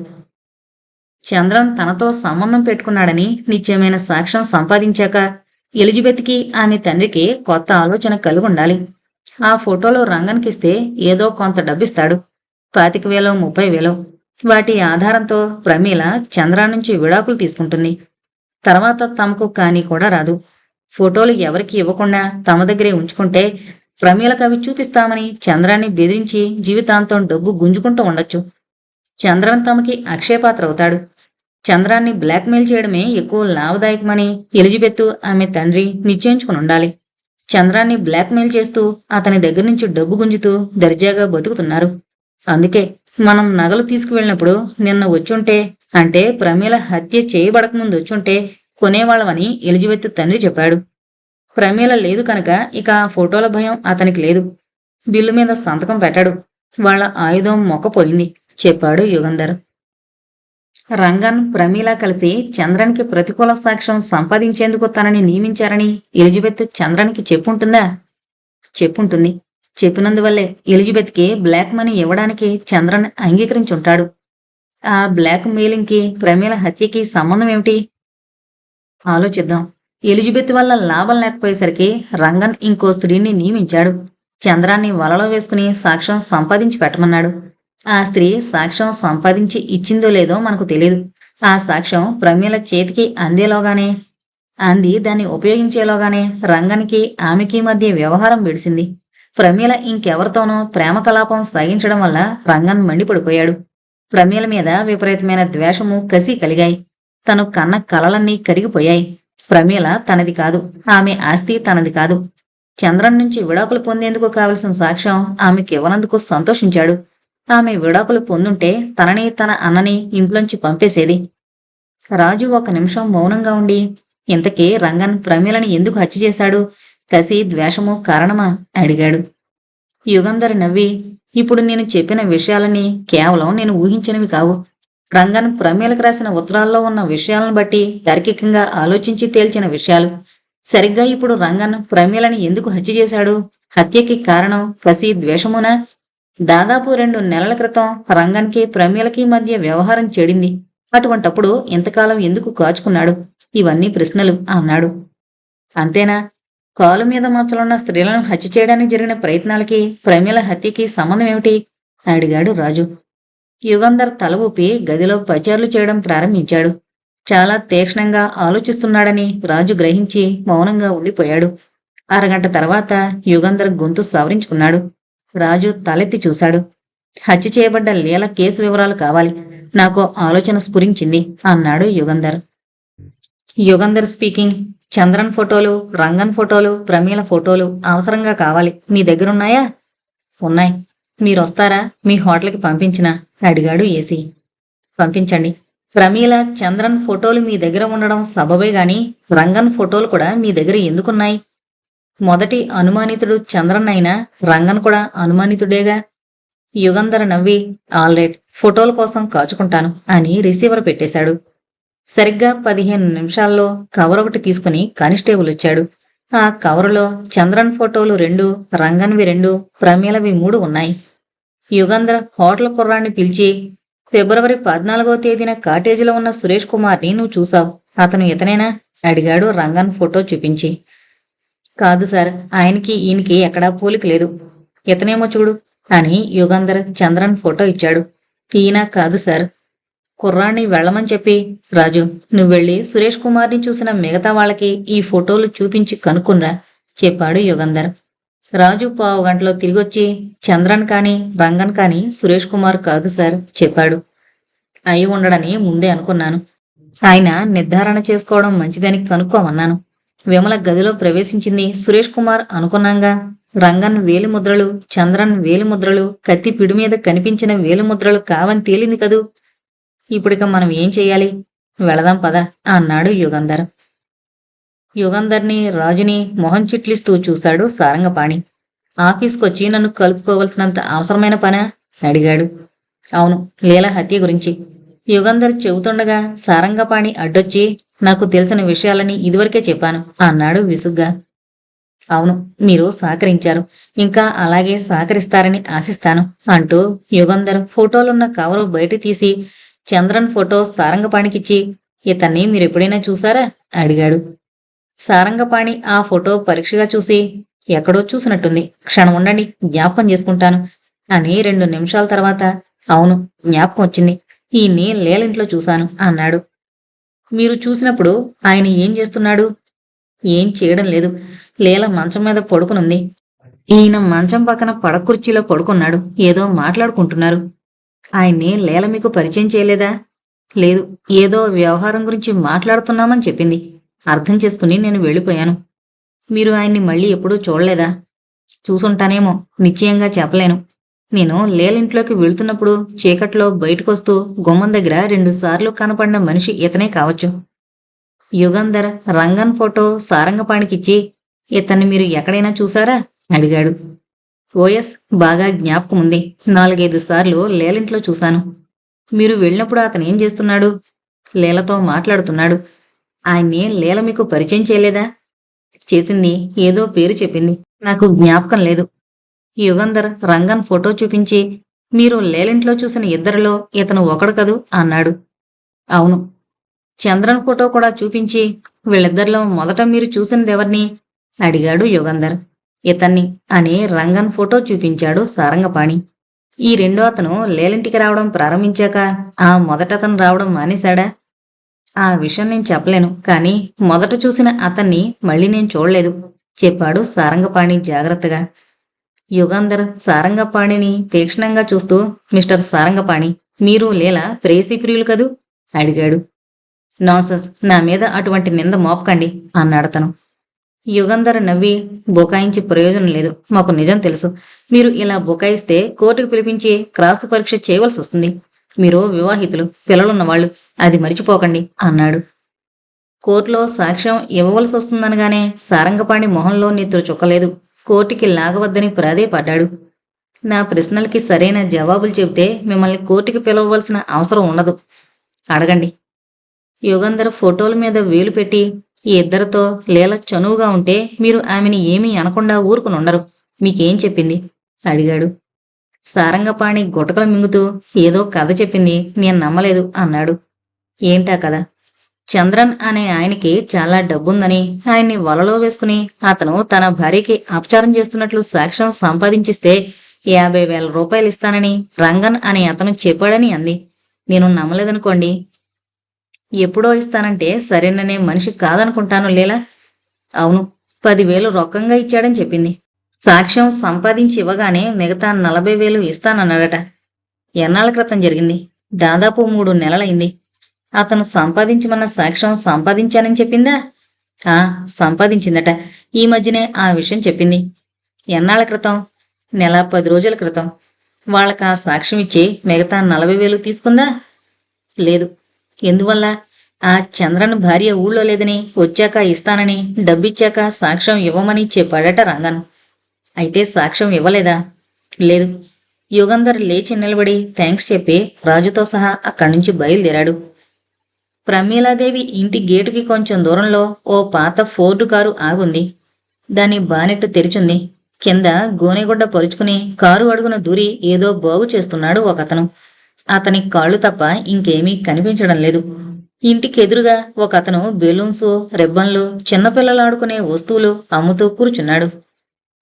చంద్రన్ తనతో సంబంధం పెట్టుకున్నాడని నిత్యమైన సాక్ష్యం సంపాదించాక ఎలిజబెత్కి ఆమె తండ్రికి కొత్త ఆలోచన కలిగుండాలి. ఆ ఫోటోలో రంగన్కిస్తే ఏదో కొంత డబ్బిస్తాడు. 25,000 30,000. వాటి ఆధారంతో ప్రమీల చంద్ర నుంచి విడాకులు తీసుకుంటుంది. తర్వాత తమకు కానీ కూడా రాదు. ఫోటోలు ఎవరికి ఇవ్వకుండా తమ దగ్గరే ఉంచుకుంటే ప్రమీలకు అవి చూపిస్తామని చంద్రాన్ని బెదిరించి జీవితాంతం డబ్బు గుంజుకుంటూ ఉండొచ్చు. చంద్రన్ తమకి అక్షయపాత్ర అవుతాడు. చంద్రాన్ని బ్లాక్మెయిల్ చేయడమే ఎక్కువ లాభదాయకమని ఎలిజబెత్ ఆమె తండ్రి నిశ్చయించుకుని ఉండాలి. చంద్రాన్ని బ్లాక్మెయిల్ చేస్తూ అతని దగ్గర నుంచి డబ్బు గుంజుతూ దర్జాగా బతుకుతున్నారు. అందుకే మనం నగలు తీసుకువెళ్ళినప్పుడు నిన్న వచ్చుంటే, అంటే ప్రమీల హత్య చేయబడకముందు వచ్చుంటే కొనేవాళ్ళమని ఎలిజబెత్ తండ్రి చెప్పాడు. ప్రమీల లేదు కనుక ఇక ఆ ఫోటోల భయం అతనికి లేదు. బిల్లు మీద సంతకం పెట్టాడు. వాళ్ళ ఆయుధం మొక్కపోయింది చెప్పాడు యుగంధర్. రంగన్ ప్రమీల కలిసి చంద్రన్కి ప్రతికూల సాక్ష్యం సంపాదించేందుకు తనని నియమించారని ఎలిజబెత్ చంద్రన్కి చెప్పుంటుందా? చెప్పుంటుంది. చెప్పినందువల్లే ఎలిజబెత్కి బ్లాక్ మనీ ఇవ్వడానికి చంద్రన్ అంగీకరించుంటాడు. ఆ బ్లాక్ మెయిలింగ్కి ప్రమీల హత్యకి సంబంధం ఏమిటి? ఆలోచిద్దాం. ఎలిజబెత్ వల్ల లాభం లేకపోయేసరికి రంగన్ ఇంకో స్త్రీని నియమించాడు. చంద్రాన్ని వలలో వేసుకుని సాక్ష్యం సంపాదించి పెట్టమన్నాడు. ఆ స్త్రీ సాక్ష్యం సంపాదించి ఇచ్చిందో లేదో మనకు తెలియదు. ఆ సాక్ష్యం ప్రమీల చేతికి అంది దాన్ని ఉపయోగించేలోగానే రంగన్కి ఆమెకి మధ్య వ్యవహారం విడిసింది. ప్రమీల ఇంకెవరితోనో ప్రేమ కలాపం సాగించడం వల్ల రంగన్ మండిపడిపోయాడు. ప్రమీల మీద విపరీతమైన ద్వేషము కసి కలిగాయి. తను కన్న కలలన్నీ కరిగిపోయాయి. ప్రమీల తనది కాదు, ఆమె ఆస్తి తనది కాదు. చంద్రన్ నుంచి విడాకులు పొందేందుకు కావలసిన సాక్ష్యం ఆమెకి ఇవ్వనందుకు సంతోషించాడు. ఆమె విడాకులు పొందుంటే తనని తన అన్నని ఇంట్లోంచి పంపేసేది. రాజు 1 నిమిషం మౌనంగా ఉండి, ఇంతకీ రంగన్ ప్రమీలని ఎందుకు హత్య చేశాడు? కసి ద్వేషము కారణమా అడిగాడు. యుగంధర్ నవ్వి, ఇప్పుడు నేను చెప్పిన విషయాలని కేవలం నేను ఊహించినవి కావు. రంగన్ ప్రమీలకు రాసిన ఉత్తరాల్లో ఉన్న విషయాలను బట్టి తార్కికంగా ఆలోచించి తేల్చిన విషయాలు. సరిగ్గా ఇప్పుడు రంగన్ ప్రమీలని ఎందుకు హత్య చేశాడు? హత్యకి కారణం కసి ద్వేషమునా? దాదాపు 2 నెలల క్రితం రంగన్కి ప్రమీలకి మధ్య వ్యవహారం చెడింది. అటువంటప్పుడు ఇంతకాలం ఎందుకు కాచుకున్నాడు? ఇవన్నీ ప్రశ్నలు అన్నాడు. అంతేనా? కాలు మీద మచ్చలున్న స్త్రీలను హత్య చేయడానికి జరిగిన ప్రయత్నాలకి ప్రమీల హత్యకి సంబంధం ఏమిటి? అడిగాడు రాజు. యుగంధర్ తల ఊపి గదిలో పచారులు చేయడం ప్రారంభించాడు. చాలా తీక్ష్ణంగా ఆలోచిస్తున్నాడని రాజు గ్రహించి మౌనంగా ఉండిపోయాడు. అరగంట తర్వాత యుగంధర్ గొంతు సవరించుకున్నాడు. రాజు తలెత్తి చూశాడు. హత్య చేయబడ్డ లీల కేసు వివరాలు కావాలి. నాకు ఆలోచన స్ఫురించింది అన్నాడు యుగంధర్. యుగంధర్ స్పీకింగ్. చంద్రన్ ఫోటోలు, రంగన్ ఫోటోలు, ప్రమీల ఫోటోలు అవసరంగా కావాలి. మీ దగ్గరున్నాయా? ఉన్నాయి. మీరొస్తారా? మీ హోటల్కి పంపించినా? అడిగాడు ఏసీ. పంపించండి. ప్రమీల, చంద్రన్ ఫోటోలు మీ దగ్గర ఉండడం సబబే గాని రంగన్ ఫోటోలు కూడా మీ దగ్గర ఎందుకున్నాయి? మొదటి అనుమానితుడు చంద్రన్ అయినా రంగన్ కూడా అనుమానితుడేగా. యుగంధర్ నవ్వి, ఆల్రైట్, ఫోటోల కోసం కాచుకుంటాను అని రిసీవర్ పెట్టేశాడు. సరిగ్గా 15 నిమిషాల్లో కవర్ ఒకటి తీసుకుని కానిస్టేబుల్ వచ్చాడు. ఆ కవరులో చంద్రన్ ఫోటోలు 2, రంగన్వి 2, ప్రమీలవి 3 ఉన్నాయి. యుగంధర్ హోటల్ కుర్రాన్ని పిలిచి, ఫిబ్రవరి 14వ తేదీన కాటేజీలో ఉన్న సురేష్ కుమార్ని నువ్వు చూసావు, అతను ఇతనేనా అడిగాడు రంగన్ ఫోటో చూపించి. కాదు సార్, ఆయనకి ఈయనకి ఎక్కడా పోలిక లేదు, ఇతనేమో చూడు అని యుగంధర్ చంద్రన్ ఫోటో ఇచ్చాడు. ఈయన కాదు సార్. కుర్రాన్ని వెళ్ళమని చెప్పి, రాజు నువ్వెళ్ళి సురేష్ కుమార్ని చూసిన మిగతా వాళ్ళకి ఈ ఫోటోలు చూపించి కనుక్కున్రా చెప్పాడు యుగంధర్. రాజు 15 గంటలో తిరిగొచ్చి, చంద్రన్ కాని రంగన్ కాని సురేష్ కుమార్ కాదు సార్ చెప్పాడు. అయి ఉండడని ముందే అనుకున్నాను. ఆయన నిర్ధారణ చేసుకోవడం మంచిదని కనుక్కోమన్నాను. విమల గదిలో ప్రవేశించింది సురేష్ కుమార్ అనుకున్నాంగా. రంగన్ వేలిముద్రలు, చంద్రన్ వేలిముద్రలు కత్తి పిడి మీద కనిపించిన వేలిముద్రలు కావని తేలింది కదూ. ఇప్పుడిక మనం ఏం చెయ్యాలి? వెళదాం పద అన్నాడు యుగంధర్. యుగంధర్ని, రాజుని మొహం చిట్లిస్తూ చూశాడు సారంగపాణి. ఆఫీస్కొచ్చి నన్ను కలుసుకోవలసినంత అవసరమైన పనా అడిగాడు. అవును, లీల హత్య గురించి. యుగంధర్ చెబుతుండగా సారంగపాణి అడ్డొచ్చి, నాకు తెలిసిన విషయాలని ఇదివరకే చెప్పాను అన్నాడు విసుగ్గా. అవును, మీరు సహకరించారు, ఇంకా అలాగే సహకరిస్తారని ఆశిస్తాను అంటూ యుగంధర్ ఫోటోలున్న కవరు బయట తీసి చంద్రన్ ఫోటో సారంగపాణికిచ్చి, ఇతన్ని మీరెప్పుడైనా చూసారా అడిగాడు. సారంగపాణి ఆ ఫోటో పరీక్షగా చూసి, ఎక్కడో చూసినట్టుంది, క్షణం ఉండండి జ్ఞాపకం చేసుకుంటాను అని 2 నిమిషాల తర్వాత, అవును జ్ఞాపకం వచ్చింది, ఈయన్ని లీలింట్లో చూశాను అన్నాడు. మీరు చూసినప్పుడు ఆయన ఏం చేస్తున్నాడు? ఏం చేయడం లేదు, లీల మంచం మీద పడుకునుంది. ఈయన మంచం పక్కన పడకుర్చీలో పడుకున్నాడు, ఏదో మాట్లాడుకుంటున్నారు. ఆయన్ని లీల మీకు పరిచయం చేయలేదా? లేదు, ఏదో వ్యవహారం గురించి మాట్లాడుతున్నామని చెప్పింది. అర్థం చేసుకుని నేను వెళ్ళిపోయాను. మీరు ఆయన్ని మళ్ళీ ఎప్పుడూ చూడలేదా? చూసుంటానేమో, నిశ్చయంగా చెప్పలేను. నేను లీలింట్లోకి వెళుతున్నప్పుడు చీకట్లో బయటకొస్తూ గుమ్మం దగ్గర 2 సార్లు కనపడిన మనిషి ఇతనే కావచ్చు. యుగంధర్ రంగన్ ఫోటో సారంగపాణికిచ్చి, ఇతన్ని మీరు ఎక్కడైనా చూసారా అడిగాడు. ఓఎస్, బాగా జ్ఞాపకం ఉంది, 4-5 సార్లు లీలింట్లో చూశాను. మీరు వెళ్ళినప్పుడు అతను ఏం చేస్తున్నాడు? లీలతో మాట్లాడుతున్నాడు. ఆయన్ని లీల మీకు పరిచయం చేయలేదా? చేసింది, ఏదో పేరు చెప్పింది, నాకు జ్ఞాపకం లేదు. యుగంధర్ రంగన్ ఫోటో చూపించి, మీరు లీలింట్లో చూసిన ఇద్దరిలో ఇతను ఒకడు కదూ అన్నాడు. అవును. చంద్రన్ ఫోటో కూడా చూపించి, వీళ్ళిద్దరిలో మొదట మీరు చూసినదెవర్ని అడిగాడు యుగంధర్. ఇతన్ని అని రంగన్ ఫోటో చూపించాడు సారంగపాణి. ఈ రెండో అతను లీలింటికి రావడం ప్రారంభించాక ఆ మొదటతను రావడం మానేశాడా? ఆ విషయం నేను చెప్పలేను, కానీ మొదట చూసిన అతన్ని మళ్ళీ నేను చూడలేదు చెప్పాడు సారంగపాణి జాగ్రత్తగా. యుగంధర్ సారంగపాణిని తీక్షణంగా చూస్తూ, మిస్టర్ సారంగపాణి, మీరు లీల ప్రేయసీ ప్రియులు కదూ అడిగాడు. నాన్సెన్స్, నా మీద అటువంటి నింద మోపకండి అన్నాడతను. యుగంధర్ నవ్వి, బుకాయించి ప్రయోజనం లేదు, మాకు నిజం తెలుసు. మీరు ఇలా బుకాయిస్తే కోర్టుకు పిలిపించి క్రాసు పరీక్ష చేయవలసి వస్తుంది. మీరు వివాహితులు, పిల్లలున్నవాళ్లు, అది మరిచిపోకండి అన్నాడు. కోర్టులో సాక్ష్యం ఇవ్వవలసి వస్తుందనగానే సారంగపాణి మొహంలో నెత్తురు చుక్కలేదు. కోర్టుకి లాగవద్దని ప్రాధేయపడ్డాడు. నా ప్రశ్నలకి సరైన జవాబులు చెబితే మిమ్మల్ని కోర్టుకి పిలవవలసిన అవసరం ఉండదు, అడగండి. యుగంధర్ ఫోటోల మీద వేలు పెట్టి, ఈ ఇద్దరితో లీల చనువుగా ఉంటే మీరు ఆమెని ఏమీ అనకుండా ఊరుకుని ఉండరు, మీకేం చెప్పింది అడిగాడు. సారంగపాణి గుటకలు మింగుతూ, ఏదో కథ చెప్పింది, నేను నమ్మలేదు అన్నాడు. ఏంటా కథ? చంద్రన్ అనే ఆయనకి చాలా డబ్బుందని, ఆయన్ని వలలో వేసుకుని అతను తన భార్యకి అపచారం చేస్తున్నట్లు సాక్ష్యం సంపాదించిస్తే 50,000 రూపాయలు ఇస్తానని రంగన్ అనే అతను చెప్పాడని అంది. నేను నమ్మలేదనుకోండి. ఎప్పుడో ఇస్తానంటే సరేననే మనిషి కాదనుకుంటాను లీలా. అవును, 10,000 రొక్కంగా ఇచ్చాడని చెప్పింది. సాక్ష్యం సంపాదించి ఇవ్వగానే మిగతా 40,000 ఇస్తానన్నాడట. ఎన్నాళ్ల క్రితం జరిగింది? దాదాపు 3 నెలలైంది. అతను సంపాదించమన్న సాక్ష్యం సంపాదించానని చెప్పిందా? సంపాదించిందట. ఈ మధ్యనే ఆ విషయం చెప్పింది. ఎన్నాళ్ల క్రితం? 1-10 రోజుల క్రితం. వాళ్ళకా సాక్ష్యం ఇచ్చి మిగతా 40,000 తీసుకుందా? లేదు. ఎందువల్ల? ఆ చంద్రన్ భార్య ఊళ్ళో లేదని, వచ్చాక ఇస్తానని, డబ్బిచ్చాక సాక్ష్యం ఇవ్వమని చెప్పాడట రంగన్. అయితే సాక్ష్యం ఇవ్వలేదా? లేదు. యుగంధర్ లేచి నిలబడి థ్యాంక్స్ చెప్పి రాజుతో సహా అక్కడి నుంచి బయలుదేరాడు. ప్రమీలాదేవి ఇంటి గేటుకి కొంచెం దూరంలో ఓ పాత ఫోర్డు కారు ఆగుంది. దాని బానెట్టు తెరిచుంది. కింద గోనెగుడ్డ పరుచుకుని కారు అడుగున దూరి ఏదో బాగు చేస్తున్నాడు ఒకతను. అతని కాళ్ళు తప్ప ఇంకేమీ కనిపించడం లేదు. ఇంటికెదురుగా ఒకతను బెలూన్స్, రిబ్బన్లు, చిన్నపిల్లలు ఆడుకునే వస్తువులు అమ్ముతూ కూర్చున్నాడు.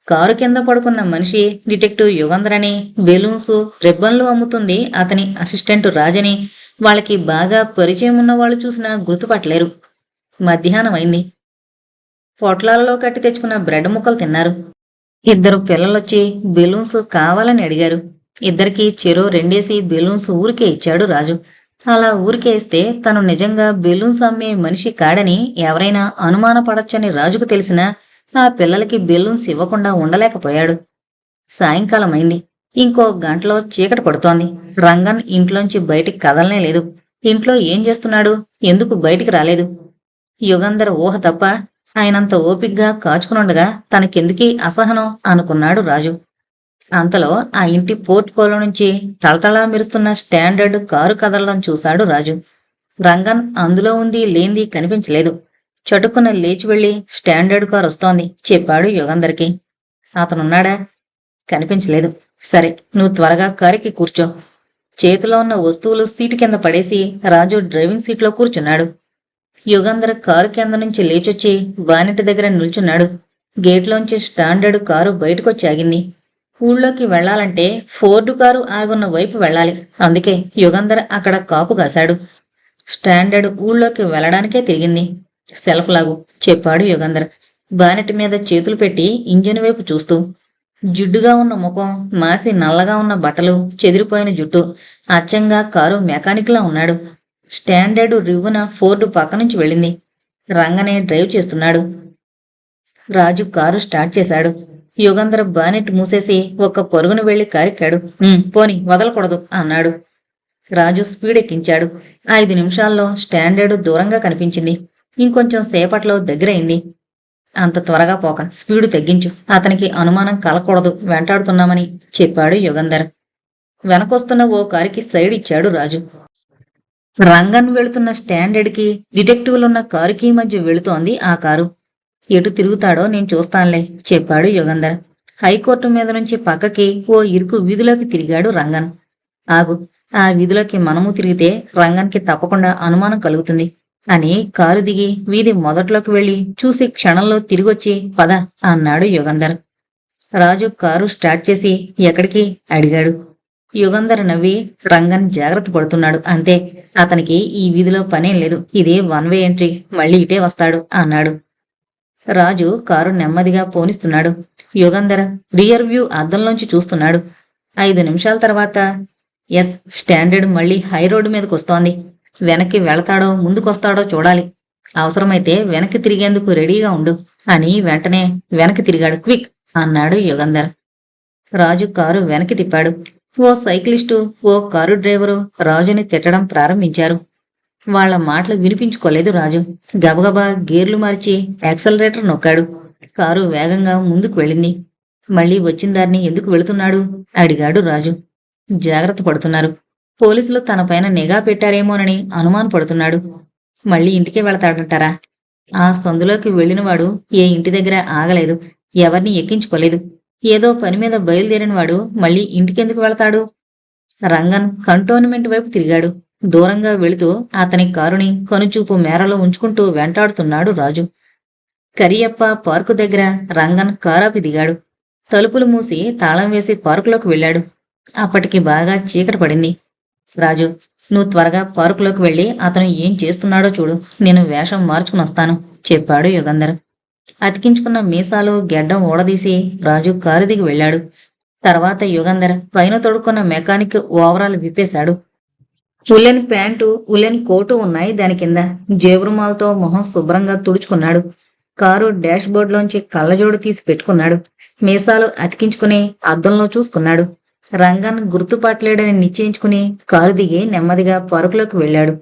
కారు కింద పడుకున్న మనిషి డిటెక్టివ్ యుగంధర్ అని, బెలూన్స్, రిబ్బన్లు అమ్ముతుంది అతని అసిస్టెంట్ రాజని వాళ్ళకి బాగా పరిచయం ఉన్న వాళ్ళు చూసినా గుర్తుపట్టలేరు. మధ్యాహ్నం అయింది. పొట్లాలలో కట్టి తెచ్చుకున్న బ్రెడ్ ముక్కలు తిన్నారు. ఇద్దరు పిల్లలొచ్చి బెలూన్స్ కావాలని అడిగారు. ఇద్దరికీ చెరో రెండేసి బెలూన్స్ ఊరికే ఇచ్చాడు రాజు. అలా ఊరికే ఇస్తే తను నిజంగా బెలూన్స్ అమ్మే మనిషి కాడని ఎవరైనా అనుమానపడొచ్చని రాజుకు తెలిసినా ఆ పిల్లలకి బెలూన్స్ ఇవ్వకుండా ఉండలేకపోయాడు. సాయంకాలం అయింది. ఇంకో గంటలో చీకటి పడుతోంది. రంగన్ ఇంట్లోంచి బయటికి కదలనే లేదు. ఇంట్లో ఏం చేస్తున్నాడు? ఎందుకు బయటికి రాలేదు? యుగంధర్ ఊహ తప్ప ఆయనంత ఓపిగ్గా కాచుకునుండగా తనకెందుకీ అసహనం అనుకున్నాడు రాజు. అంతలో ఆ ఇంటి పోర్ట్కోలో నుంచి తళతళా మెరుస్తున్న స్టాండర్డ్ కారు కదలడం చూశాడు రాజు. రంగన్ అందులో ఉంది లేంది కనిపించలేదు. చటుక్కున లేచి వెళ్లి స్టాండర్డ్ కారు వస్తోంది చెప్పాడు యుగంధర్కి. అతనున్నాడా? కనిపించలేదు. సరే, నువ్వు త్వరగా కారుకి కూర్చో. చేతిలో ఉన్న వస్తువులు సీటు కింద పడేసి రాజు డ్రైవింగ్ సీట్లో కూర్చున్నాడు. యుగంధర్ కారు కింద నుంచి లేచొచ్చి బానెట్ దగ్గర నిల్చున్నాడు. గేట్లోంచి స్టాండర్డ్ కారు బయటకొచ్చి ఆగింది. ఊళ్ళోకి వెళ్లాలంటే ఫోర్డు కారు ఆగున్న వైపు వెళ్ళాలి. అందుకే యుగంధర్ అక్కడ కాపు కాశాడు. స్టాండర్డ్ ఊళ్ళోకి వెళ్లడానికే తిరిగింది. సెల్ఫ్ లాగు చెప్పాడు యుగంధర్ బానెట్ మీద చేతులు పెట్టి ఇంజిన్ వైపు చూస్తూ. జిడ్డుగా ఉన్న ముఖం, మాసి నల్లగా ఉన్న బట్టలు, చెదిరిపోయిన జుట్టు, అచ్చంగా కారు మెకానిక్లా ఉన్నాడు. స్టాండర్డ్ రివ్వున ఫోర్డు పక్క నుంచి వెళ్ళింది. రంగనే డ్రైవ్ చేస్తున్నాడు. రాజు కారు స్టార్ట్ చేశాడు. యుగంధర్ బానెట్ మూసేసి ఒక్క పరుగున వెళ్లి కారెక్కాడు. పోని వదలకూడదు అన్నాడు. రాజు స్పీడ్ ఎక్కించాడు. 5 నిమిషాల్లో స్టాండర్డ్ దూరంగా కనిపించింది. ఇంకొంచెం సేపట్లో దగ్గరైంది. అంత త్వరగా పోక స్పీడు తగ్గించు. అతనికి అనుమానం కలకూడదు వెంటాడుతున్నామని చెప్పాడు యుగంధర్. వెనకొస్తున్న ఓ కారుకి సైడ్ ఇచ్చాడు రాజు. రంగన్ వెళుతున్న స్టాండర్డ్కి, డిటెక్టివ్లున్న కారుకి మధ్య వెళుతోంది ఆ కారు. ఎటు తిరుగుతాడో నేను చూస్తానులే చెప్పాడు యుగంధర్. హైకోర్టు మీద నుంచి పక్కకి ఓ ఇరుకు వీధిలోకి తిరిగాడు రంగన్. ఆగు, ఆ వీధిలోకి మనము తిరిగితే రంగన్కి తప్పకుండా అనుమానం కలుగుతుంది అని కారు దిగి వీధి మొదట్లోకి వెళ్లి చూసి క్షణంలో తిరిగొచ్చి పద అన్నాడు యుగంధర్. రాజు కారు స్టార్ట్ చేసి ఎక్కడికి అడిగాడు. యుగంధర్ నవ్వి రంగన్ జాగ్రత్త పడుతున్నాడు అంతే, అతనికి ఈ వీధిలో పనేం లేదు, ఇదే 1 వే ఎంట్రీ, మళ్ళీ ఇటే వస్తాడు అన్నాడు. రాజు కారు నెమ్మదిగా పోనిస్తున్నాడు. యుగంధర్ రియర్ వ్యూ అద్దంలోంచి చూస్తున్నాడు. 5 నిమిషాల తర్వాత స్టాండర్డ్ మళ్ళీ హై రోడ్డు మీదకి వస్తోంది. వెనక్కి వెళతాడో ముందుకొస్తాడో చూడాలి. అవసరమైతే వెనక్కి తిరిగేందుకు రెడీగా ఉండు అని వెంటనే వెనక్కి తిరిగాడు. క్విక్ అన్నాడు యుగంధర్. రాజు కారు వెనక్కి తిప్పాడు. ఓ సైక్లిస్టు, ఓ కారు డ్రైవరు రాజుని తిట్టడం ప్రారంభించారు. వాళ్ల మాటలు వినిపించుకోలేదు రాజు. గబగబా గేర్లు మార్చి యాక్సలరేటర్ నొక్కాడు. కారు వేగంగా ముందుకు వెళ్ళింది. మళ్ళీ వచ్చిన దారిని ఎందుకు వెళుతున్నాడు అడిగాడు రాజు. జాగ్రత్త పడుతున్నారు. పోలీసులు తనపైన నిఘా పెట్టారేమోనని అనుమానపడుతున్నాడు. మళ్ళీ ఇంటికే వెళతాడంటారా? ఆ సందులోకి వెళ్ళినవాడు ఏ ఇంటి దగ్గర ఆగలేదు, ఎవరిని ఎక్కించుకోలేదు. ఏదో పని మీద బయలుదేరినవాడు మళ్ళీ ఇంటికెందుకు వెళతాడు? రంగన్ కంటోన్మెంట్ వైపు తిరిగాడు. దూరంగా వెళుతూ అతని కారుని కనుచూపు మేరలో ఉంచుకుంటూ వెంటాడుతున్నాడు రాజు. కరియప్ప పార్కు దగ్గర రంగన్ కారాపి దిగాడు. తలుపులు మూసి తాళం వేసి పార్కులోకి వెళ్ళాడు. అప్పటికి బాగా చీకటి పడింది. రాజు, నువ్వు త్వరగా పార్కులోకి వెళ్ళి అతను ఏం చేస్తున్నాడో చూడు, నేను వేషం మార్చుకుని వస్తాను చెప్పాడు యుగంధర్. అతికించుకున్న మీసాలు గెడ్డం ఊడదీసి రాజు కారు దిగి వెళ్ళాడు. తర్వాత యుగంధర్ పైన తొడుక్కున్న మెకానిక్ ఓవరాల్ విప్పేశాడు. ఉలెన్ ప్యాంటు, ఉలెన్ కోటు ఉన్నాయి దాని కింద. జేబురుమాలతో మొహం శుభ్రంగా తుడుచుకున్నాడు. కారు డాష్ బోర్డులోంచి కళ్ళజోడు తీసి పెట్టుకున్నాడు. మీసాలు అతికించుకుని అద్దంలో చూసుకున్నాడు. రంగన్ గుర్తుపట్టలేడని నిశ్చయించుకుని కారు దిగి నెమ్మదిగా పార్కులోకి వెళ్ళాడు.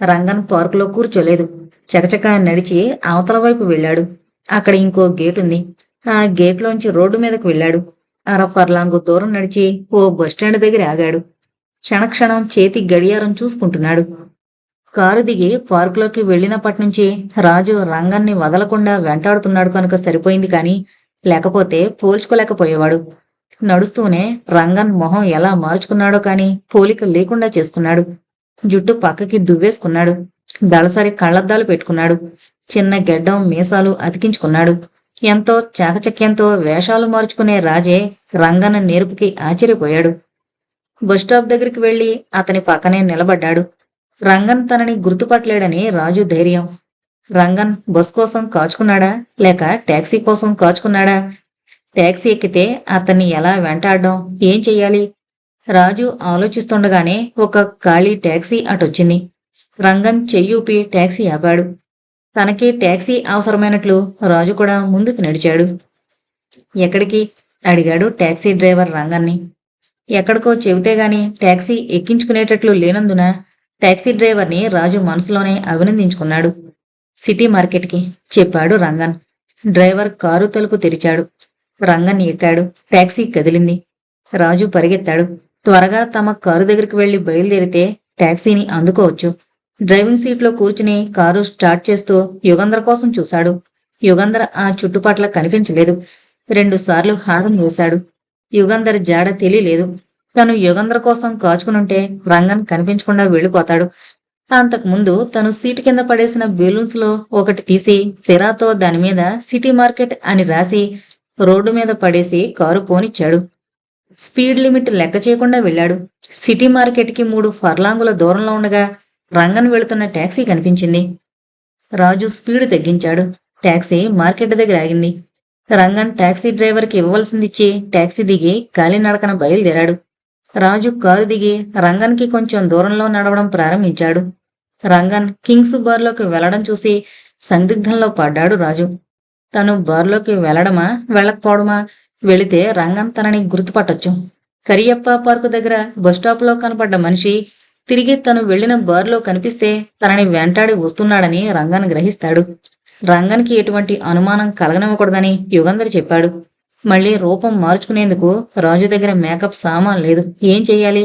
రంగన్ పార్కులో కూర్చోలేదు. చకచకా నడిచి అవతల వైపు వెళ్ళాడు. అక్కడ ఇంకో గేటుంది. ఆ గేట్లోంచి రోడ్డు మీదకు వెళ్ళాడు. 1/2 ఫర్లాంగు దూరం నడిచి ఓ బస్టాండ్ దగ్గర ఆగాడు. క్షణక్షణం చేతి గడియారం చూసుకుంటున్నాడు. కారు దిగి పార్కులోకి వెళ్ళినప్పటి నుంచి రాజు రంగన్ని వదలకుండా వెంటాడుతున్నాడు కనుక సరిపోయింది కాని లేకపోతే పోల్చుకోలేకపోయేవాడు. నడుస్తూనే రంగన్ మొహం ఎలా మార్చుకున్నాడో కాని పోలిక లేకుండా చేసుకున్నాడు. జుట్టు పక్కకి దువ్వేసుకున్నాడు. దళసరి కళ్లద్దాలు పెట్టుకున్నాడు. చిన్న గెడ్డం మీసాలు అతికించుకున్నాడు. ఎంతో చాకచక్యంతో వేషాలు మార్చుకునే రాజే రంగన్న నేర్పుకి ఆశ్చర్యపోయాడు. బస్టాప్ దగ్గరికి వెళ్లి అతని పక్కనే నిలబడ్డాడు. రంగన్ తనని గుర్తుపట్టలేడని రాజు ధైర్యం. రంగన్ బస్ కోసం కాచుకున్నాడా లేక టాక్సీ కోసం కాచుకున్నాడా? టాక్సీ ఎక్కితే అతన్ని ఎలా వెంటాడడం, ఏం చెయ్యాలి? రాజు ఆలోచిస్తుండగానే ఒక ఖాళీ టాక్సీ అటొచ్చింది. రంగన్ చెయ్యూపి టాక్సీ ఆపాడు. తనకి టాక్సీ అవసరమైనట్లు రాజు కూడా ముందుకు నడిచాడు. ఎక్కడికి? అడిగాడు టాక్సీ డ్రైవర్ రంగన్ని. ఎక్కడికో చెబితే గాని టాక్సీ ఎక్కించుకునేటట్లు లేనందున టాక్సీ డ్రైవర్ని రాజు మనసులోనే అభినందించుకున్నాడు. సిటీ మార్కెట్కి చెప్పాడు రంగన్. డ్రైవర్ కారు తలుపు తెరిచాడు. రంగన్ ఎక్కాడు. టాక్సీ కదిలింది. రాజు పరిగెత్తాడు. త్వరగా తమ కారు దగ్గరికి వెళ్లి బయలుదేరితే టాక్సీని అందుకోవచ్చు. డ్రైవింగ్ సీట్లో కూర్చుని కారు స్టార్ట్ చేస్తూ యుగంధర్ కోసం చూశాడు. యుగంధర్ ఆ చుట్టుపట్ల కనిపించలేదు. 2 సార్లు హారన్ వేశాడు. యుగంధర్ జాడ తెలియలేదు. తను యుగంధర్ కోసం కాచుకునుంటే రంగన్ కనిపించకుండా వెళ్ళిపోతాడు. అంతకుముందు తను సీటు కింద పడేసిన బెలూన్స్ లో ఒకటి తీసి సిరాతో దానిమీద సిటీ మార్కెట్ అని రాసి రోడ్డు మీద పడేసి కారు పోనిచ్చాడు. స్పీడ్ లిమిట్ లెక్క చేయకుండా వెళ్ళాడు. సిటీ మార్కెట్కి 3 ఫర్లాంగుల దూరంలో ఉండగా రంగన్ వెళుతున్న టాక్సీ కనిపించింది. రాజు స్పీడ్ తగ్గించాడు. టాక్సీ మార్కెట్ దగ్గర ఆగింది. రంగన్ టాక్సీ డ్రైవర్కి ఇవ్వవలసిందిచ్చి టాక్సీ దిగి కాలినడకన బయలుదేరాడు. రాజు కారు దిగి రంగన్కి కొంచెం దూరంలో నడవడం ప్రారంభించాడు. రంగన్ కింగ్స్ బార్లోకి వెళ్లడం చూసి సందిగ్ధంలో పడ్డాడు రాజు. తను బార్లోకి వెళ్లడమా వెళ్ళకపోవడమా? వెళితే రంగన్ తనని గుర్తుపట్టొచ్చు. కరియప్ప పార్కు దగ్గర బస్టాప్లో కనపడ్డ మనిషి తిరిగి తను వెళ్లిన బార్లో కనిపిస్తే తనని వెంటాడి వస్తున్నాడని రంగన్ గ్రహిస్తాడు. రంగన్కి ఎటువంటి అనుమానం కలగనివ్వకూడదని యుగంధర్ చెప్పాడు. మళ్లీ రూపం మార్చుకునేందుకు రాజు దగ్గర మేకప్ సామాన్ లేదు. ఏం చెయ్యాలి?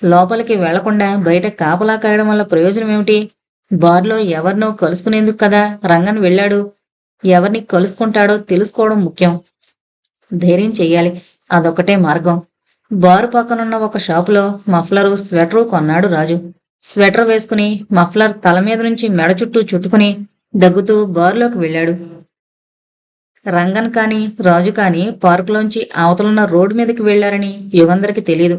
లోపలికి వెళ్లకుండా బయట కాపలా కాయడం వల్ల ప్రయోజనం ఏమిటి? బార్లో ఎవరినో కలుసుకునేందుకు కదా రంగన్ వెళ్ళాడు. ఎవరిని కలుసుకుంటాడో తెలుసుకోవడం ముఖ్యం. ధైర్యం చెయ్యాలి. అదొక్కటే మార్గం. బారు పక్కనున్న ఒక షాపులో మఫ్లరు, స్వెటరు కొన్నాడు రాజు. స్వెటర్ వేసుకుని మఫ్లర్ తల మీద నుంచి మెడ చుట్టూ చుట్టుకుని దగ్గుతూ బారులోకి వెళ్ళాడు. రంగన్ కాని రాజు కాని పార్కులోంచి అవతలున్న రోడ్డు మీదకి వెళ్లారని యుగంధర్కి తెలీదు.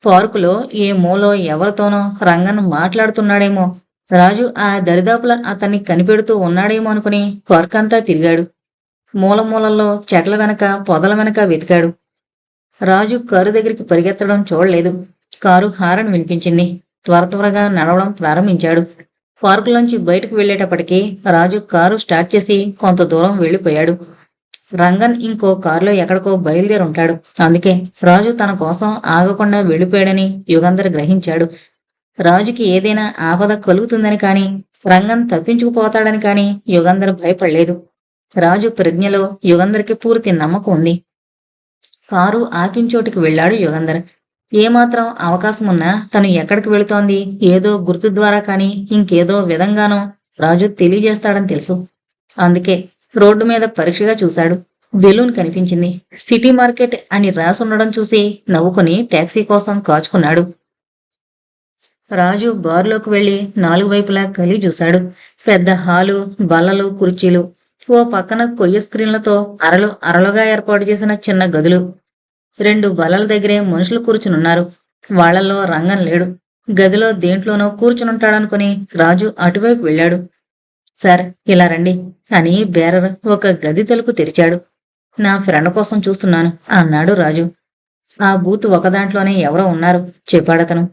పార్కులో ఏ మూలో ఎవరితోనో రంగన్ మాట్లాడుతున్నాడేమో. రాజు ఆ దరిదాపుల అతన్ని కనిపెడుతూ ఉన్నాడేమో అనుకుని పార్కంతా తిరిగాడు. మూలమూలల్లో చెట్ల వెనక పొదల వెనక వెతికాడు. రాజు కారు దగ్గరికి పరిగెత్తడం చూడలేదు. కారు హారన్ వినిపించింది. త్వరగా నడవడం ప్రారంభించాడు. పార్కులోంచి బయటకు వెళ్లేటప్పటికీ రాజు కారు స్టార్ట్ చేసి కొంత దూరం వెళ్లిపోయాడు. రంగన్ ఇంకో కారులో ఎక్కడికో బయలుదేరుంటాడు. అందుకే రాజు తన కోసం ఆగకుండా వెళ్లిపోయాడని యుగంధర్ గ్రహించాడు. రాజుకి ఏదైనా ఆపద కలుగుతుందని కాని రంగన్ తప్పించుకుపోతాడని కాని యుగంధర్ భయపడలేదు. రాజు ప్రజ్ఞలో యుగంధర్కి పూర్తి నమ్మకం ఉంది. కారు ఆపించోటికి వెళ్లాడు యుగంధర్. ఏమాత్రం అవకాశమున్నా తను ఎక్కడికి వెళుతోంది ఏదో గుర్తు ద్వారా కాని ఇంకేదో విధంగానో రాజు తెలియజేస్తాడని తెలుసు. అందుకే రోడ్డు మీద పరీక్షగా చూశాడు. బెలూన్ కనిపించింది. సిటీ మార్కెట్ అని రాసుండడం చూసి నవ్వుకుని టాక్సీ కోసం కాచుకున్నాడు. రాజు బార్లోకి వెళ్లి 4 వైపులా కలిగి చూశాడు. పెద్ద హాలు, బల్లలు, కుర్చీలు, ఓ పక్కన కొయ్య స్క్రీన్లతో అరలుగా ఏర్పాటు చేసిన చిన్న గదులు. 2 బల్లల దగ్గరే మనుషులు కూర్చునున్నారు. వాళ్లలో రంగన్ లేడు. గదిలో దేంట్లోనో కూర్చునుంటాడనుకుని రాజు అటువైపు వెళ్ళాడు. సార్, ఇలా రండి అని బేరర్ ఒక గది తలుపు తెరిచాడు. నా ఫ్రెండ్ కోసం చూస్తున్నాను అన్నాడు రాజు. ఆ బూత్ ఒకదాంట్లోనే ఎవరో ఉన్నారు చెప్పాడతను.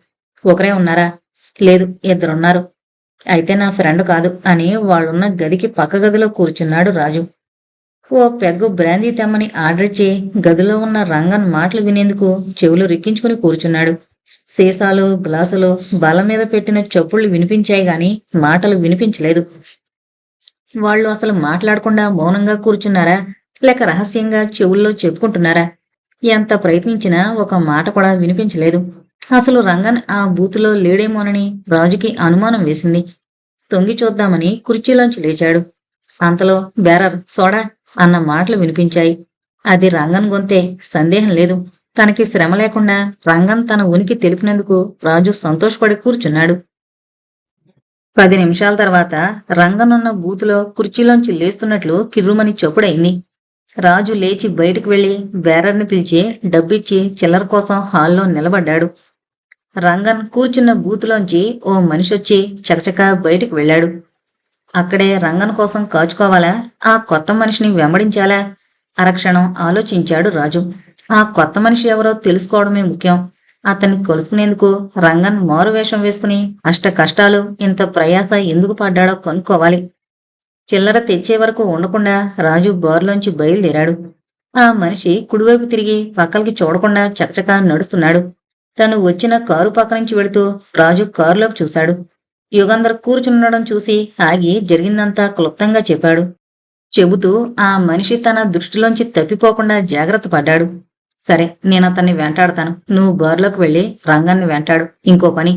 ఒకరే ఉన్నారా? లేదు, 2 ఉన్నారు. అయితే నా ఫ్రెండ్ కాదు అని వాళ్ళున్న గదికి పక్క గదిలో కూర్చున్నాడు రాజు. ఓ పెగ్గు బ్రాందీ తెమ్మని ఆర్డర్ ఇచ్చి గదిలో ఉన్న రంగన్ మాటలు వినేందుకు చెవులు రిక్కించుకుని కూర్చున్నాడు. సీసాలు, గ్లాసులు, బల మీద పెట్టిన చప్పుళ్లు వినిపించాయి గాని మాటలు వినిపించలేదు. వాళ్ళు అసలు మాట్లాడకుండా మౌనంగా కూర్చున్నారా లేక రహస్యంగా చెవుల్లో చెప్పుకుంటున్నారా? ఎంత ప్రయత్నించినా ఒక మాట కూడా వినిపించలేదు. అసలు రంగన్ ఆ బూతులో లేడేమోనని రాజుకి అనుమానం వేసింది. తొంగి చూద్దామని కుర్చీలోంచి లేచాడు. అంతలో బేరర్ సోడా అన్న మాటలు వినిపించాయి. అది రంగన్ గొంతే, సందేహం లేదు. తనకి శ్రమ లేకుండా రంగన్ తన ఉనికి తెలిపినందుకు రాజు సంతోషపడి కూర్చున్నాడు. 10 నిమిషాల తర్వాత రంగన్ ఉన్న బూతులో కుర్చీలోంచి లేస్తున్నట్లు కిర్రుమని చప్పుడైంది. రాజు లేచి బయటికి వెళ్లి బేరర్ని పిలిచి డబ్బిచ్చి చిల్లర కోసం హాల్లో నిలబడ్డాడు. రంగన్ కూర్చున్న బూతులోంచి ఓ మనిషొచ్చి చకచకా బయటికి వెళ్ళాడు. అక్కడే రంగన్ కోసం కాచుకోవాలా, ఆ కొత్త మనిషిని వెంబడించాలా? అరక్షణం ఆలోచించాడు రాజు. ఆ కొత్త మనిషి ఎవరో తెలుసుకోవడమే ముఖ్యం. అతన్ని కలుసుకునేందుకు రంగన్ మారువేషం వేసుకుని అష్ట కష్టాలు, ఇంత ప్రయాస ఎందుకు పడ్డాడో కనుక్కోవాలి. చిల్లర తెచ్చే వరకు ఉండకుండా రాజు బారులోంచి బయలుదేరాడు. ఆ మనిషి కుడివైపు తిరిగి పక్కలకి చూడకుండా చకచకా నడుస్తున్నాడు. తను వచ్చిన కారు పక్క నుంచి వెళుతూ రాజు కారులోకి చూశాడు. యుగంధర్ కూర్చుండడం చూసి ఆగి జరిగిందంతా క్లుప్తంగా చెప్పాడు. చెబుతూ ఆ మనిషి తన దృష్టిలోంచి తప్పిపోకుండా జాగ్రత్త పడ్డాడు. సరే, నేనతన్ని వెంటాడతాను. నువ్వు బారులోకి వెళ్ళి రంగాన్ని వెంటాడు. ఇంకో పని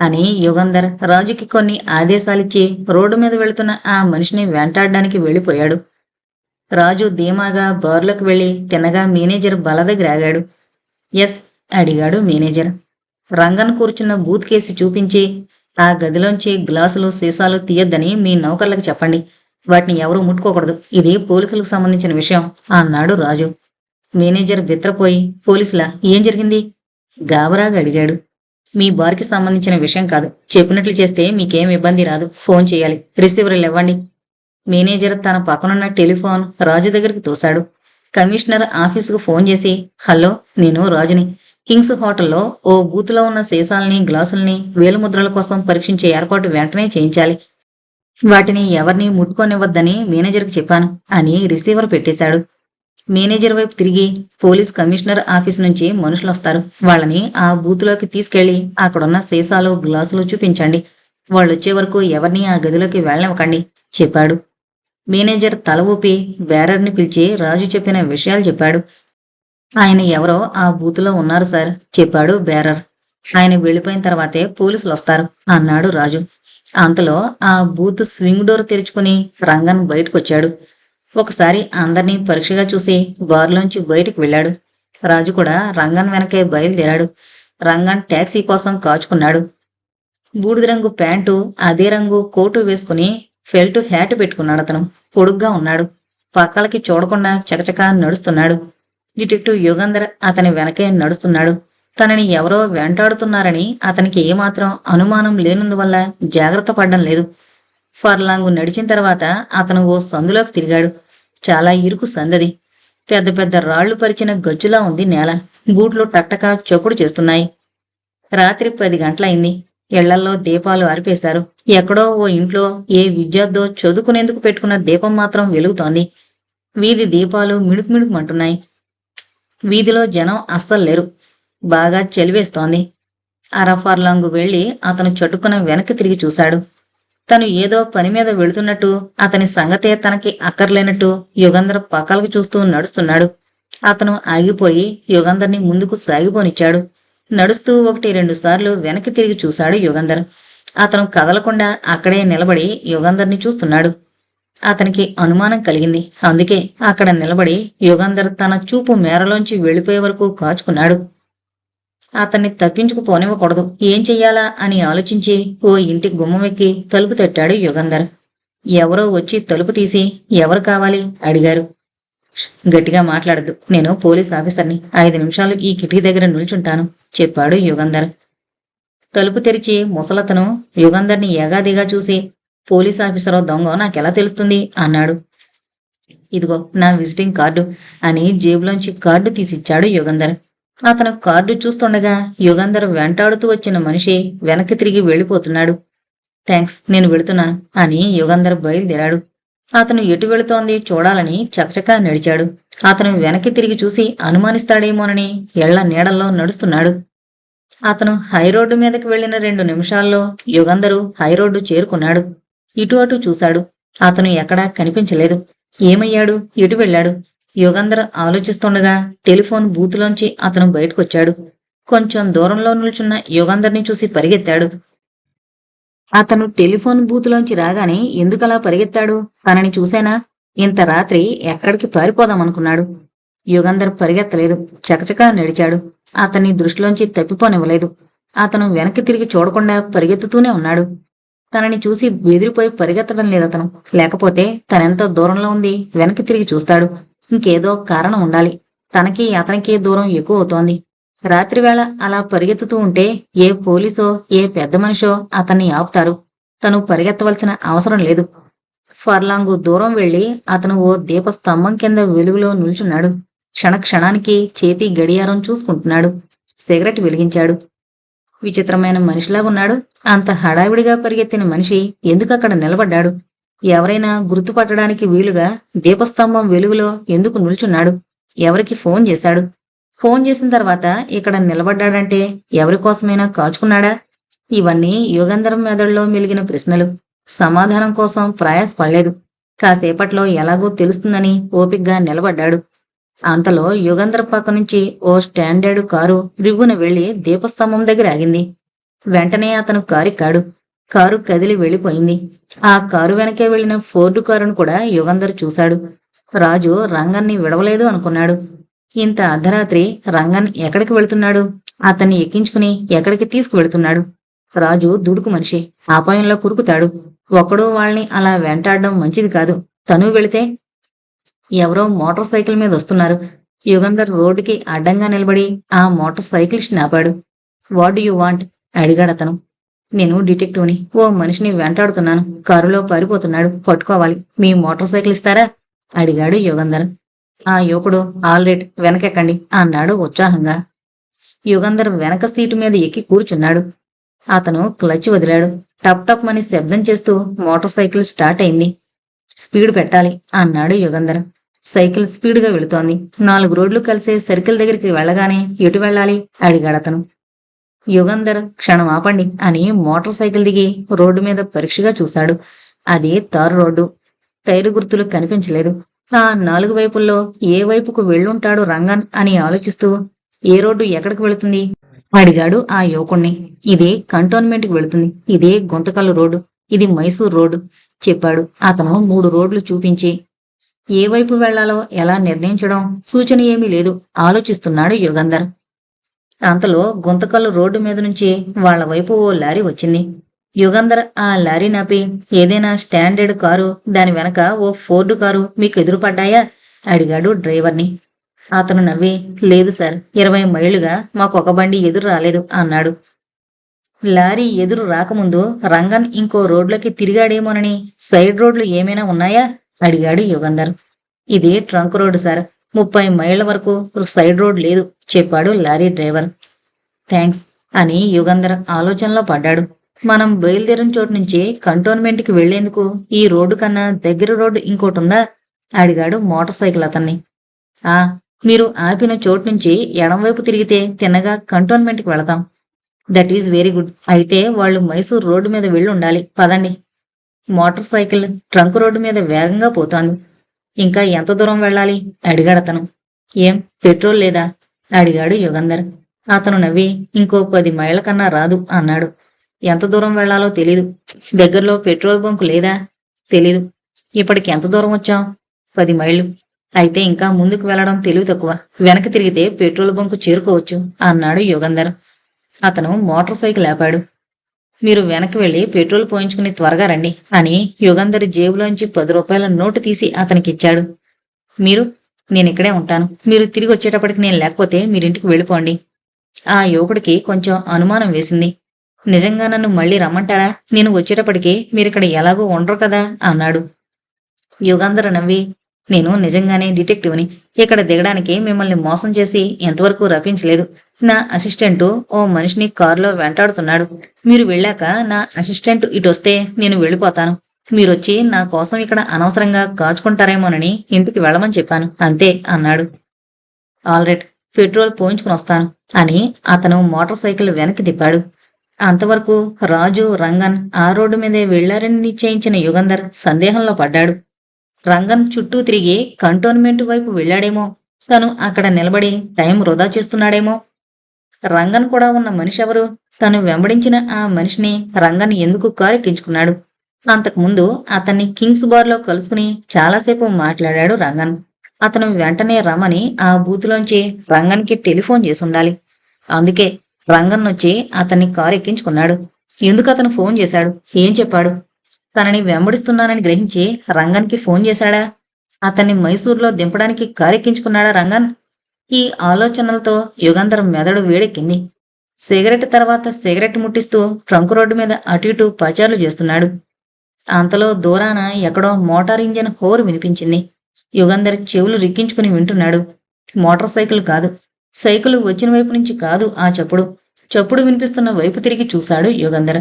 అని యుగంధర్ రాజుకి కొన్ని ఆదేశాలిచ్చి రోడ్డు మీద వెళుతున్న ఆ మనిషిని వెంటాడడానికి వెళ్ళిపోయాడు. రాజు ధీమాగా బారులోకి వెళ్లి తిన్నగా మేనేజర్ బల దగ్గర ఆగాడు. ఎస్ అడిగాడు మేనేజర్. రంగన్ కూర్చున్న బూత్ కేసి చూపించి, ఆ గదిలోంచి గ్లాసులు సీసాలు తీయొద్దని మీ నౌకర్లకు చెప్పండి. వాటిని ఎవరూ ముట్టుకోకూడదు. ఇది పోలీసులకు సంబంధించిన విషయం అన్నాడు రాజు. మేనేజర్ బిత్రపోయి, పోలీసులా? ఏం జరిగింది? గాబరాగా అడిగాడు. మీ బార్కి సంబంధించిన విషయం కాదు. చెప్పినట్లు చేస్తే మీకేం ఇబ్బంది రాదు. ఫోన్ చేయాలి. రిసీవర్లు ఇవ్వండి. మేనేజర్ తన పక్కనున్న టెలిఫోన్ రాజు దగ్గరికి తోశాడు. కమిషనర్ ఆఫీసుకు ఫోన్ చేసి, హలో, నేను రాజుని. కింగ్స్ హోటల్లో ఓ బూతులో ఉన్న సీసాల్ని, గ్లాసుల్ని వేలుముద్రల కోసం పరీక్షించే ఏర్పాటు వెంటనే చేయించాలి. వాటిని ఎవరిని ముట్టుకోనివ్వద్దని మేనేజర్కి చెప్పాను అని రిసీవర్ పెట్టేశాడు. మేనేజర్ వైపు తిరిగి, పోలీస్ కమిషనర్ ఆఫీస్ నుంచి మనుషులొస్తారు. వాళ్ళని ఆ బూత్లోకి తీసుకెళ్లి అక్కడున్న సీసాలు, గ్లాసులు చూపించండి. వాళ్ళొచ్చే వరకు ఎవరిని ఆ గదిలోకి వెళ్ళనివ్వకండి చెప్పాడు. మేనేజర్ తల ఊపి బేరర్ని పిలిచి రాజు చెప్పిన విషయాలు చెప్పాడు. ఆయన ఎవరో ఆ బూతులో ఉన్నారు సార్ చెప్పాడు బేరర్. ఆయన వెళ్ళిపోయిన తర్వాతే పోలీసులు వస్తారు అన్నాడు రాజు. అంతలో ఆ బూత్ స్వింగ్ డోర్ తెరుచుకుని రంగన్ బయటకొచ్చాడు. ఒకసారి అందర్నీ పరీక్షగా చూసి బార్లోంచి బయటికి వెళ్ళాడు. రాజు కూడా రంగన్ వెనకే బయలుదేరాడు. రంగన్ టాక్సీ కోసం కాచుకున్నాడు. బూడిద రంగు ప్యాంటు, అదే రంగు కోటు వేసుకుని ఫెల్ట్ హ్యాట్ పెట్టుకున్నాడు. అతను పొడుగ్గా ఉన్నాడు. పక్కలకి చూడకుండా చకచకా నడుస్తున్నాడు. డిటెక్టివ్ యుగంధర్ అతని వెనకే నడుస్తున్నాడు. తనని ఎవరో వెంటాడుతున్నారని అతనికి ఏమాత్రం అనుమానం లేనందువల్ల జాగ్రత్త పడ్డం లేదు. ఫర్లాంగు నడిచిన తర్వాత అతను ఓ సందులోకి తిరిగాడు. చాలా ఇరుకు సందది. పెద్ద పెద్ద రాళ్లు పరిచిన గచ్చులా ఉంది నేల. బూట్లు టక్టకా చప్పుడు చేస్తున్నాయి. రాత్రి 10 గంటలయింది. ఇళ్లల్లో దీపాలు ఆర్పేశారు. ఎక్కడో ఓ ఇంట్లో ఏ విద్యార్థో చదువుకునేందుకు పెట్టుకున్న దీపం మాత్రం వెలుగుతోంది. వీధి దీపాలు మిణుకుమిణుకుమంటున్నాయి. వీధిలో జనం అస్సలు లేరు. బాగా చలివేస్తోంది. అరఫర్లాంగు వెళ్లి అతను చటుక్కున వెనక్కి తిరిగి చూశాడు. తను ఏదో పని మీద వెళుతున్నట్టు, అతని సంగతే తనకి అక్కర్లేనట్టు యుగంధర్ పక్కలకు చూస్తూ నడుస్తున్నాడు. అతను ఆగిపోయి యుగంధర్ని ముందుకు సాగిపోనిచ్చాడు. నడుస్తూ 1-2 సార్లు వెనక్కి తిరిగి చూశాడు యుగంధర్. అతను కదలకుండా అక్కడే నిలబడి యుగంధర్ని చూస్తున్నాడు. అతనికి అనుమానం కలిగింది. అందుకే అక్కడ నిలబడి యుగంధర్ తన చూపు మేరలోంచి వెళ్ళిపోయే వరకు కాచుకున్నాడు. అతన్ని తప్పించుకుపోనివ్వకూడదు. ఏం చెయ్యాలా అని ఆలోచించి ఓ ఇంటి గుమ్మమెక్కి తలుపు తట్టాడు యుగంధర్. ఎవరో వచ్చి తలుపు తీసి, ఎవరు కావాలి అడిగారు. గట్టిగా మాట్లాడద్దు. నేను పోలీస్ ఆఫీసర్ని. 5 నిమిషాలు ఈ కిటికీ దగ్గర నిల్చుంటాను చెప్పాడు యుగంధర్. తలుపు తెరిచి ముసలతను యుగంధర్ని ఏగాదిగా చూసి, పోలీస్ ఆఫీసరో దొంగో నాకెలా తెలుస్తుంది అన్నాడు. ఇదిగో నా విజిటింగ్ కార్డు అని జేబులోంచి కార్డు తీసిచ్చాడు యుగంధర్. అతను కార్డు చూస్తుండగా యుగంధర్ వెంటాడుతూ వచ్చిన మనిషి వెనక్కి తిరిగి వెళ్ళిపోతున్నాడు. థ్యాంక్స్, నేను వెళుతున్నాను అని యుగంధర్ బయలుదేరాడు. అతను ఎటు వెళుతోంది చూడాలని చకచకా నడిచాడు. అతను వెనక్కి తిరిగి చూసి అనుమానిస్తాడేమోనని ఎళ్ల నీడల్లో నడుస్తున్నాడు. అతను హైరోడ్డు మీదకి వెళ్లిన 2 నిమిషాల్లో యుగంధరు హైరోడ్డు చేరుకున్నాడు. ఇటు అటు చూశాడు. అతను ఎక్కడా కనిపించలేదు. ఏమయ్యాడు? ఎటు వెళ్ళాడు? యుగంధర్ ఆలోచిస్తుండగా టెలిఫోన్ బూతులోంచి అతను బయటకొచ్చాడు. కొంచెం దూరంలో నిల్చున్న యుగంధర్ని చూసి పరిగెత్తాడు. అతను టెలిఫోన్ బూతులోంచి రాగానే ఎందుకలా పరిగెత్తాడు? తనని చూశానా? ఇంత రాత్రి ఎక్కడికి పారిపోదామనుకున్నాడు. యుగంధర్ పరిగెత్తలేదు, చకచకా నడిచాడు. అతన్ని దృష్టిలోంచి తప్పిపోనివ్వలేదు. అతను వెనక్కి తిరిగి చూడకుండా పరిగెత్తుతూనే ఉన్నాడు. తనని చూసి బెదిరిపోయి పరిగెత్తడం లేదతను. లేకపోతే తనెంత దూరంలో ఉంది వెనక్కి తిరిగి చూస్తాడు. ఇంకేదో కారణం ఉండాలి. తనకి అతనికి దూరం ఎక్కువ అవుతోంది. రాత్రివేళ అలా పరిగెత్తుతూ ఉంటే ఏ పోలీసో ఏ పెద్ద మనిషో అతన్ని ఆపుతారు. తను పరిగెత్తవలసిన అవసరం లేదు. ఫర్లాంగు దూరం వెళ్లి అతను ఓ దీపస్తంభం కింద వెలుగులో నిల్చున్నాడు. క్షణక్షణానికి చేతి గడియారం చూసుకుంటున్నాడు. సిగరెట్ వెలిగించాడు. విచిత్రమైన మనిషిలాగున్నాడు. అంత హడావిడిగా పరిగెత్తిన మనిషి ఎందుకక్కడ నిలబడ్డాడు? ఎవరైనా గుర్తుపట్టడానికి వీలుగా దీపస్తంభం వెలుగులో ఎందుకు నిల్చున్నాడు? ఎవరికి ఫోన్ చేశాడు? ఫోన్ చేసిన తర్వాత ఇక్కడ నిలబడ్డాడంటే ఎవరికోసమైనా కాచుకున్నాడా? ఇవన్నీ యుగంధరం మెదడులో మెలిగిన ప్రశ్నలు. సమాధానం కోసం ప్రయాసపడలేదు. కాసేపట్లో ఎలాగో తెలుస్తుందని ఓపిగ్గా నిలబడ్డాడు. అంతలో యుగంధర్ పక్క నుంచి ఓ స్టాండర్డ్ కారు రివ్వున వెళ్లి దీపస్తంభం దగ్గర ఆగింది. వెంటనే అతను కారెక్కాడు. కారు కదిలి వెళ్లిపోయింది. ఆ కారు వెనకే వెళ్లిన ఫోర్డు కారును కూడా యుగంధర్ చూశాడు. రాజు రంగన్ని విడవలేదు అనుకున్నాడు. ఇంత అర్ధరాత్రి రంగన్ ఎక్కడికి వెళుతున్నాడు? అతన్ని ఎక్కించుకుని ఎక్కడికి తీసుకువెళుతున్నాడు? రాజు దుడుకు మనిషి, అపాయంలో కురుకుతాడు. ఒకడు వాళ్ళని అలా వెంటాడడం మంచిది కాదు. తను వెళితే ఎవరో మోటార్ సైకిల్ మీద వస్తున్నారు. యుగంధర్ రోడ్డుకి అడ్డంగా నిలబడి ఆ మోటార్ సైకిలిస్ట్ ఆపాడు. What do you want? అడిగాడతను. నేను డిటెక్టివ్ని. ఓ మనిషిని వెంటాడుతున్నాను. కారులో పారిపోతున్నాడు. పట్టుకోవాలి. మీ మోటార్ సైకిల్ ఇస్తారా? అడిగాడు యుగంధర్. ఆ యువకుడు ఆల్రెడ్ వెనకెక్కండి అన్నాడు ఉత్సాహంగా. యుగంధర్ వెనక సీటు మీద ఎక్కి కూర్చున్నాడు. అతను క్లచ్ వదిలాడు. టప్ టప్ అని శబ్దం చేస్తూ మోటార్ సైకిల్ స్టార్ట్ అయింది. స్పీడ్ పెట్టాలి అన్నాడు యుగంధర్. సైకిల్ స్పీడ్గా వెళుతోంది. 4 రోడ్లు కలిసే సర్కిల్ దగ్గరికి వెళ్ళగానే ఎటు వెళ్ళాలి? అడిగాడతను. యుగంధర్ క్షణం ఆపండి అని మోటార్ సైకిల్ దిగి రోడ్డు మీద పరీక్షగా చూశాడు. అది తారు రోడ్డు. టైరు గుర్తులు కనిపించలేదు. ఆ 4 వైపుల్లో ఏ వైపుకు వెళ్ళుంటాడు రంగన్ అని ఆలోచిస్తూ ఏ రోడ్డు ఎక్కడికి వెళుతుంది అడిగాడు ఆ యువకుణ్ణి. ఇది కంటోన్మెంట్కి వెళుతుంది. ఇదే గుంతకల్లు రోడ్డు. ఇది మైసూర్ రోడ్డు చెప్పాడు అతను 3 రోడ్లు చూపించి. ఏ వైపు వెళ్లాలో ఎలా నిర్ణయించడం? సూచన ఏమీ లేదు. ఆలోచిస్తున్నాడు యుగంధర్. అంతలో గుంతకల్లు రోడ్డు మీద నుంచి వాళ్ల వైపు ఓ లారీ వచ్చింది. యుగంధర్ ఆ లారీ నాపి, ఏదైనా స్టాండర్డ్ కారు, దాని వెనక ఓ ఫోర్డు కారు మీకు ఎదురుపడ్డాయా? అడిగాడు డ్రైవర్ని. అతను నవ్వి, లేదు సార్, 20 మైళ్లుగా మాకొక బండి ఎదురు రాలేదు అన్నాడు. లారీ ఎదురు రాకముందు రంగన్ ఇంకో రోడ్లకి తిరిగాడేమోనని సైడ్ రోడ్లు ఏమైనా ఉన్నాయా? అడిగాడు యుగంధర్. ఇది ట్రంక్ రోడ్డు సార్. 30 మైళ్ల వరకు సైడ్ రోడ్ లేదు చెప్పాడు లారీ డ్రైవర్. థ్యాంక్స్ అని యుగంధర్ ఆలోచనలో పడ్డాడు. మనం బయలుదేరిన చోటు నుంచి కంటోన్మెంట్కి వెళ్లేందుకు ఈ రోడ్డు కన్నా దగ్గర రోడ్డు ఇంకోటుందా? అడిగాడు మోటార్ సైకిల్ అతన్ని. మీరు ఆపిన చోటు నుంచి ఎడంవైపు తిరిగితే తిన్నగా కంటోన్మెంట్కి వెళతాం. That is very good. అయితే వాళ్ళు మైసూర్ రోడ్డు మీద వెళ్ళి ఉండాలి. పదండి. మోటార్ సైకిల్ ట్రంక్ రోడ్డు మీద వేగంగా పోతోంది. ఇంకా ఎంత దూరం వెళ్ళాలి? అడిగాడతను. ఏం పెట్రోల్ లేదా? అడిగాడు యుగంధర్. అతను నవ్వి, ఇంకో 10 మైళ్ల కన్నా రాదు అన్నాడు. ఎంత దూరం వెళ్లాలో తెలీదు. దగ్గరలో పెట్రోల్ బంకు లేదా? తెలీదు. ఇప్పటికి ఎంత దూరం వచ్చాం? 10 మైళ్లు. అయితే ఇంకా ముందుకు వెళ్లడం తెలివి తక్కువ. వెనక్కి తిరిగితే పెట్రోల్ బంకు చేరుకోవచ్చు అన్నాడు యుగంధర్. అతను మోటార్ సైకిల్ ఆపాడు. మీరు వెనక్కి వెళ్లి పెట్రోల్ పోయించుకుని త్వరగా రండి అని యుగంధర్ జేబులోంచి 10 రూపాయల నోటు తీసి అతనికిచ్చాడు. నేనిక్కడే ఉంటాను. మీరు తిరిగి వచ్చేటప్పటికి నేను లేకపోతే మీరింటికి వెళ్ళిపోండి. ఆ యువకుడికి కొంచెం అనుమానం వేసింది. నిజంగా నన్ను మళ్ళీ రమ్మంటారా? నేను వచ్చేటప్పటికి మీరిక్కడ ఎలాగో ఉండరు కదా అన్నాడు. యుగంధర్ నవ్వి, నేను నిజంగానే డిటెక్టివ్ని. ఇక్కడ దిగడానికి మిమ్మల్ని మోసం చేసి ఎంతవరకు రప్పించలేదు. నా అసిస్టెంటు ఓ మనిషిని కారులో వెంటాడుతున్నాడు. మీరు వెళ్ళాక నా అసిస్టెంట్ ఇటొస్తే నేను వెళ్ళిపోతాను. మీరొచ్చి నా కోసం ఇక్కడ అనవసరంగా కాచుకుంటారేమోనని ఇంటికి వెళ్ళమని చెప్పాను, అంతే అన్నాడు. ఆల్రైట్, పెట్రోల్ పోయించుకుని వస్తాను అని అతను మోటార్ సైకిల్ వెనక్కి తిప్పాడు. అంతవరకు రాజు, రంగన్ ఆ రోడ్డు మీదే వెళ్లారని నిశ్చయించిన యుగంధర్ సందేహంలో పడ్డాడు. రంగన్ చుట్టూ తిరిగి కంటోన్మెంట్ వైపు వెళ్లాడేమో. తను అక్కడ నిలబడి టైం వృధా చేస్తున్నాడేమో. రంగన్ కూడా ఉన్న మనిషి ఎవరు? తను వెంబడించిన ఆ మనిషిని రంగన్ ఎందుకు కారెక్కించుకున్నాడు? అంతకుముందు అతన్ని కింగ్స్ బార్లో కలుసుకుని చాలాసేపు మాట్లాడాడు రంగన్. అతను వెంటనే రమ్మని ఆ బూతులోంచి రంగన్కి టెలిఫోన్ చేసుండాలి. అందుకే రంగన్ వచ్చి అతన్ని కారెక్కించుకున్నాడు. ఎందుకు అతను ఫోన్ చేశాడు? ఏం చెప్పాడు? తనని వెంబడిస్తున్నానని గ్రహించి రంగన్కి ఫోన్ చేశాడా? అతన్ని మైసూర్లో దింపడానికి కారెక్కించుకున్నాడా రంగన్? ఈ ఆలోచనలతో యుగంధర్ మెదడు వేడెక్కింది. సిగరెట్ తర్వాత సిగరెట్ ముట్టిస్తూ ట్రంక్ రోడ్డు మీద అటు ఇటు పచార్లు చేస్తున్నాడు. అంతలో దూరాన ఎక్కడో మోటార్ ఇంజన్ హోరు వినిపించింది. యుగంధర్ చెవులు రిక్కించుకుని వింటున్నాడు. మోటార్ సైకిల్ కాదు. సైకిల్ వచ్చిన వైపు నుంచి కాదు ఆ చప్పుడు. చప్పుడు వినిపిస్తున్న వైపు తిరిగి చూశాడు యుగంధర్.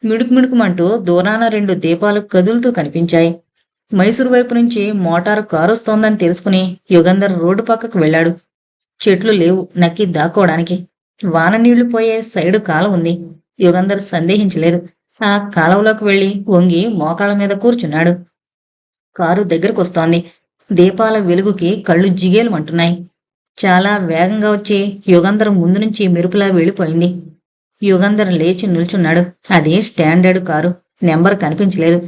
మిడుకు మిడుకుమంటూ దూరాన 2 దీపాలు కదులుతూ కనిపించాయి. మైసూరు వైపు నుంచి మోటారు కారొస్తోందని తెలుసుకుని యుగంధర్ రోడ్డు పక్కకు వెళ్ళాడు. చెట్లు లేవు నక్కి దాక్కోవడానికి. వాన నీళ్లు పోయే సైడు కాలువ ఉంది. యుగంధర్ సందేహించలేదు. ఆ కాలువలోకి వెళ్లి వంగి మోకాళ్ళ మీద కూర్చున్నాడు. కారు దగ్గరకొస్తోంది. దీపాల వెలుగుకి కళ్ళు జిగేలుమంటున్నాయి. చాలా వేగంగా వచ్చి యుగంధర్ ముందు నుంచి మెరుపులా వెళ్ళిపోయింది. యుగంధర్ లేచి నిల్చున్నాడు. అది స్టాండర్డ్ కారు. నెంబర్ కనిపించలేదు.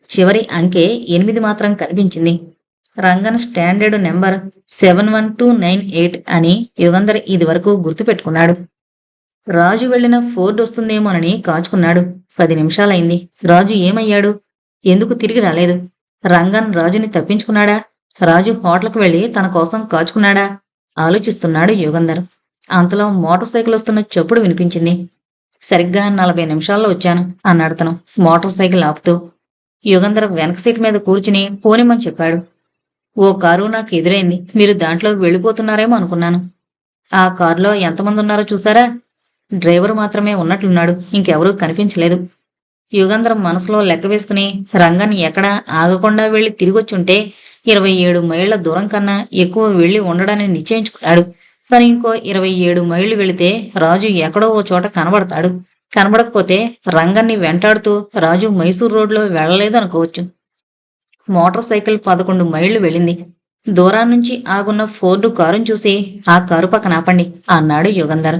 చివరి అంకె 8 మాత్రం కనిపించింది. రంగన్ స్టాండర్డ్ నెంబర్ 71298 అని యుగంధర్ ఇదివరకు గుర్తుపెట్టుకున్నాడు. రాజు వెళ్లిన ఫోర్డ్ వస్తుందేమోనని కాచుకున్నాడు. 10 నిమిషాలైంది. రాజు ఏమయ్యాడు? ఎందుకు తిరిగి రాలేదు? రంగన్ రాజుని తప్పించుకున్నాడా? రాజు హోటల్కు వెళ్లి తన కోసం కాచుకున్నాడా? ఆలోచిస్తున్నాడు యుగంధర్. అంతలో మోటార్ సైకిల్ వస్తున్న చప్పుడు వినిపించింది. సరిగ్గా 40 నిమిషాల్లో వచ్చాను అన్నాడు తను మోటార్ సైకిల్ ఆపుతూ. యుగంధర్ వెనక సీట్ మీద కూర్చుని పోనిమ్మని చెప్పాడు. ఓ కారు నాకు ఎదురైంది. మీరు దాంట్లో వెళ్ళిపోతున్నారేమో అనుకున్నాను. ఆ కారులో ఎంతమంది ఉన్నారో చూసారా? డ్రైవర్ మాత్రమే ఉన్నట్లున్నాడు. ఇంకెవరూ కనిపించలేదు. యుగంధర్ మనసులో లెక్క వేసుకుని రంగన్ ఎక్కడా ఆగకుండా వెళ్లి తిరిగొచ్చుంటే 27 మైళ్ల దూరం కన్నా ఎక్కువ వెళ్లి ఉండడాన్ని నిశ్చయించుకున్నాడు. తను ఇంకో 27 మైళ్లు వెళితే రాజు ఎక్కడో ఓ చోట కనబడతాడు. కనబడకపోతే రంగన్ని వెంటాడుతూ రాజు మైసూర్ రోడ్లో వెళ్లలేదనుకోవచ్చు. మోటార్ సైకిల్ 11 మైళ్లు వెళ్ళింది. దూరాన్నించి ఆగున్న ఫోర్డు కారును చూసి ఆ కారు పక్కన ఆపండి అన్నాడు Yugandhar.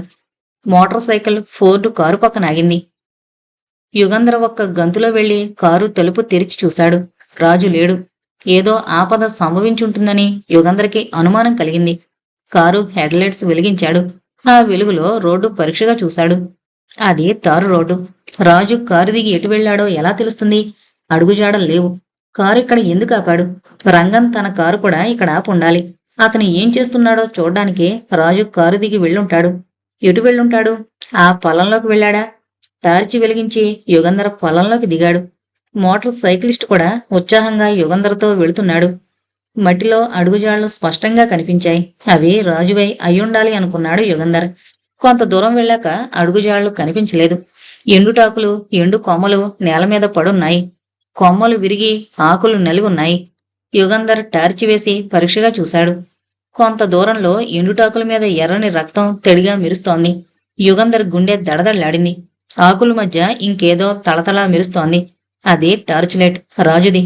Motor cycle Ford car పక్కన ఆగింది. యుగంధర్ ఒక్క గంతులో వెళ్లి కారు తలుపు తెరిచి చూశాడు. రాజు లేడు. ఏదో ఆపద సంభవించుంటుందని యుగంధర్కి అనుమానం కలిగింది. కారు హెడ్లైట్స్ వెలిగించాడు. ఆ వెలుగులో రోడ్డు పరీక్షగా చూశాడు. అది తారు రోడ్డు. రాజు కారు దిగి ఎటు వెళ్లాడో ఎలా తెలుస్తుంది? అడుగుజాడలు లేవు. కారు ఇక్కడ ఎందుకు ఆపాడు? రంగన్ తన కారు కూడా ఇక్కడ ఆపుండాలి. అతను ఏం చేస్తున్నాడో చూడ్డానికి రాజు కారు దిగి వెళ్ళుంటాడు. ఎటు వెళ్ళుంటాడు? ఆ పొలంలోకి వెళ్ళాడా? టార్చి వెలిగించి యుగంధర్ పొలంలోకి దిగాడు. మోటార్ సైకిలిస్ట్ కూడా ఉత్సాహంగా యుగంధర్తో వెళుతున్నాడు. మట్టిలో అడుగుజాళ్లు స్పష్టంగా కనిపించాయి. అవి రాజువై అయ్యుండాలి అనుకున్నాడు యుగంధర్. కొంత దూరం వెళ్ళాక అడుగుజాళ్లు కనిపించలేదు. ఎండుటాకులు, ఎండు కొమ్మలు నేల మీద పడున్నాయి. కొమ్మలు విరిగి ఆకులు నలిగున్నాయి. యుగంధర్ టార్చి వేసి పరీక్షగా చూశాడు. కొంత దూరంలో ఎండుటాకుల మీద ఎర్రని రక్తం తెడిగా మెరుస్తోంది. యుగంధర్ గుండె దడదళ్లాడింది. ఆకుల మధ్య ఇంకేదో తళతళా మెరుస్తోంది. అది టార్చ్ లైట్, రాజుది.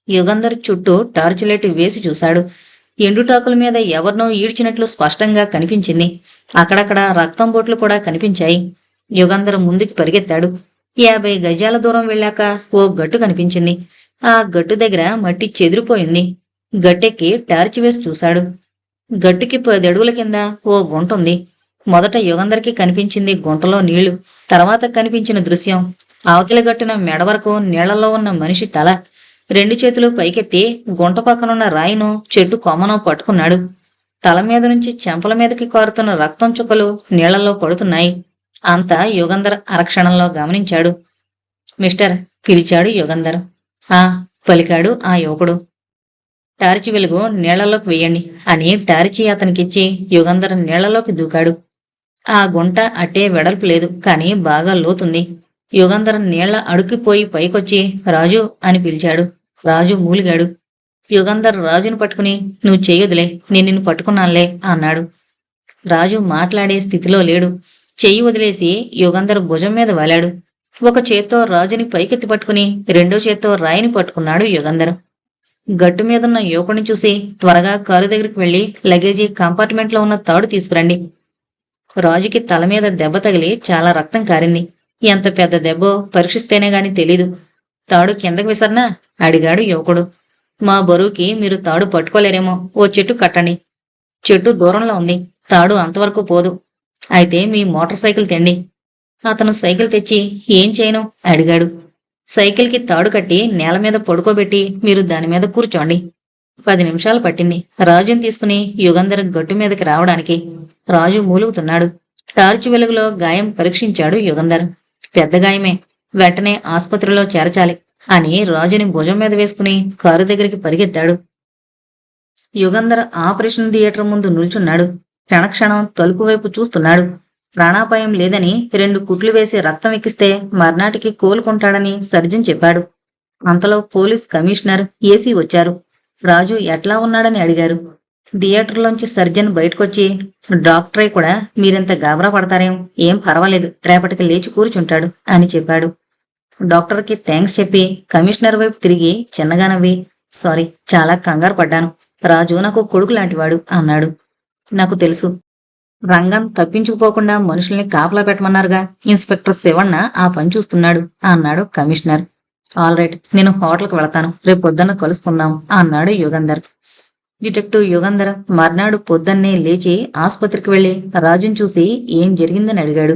యుగంధర్ చుట్టూ టార్చ్ లైట్ వేసి చూశాడు. ఎండుటాకుల మీద ఎవరినో ఈడ్చినట్లు స్పష్టంగా కనిపించింది. అక్కడక్కడ రక్తం బొట్లు కూడా కనిపించాయి. యుగంధర్ ముందుకి పరిగెత్తాడు. 50 గజాల దూరం వెళ్ళాక ఓ గట్టు కనిపించింది. ఆ గట్టు దగ్గర మట్టి చెదిరిపోయింది. గట్టెక్కి టార్చ్ వేసి చూశాడు. గట్టుకి 10 అడుగుల కింద ఓ గుంటుంది. మొదట యుగంధర్కి కనిపించింది గుంటలో నీళ్లు. తర్వాత కనిపించిన దృశ్యం అవతలి గట్టున మెడ వరకు నీళ్లలో ఉన్న మనిషి తల. 2 చేతులు పైకెత్తి గుంట పక్కనున్న రాయినో చెట్టు కొమ్మనో పట్టుకున్నాడు. తల మీద నుంచి చెంపల మీదకి కారుతున్న రక్తం చుక్కలు నీళ్లలో పడుతున్నాయి. అంతా యుగంధర్ అరక్షణంలో గమనించాడు. మిస్టర్ పిలిచాడు యుగంధర్. ఆ పలికాడు ఆ యువకుడు. టార్చి వెలుగు నీళ్లలోకి వెయ్యండి అని టార్చి అతనికిచ్చి యుగంధర్ నీళ్లలోకి దూకాడు. ఆ గుంట అట్టే వెడల్పు లేదు, కాని బాగా లోతుంది. యుగంధర్ నీళ్ల అడుక్కిపోయి పైకొచ్చి రాజు అని పిలిచాడు. రాజు మూలిగాడు. యుగంధర్ రాజును పట్టుకుని నువ్వు చెయ్యొదిలే, నేను నిన్ను పట్టుకున్నానులే అన్నాడు. రాజు మాట్లాడే స్థితిలో లేడు. చెయ్యి వదిలేసి యుగంధర్ భుజం మీద వాలాడు. ఒక చేత్తో రాజుని పైకెత్తి పట్టుకుని రెండో చేత్తో రాయిని పట్టుకున్నాడు యుగంధర్. గట్టు మీదున్న యువకుని చూసి త్వరగా కారు దగ్గరికి వెళ్లి లగేజీ కంపార్ట్మెంట్లో ఉన్న తాడు తీసుకురండి. రాజుకి తల మీద దెబ్బ తగిలి చాలా రక్తం కారింది. ఎంత పెద్ద దెబ్బో పరీక్షిస్తేనే గాని తెలీదు. తాడు కిందకి విసరనా? అడిగాడు యువకుడు. మా బరువుకి మీరు తాడు పట్టుకోలేరేమో, ఓ చెట్టు కట్టండి. చెట్టు దూరంలో ఉంది, తాడు అంతవరకు పోదు. అయితే మీ మోటార్ సైకిల్ తెండి. అతను సైకిల్ తెచ్చి ఏం చేయను అడిగాడు. సైకిల్కి తాడు కట్టి నేల మీద పడుకోబెట్టి మీరు దాని మీద కూర్చోండి. 10 నిమిషాలు పట్టింది రాజుని తీసుకుని యుగంధర్ గట్టు మీదకి రావడానికి. రాజు మూలుగుతున్నాడు. టార్చ్ వెలుగులో గాయం పరీక్షించాడు యుగంధర్. పెద్ద గాయమే, వెంటనే ఆసుపత్రిలో చేర్చాలి అని రాజుని భుజం మీద వేసుకుని కారు దగ్గరికి పరిగెత్తాడు. యుగంధర్ ఆపరేషన్ థియేటర్ ముందు నిల్చున్నాడు. క్షణక్షణం తలుపు వైపు చూస్తున్నాడు. ప్రాణాపాయం లేదని 2 కుట్లు వేసి రక్తం ఎక్కిస్తే మర్నాటికి కోలుకుంటాడని సర్జన్ చెప్పాడు. అంతలో పోలీస్ కమిషనర్, ఏసీ వచ్చారు. రాజు ఎట్లా ఉన్నాడని అడిగారు. థియేటర్లోంచి సర్జన్ బయటకొచ్చి, డాక్టరే కూడా మీరింత గాబరా పడతారేం, ఏం పర్వాలేదు, రేపటికి లేచి కూర్చుంటాడు అని చెప్పాడు. డాక్టర్కి థ్యాంక్స్ చెప్పి కమిషనర్ వైపు తిరిగి చిన్నగా నవ్వి, సారీ, చాలా కంగారు పడ్డాను. రాజు నాకు కొడుకు లాంటివాడు అన్నాడు. నాకు తెలుసు. రంగన్ తప్పించుకుపోకుండా మనుషుల్ని కాపలా పెట్టమన్నారుగా, ఇన్స్పెక్టర్ శివಣ್ణ ఆ పని చూస్తున్నాడు అన్నాడు కమిషనర్. ఆల్ రైట్, నేను హోటల్కి వెళతాను, రేపు పొద్దున్న కలుసుకుందాం అన్నాడు యుగంధర్. డిటెక్టివ్ యుగంధర్ మర్నాడు పొద్దున్నే లేచి ఆసుపత్రికి వెళ్లి రాజుని చూసి ఏం జరిగిందని అడిగాడు.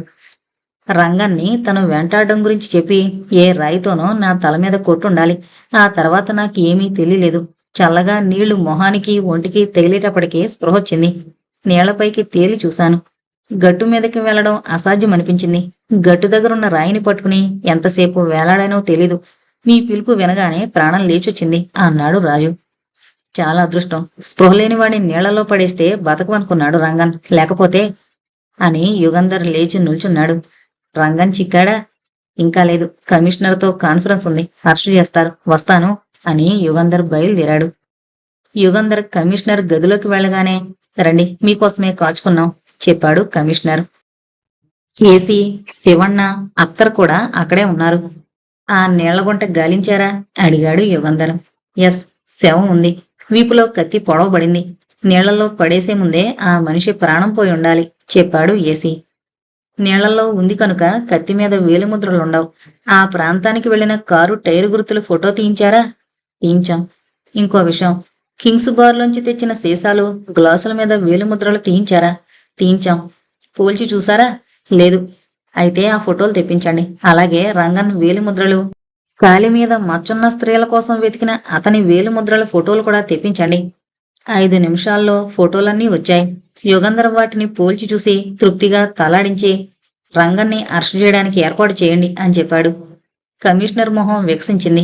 రంగాన్ని తను వెంటాడడం గురించి చెప్పి, ఏ రాయితోనో నా తల మీద కొట్టుండాలి, ఆ తర్వాత నాకు ఏమీ తెలియలేదు. చల్లగా నీళ్లు మొహానికి ఒంటికి తగిలేటప్పటికీ స్పృహొచ్చింది. నీళ్లపైకి తేలి చూశాను. గట్టు మీదకి వెళ్లడం అసాధ్యమనిపించింది. గట్టు దగ్గరున్న రాయిని పట్టుకుని ఎంతసేపు వేలాడానో తెలీదు. మీ పిలుపు వినగానే ప్రాణం లేచొచ్చింది అన్నాడు రాజు. చాలా అదృష్టం, స్పృహలేని వాడిని నీళ్లలో పడేస్తే బతకమనుకున్నాడు రంగన్, లేకపోతే అని యుగంధర్ లేచి నిల్చున్నాడు. రంగన్ చిక్కాడా? ఇంకా లేదు, కమిషనర్తో కాన్ఫరెన్స్ ఉంది, అరెస్టు చేస్తారు, వస్తాను అని యుగంధర్ బయలుదేరాడు. యుగంధర్ కమిషనర్ గదిలోకి వెళ్ళగానే, రండి, మీకోసమే కాచుకున్నాం చెప్పాడు కమిషనర్. ఏసీ, శివಣ್ణ, అత్తర్ కూడా అక్కడే ఉన్నారు. ఆ నీళ్లగుంట గాలించారా అడిగాడు యుగంధర్. ఎస్, శవం ఉంది, వీపులో కత్తి పొడవబడింది. నీళ్లలో పడేసే ముందే ఆ మనిషి ప్రాణం పోయి ఉండాలి చెప్పాడు ఏసీ. నీళ్లలో ఉంది కనుక కత్తి మీద వేలిముద్రలుండవు. ఆ ప్రాంతానికి వెళ్లిన కారు టైరు గుర్తులు ఫోటో తీయించారా? తీయించాం. ఇంకో విషయం, కింగ్స్ బార్లోంచి తెచ్చిన సీసాలు, గ్లాసుల మీద వేలిముద్రలు తీయించారా? తీయించాం. పోల్చి చూసారా? లేదు. అయితే ఆ ఫోటోలు తెప్పించండి. అలాగే రంగన్ వేలిముద్రలు, కాలి మీద మచ్చున్న స్త్రీల కోసం వెతికిన అతని వేలిముద్రల ఫోటోలు కూడా తెప్పించండి. 5 నిమిషాల్లో ఫోటోలన్నీ వచ్చాయి. యుగంధర్ వాటిని పోల్చి చూసి తృప్తిగా తలాడించి, రంగన్ని అరెస్ట్ చేయడానికి ఏర్పాటు చేయండి అని చెప్పాడు. కమిషనర్ మొహం వికసించింది.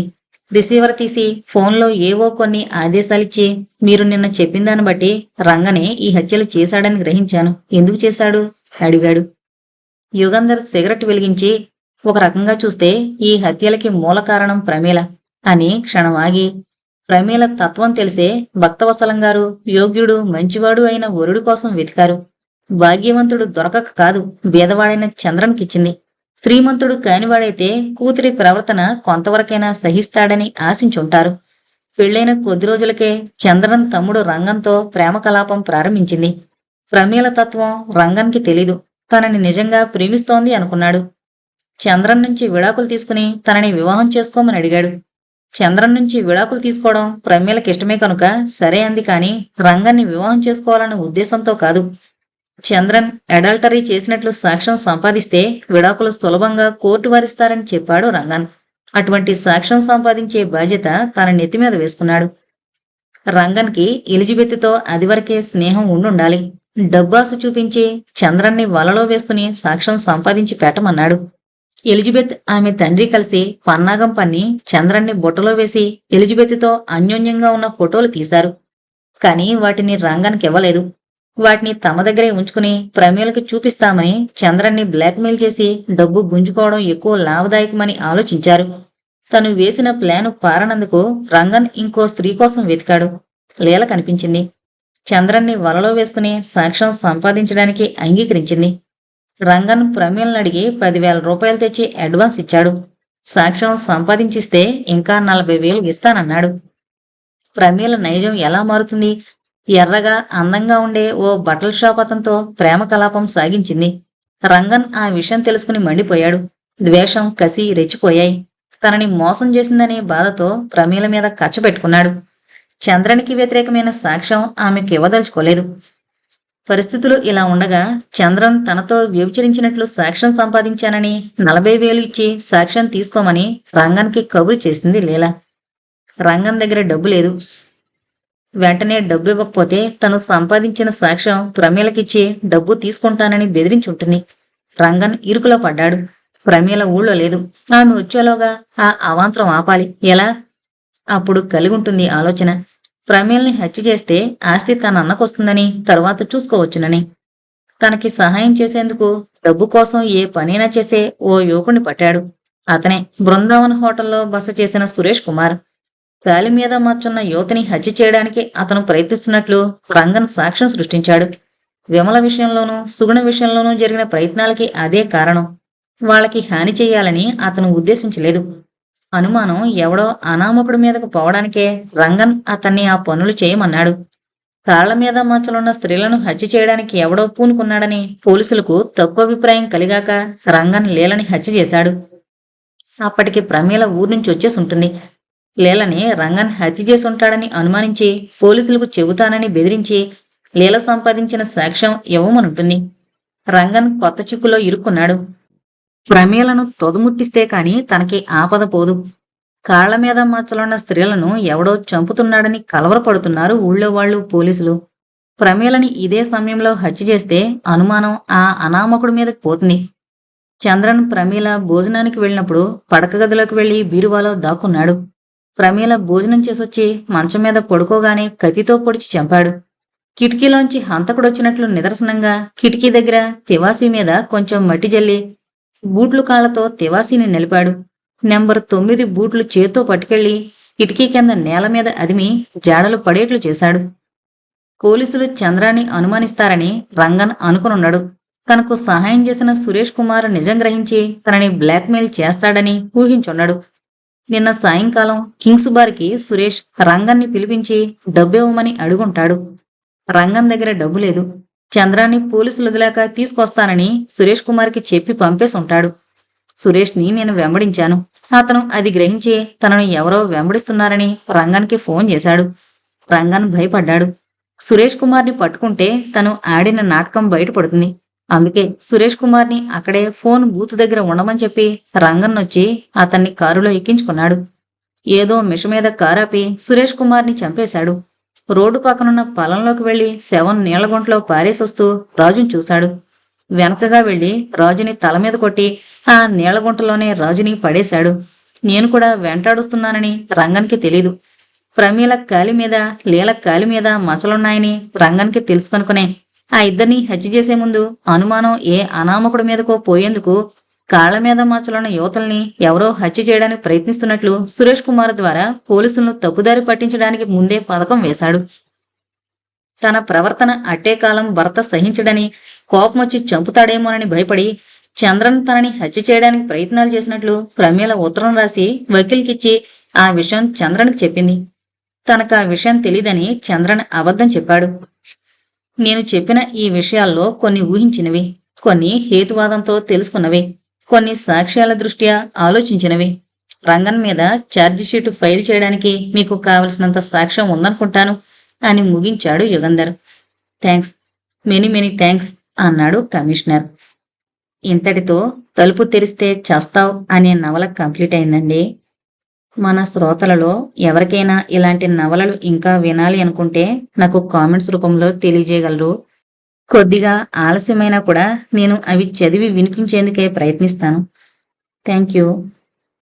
రిసీవర్ తీసి ఫోన్లో ఏవో కొన్ని ఆదేశాలిచ్చి, మీరు నిన్న చెప్పిన దాన్ని బట్టి రంగనే ఈ హత్యలు చేశాడని గ్రహించాను, ఎందుకు చేశాడు అడిగాడు. యుగంధర్ సిగరెట్ వెలిగించి, ఒక రకంగా చూస్తే ఈ హత్యలకి మూల కారణం ప్రమీల అని క్షణం ఆగి, ప్రమీల తత్వం తెలిసే భక్తవత్సలం గారు యోగ్యుడు మంచివాడు అయిన వరుడి కోసం వెతికారు. భాగ్యవంతుడు దొరకక కాదు, బీదవాడైన చంద్రన్కిచ్చింది. శ్రీమంతుడు కానివాడైతే కూతురి ప్రవర్తన కొంతవరకైనా సహిస్తాడని ఆశించుంటారు. పెళ్లైన కొద్ది రోజులకే చంద్రన్ తమ్ముడు రంగంతో ప్రేమ కలాపం ప్రారంభించింది. ప్రమీల తత్వం రంగన్కి తెలీదు. తనని నిజంగా ప్రేమిస్తోంది అనుకున్నాడు. చంద్రన్ నుంచి విడాకులు తీసుకుని తనని వివాహం చేసుకోమని అడిగాడు. చంద్రన్ నుంచి విడాకులు తీసుకోవడం ప్రమీలకిష్టమే కనుక సరే అంది, కాని రంగన్ని వివాహం చేసుకోవాలన్న ఉద్దేశంతో కాదు. చంద్రన్ అడల్టరీ చేసినట్లు సాక్ష్యం సంపాదిస్తే విడాకులు సులభంగా కోర్టు వారిస్తారని చెప్పాడు రంగన్. అటువంటి సాక్ష్యం సంపాదించే బాధ్యత తన నెత్తి మీద వేసుకున్నాడు. రంగన్కి ఎలిజబెత్తో అదివరకే స్నేహం ఉండుండాలి. డబ్బాసు చూపించి చంద్రన్ని వలలో వేసుకుని సాక్ష్యం సంపాదించి పెట్టమన్నాడు. ఎలిజబెత్ ఆమె తండ్రి కలిసి పన్నాగం పన్ని చంద్రన్ని బుట్టలో వేసి ఎలిజబెత్తో అన్యోన్యంగా ఉన్న ఫోటోలు తీశారు. కాని వాటిని రంగన్కి ఇవ్వలేదు. వాటిని తమ దగ్గరే ఉంచుకుని ప్రమీలకి చూపిస్తామని చంద్రన్ని బ్లాక్మెయిల్ చేసి డబ్బు గుంజుకోవడం ఎక్కువ లాభదాయకమని ఆలోచించారు. తను వేసిన ప్లాను పారనందుకు రంగన్ ఇంకో స్త్రీ కోసం వెతికాడు. లీల కనిపించింది. చంద్రన్ని వలలో వేసుకుని సాక్ష్యం సంపాదించడానికి అంగీకరించింది. రంగన్ ప్రమీలను అడిగి 10,000 రూపాయలు తెచ్చి అడ్వాన్స్ ఇచ్చాడు. సాక్ష్యం సంపాదించిస్తే ఇంకా 40,000 ఇస్తానన్నాడు. ప్రమీల నైజం ఎలా మారుతుంది? ఎర్రగా అందంగా ఉండే ఓ బట్టల షాప్ అతనితో ప్రేమ కలాపం సాగించింది. రంగన్ ఆ విషయం తెలుసుకుని మండిపోయాడు. ద్వేషం, కసి రెచ్చిపోయాయి. తనని మోసం చేసిందనే బాధతో ప్రమీల మీద కచ్చ పెట్టుకున్నాడు. చంద్రనికి వ్యతిరేకమైన సాక్ష్యం ఆమెకు ఇవ్వదలుచుకోలేదు. పరిస్థితులు ఇలా ఉండగా చంద్రన్ తనతో వ్యభిచరించినట్లు సాక్ష్యం సంపాదించానని 40,000 ఇచ్చి సాక్ష్యం తీసుకోమని రంగన్కి కబురు చేసింది లీల. రంగన్ దగ్గర డబ్బు లేదు. వెంటనే డబ్బు ఇవ్వకపోతే తను సంపాదించిన సాక్ష్యం ప్రమీలకిచ్చి డబ్బు తీసుకుంటానని బెదిరించుంటుంది. రంగన్ ఇరుకులో పడ్డాడు. ప్రమీల ఊళ్ళో లేదు. ఆమె వచ్చేలోగా ఆ అవాంతరం ఆపాలి. ఎలా? అప్పుడు కలిగుంటుంది ఆలోచన. ప్రమీల్ని హత్య చేస్తే ఆస్తి తన అన్నకొస్తుందని, తరువాత చూసుకోవచ్చునని. తనకి సహాయం చేసేందుకు డబ్బు కోసం ఏ పనైనా చేసే ఓ యువకుణ్ణి పట్టాడు. అతనే బృందావన్ హోటల్లో బస చేసిన సురేష్ కుమార్. కాలి మీద మచ్చున్న యువతిని హత్య చేయడానికి అతను ప్రయత్నిస్తున్నట్లు రంగన్ సాక్ష్యం సృష్టించాడు. విమల విషయంలోనూ సుగుణ విషయంలోనూ జరిగిన ప్రయత్నాలకి అదే కారణం. వాళ్ళకి హాని చెయ్యాలని అతను ఉద్దేశించలేదు. అనుమానం ఎవడో అనామకుడి మీదకు పోవడానికే రంగన్ అతన్ని ఆ పనులు చేయమన్నాడు. కాళ్ల మీద మచ్చలున్న స్త్రీలను హత్య చేయడానికి ఎవడో పూనుకున్నాడని పోలీసులకు తప్పు అభిప్రాయం కలిగాక రంగన్ లీలని హత్య చేశాడు. అప్పటికి ప్రమీల ఊర్నుంచి వచ్చేసి ఉంటుంది. లీలని రంగన్ హత్య చేసి ఉంటాడని అనుమానించి పోలీసులకు చెబుతానని బెదిరించి లీల సంపాదించిన సాక్ష్యం ఇవ్వమనుంటుంది. రంగన్ కొత్త చిక్కులో ఇరుక్కున్నాడు. ప్రమీలను తొదముట్టిస్తే కాని తనకి ఆపద పోదు. కాళ్ల మీద మచ్చలున్న స్త్రీలను ఎవడో చంపుతున్నాడని కలవరపడుతున్నారు ఊళ్ళో వాళ్ళు, పోలీసులు. ప్రమీలని ఇదే సమయంలో హత్య చేస్తే అనుమానం ఆ అనామకుడి మీదకి పోతుంది. చంద్రన్ ప్రమీల భోజనానికి వెళ్ళినప్పుడు పడక గదిలోకి వెళ్లి బీరువాలో దాక్కున్నాడు. ప్రమీల భోజనం చేసొచ్చి మంచం మీద పడుకోగానే కత్తితో పొడిచి చంపాడు. కిటికీలోంచి హంతకుడొచ్చినట్లు నిదర్శనంగా కిటికీ దగ్గర తివాసీ మీద కొంచెం మట్టి జల్లి బూట్లు కాళ్లతో తివాసీని నిలిపాడు. నెంబర్ 9 బూట్లు చేత్తో పట్టుకెళ్లి కిటికీ కింద నేల మీద అదిమి జాడలు పడేట్లు చేశాడు. పోలీసులు చంద్రాన్ని అనుమానిస్తారని రంగన్ అనుకునున్నాడు. తనకు సహాయం చేసిన సురేష్ కుమార్ నిజం గ్రహించి తనని బ్లాక్మెయిల్ చేస్తాడని ఊహించున్నాడు. నిన్న సాయంకాలం కింగ్స్ బార్కి సురేష్ రంగన్ని పిలిపించి డబ్బివ్వమని అడుగుంటాడు. రంగన్ దగ్గర డబ్బు లేదు. చంద్రాన్ని పోలీసులు వదిలాక తీసుకొస్తానని సురేష్ కుమార్కి చెప్పి పంపేసి ఉంటాడు. సురేష్ని నేను వెంబడించాను. అతను అది గ్రహించి తనను ఎవరో వెంబడిస్తున్నారని రంగన్కి ఫోన్ చేశాడు. రంగన్ భయపడ్డాడు. సురేష్ కుమార్ని పట్టుకుంటే తను ఆడిన నాటకం బయటపడుతుంది. అందుకే సురేష్ కుమార్ని అక్కడే ఫోన్ బూత్ దగ్గర ఉండమని చెప్పి రంగన్ వచ్చి అతన్ని కారులో ఎక్కించుకున్నాడు. ఏదో మిష మీద కారాపి సురేష్ కుమార్ని చంపేశాడు. రోడ్డు పక్కనున్న పొలంలోకి వెళ్లి శవం నీళ్లగుంటలో పారేసొస్తూ రాజుని చూశాడు. వెనకగా వెళ్లి రాజుని తల మీద కొట్టి ఆ నీళ్లగుంటలోనే రాజుని పడేశాడు. నేను కూడా వెంటాడుస్తున్నానని రంగన్కి తెలీదు. ప్రమీల కాలి మీద లీల కాలి మీద మచ్చలున్నాయని రంగన్కి తెలుసు కనుకునే ఆ ఇద్దరిని హత్య చేసే ముందు అనుమానం ఏ అనామకుడి మీదకో పోయేందుకు కాళ్ల మీద మచ్చలున్న యువతల్ని ఎవరో హత్య చేయడానికి ప్రయత్నిస్తున్నట్లు సురేష్ కుమార్ ద్వారా పోలీసులను తప్పుదారి పట్టించడానికి ముందే పథకం వేశాడు. తన ప్రవర్తన అట్టే కాలం భర్త సహించడని, కోపమొచ్చి చంపుతాడేమోనని భయపడి చంద్రన్ తనని హత్య చేయడానికి ప్రయత్నాలు చేసినట్లు ప్రమీల ఉత్తరం రాసి వకీల్కిచ్చి ఆ విషయం చంద్రన్కి చెప్పింది. తనకు ఆ విషయం తెలీదని చంద్రన్ అబద్ధం చెప్పాడు. నేను చెప్పిన ఈ విషయాల్లో కొన్ని ఊహించినవి, కొన్ని హేతువాదంతో తెలుసుకున్నవి, కొన్ని సాక్ష్యాల దృష్ట్యా ఆలోచించినవి. రంగన్ మీద ఛార్జిషీటు ఫైల్ చేయడానికి మీకు కావలసినంత సాక్ష్యం ఉందనుకుంటాను అని ముగించాడు Yugandhar. Thanks, many many thanks అన్నాడు కమిషనర్. ఇంతటితో తలుపు తెరిస్తే చస్తావ్ అనే నవల కంప్లీట్ అయిందండి. మన శ్రోతలలో ఎవరికైనా ఇలాంటి నవలలు ఇంకా వినాలి అనుకుంటే నాకు కామెంట్స్ రూపంలో తెలియజేయగలరు. కొద్దిగా ఆలస్యమైనా కూడా నేను అవి చదివి వినిపించేందుకే ప్రయత్నిస్తాను. Thank you.